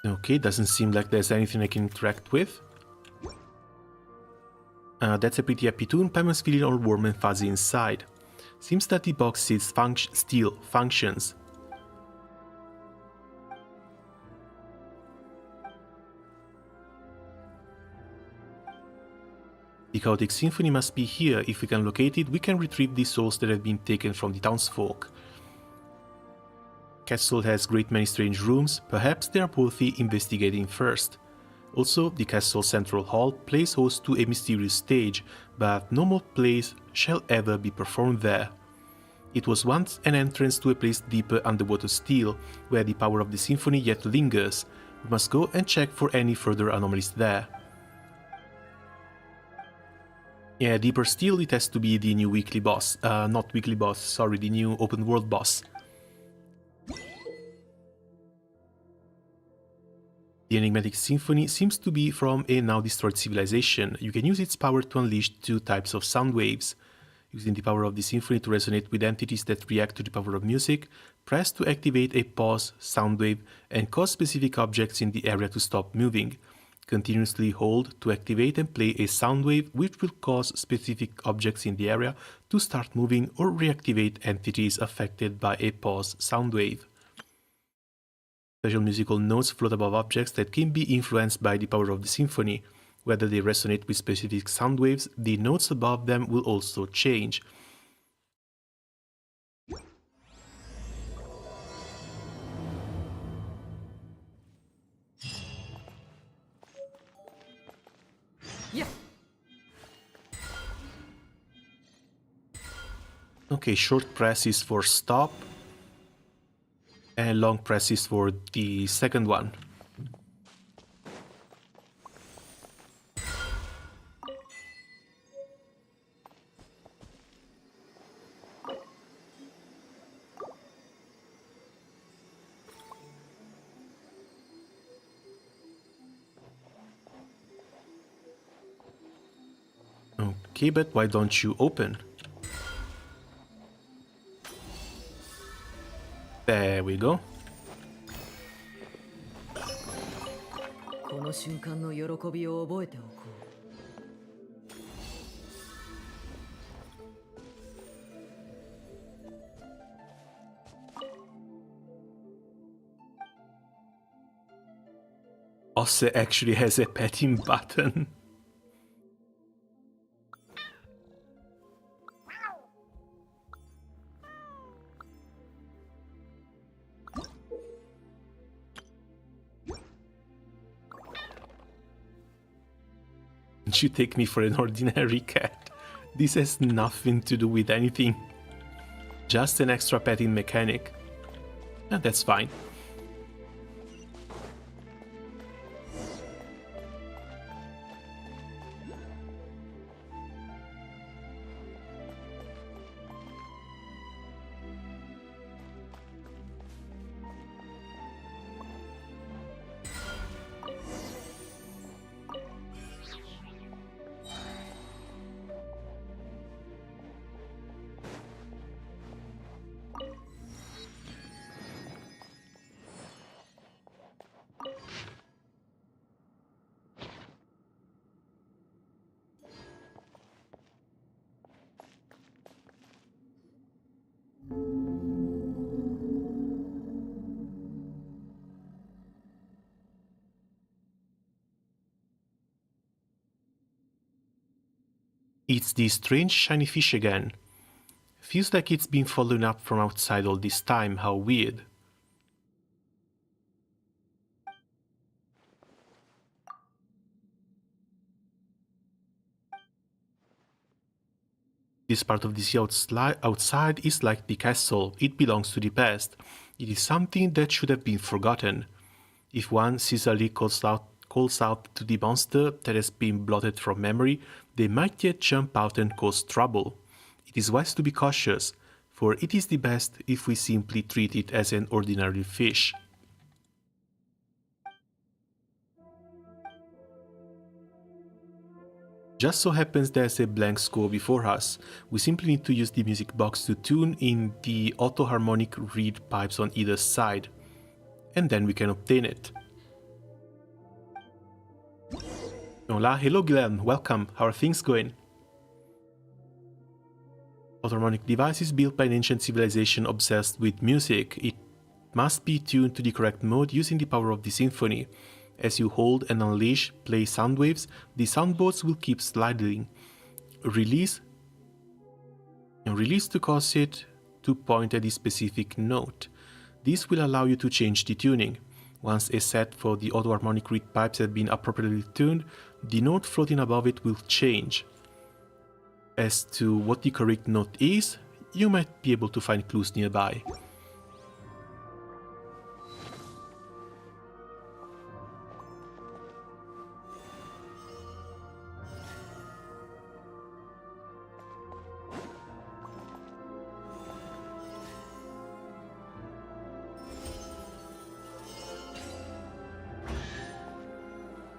Okay, doesn't seem like there's anything I can interact with. That's a pretty happy tune. Paimon's feeling all warm and fuzzy inside. Seems that the box still functions. The chaotic symphony must be here. If we can locate it, we can retrieve the souls that have been taken from the townsfolk. Castle has great many strange rooms, perhaps they are worthy investigating first. Also, the castle central hall plays host to a mysterious stage, but no more plays shall ever be performed there. It was once an entrance to a place deeper underwater still, where the power of the symphony yet lingers. We must go and check for any further anomalies there. Yeah, deeper still it has to be the new weekly boss, not weekly boss, sorry, the new open world boss. The enigmatic symphony seems to be from a now destroyed civilization. You can use its power to unleash two types of sound waves. Using the power of the symphony to resonate with entities that react to the power of music, press to activate a pause sound wave and cause specific objects in the area to stop moving. Continuously hold to activate and play a sound wave which will cause specific objects in the area to start moving or reactivate entities affected by a pause sound wave. Special musical notes float above objects that can be influenced by the power of the symphony. Whether they resonate with specific sound waves, the notes above them will also change. Yeah. Okay, short press is for stop, and long press is for the second one. Okay, but why don't you open? There we go. この瞬間の喜びを覚えておこう。Osse actually has a petting button. Don't you take me for an ordinary cat? This has nothing to do with anything. Just an extra petting mechanic. And that's fine. It's the strange shiny fish again. Feels like it's been following up from outside all this time, how weird. This part of the sea outside is like the castle, it belongs to the past. It is something that should have been forgotten. If one sincerely calls out to the monster that has been blotted from memory, they might yet jump out and cause trouble. It is wise to be cautious, for it is the best if we simply treat it as an ordinary fish. Just so happens there's a blank score before us. We simply need to use the music box to tune in the auto-harmonic reed pipes on either side, and then we can obtain it. Hola, hello Glenn, welcome, how are things going? Auto-harmonic device is built by an ancient civilization obsessed with music. It must be tuned to the correct mode using the power of the symphony. As you hold and unleash play sound waves, the soundboards will keep sliding. Release to cause it to point at a specific note. This will allow you to change the tuning. Once a set for the auto-harmonic reed pipes has been appropriately tuned, the note floating above it will change. As to what the correct note is, you might be able to find clues nearby.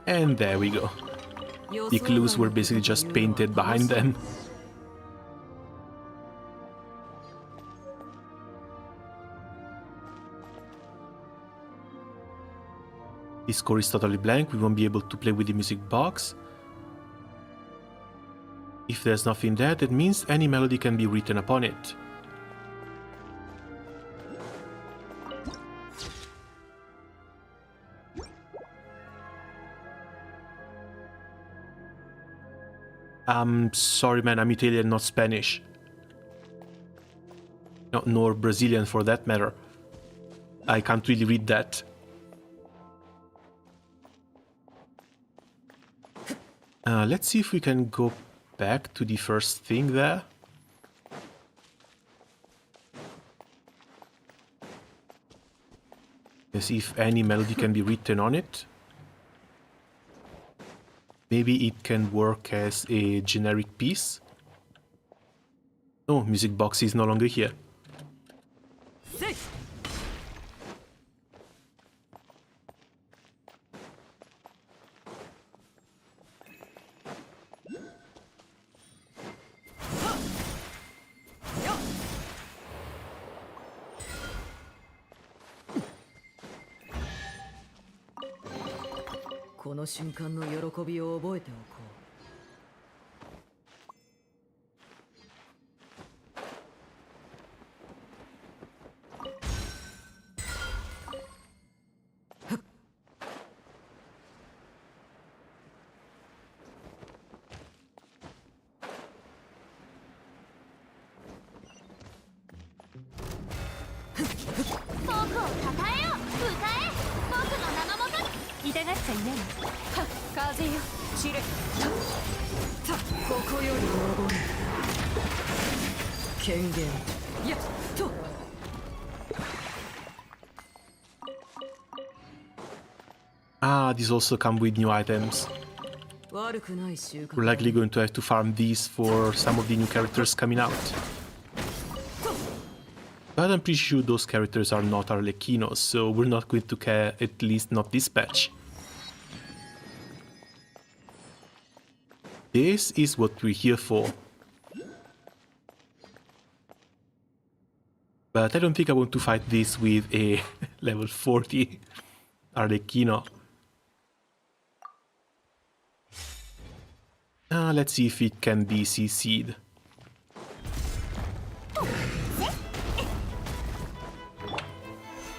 And there we go. The clues were basically just painted behind them. The score is totally blank, we won't be able to play with the music box. If there's nothing there, that means any melody can be written upon it. Sorry man, I'm Italian, not Spanish. No, nor Brazilian for that matter. I can't really read that. Let's see if we can go back to the first thing there. Let's see if any melody can be written on it. Maybe it can work as a generic piece. No, music box is no longer here. この瞬間の喜びを覚えておこう。僕を称えよ、歌え、僕の名のもとに。痛がっちゃいないの。風よ、散れ。ここより登る。権限。やっと。These also come with new items. 悪くない習慣。 We're likely going to have to farm these for some of the new characters coming out. But I'm pretty sure those characters are not arlecchinos, so we're not going to care, at least not this patch. This is what we're here for. But I don't think I want to fight this with a level 40 arlecchino. Let's see if it can be CC'd.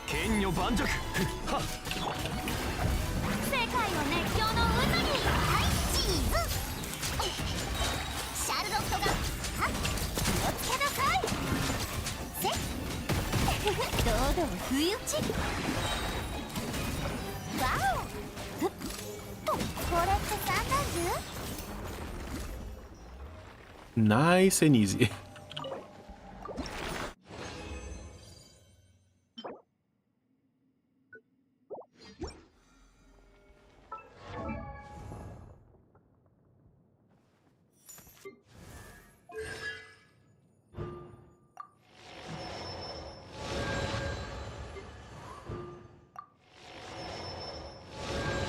剣女盤石。はっ。世界を熱狂の渦に。はいチーズ。シャルロットがはっ気をつけなさい。せ堂々不意打ち。ワオ。ふっとこれってサンダーズ。 Nice and easy.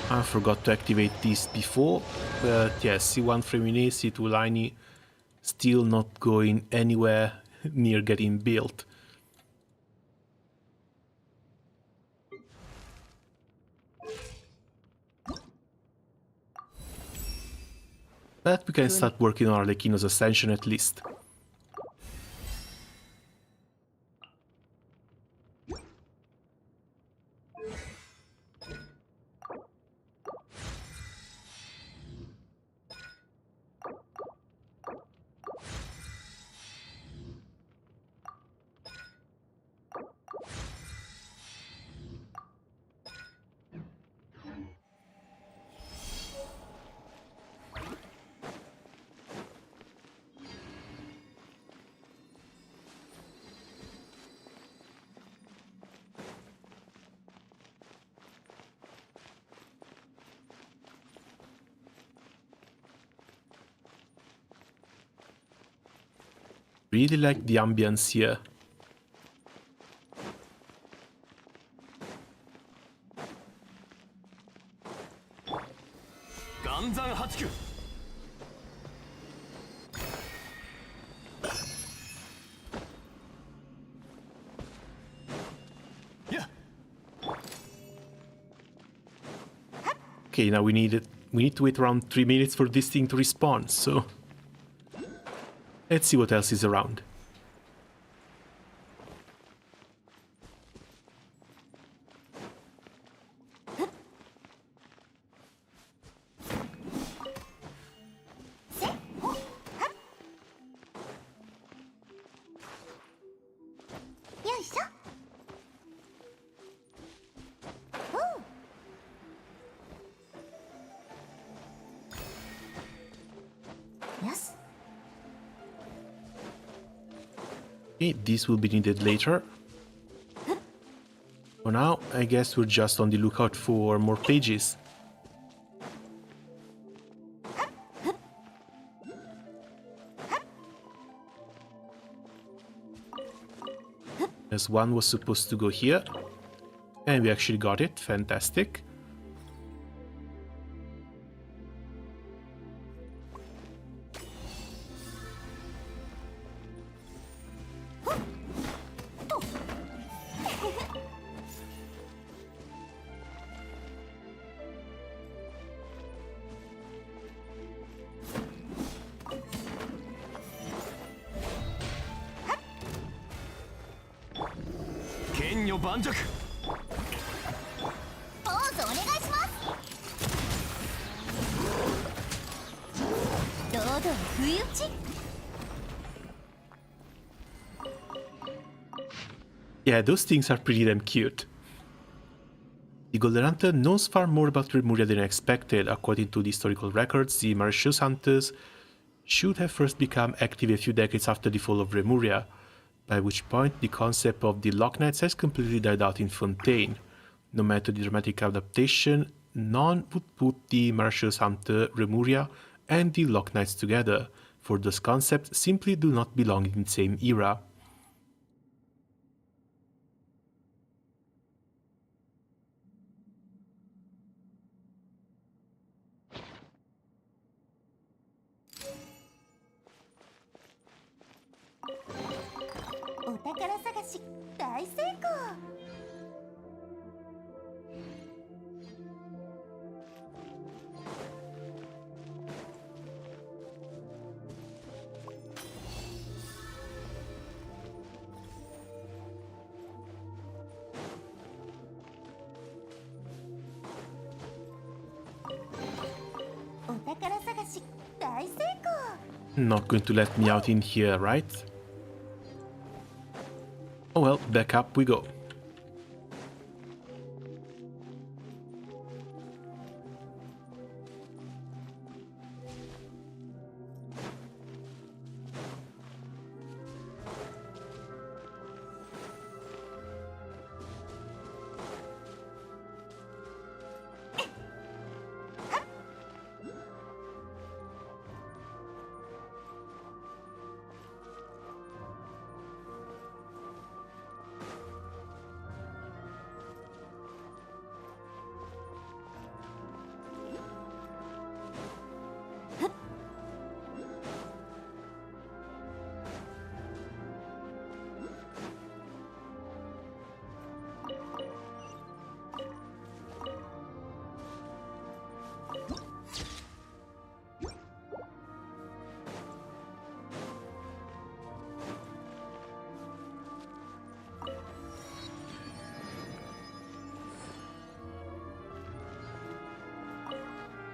I forgot to activate this before, but yes, C1 Femine, C2 Liney, still not going anywhere near getting built. But we can start working on Arlecchino's Ascension at least. Really like the ambience here. Okay, now we need to wait around 3 minutes for this thing to respawn, so let's see what else is around. Okay, this will be needed later. For now, I guess we're just on the lookout for more pages. As one was supposed to go here, and we actually got it. Fantastic. を盤石。ポーズお願いします。堂々不意打ち。 Yeah, those things are pretty damn cute. The Golden Hunter knows far more about Remuria than I expected. According to the historical records, the Mauritius Hunters should have first become active a few decades after the fall of Remuria, by which point the concept of the Lock Knights has completely died out in Fontaine. No matter the dramatic adaptation, none would put the Mauritius Hunter, Remuria, and the Lock Knights together, for those concepts simply do not belong in the same era. Not going to let me out in here, right? Oh well, back up we go.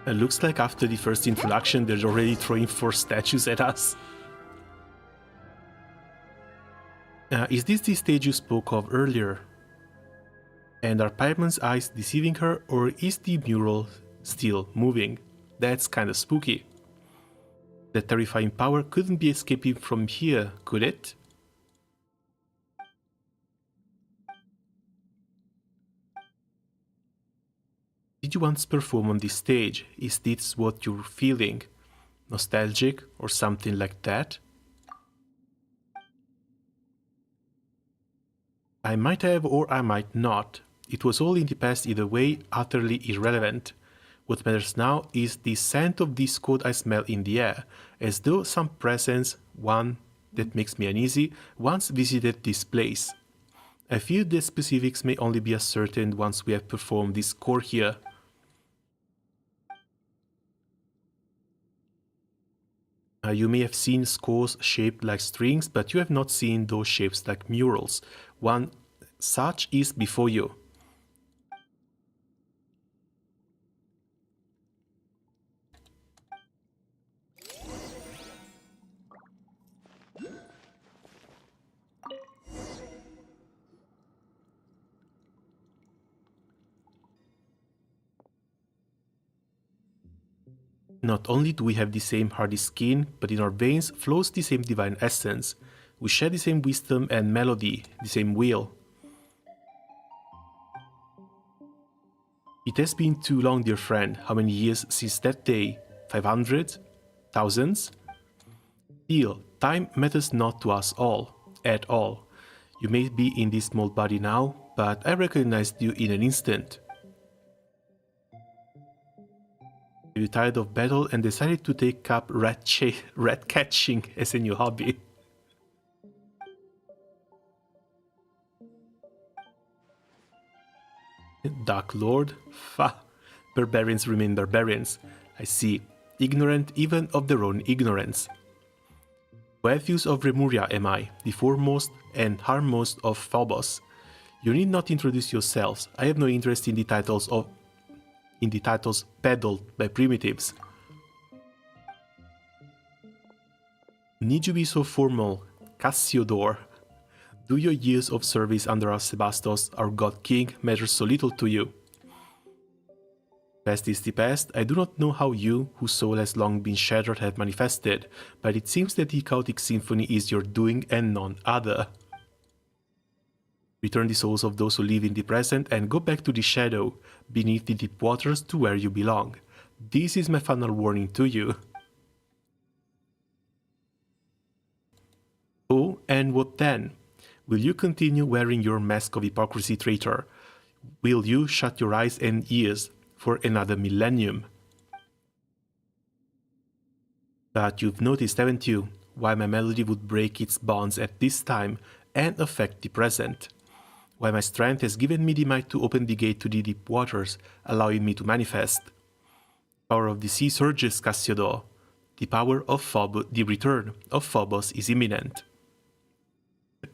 It looks like after the first introduction they're already throwing 4 statues at us. Is this the stage you spoke of earlier? And are Paimon's eyes deceiving her, or is the mural still moving? That's kinda spooky. That terrifying power couldn't be escaping from here, could it? Did you once perform on this stage? Is this what you're feeling? Nostalgic or something like that? I might have or I might not. It was all in the past either way, utterly irrelevant. What matters now is the scent of discord I smell in the air, as though some presence, one that makes me uneasy, once visited this place. I fear that specifics may only be ascertained once we have performed this core here. You may have seen scores shaped like strings, but you have not seen those shapes like murals. One such is before you. Not only do we have the same hardy skin, but in our veins flows the same divine essence. We share the same wisdom and melody, the same will. It has been too long, dear friend. How many years since that day? 500? Thousands? Still, time matters not to us all, at all. You may be in this small body now, but I recognized you in an instant. You tired of battle and decided to take up rat catching as a new hobby. Dark Lord? Fa! Barbarians remain barbarians. I see. Ignorant even of their own ignorance. Refuse of Remuria am I, the foremost and harmmost of Phobos. You need not introduce yourselves. I have no interest in the titles peddled by primitives. Need you be so formal, Cassiodor? Do your years of service under our Sebastos, our god king, matter so little to you? Past is the past. I do not know how you, whose soul has long been shattered, have manifested, but it seems that the chaotic symphony is your doing and none other. Return the souls of those who live in the present and go back to the shadow, beneath the deep waters, to where you belong. This is my final warning to you. Oh, and what then? Will you continue wearing your mask of hypocrisy, traitor? Will you shut your eyes and ears for another millennium? But you've noticed, haven't you, why my melody would break its bonds at this time and affect the present? Why my strength has given me the might to open the gate to the deep waters, allowing me to manifest. Power of the sea surges, Cassiodor. The power of Phobos, the return of Phobos is imminent.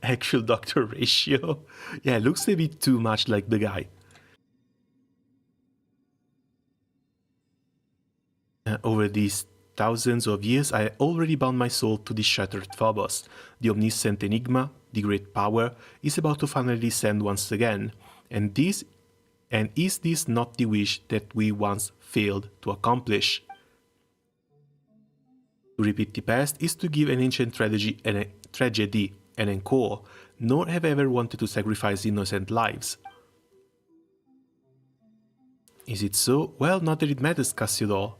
Actual doctor ratio? Yeah, looks a bit too much like the guy. Over these thousands of years, I already bound my soul to the shattered Phobos. The omniscient enigma, the great power, is about to finally descend once again. And is this not the wish that we once failed to accomplish? To repeat the past is to give an ancient tragedy an encore, nor have I ever wanted to sacrifice innocent lives. Is it so? Well, not that it matters, Cassiodor.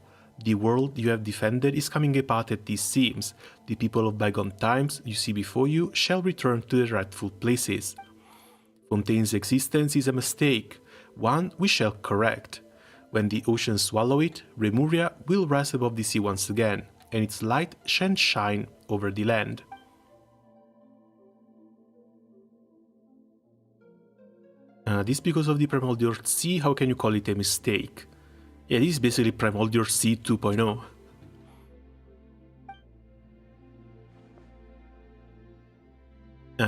The world you have defended is coming apart at these seams. The people of bygone times you see before you shall return to their rightful places. Fontaine's existence is a mistake, one we shall correct. When the oceans swallow it, Remuria will rise above the sea once again, and its light shall shine over the land. This because of the Primordial Sea, how can you call it a mistake? Yeah, this is basically Primordial Sea 2.0.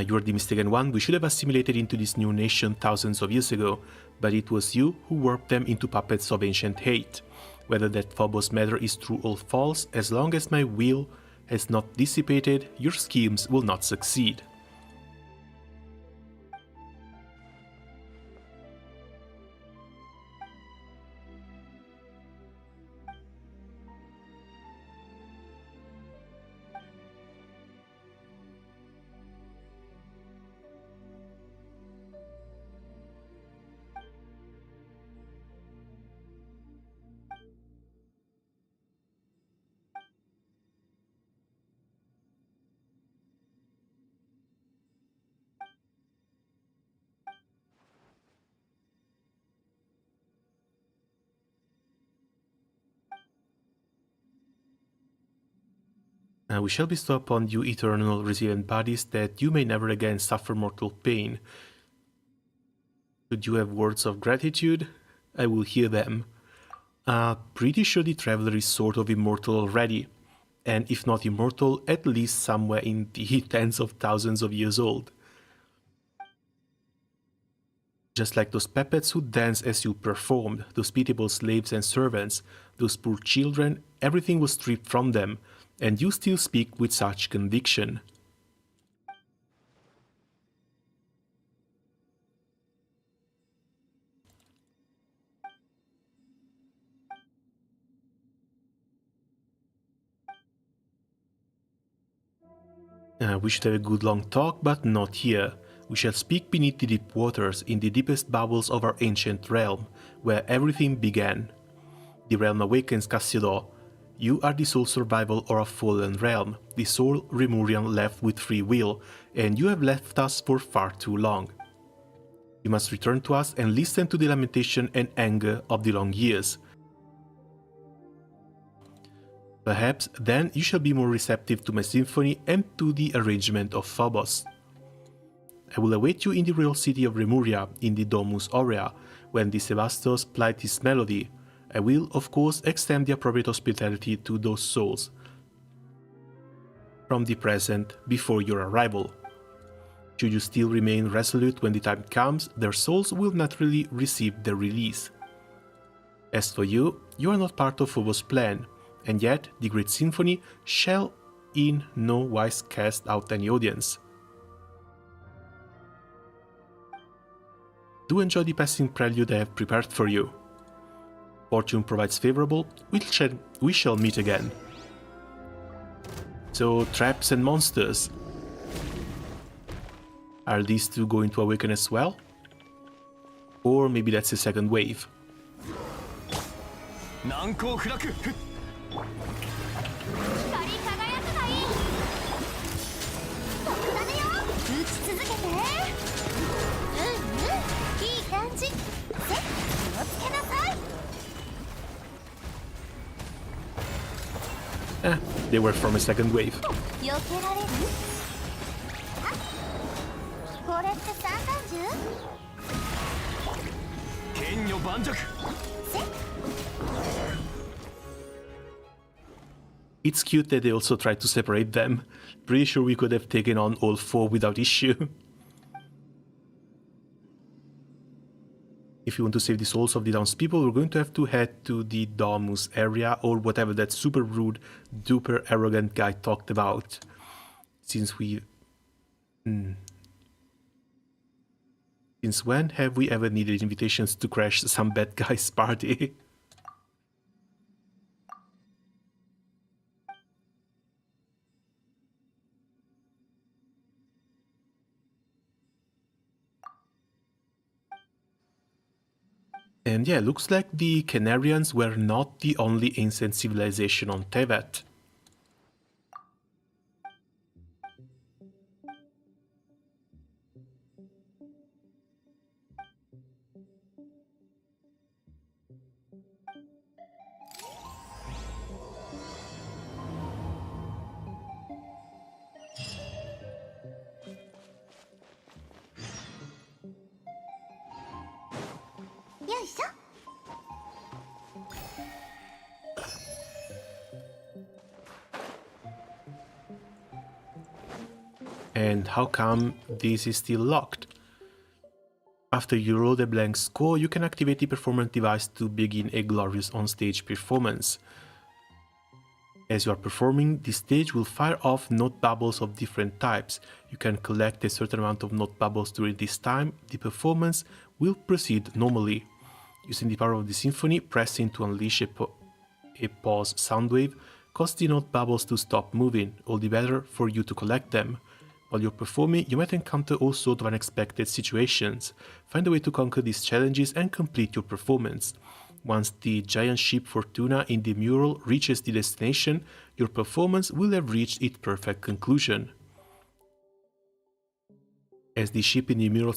You are the mistaken one. We should have assimilated into this new nation thousands of years ago, but it was you who warped them into puppets of ancient hate. Whether that Phobos matter is true or false, as long as my will has not dissipated, your schemes will not succeed. We shall bestow upon you eternal resilient bodies that you may never again suffer mortal pain. Should you have words of gratitude, I will hear them. Pretty sure the traveler is sort of immortal already, and if not immortal, at least somewhere in the tens of thousands of years old. Just like those puppets who danced as you performed, those pitiable slaves and servants, those poor children, everything was stripped from them, and you still speak with such conviction. We should have a good long talk, but not here. We shall speak beneath the deep waters, in the deepest bowels of our ancient realm, where everything began. The realm awakens, Cassiodor. You are the sole survival of a fallen realm, the sole Remurian left with free will, and you have left us for far too long. You must return to us and listen to the lamentation and anger of the long years. Perhaps then you shall be more receptive to my symphony and to the arrangement of Phobos. I will await you in the real city of Remuria, in the Domus Aurea, when the Sebastos plight his melody. I will, of course, extend the appropriate hospitality to those souls from the present before your arrival. Should you still remain resolute when the time comes, their souls will naturally receive their release. As for you, you are not part of Phobos' plan, and yet the Great Symphony shall in no wise cast out any audience. Do enjoy the passing prelude I have prepared for you. Fortune provides favorable, we shall meet again. So, traps and monsters. Are these two going to awaken as well? Or maybe that's a second wave. 難攻不落。光り輝くがいい。僕だねよ。打ち続けて。いい感じ。気をつけなさい。They were from a second wave. 避けられる？これって三段銃？剣女盤石。 It's cute that they also tried to separate them. Pretty sure we could have taken on all four without issue. If you want to save the souls of the townspeople, we're going to have to head to the Domus area or whatever that super rude, duper arrogant guy talked about. Since we... Since when have we ever needed invitations to crash some bad guy's party? And yeah, looks like the Canarians were not the only ancient civilization on Tevat. And how come this is still locked? After you roll a blank score, you can activate the performance device to begin a glorious onstage performance. As you are performing, the stage will fire off note bubbles of different types. You can collect a certain amount of note bubbles during this time. The performance will proceed normally. Using the power of the symphony, pressing to unleash a pause sound wave causes the note bubbles to stop moving, all the better for you to collect them. While you're performing, you might encounter all sorts of unexpected situations. Find a way to conquer these challenges and complete your performance. Once the giant ship Fortuna in the mural reaches the destination, your performance will have reached its perfect conclusion. As the ship in the mural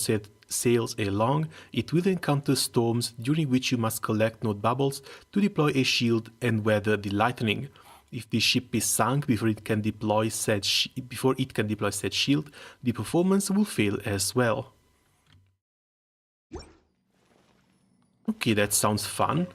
sails along, it will encounter storms during which you must collect note bubbles to deploy a shield and weather the lightning. If the ship is sunk before it can deploy said shield, the performance will fail as well. Okay, that sounds fun.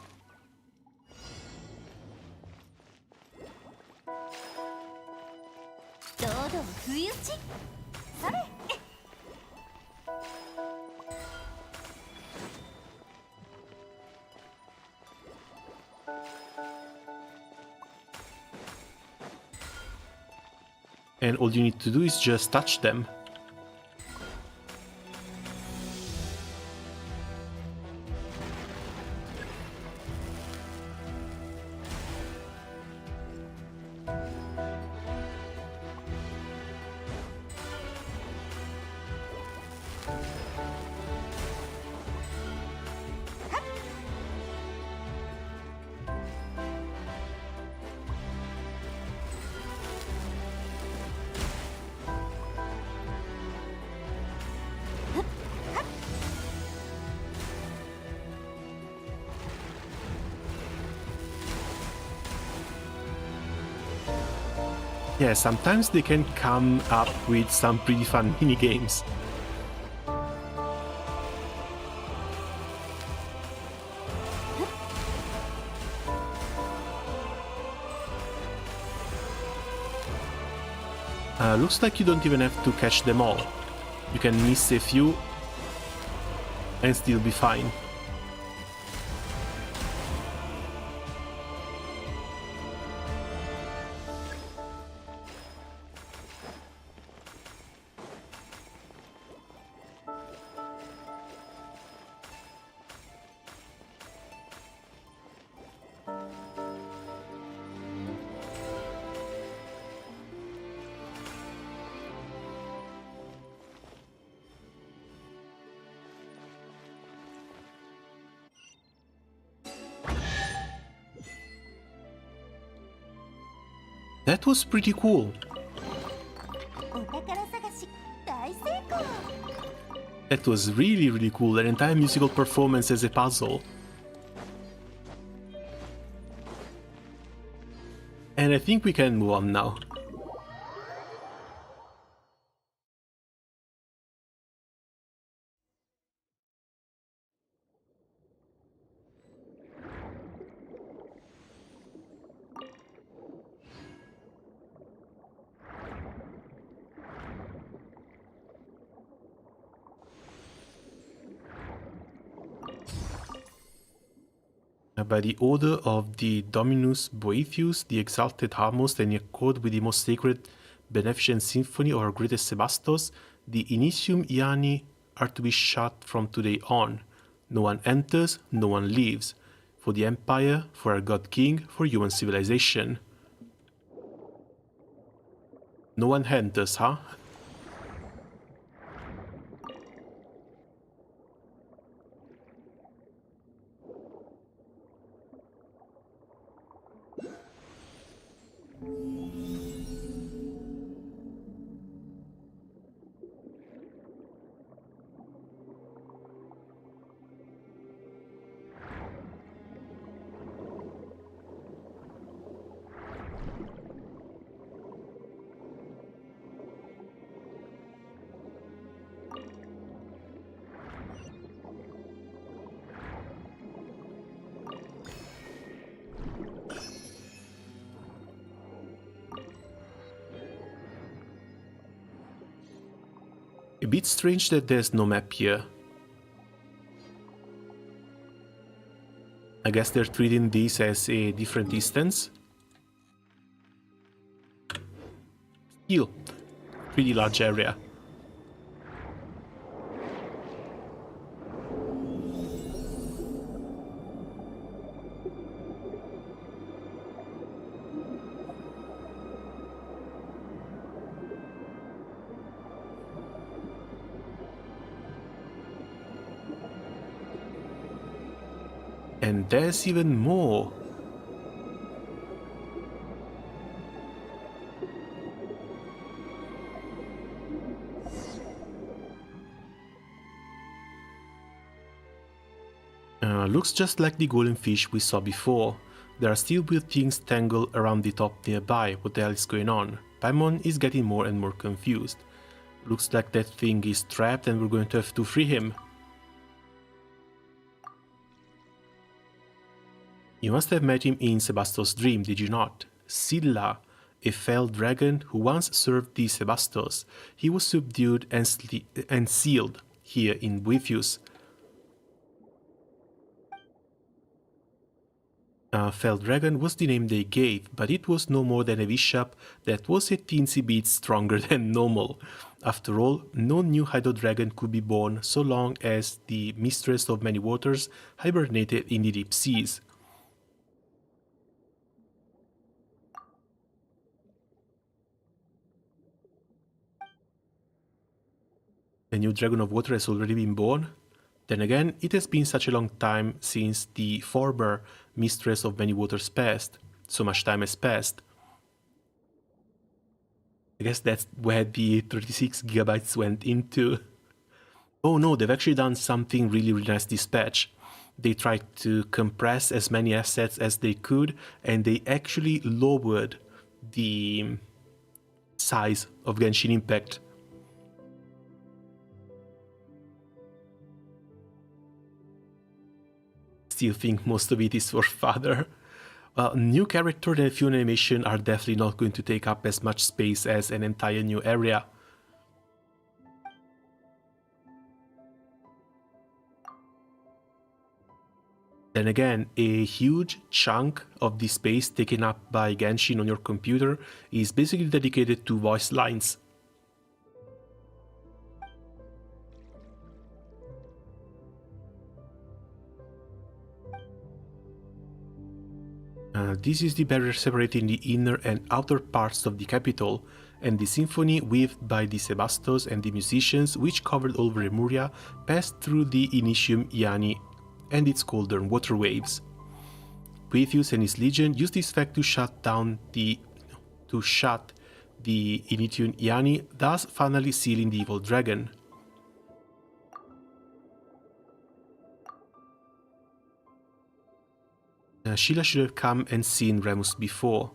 And all you need to do is just touch them. Yeah, sometimes they can come up with some pretty fun mini-games. Looks like you don't even have to catch them all. You can miss a few and still be fine. That was pretty cool. お宝探し大成功。 That was really cool. An entire musical performance as a puzzle. And I think we can move on now. By the order of the Dominus Boethius, the exalted Harmos, and in accord with the most sacred beneficent symphony of our greatest Sebastos, the Initium Iani are to be shut from today on. No one enters, no one leaves. For the Empire, for our God King, for human civilization. No one enters, huh? A bit strange that there's no map here. I guess they're treating this as a different distance. Still, pretty large area. And there's even more. Looks just like the golden fish we saw before. There are still weird things tangled around the top nearby. What the hell is going on? Paimon is getting more and more confused. Looks like that thing is trapped and we're going to have to free him. You must have met him in Sebastos' dream, did you not? Silla, a fell dragon who once served the Sebastos. He was subdued and sealed here in Boethius. Fell Dragon was the name they gave, but it was no more than a bishop that was a teensy bit stronger than normal. After all, no new Hydro Dragon could be born so long as the Mistress of Many Waters hibernated in the deep seas. A new Dragon of Water has already been born? Then again, it has been such a long time since the former Mistress of Many Waters passed. So much time has passed. I guess that's where the 36 gigabytes went into. Oh no, they've actually done something really nice this patch. They tried to compress as many assets as they could, and they actually lowered the size of Genshin Impact. Still think most of it is for fodder. New character and few animation are definitely not going to take up as much space as an entire new area. Then again, a huge chunk of the space taken up by Genshin on your computer is basically dedicated to voice lines. This is the barrier separating the inner and outer parts of the capital, and the symphony weaved by the Sebastos and the musicians which covered all Lemuria passed through the Initium Iani and its cauldron water waves. Prometheus and his legion used this fact to shut the Initium Iani, thus finally sealing the evil dragon. Sheila should have come and seen Remus before.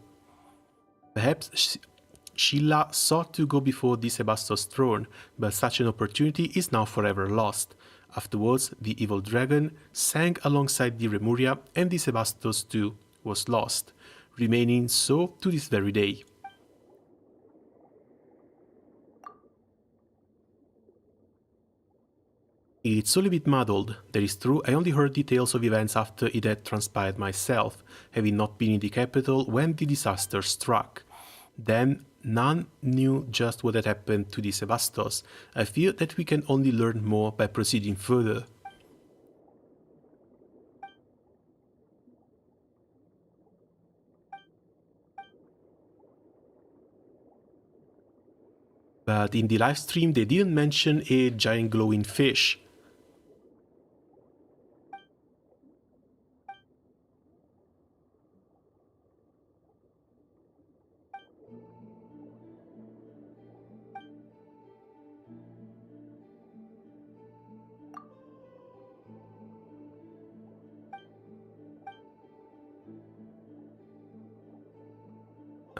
Perhaps Sheila sought to go before the Sebastos throne, but such an opportunity is now forever lost. Afterwards, the evil dragon sank alongside the Lemuria, and the Sebastos too was lost, remaining so to this very day. It's all a bit muddled, that is true. I only heard details of events after it had transpired myself, having not been in the capital when the disaster struck. Then none knew just what had happened to the Sebastos. I fear that we can only learn more by proceeding further. But in the livestream they didn't mention a giant glowing fish.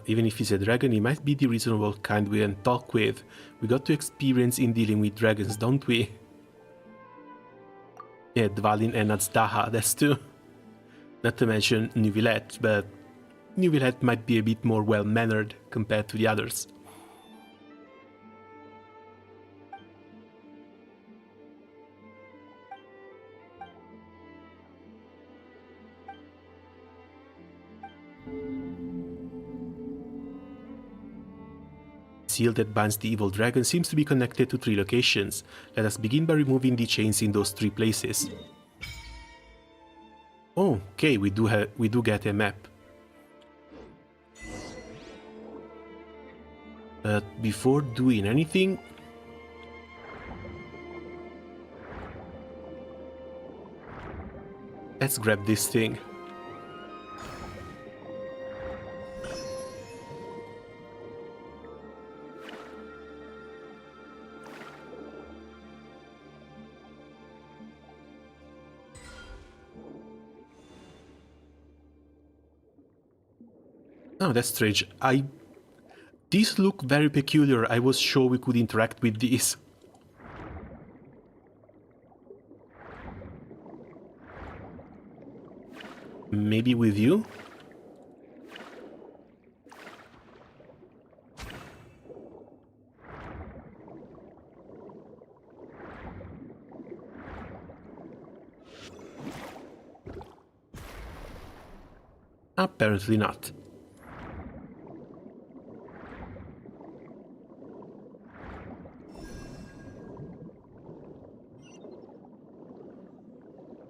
Even if he's a dragon, he might be the reasonable kind we can talk with. We got to experience in dealing with dragons, don't we? Yeah, Dvalin and Azdaha, that's two. Not to mention Nuvilette, but Nuvilette might be a bit more well-mannered compared to the others. The seal that binds the evil dragon seems to be connected to 3 locations. Let us begin by removing the chains in those 3 places. Oh, okay, we do get a map. But before doing anything, let's grab this thing. Oh, that's strange. These look very peculiar. I was sure we could interact with these. Maybe with you? Apparently not.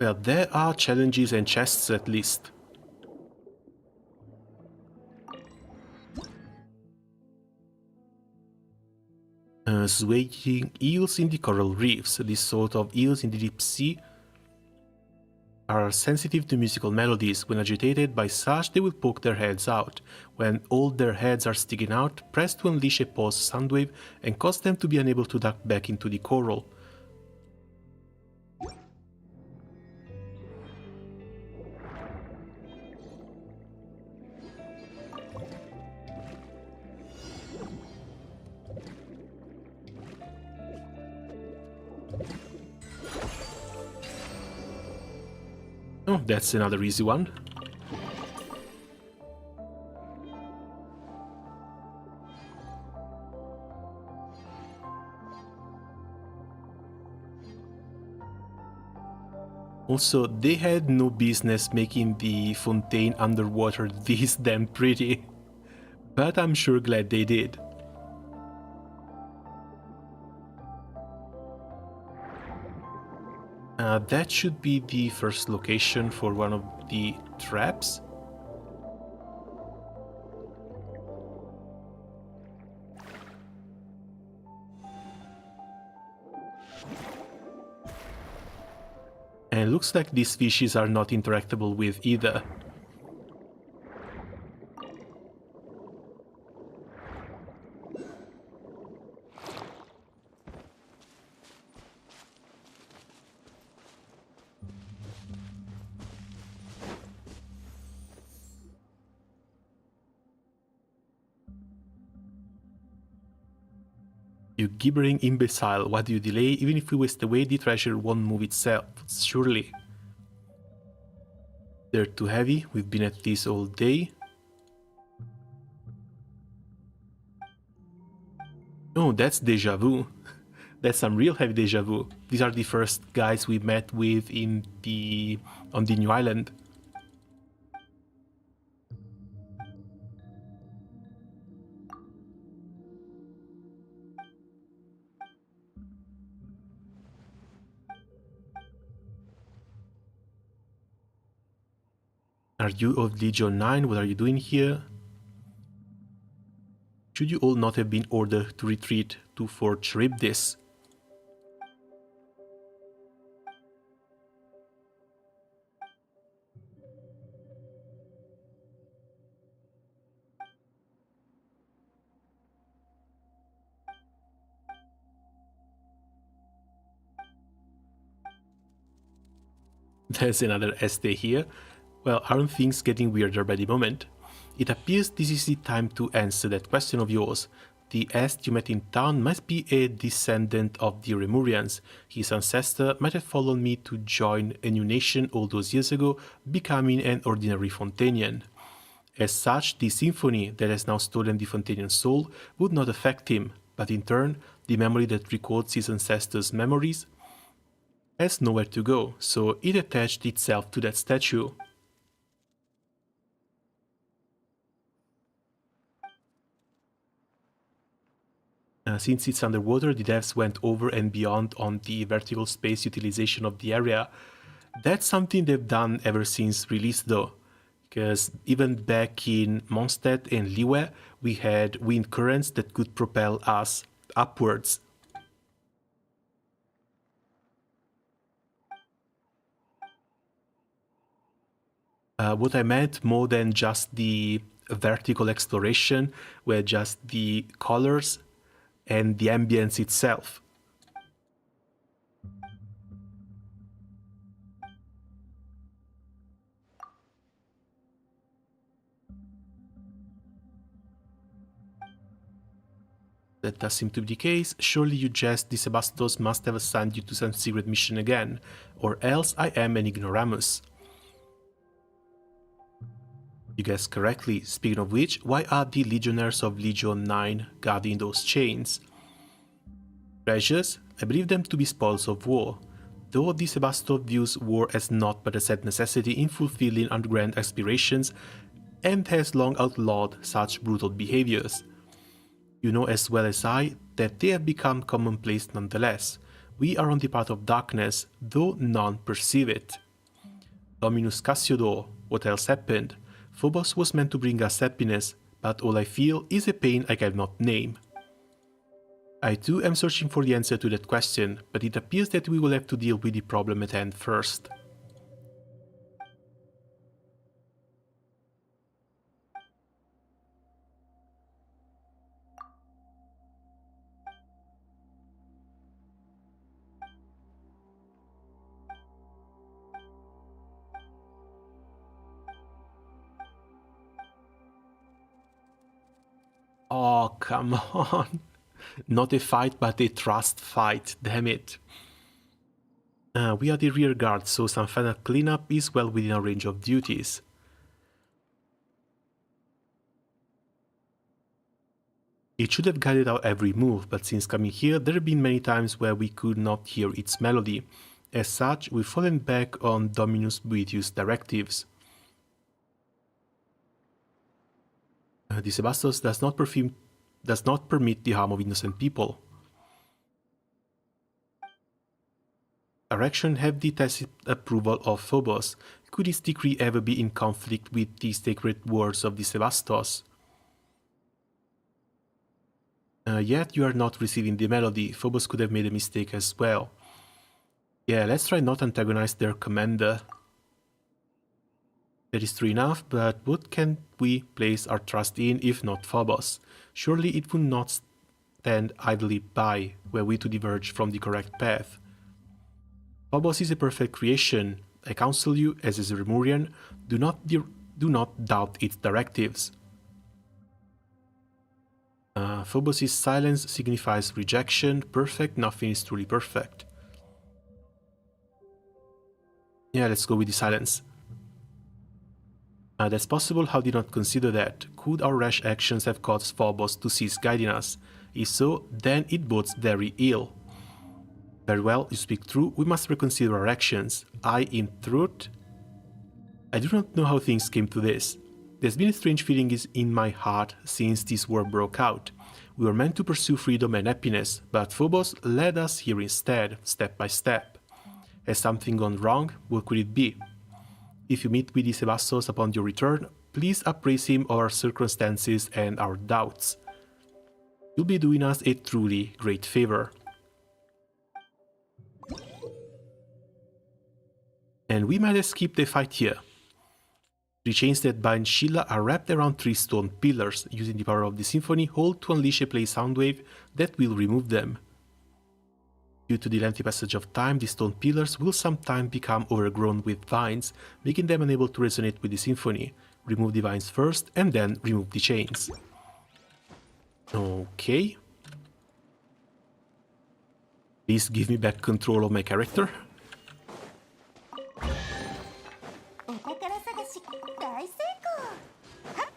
Well, there are challenges and chests at least. Swaying eels in the coral reefs. These sort of eels in the deep sea are sensitive to musical melodies. When agitated by such, they will poke their heads out. When all their heads are sticking out, press to unleash a pulse soundwave and cause them to be unable to duck back into the coral. Oh, that's another easy one. Also, they had no business making the fontaine underwater this damn pretty, but I'm sure glad they did. That should be the first location for one of the traps. And looks like these fishes are not interactable with either. You gibbering imbecile, why do you delay? Even if we waste away, the treasure won't move itself, surely. They're too heavy, we've been at this all day. Oh, that's deja vu. That's some real heavy deja vu. These are the first guys we met with on the new island. Are you of Legion 9? What are you doing here? Should you all not have been ordered to retreat to Fort Charybdis? There's another Este here. Well, aren't things getting weirder by the moment? It appears this is the time to answer that question of yours. The Est you met in town must be a descendant of the Remurians. His ancestor might have followed me to join a new nation all those years ago, becoming an ordinary Fontanian. As such, the symphony that has now stolen the Fontanian soul would not affect him, but in turn, the memory that records his ancestors' memories has nowhere to go, so it attached itself to that statue. Since it's underwater, the devs went over and beyond on the vertical space utilization of the area. That's something they've done ever since release though, because even back in Mondstadt and Liyue, we had wind currents that could propel us upwards. What I meant more than just the vertical exploration were just the colors and the ambience itself. That does seem to be the case. Surely you jest, the Sebastos must have assigned you to some secret mission again, or else I am an ignoramus. You guessed correctly. Speaking of which, why are the legionnaires of Legion 9 guarding those chains? Treasures? I believe them to be spoils of war, though the Sebastov views war as naught but a sad necessity in fulfilling grand aspirations and has long outlawed such brutal behaviors. You know as well as I that they have become commonplace nonetheless. We are on the path of darkness, though none perceive it. Dominus Cassiodor, what else happened? Phobos was meant to bring us happiness, but all I feel is a pain I cannot name. I too am searching for the answer to that question, but it appears that we will have to deal with the problem at hand first. Oh, come on. Not a fight, but a trust fight, damn it. We are the rear guard, so some final cleanup is well within our range of duties. It should have guided our every move, but since coming here, there have been many times where we could not hear its melody, As such, we've fallen back on Dominus Boetius directives. The Sebastos does not permit the harm of innocent people. Our actions have the tacit approval of Phobos. Could this decree ever be in conflict with the sacred words of the Sebastos? Yet you are not receiving the melody. Phobos could have made a mistake as well. Yeah, let's try not antagonize their commander. That is true enough, but what can we place our trust in if not Phobos? Surely it would not stand idly by were we to diverge from the correct path. Phobos is a perfect creation. I counsel you, as a Zemurian, do not doubt its directives. Phobos' silence signifies rejection. Perfect, nothing is truly perfect. Yeah, let's go with the silence. That's possible. How did not consider that? Could our rash actions have caused Phobos to cease guiding us? If so, then it bodes very ill. Very well, you speak true. We must reconsider our actions. I do not know how things came to this. There's been a strange feeling in my heart since this war broke out. We were meant to pursue freedom and happiness, but Phobos led us here instead, step by step. Has something gone wrong? What could it be? If you meet with the Sebastos upon your return, please appraise him of our circumstances and our doubts. You'll be doing us a truly great favor. And we might escape the fight here. The chains that bind Sheila are wrapped around 3 stone pillars. Using the power of the symphony, hold to unleash a play sound wave that will remove them. Due to the lengthy passage of time, the stone pillars will sometime become overgrown with vines, making them unable to resonate with the symphony. Remove the vines first, and then remove the chains. Okay. Please give me back control of my character. お宝探し大成功。はっ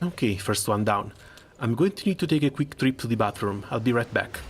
Okay, first one down. I'm going to need to take a quick trip to the bathroom. I'll be right back.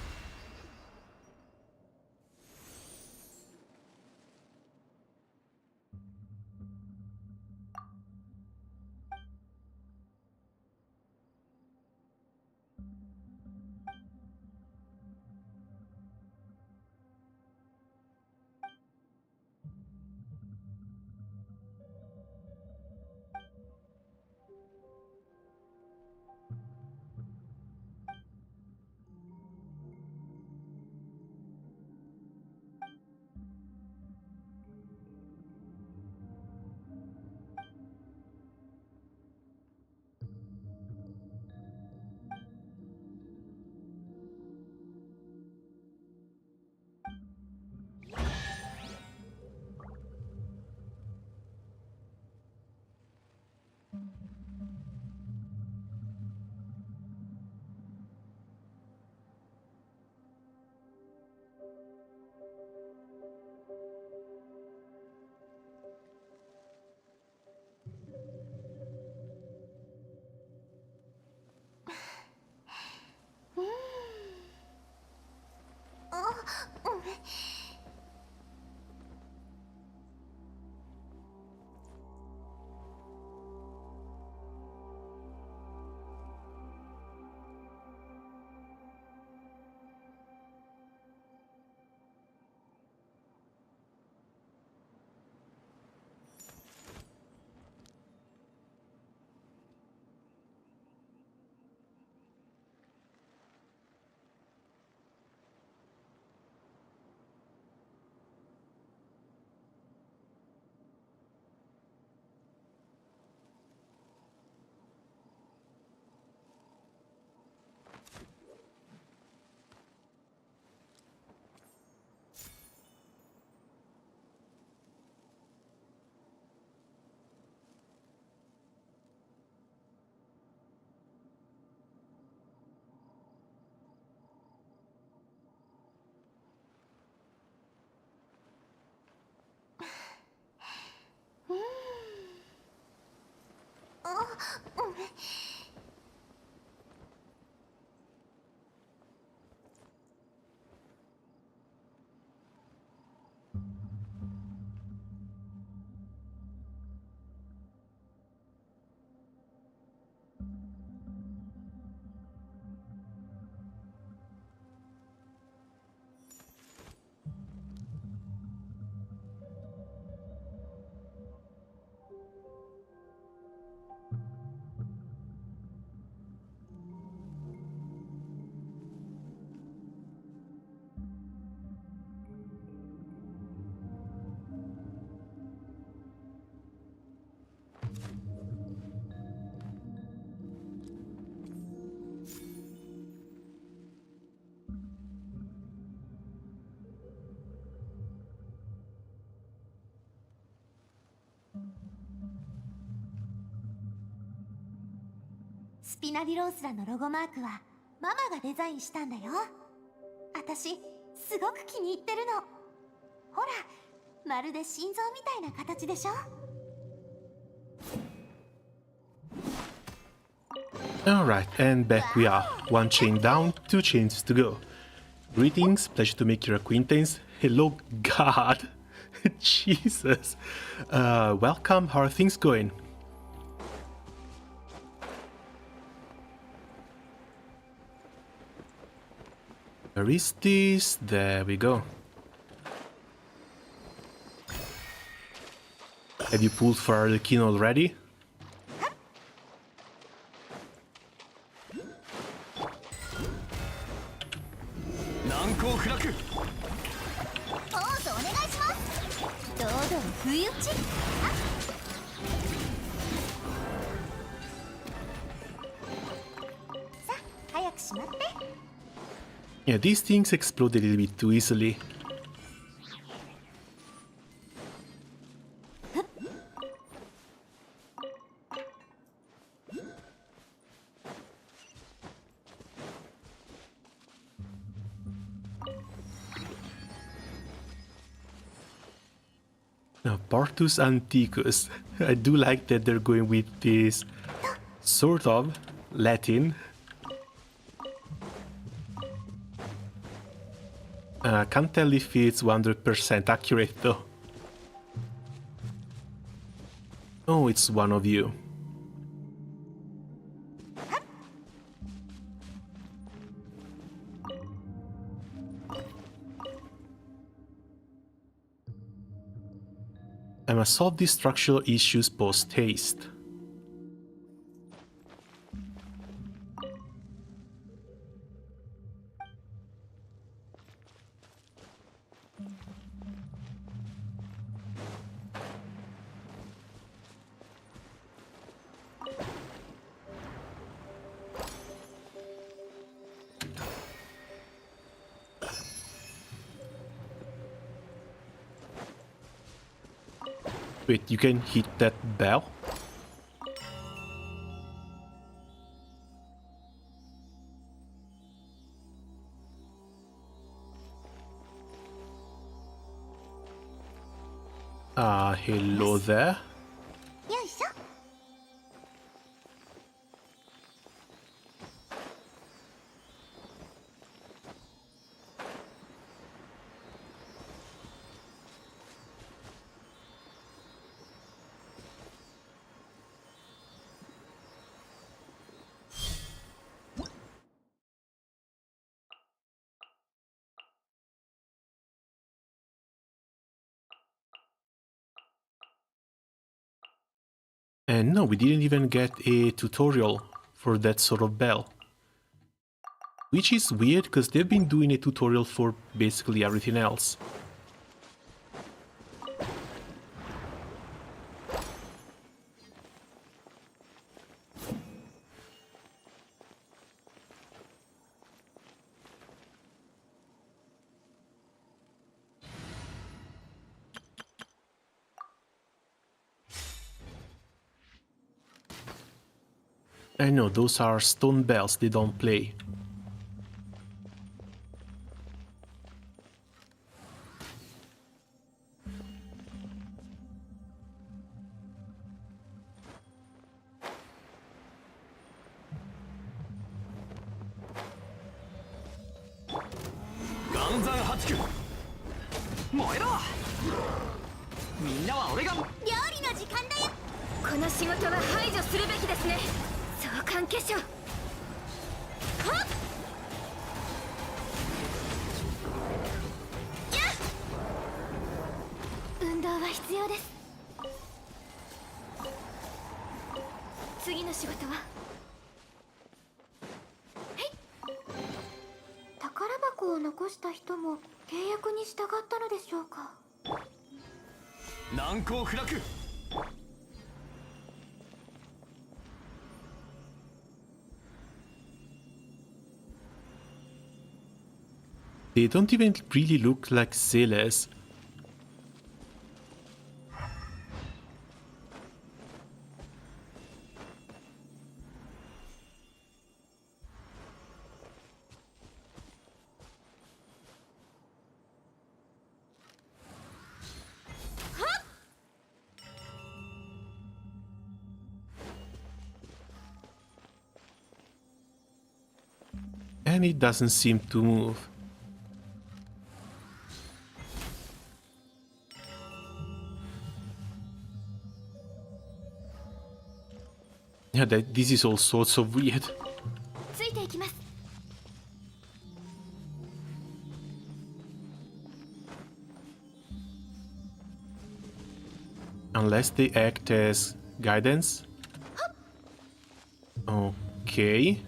スピナディロースラのロゴマークはママがデザインしたんだよ。私すごく気に入ってるの。ほら、まるで心臓みたいな形でしょ。Alright, and back we are. One chain down, two chains to go. Greetings, pleasure to make your acquaintance. Hello, God. Jesus. Welcome, how are things going? Where is this? There we go. Have you pulled for arlecchino already? Yeah, these things explode a little bit too easily. Now, Partus Antiquus. I do like that they're going with this sort of Latin. Can't tell if it's 100% accurate though. Oh, it's one of you. I must solve these structural issues post-haste. Wait, you can hit that bell? Hello there. よいしょ。And no, we didn't even get a tutorial for that sort of bell. Which is weird, because they've been doing a tutorial for basically everything else. I know, those are stone bells, they don't play. 熱く燃えろ。みんなは俺が。料理の時間だよ。この仕事は排除するべきですね。相関化粧。はっ運動は必要です。次の仕事は宝箱を残した人も契約に従ったのでしょうか。難攻不落。They don't even really look like sailors. And it doesn't seem to move. Yeah, this is all sorts of weird. ついていきます。Unless they act as guidance. Okay.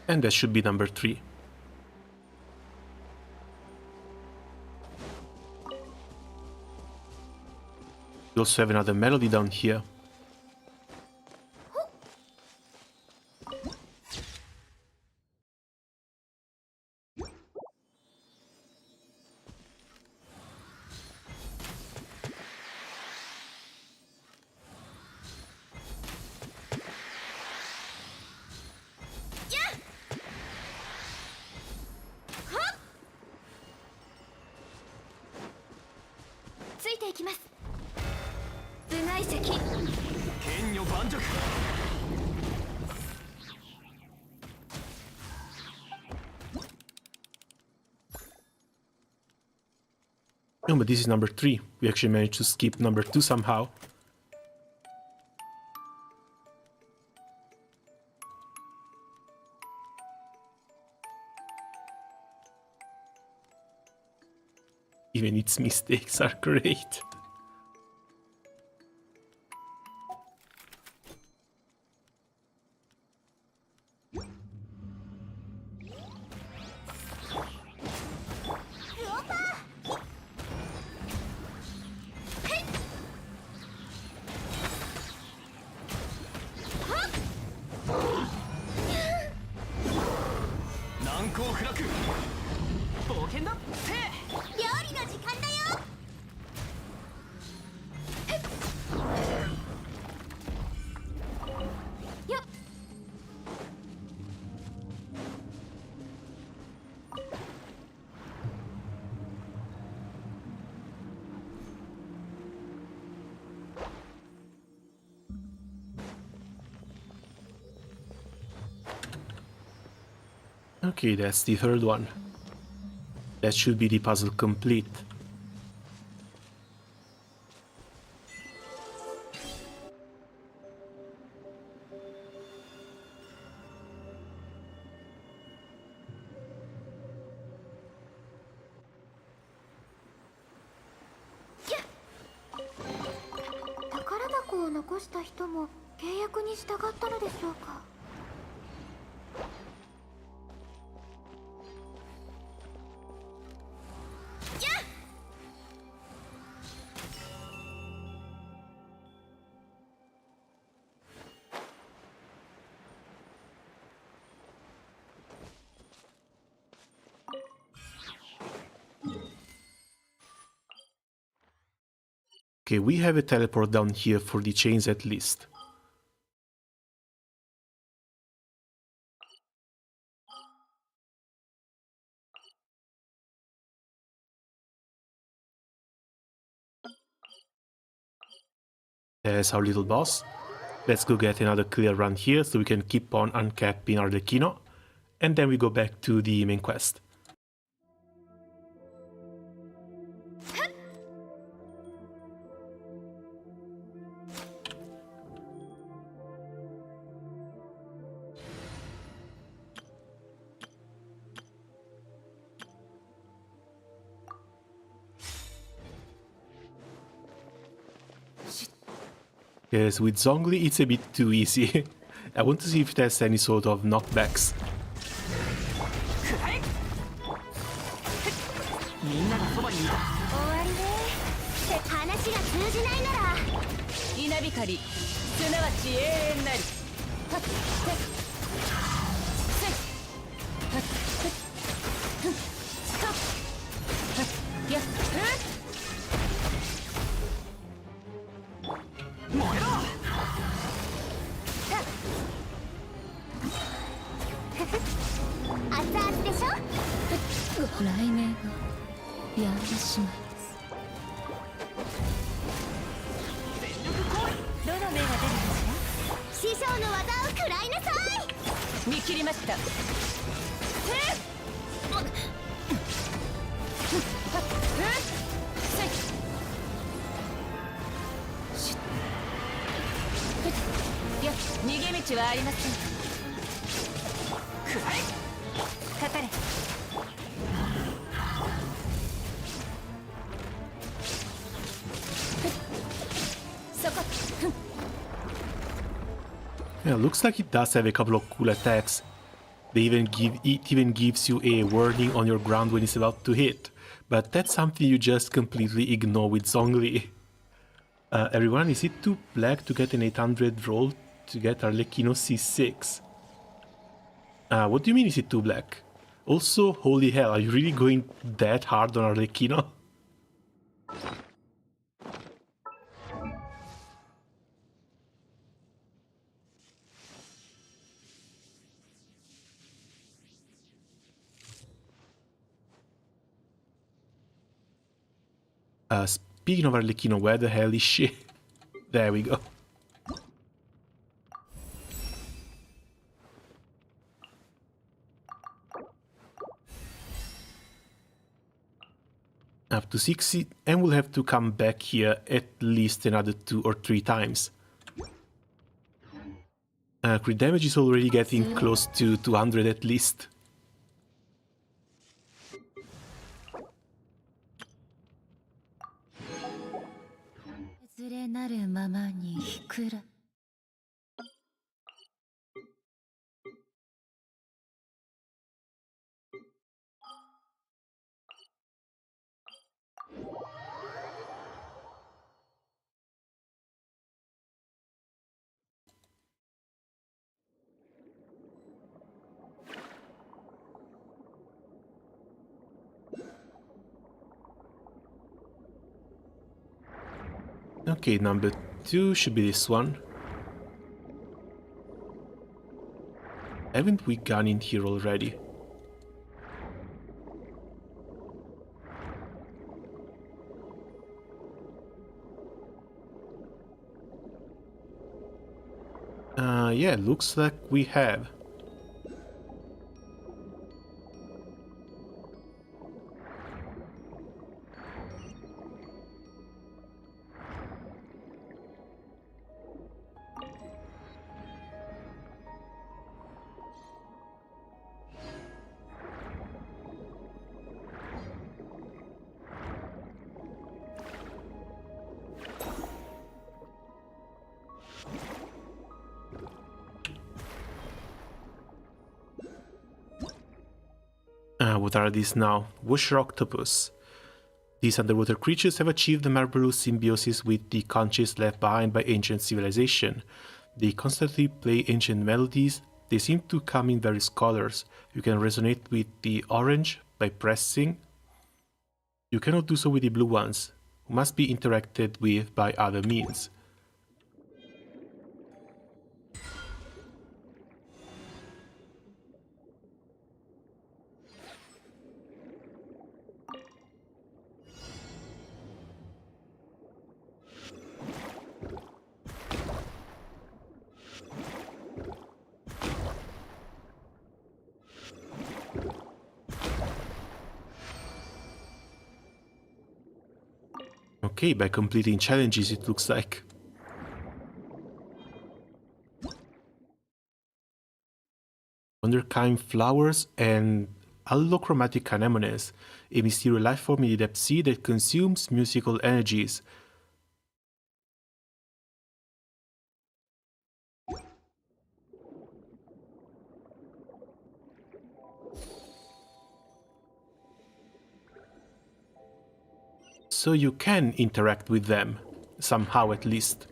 And that should be number 3. We also have another melody down here. No, but this is number 3. We actually managed to skip number 2 somehow. Even its mistakes are great. Okay, that's the third one. That should be the puzzle complete. Okay, we have a teleport down here for the chains at least. There's our little boss. Let's go get another clear run here so we can keep on uncapping Arlecchino. And then we go back to the main quest. Yes, with Zhongli it's a bit too easy. I want to see if there's any sort of knockbacks. 終わりねって話が通じないなら稲光すなわち永遠なりはっせっせっはっせっふんはっはっやっ燃えろさっ熱々でしょ雷鳴がやんでしまいます全力行為どの目が出るかしら師匠の技を食らいなさい見切りましたせっいや逃げ道はありませんくらえかかれYeah, looks like it does have a couple of cool attacks. It even gives you a warning on your ground when it's about to hit. But that's something you just completely ignore with Zhongli. Everyone, is it too black to get an 800 roll to get Arlecchino C6? What do you mean is it too black? Also, holy hell, are you really going that hard on Arlecchino? Speaking of Arlecchino, where the hell is she? There we go. Up to 60, and we'll have to come back here at least another 2 or 3 times. Crit damage is already getting close to 200 at least. Okay, number 2 should be this one. Haven't we gone in here already? Yeah, looks like we have. What are these now? Washer octopus. These underwater creatures have achieved a marvelous symbiosis with the conches left behind by ancient civilization. They constantly play ancient melodies. They seem to come in various colors. You can resonate with the orange by pressing. You cannot do so with the blue ones. who must be interacted with by other means. Okay, by completing challenges it looks like. Wonderkind flowers and allochromatic anemones, a mysterious life form in the depth sea that consumes musical energies. So you can interact with them, somehow at least.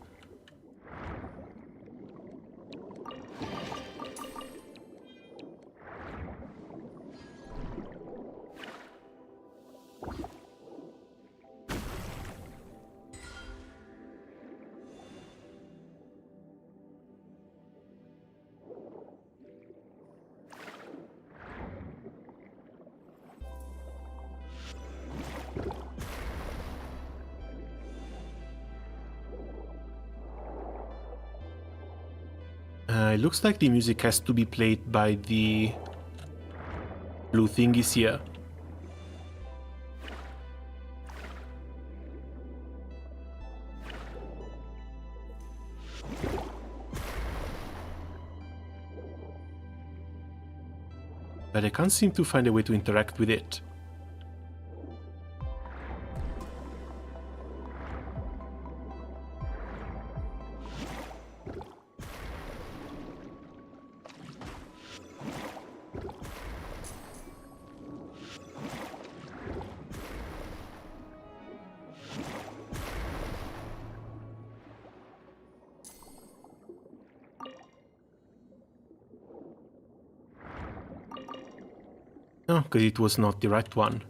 It looks like the music has to be played by the blue thingies here. But I can't seem to find a way to interact with it. No, because it was not the right one.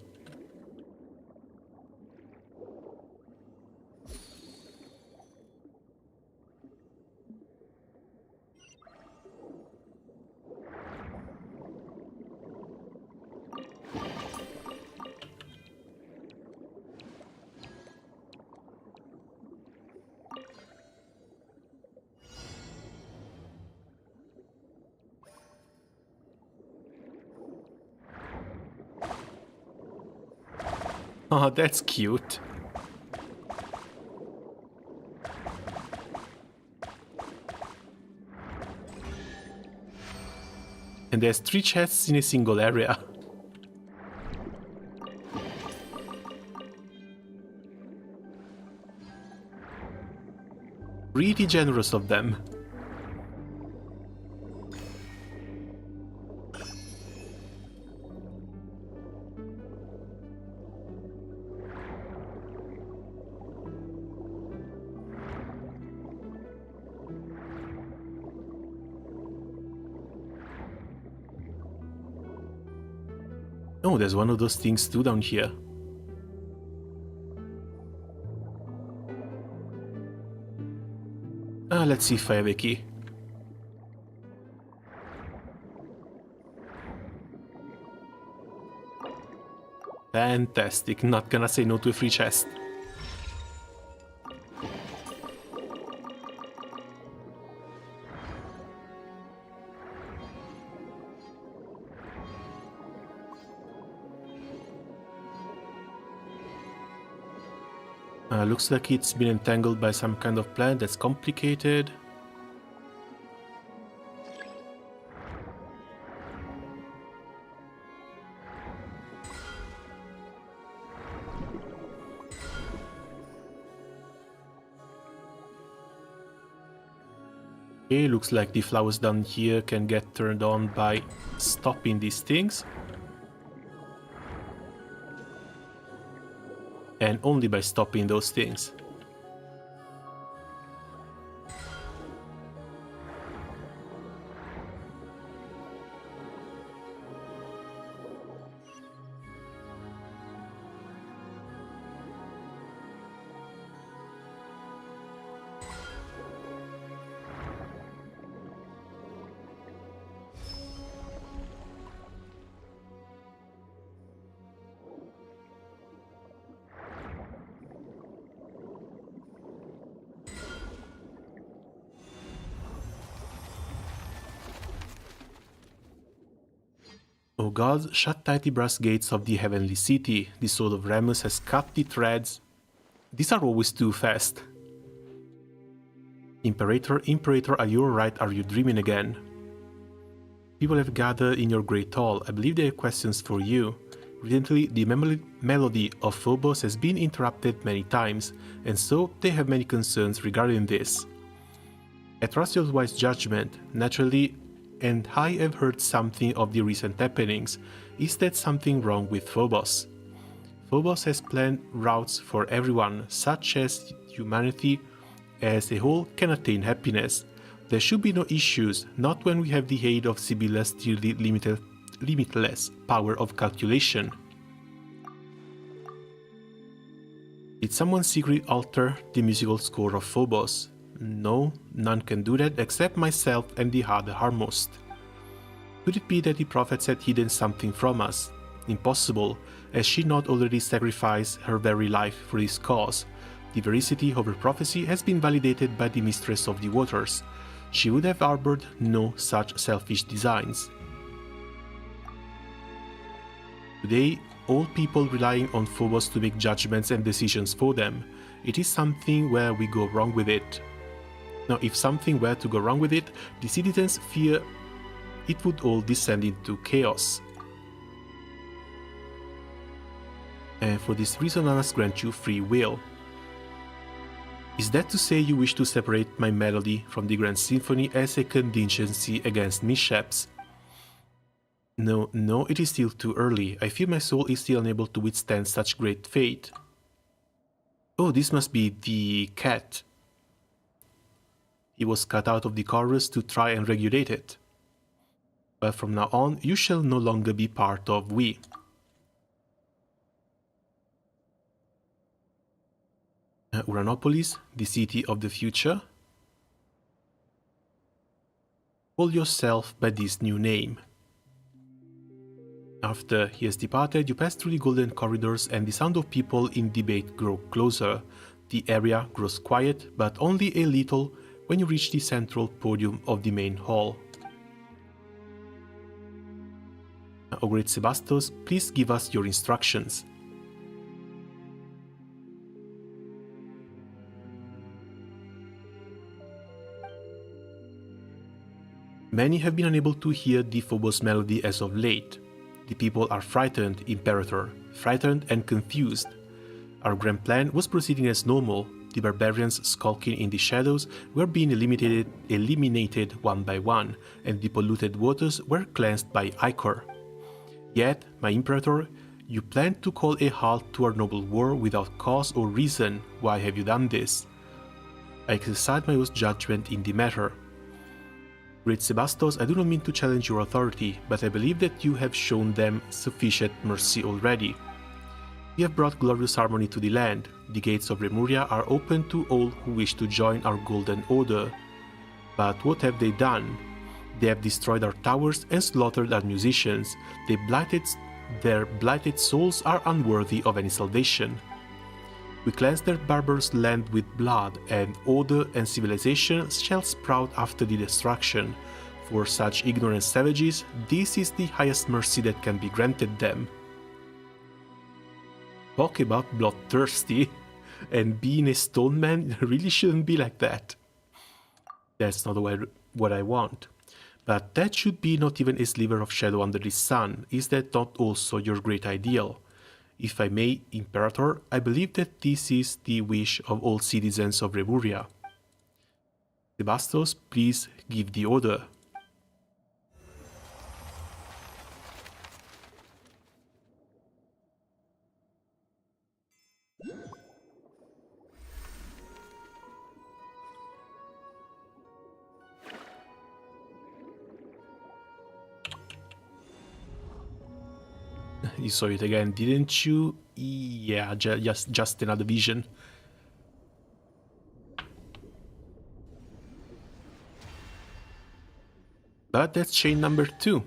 Oh, that's cute. And there's 3 chests in a single area. Pretty generous of them. Oh, there's one of those things too down here. Let's see if I have a key. Fantastic, not gonna say no to a free chest. Looks like it's been entangled by some kind of plant that's complicated. Okay, looks like the flowers down here can get turned on by stopping these things. And only by stopping those things. O God, shut tight the brass gates of the heavenly city. The sword of Remus has cut the threads. These are always too fast. Imperator, are you alright? Are you dreaming again? People have gathered in your great hall. I believe they have questions for you. Recently, the melody of Phobos has been interrupted many times, and so they have many concerns regarding this. I trust your wise judgment, naturally, and I have heard something of the recent happenings. Is that something wrong with Phobos? Phobos has planned routes for everyone, such as humanity as a whole can attain happiness. There should be no issues, not when we have the aid of Sibylla's still limitless power of calculation. Did someone secretly alter the musical score of Phobos? No, none can do that except myself and the other Harmost. Could it be that the prophets had hidden something from us? Impossible, as she not already sacrificed her very life for this cause. The veracity of her prophecy has been validated by the Mistress of the Waters. She would have harbored no such selfish designs. Today, all people relying on Phobos to make judgments and decisions for them. It is something where we go wrong with it. Now, if something were to go wrong with it, the citizens fear it would all descend into chaos. And for this reason I must grant you free will. Is that to say you wish to separate my melody from the grand symphony as a contingency against mishaps? No, it is still too early. I feel my soul is still unable to withstand such great fate. Oh, this must be the cat. He was cut out of the chorus to try and regulate it. But from now on, you shall no longer be part of we. Uranopolis, the city of the future. Call yourself by this new name. After he has departed, you pass through the golden corridors and the sound of people in debate grows closer. The area grows quiet, but only a little when you reach the central podium of the main hall. O great Sebastos, please give us your instructions. Many have been unable to hear the Phobos melody as of late. The people are frightened, Imperator, frightened and confused. Our grand plan was proceeding as normal. The barbarians skulking in the shadows were being eliminated one by one, and the polluted waters were cleansed by Ichor. Yet, my Imperator, you planned to call a halt to our noble war without cause or reason. Why have you done this? I exercise my own judgment in the matter. Great Sebastos, I do not mean to challenge your authority, but I believe that you have shown them sufficient mercy already. We have brought glorious harmony to the land. The gates of Remuria are open to all who wish to join our golden order. But what have they done? They have destroyed our towers and slaughtered our musicians. Their blighted souls are unworthy of any salvation. We cleanse their barbarous land with blood, and order and civilization shall sprout after the destruction. For such ignorant savages, this is the highest mercy that can be granted them. Talk about bloodthirsty, and being a stone man really shouldn't be like that. That's not what I want. But that should be not even a sliver of shadow under the sun. Is that not also your great ideal? If I may, Imperator, I believe that this is the wish of all citizens of Remuria. Sebastos, please give the order. You saw it again, didn't you? Yeah, just another vision. But that's chain number 2.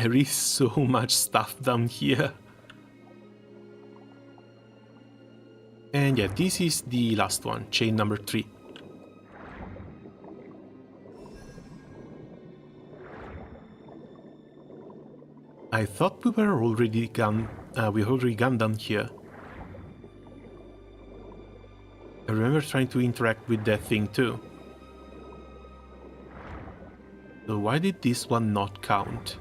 There is so much stuff down here. And yeah, this is the last one, chain number 3. I thought we were already gone down here. I remember trying to interact with that thing too. So why did this one not count?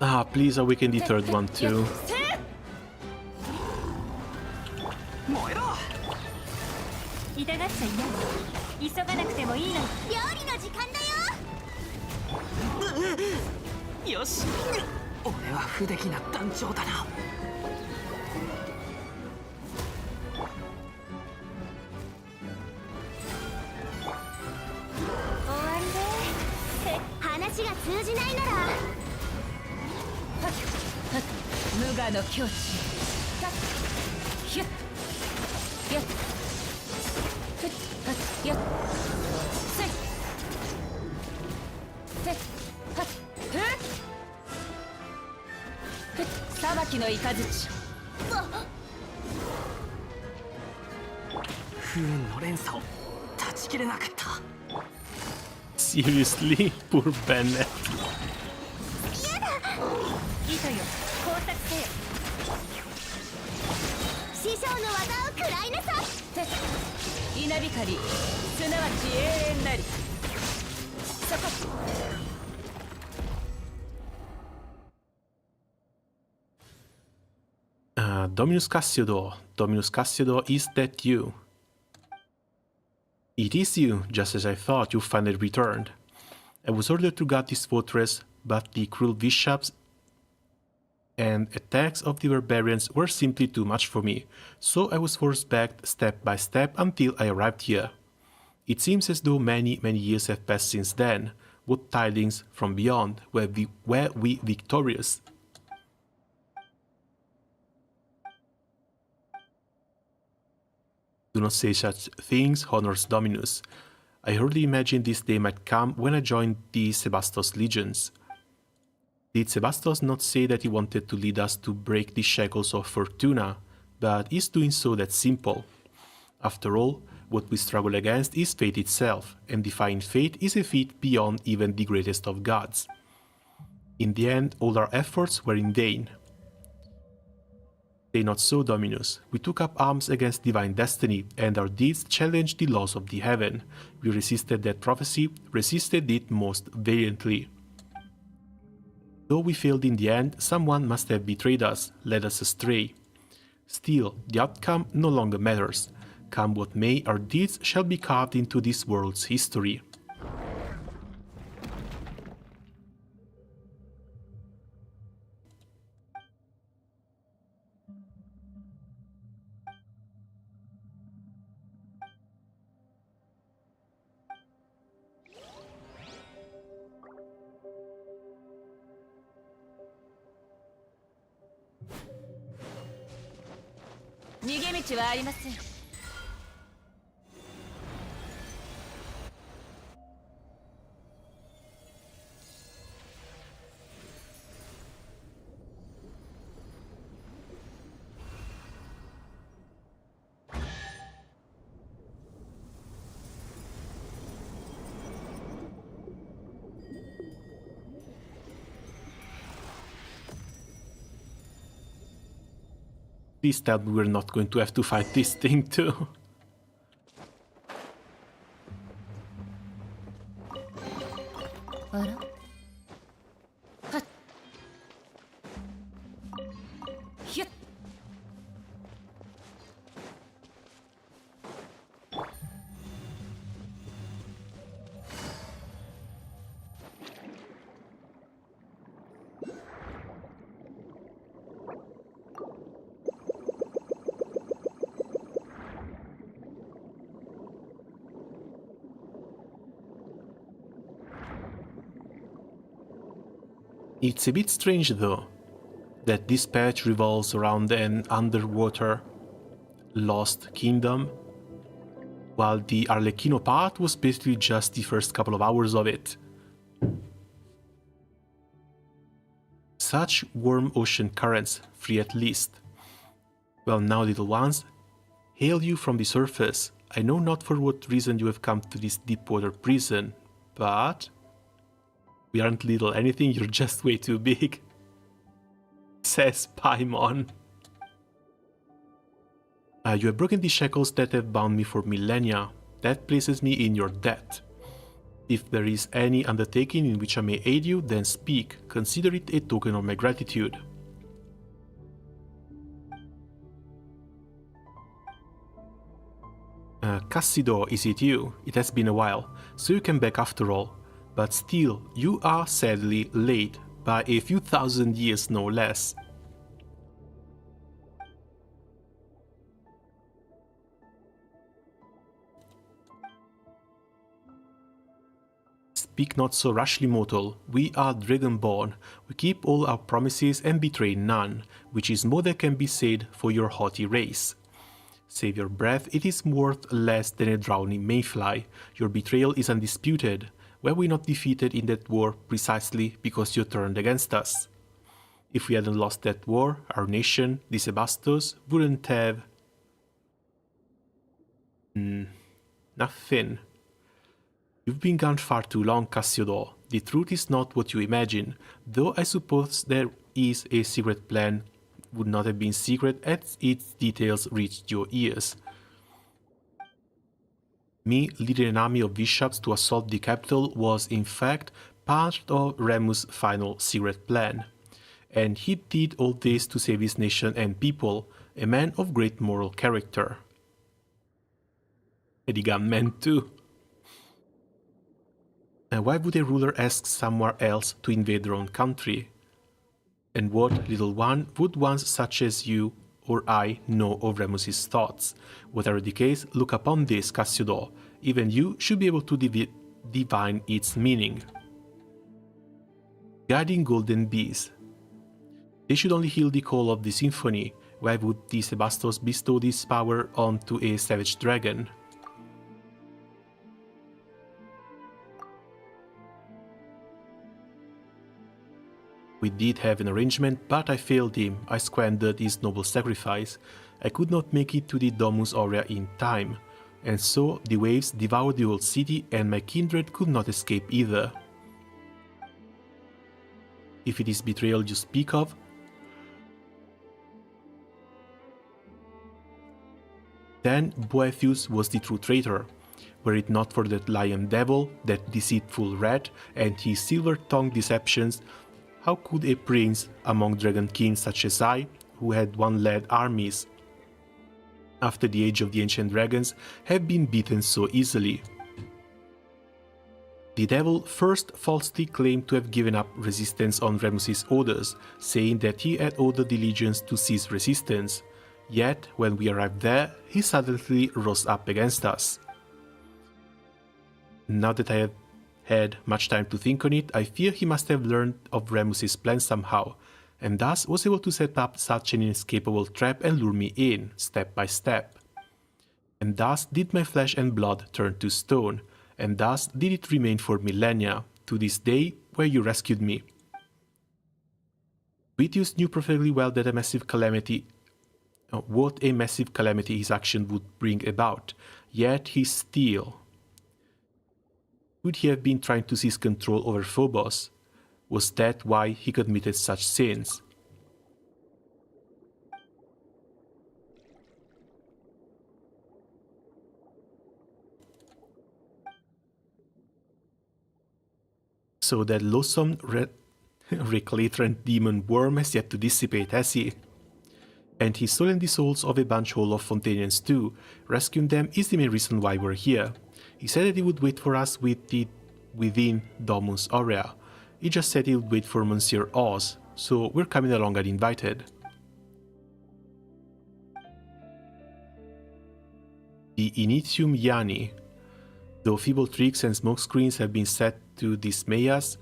Ah, please awaken the third one too. 痛がっちゃいない急がなくてもいいの。料理の時間だよ。よし、俺は不出来な団長だな。終わりで話が通じないなら無我の境地。ヒュッヒュッフッハッヒュッセッセッハッフッフッ裁きの雷。不運の連鎖を断ち切れなかった。 Seriously? Poor Bennett. 糸よ工作せよ。師匠の技を食らいなさい。稲光、すなわち永遠なり。そこ。Dominus Cassiodor, is that you? It is you, just as I thought. You finally returned. I was ordered to guard this fortress, but the cruel bishops and attacks of the barbarians were simply too much for me, so I was forced back step by step until I arrived here. It seems as though many years have passed since then. What tidings from beyond? Were we victorious? Do not say such things, Honors Dominus. I hardly imagined this day might come when I joined the Sebastos legions. Did Sebastos not say that he wanted to lead us to break the shackles of Fortuna, but is doing so that simple? After all, what we struggle against is fate itself, and defying fate is a feat beyond even the greatest of gods. In the end, all our efforts were in vain. Say not so, Dominus. We took up arms against divine destiny, and our deeds challenged the laws of the heaven. We resisted that prophecy, resisted it most valiantly. Though we failed in the end, someone must have betrayed us, led us astray. Still, the outcome no longer matters. Come what may, our deeds shall be carved into this world's history. Please tell me we're not going to have to fight this thing too. It's a bit strange though, that this patch revolves around an underwater lost kingdom, while the Arlecchino part was basically just the first couple of hours of it. Such warm ocean currents, free at least. Well now, little ones, hail you from the surface. I know not for what reason you have come to this deep water prison, but we aren't little anything, you're just way too big, says Paimon. You have broken the shackles that have bound me for millennia. That places me in your debt. If there is any undertaking in which I may aid you, then speak. Consider it a token of my gratitude. Cassido, is it you? It has been a while, so you came back after all. But still, you are sadly late, by a few thousand years no less. Speak not so rashly, mortal. We are dragonborn. We keep all our promises and betray none, which is more than can be said for your haughty race. Save your breath, it is worth less than a drowning mayfly. Your betrayal is undisputed. Were we not defeated in that war precisely because you turned against us? If we hadn't lost that war, our nation, the Sebastos, wouldn't have... nothing. You've been gone far too long, Cassiodor. The truth is not what you imagine, though I suppose there is a secret plan would not have been secret as its details reached your ears. Me leading an army of bishops to assault the capital was in fact part of Remus' final secret plan. And he did all this to save his nation and people, a man of great moral character. And he got men too. And why would a ruler ask someone else to invade their own country? And what, little one, would one such as you or I know of Remus's thoughts? Whatever the case, look upon this, Cassiodor. Even you should be able to divine its meaning. Guiding golden bees. They should only heal the call of the symphony. Why would the Sebastos bestow this power onto a savage dragon? We did have an arrangement, but I failed him. I squandered his noble sacrifice. I could not make it to the Domus Aurea in time, and so the waves devoured the old city and my kindred could not escape either. If it is betrayal you speak of, then Boethius was the true traitor. Were it not for that lion devil, that deceitful rat, and his silver-tongued deceptions, how could a prince among dragon kings such as I, who had one-led armies, after the age of the ancient dragons, have been beaten so easily? The devil first falsely claimed to have given up resistance on Remus's orders, saying that he had ordered the legions to cease resistance. Yet, when we arrived there, he suddenly rose up against us. Now that I have had much time to think on it, I fear he must have learned of Remus's plan somehow, and thus was able to set up such an inescapable trap and lure me in, step by step. And thus did my flesh and blood turn to stone, and thus did it remain for millennia, to this day where you rescued me. Boethius knew perfectly well that what a massive calamity his action would bring about, yet he still... Could he have been trying to seize control over Phobos? Was that why he committed such sins? So that loathsome recalcitrant demon worm has yet to dissipate, has he? And he's stolen the souls of a bunch whole of Fontanians too. Rescuing them is the main reason why we're here. He said that he would wait for us within Domus Aurea. He just said he would wait for Monsieur Oz, so we're coming along uninvited. The Initium Iani. Though feeble tricks and smokescreens have been set to dismay us,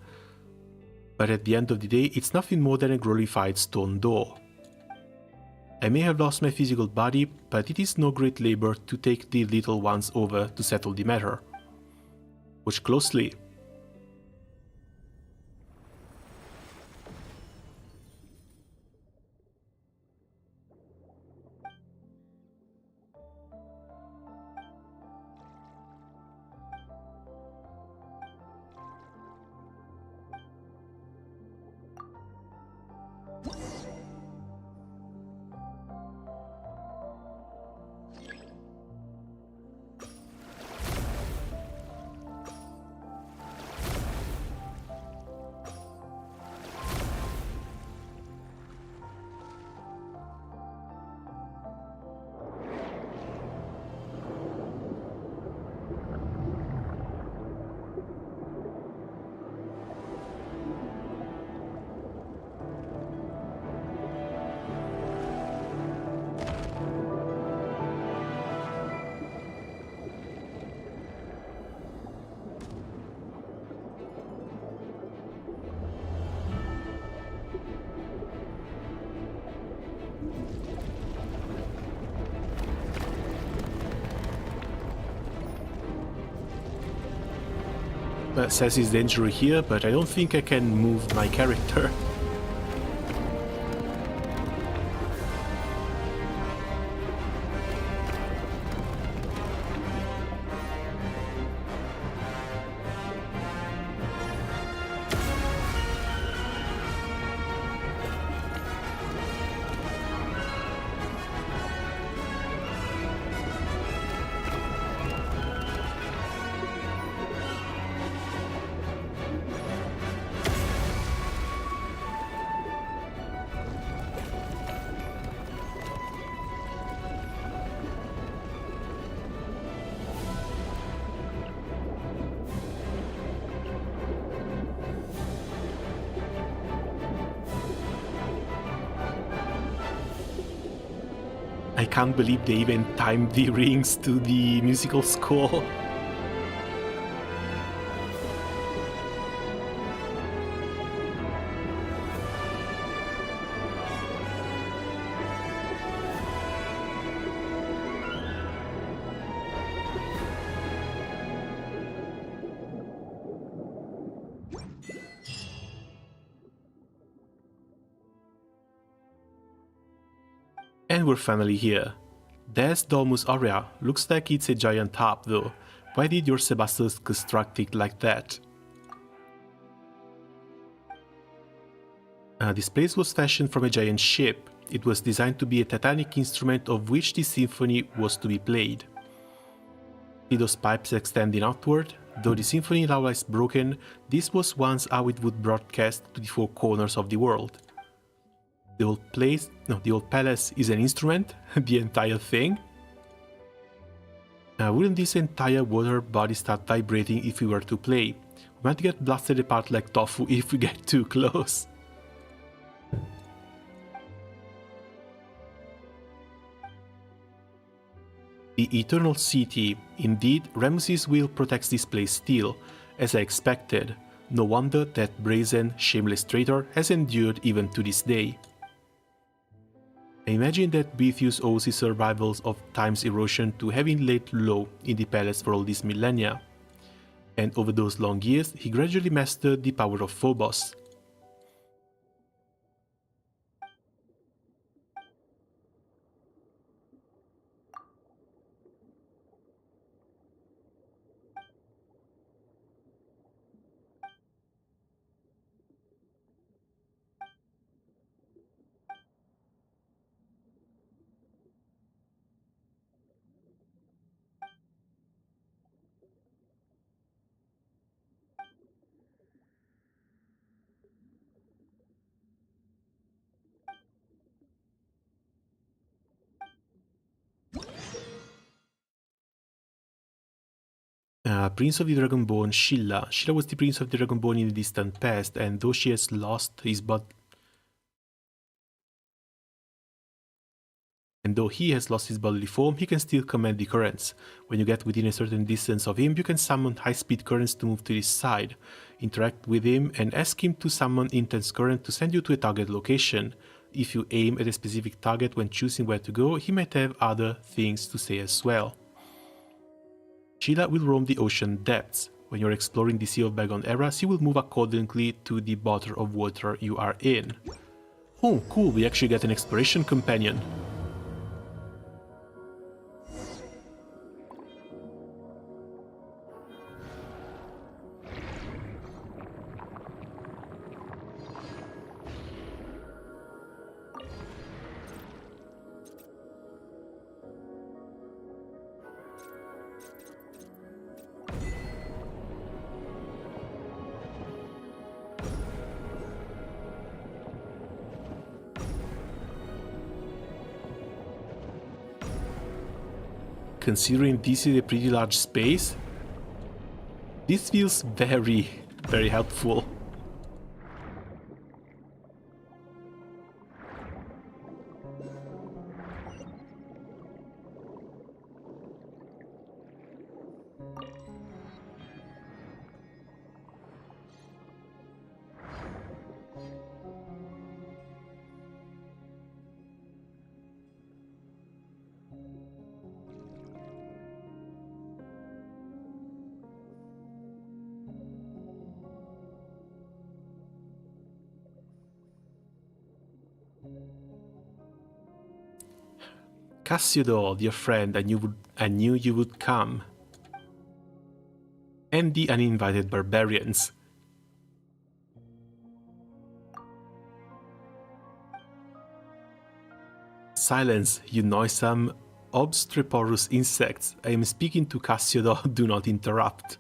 but at the end of the day, it's nothing more than a glorified stone door. I may have lost my physical body, but it is no great labor to take the little ones over to settle the matter. Watch closely. Says it's dangerous here, but I don't think I can move my character. I can't believe they even timed the rings to the musical score. And we're finally here. There's Domus Aurea. Looks like it's a giant hub though. Why did your Sebastus construct it like that? This place was fashioned from a giant ship. It was designed to be a titanic instrument of which the symphony was to be played. See those pipes extending outward? Though the symphony now is broken, this was once how it would broadcast to the four corners of the world. The old palace is an instrument? The entire thing? Wouldn't this entire water body start vibrating if we were to play? We might get blasted apart like tofu if we get too close. The Eternal City. Indeed, Ramesses' will protects this place still, as I expected. No wonder that brazen, shameless traitor has endured even to this day. I imagine that Betheus owes his survival of time's erosion to having laid low in the palace for all these millennia. And over those long years, he gradually mastered the power of Phobos. Prince of the Dragonborn, Shilla. Shilla was the Prince of the Dragonborn in the distant past, and though she has lost his body, and though he has lost his bodily form, he can still command the currents. When you get within a certain distance of him, you can summon high-speed currents to move to his side. Interact with him and ask him to summon Intense Current to send you to a target location. If you aim at a specific target when choosing where to go, he might have other things to say as well. Sheila will roam the ocean depths. When you're exploring the Sea of Bygone Era, she will move accordingly to the body of water you are in. Oh, cool, we actually get an exploration companion. Considering this is a pretty large space, this feels very, very helpful. Cassiodor, dear friend, I knew you would come. And the uninvited barbarians. Silence, you noisome, obstreporous insects. I am speaking to Cassiodor, do not interrupt.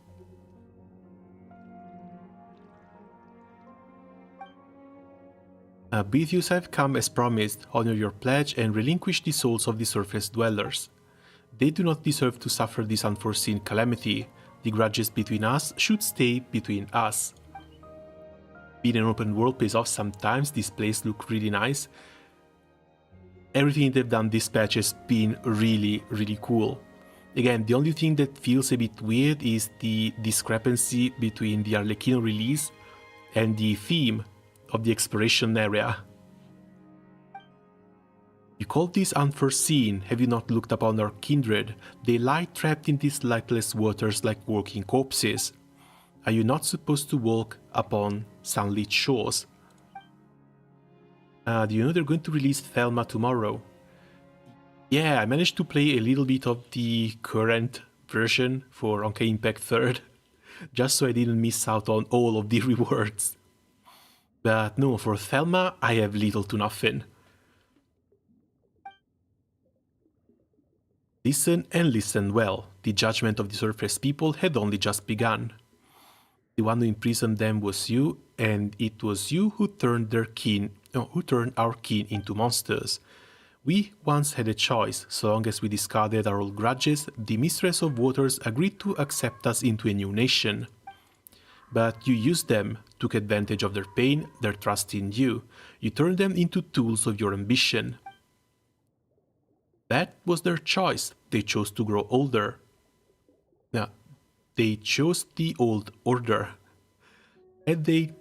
Betheus, I have come as promised. Honor your pledge and relinquish the souls of the surface dwellers. They do not deserve to suffer this unforeseen calamity. The grudges between us should stay between us. Being an open world pays off sometimes. This place looks really nice. Everything they've done this patch has been really, really cool. Again, the only thing that feels a bit weird is the discrepancy between the Arlecchino release and the theme of the exploration area. You call this unforeseen? Have you not looked upon our kindred? They lie trapped in these lightless waters like walking corpses. Are you not supposed to walk upon sunlit shores? Do you know they're going to release Thelma tomorrow? Yeah, I managed to play a little bit of the current version for Honkai Impact 3rd, just so I didn't miss out on all of the rewards. But no, for Thelma, I have little to nothing. Listen and listen well. The judgment of the surface people had only just begun. The one who imprisoned them was you, and it was you who turned our kin into monsters. We once had a choice. So long as we discarded our old grudges, the Mistress of Waters agreed to accept us into a new nation. But you used them, took advantage of their pain, their trust in you. You turned them into tools of your ambition. That was their choice. They chose to grow older. Now, they chose the old order. Had they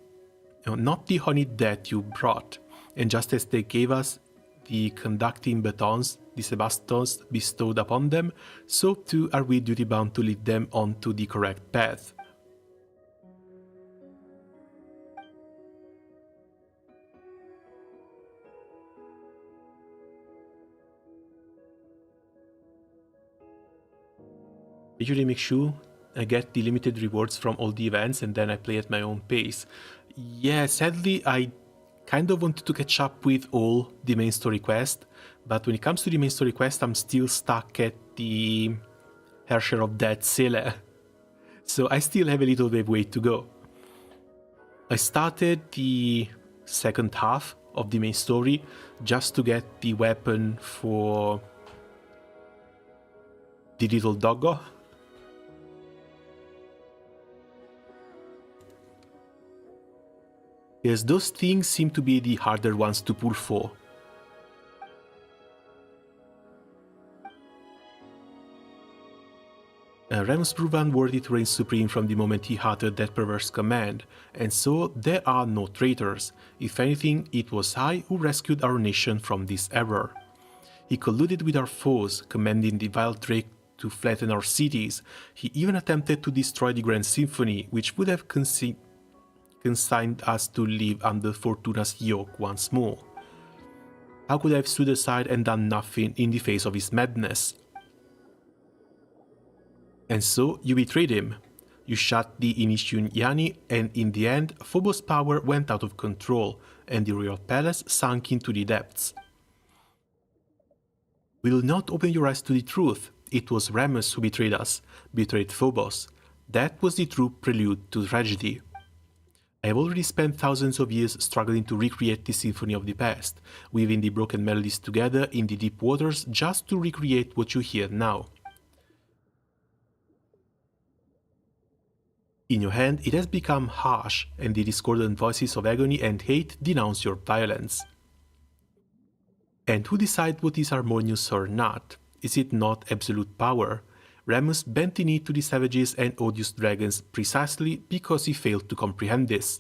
not the honey that you brought, and just as they gave us the conducting batons, the Sebastons bestowed upon them, so too are we duty-bound to lead them onto the correct path. I usually make sure I get the limited rewards from all the events and then I play at my own pace. Yeah, sadly I kind of wanted to catch up with all the main story quest, but when it comes to the main story quest I'm still stuck at the Herrscher of Dead Sele. So I still have a little bit of way to go. I started the second half of the main story just to get the weapon for the little doggo. Yes, those things seem to be the harder ones to pull for. Remus proved unworthy to reign supreme from the moment he uttered that perverse command, and so there are no traitors. If anything, it was I who rescued our nation from this error. He colluded with our foes, commanding the vile Drake to flatten our cities. He even attempted to destroy the Grand Symphony, which would have consigned us to live under Fortuna's yoke once more. How could I have stood aside and done nothing in the face of his madness? And so you betrayed him. You shot the Initiun Yani, and in the end, Phobos' power went out of control, and the royal palace sunk into the depths. Will not open your eyes to the truth. It was Remus who betrayed us, betrayed Phobos. That was the true prelude to tragedy. I have already spent thousands of years struggling to recreate the symphony of the past, weaving the broken melodies together in the deep waters just to recreate what you hear now. In your hand, it has become harsh, and the discordant voices of agony and hate denounce your violence. And who decides what is harmonious or not? Is it not absolute power? Remus bent the knee to the savages and odious dragons precisely because he failed to comprehend this.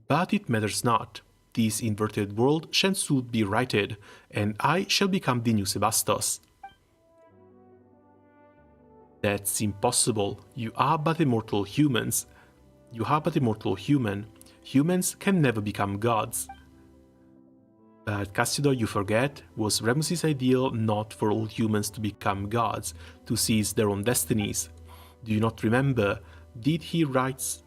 But it matters not. This inverted world shall soon be righted, and I shall become the new Sebastos. That's impossible. You are but immortal humans. You are but a mortal human. Humans can never become gods. But Cassiodor, you forget, was Remus's ideal not for all humans to become gods, to seize their own destinies. Do you not remember? Did the rites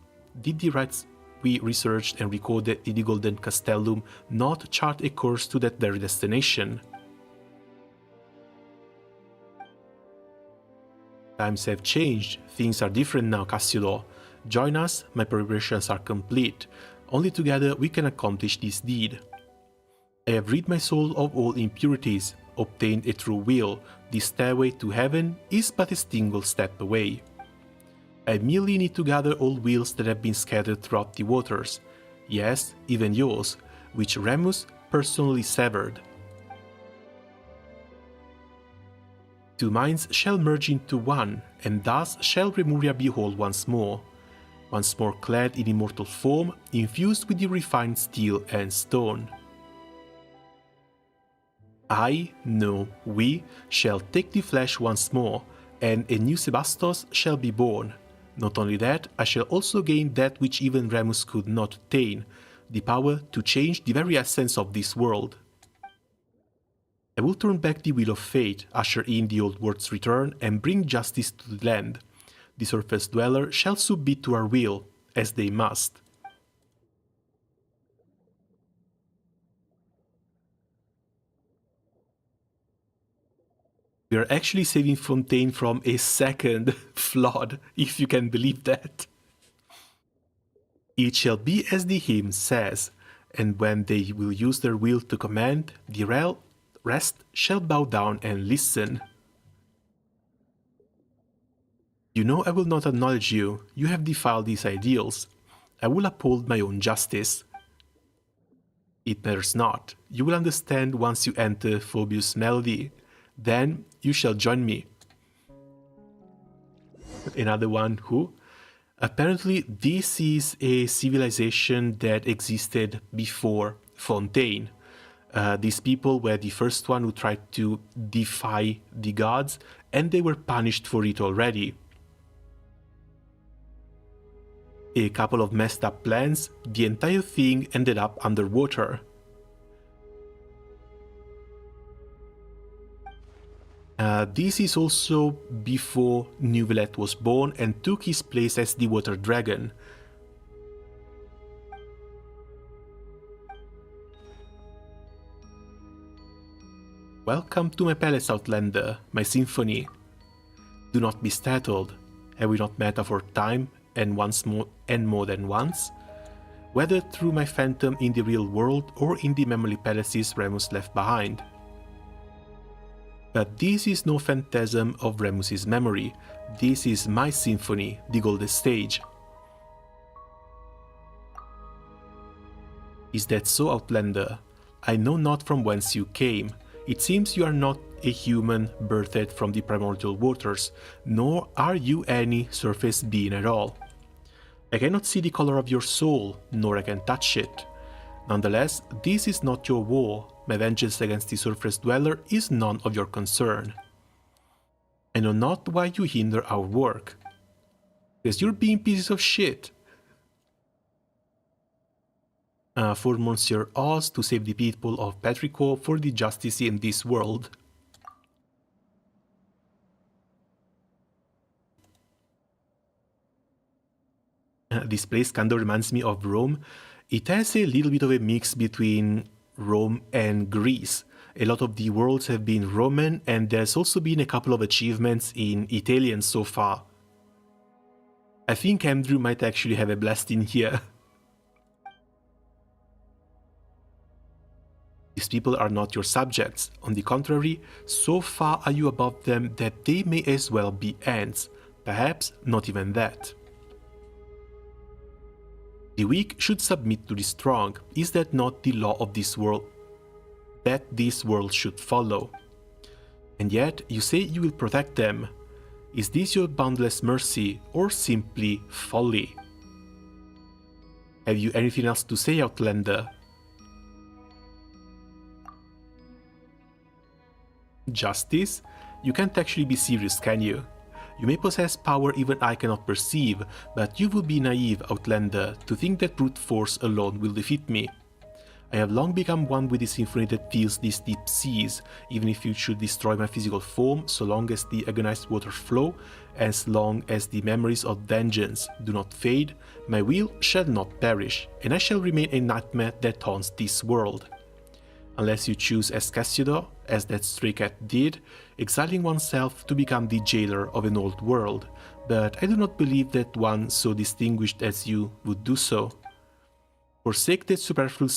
we researched and recorded in the Golden Castellum not chart a course to that very destination? Times have changed, things are different now, Cassiodor. Join us, my preparations are complete. Only together we can accomplish this deed. I have rid my soul of all impurities, obtained a true will. The stairway to heaven is but a single step away. I merely need to gather all wills that have been scattered throughout the waters. Yes, even yours, which Remus personally severed. Two minds shall merge into one, and thus shall Remuria be whole once more clad in immortal form, infused with the refined steel and stone. We shall take the flesh once more, and a new Sebastos shall be born. Not only that, I shall also gain that which even Remus could not attain, the power to change the very essence of this world. I will turn back the wheel of fate, usher in the old world's return, and bring justice to the land. The surface dweller shall submit to our will, as they must. We are actually saving Fontaine from a second flood, if you can believe that. It shall be as the hymn says, and when they will use their will to command, the rest shall bow down and listen. You know I will not acknowledge you. You have defiled these ideals. I will uphold my own justice. It matters not. You will understand once you enter Phoebus' melody. Then you shall join me. Another one who? Apparently this is a civilization that existed before Fontaine. These people were the first one who tried to defy the gods, and they were punished for it already. A couple of messed up plans, the entire thing ended up underwater. This is also before Neuvillette was born and took his place as the water dragon. Welcome to my palace, Outlander, my symphony. Do not be startled. Have we not met for time and once more and more than once? Whether through my phantom in the real world or in the memory palaces Remus left behind. But this is no phantasm of Remus's memory. This is my symphony, the Golden Stage. Is that so, Outlander? I know not from whence you came. It seems you are not a human birthed from the primordial waters, nor are you any surface being at all. I cannot see the color of your soul, nor I can touch it. Nonetheless, this is not your war. My vengeance against the surface dweller is none of your concern. I know not why you hinder our work. Because you're being pieces of shit. For Monsieur Oz to save the people of Petrichor for the justice in this world. This place kind of reminds me of Rome. It has a little bit of a mix between Rome and Greece. A lot of the worlds have been Roman, and there's also been a couple of achievements in Italian so far. I think Andrew might actually have a blast in here. These people are not your subjects. On the contrary, so far are you above them that they may as well be ants. Perhaps not even that. The weak should submit to the strong. Is that not the law of this world that this world should follow? And yet you say you will protect them. Is this your boundless mercy or simply folly? Have you anything else to say, Outlander? Justice? You can't actually be serious, can you? You may possess power even I cannot perceive, but you would be naive, Outlander, to think that brute force alone will defeat me. I have long become one with the symphony that fills these deep seas, even if you should destroy my physical form, so long as the agonized waters flow, as long as the memories of vengeance do not fade, my will shall not perish, and I shall remain a nightmare that haunts this world. Unless you choose as Cassiodor, as that stray cat did, exiling oneself to become the jailer of an old world, but I do not believe that one so distinguished as you would do so. Forsake that superfluous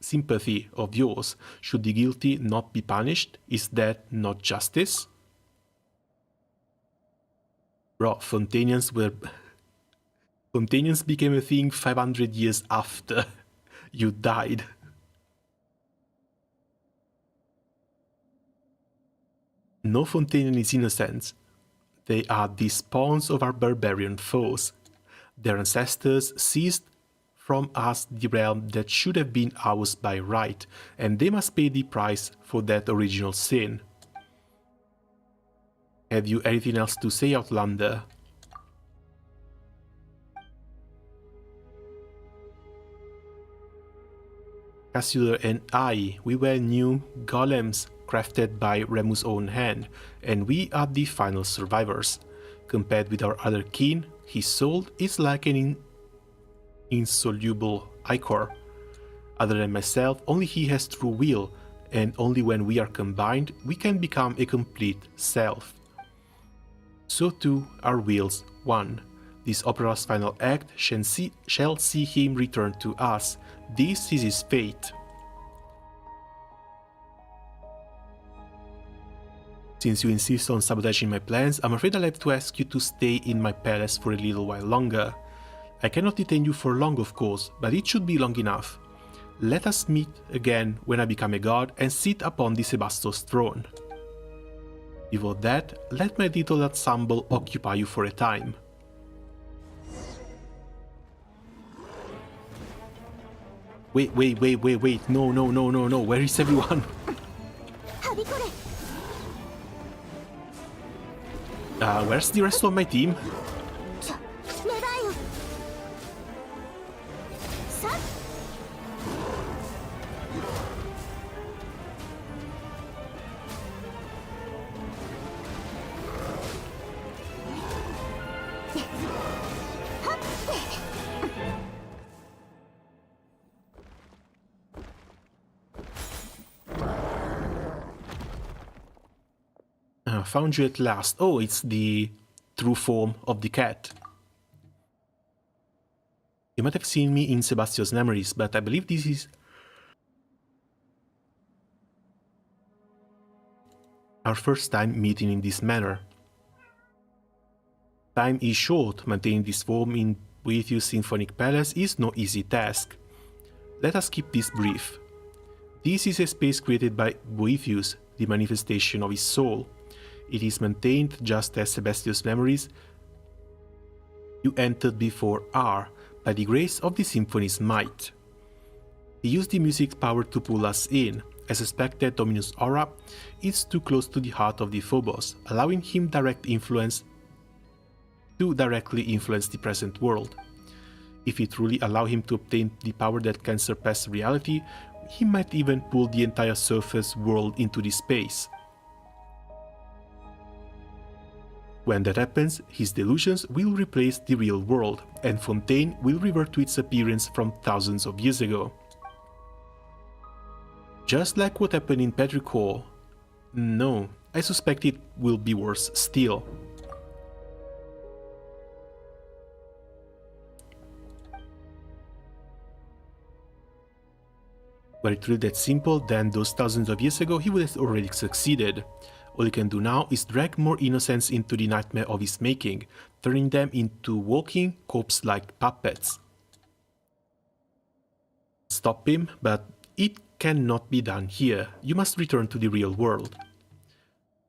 sympathy of yours. Should the guilty not be punished? Is that not justice? Bro, Fontanians became a thing 500 years after you died. No Fontanian is innocent. They are the spawns of our barbarian foes. Their ancestors seized from us the realm that should have been ours by right, and they must pay the price for that original sin. Have you anything else to say, Outlander? Cassiodor and I, we were new golems crafted by Remu's own hand, and we are the final survivors. Compared with our other kin, his soul is like an insoluble ichor. Other than myself, only he has true will, and only when we are combined, we can become a complete self. So too are wills one. This opera's final act shall see him return to us. This is his fate. Since you insist on sabotaging my plans, I'm afraid I'll have to ask you to stay in my palace for a little while longer. I cannot detain you for long, of course, but it should be long enough. Let us meet again when I become a god and sit upon the Sebastos throne. Before that, let my little ensemble occupy you for a time. Wait, no, where is everyone? Where's the rest of my team? Found you at last. Oh, it's the true form of the cat. You might have seen me in Sebastian's memories, but I believe this is our first time meeting in this manner. Time is short. Maintaining this form in Boethius' symphonic palace is no easy task. Let us keep this brief. This is a space created by Boethius the manifestation of his soul. It is maintained just as Sebastian's memories you entered before are, by the grace of the symphony's might. He used the music's power to pull us in. I suspect that Dominus Aura is too close to the heart of the Phobos, allowing him to directly influence the present world. If we truly allow him to obtain the power that can surpass reality, he might even pull the entire surface world into the space. When that happens, his delusions will replace the real world, and Fontaine will revert to its appearance from thousands of years ago. Just like what happened in Petrichor. No, I suspect it will be worse still. Were it really that simple, then those thousands of years ago he would have already succeeded. All he can do now is drag more innocents into the nightmare of his making, turning them into walking, corpse-like puppets. Stop him, but it cannot be done here. You must return to the real world.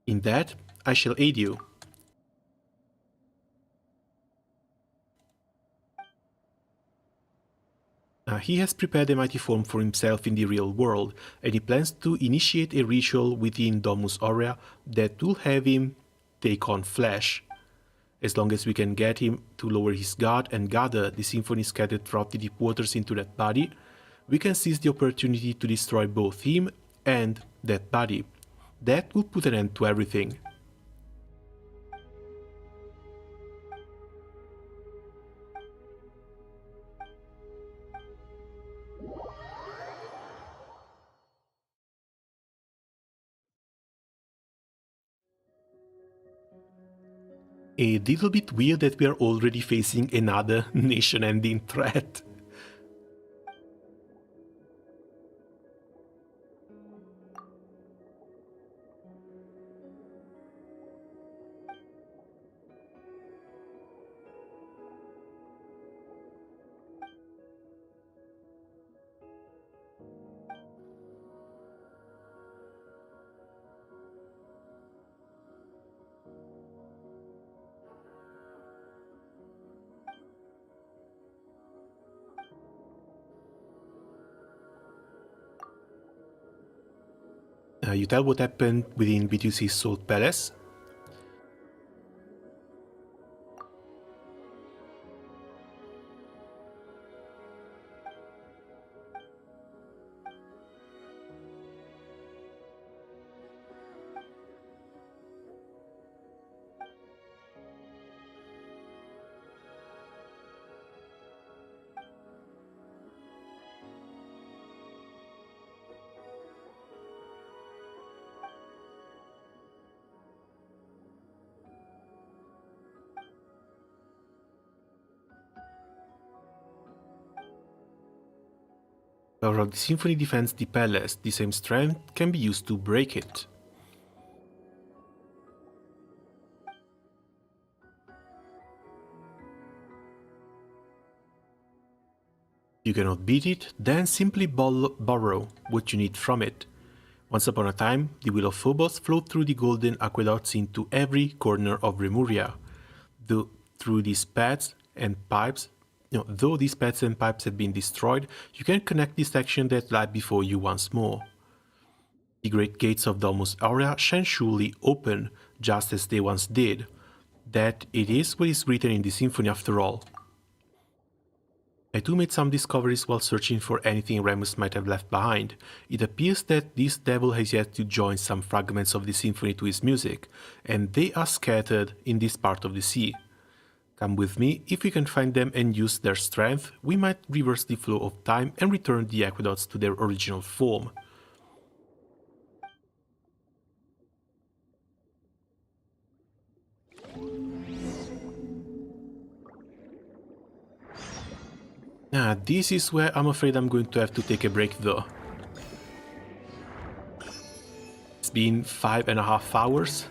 In that, I shall aid you. He has prepared a mighty form for himself in the real world, and he plans to initiate a ritual within Domus Aurea that will have him take on flesh. As long as we can get him to lower his guard and gather the symphony scattered throughout the deep waters into that body, we can seize the opportunity to destroy both him and that body. That will put an end to everything. A little bit weird that we are already facing another nation-ending threat. You tell what happened within BTUC's Salt Palace. While the symphony defends the palace, the same strength can be used to break it. You cannot beat it, then simply borrow what you need from it. Once upon a time, the will of Phobos flowed through the golden aqueducts into every corner of Remuria. Though these paths and pipes have been destroyed, you can connect the section that lie before you once more. The great gates of Domus Aurea shall surely open, just as they once did. That it is what is written in the symphony after all. I too made some discoveries while searching for anything Remus might have left behind. It appears that this devil has yet to join some fragments of the symphony to his music, and they are scattered in this part of the sea. Come with me. If we can find them and use their strength, we might reverse the flow of time and return the aqueducts to their original form. This is where I'm afraid I'm going to have to take a break though. It's been 5.5 hours.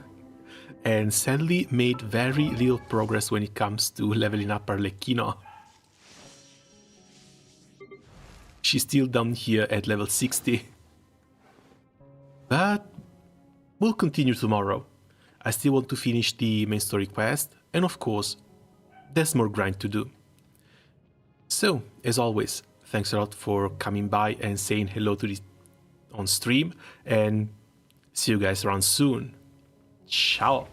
And sadly made very little progress when it comes to leveling up Arlecchino. She's still down here at level 60. But we'll continue tomorrow. I still want to finish the main story quest, and of course, there's more grind to do. So, as always, thanks a lot for coming by and saying hello to this on stream, and see you guys around soon. Ciao!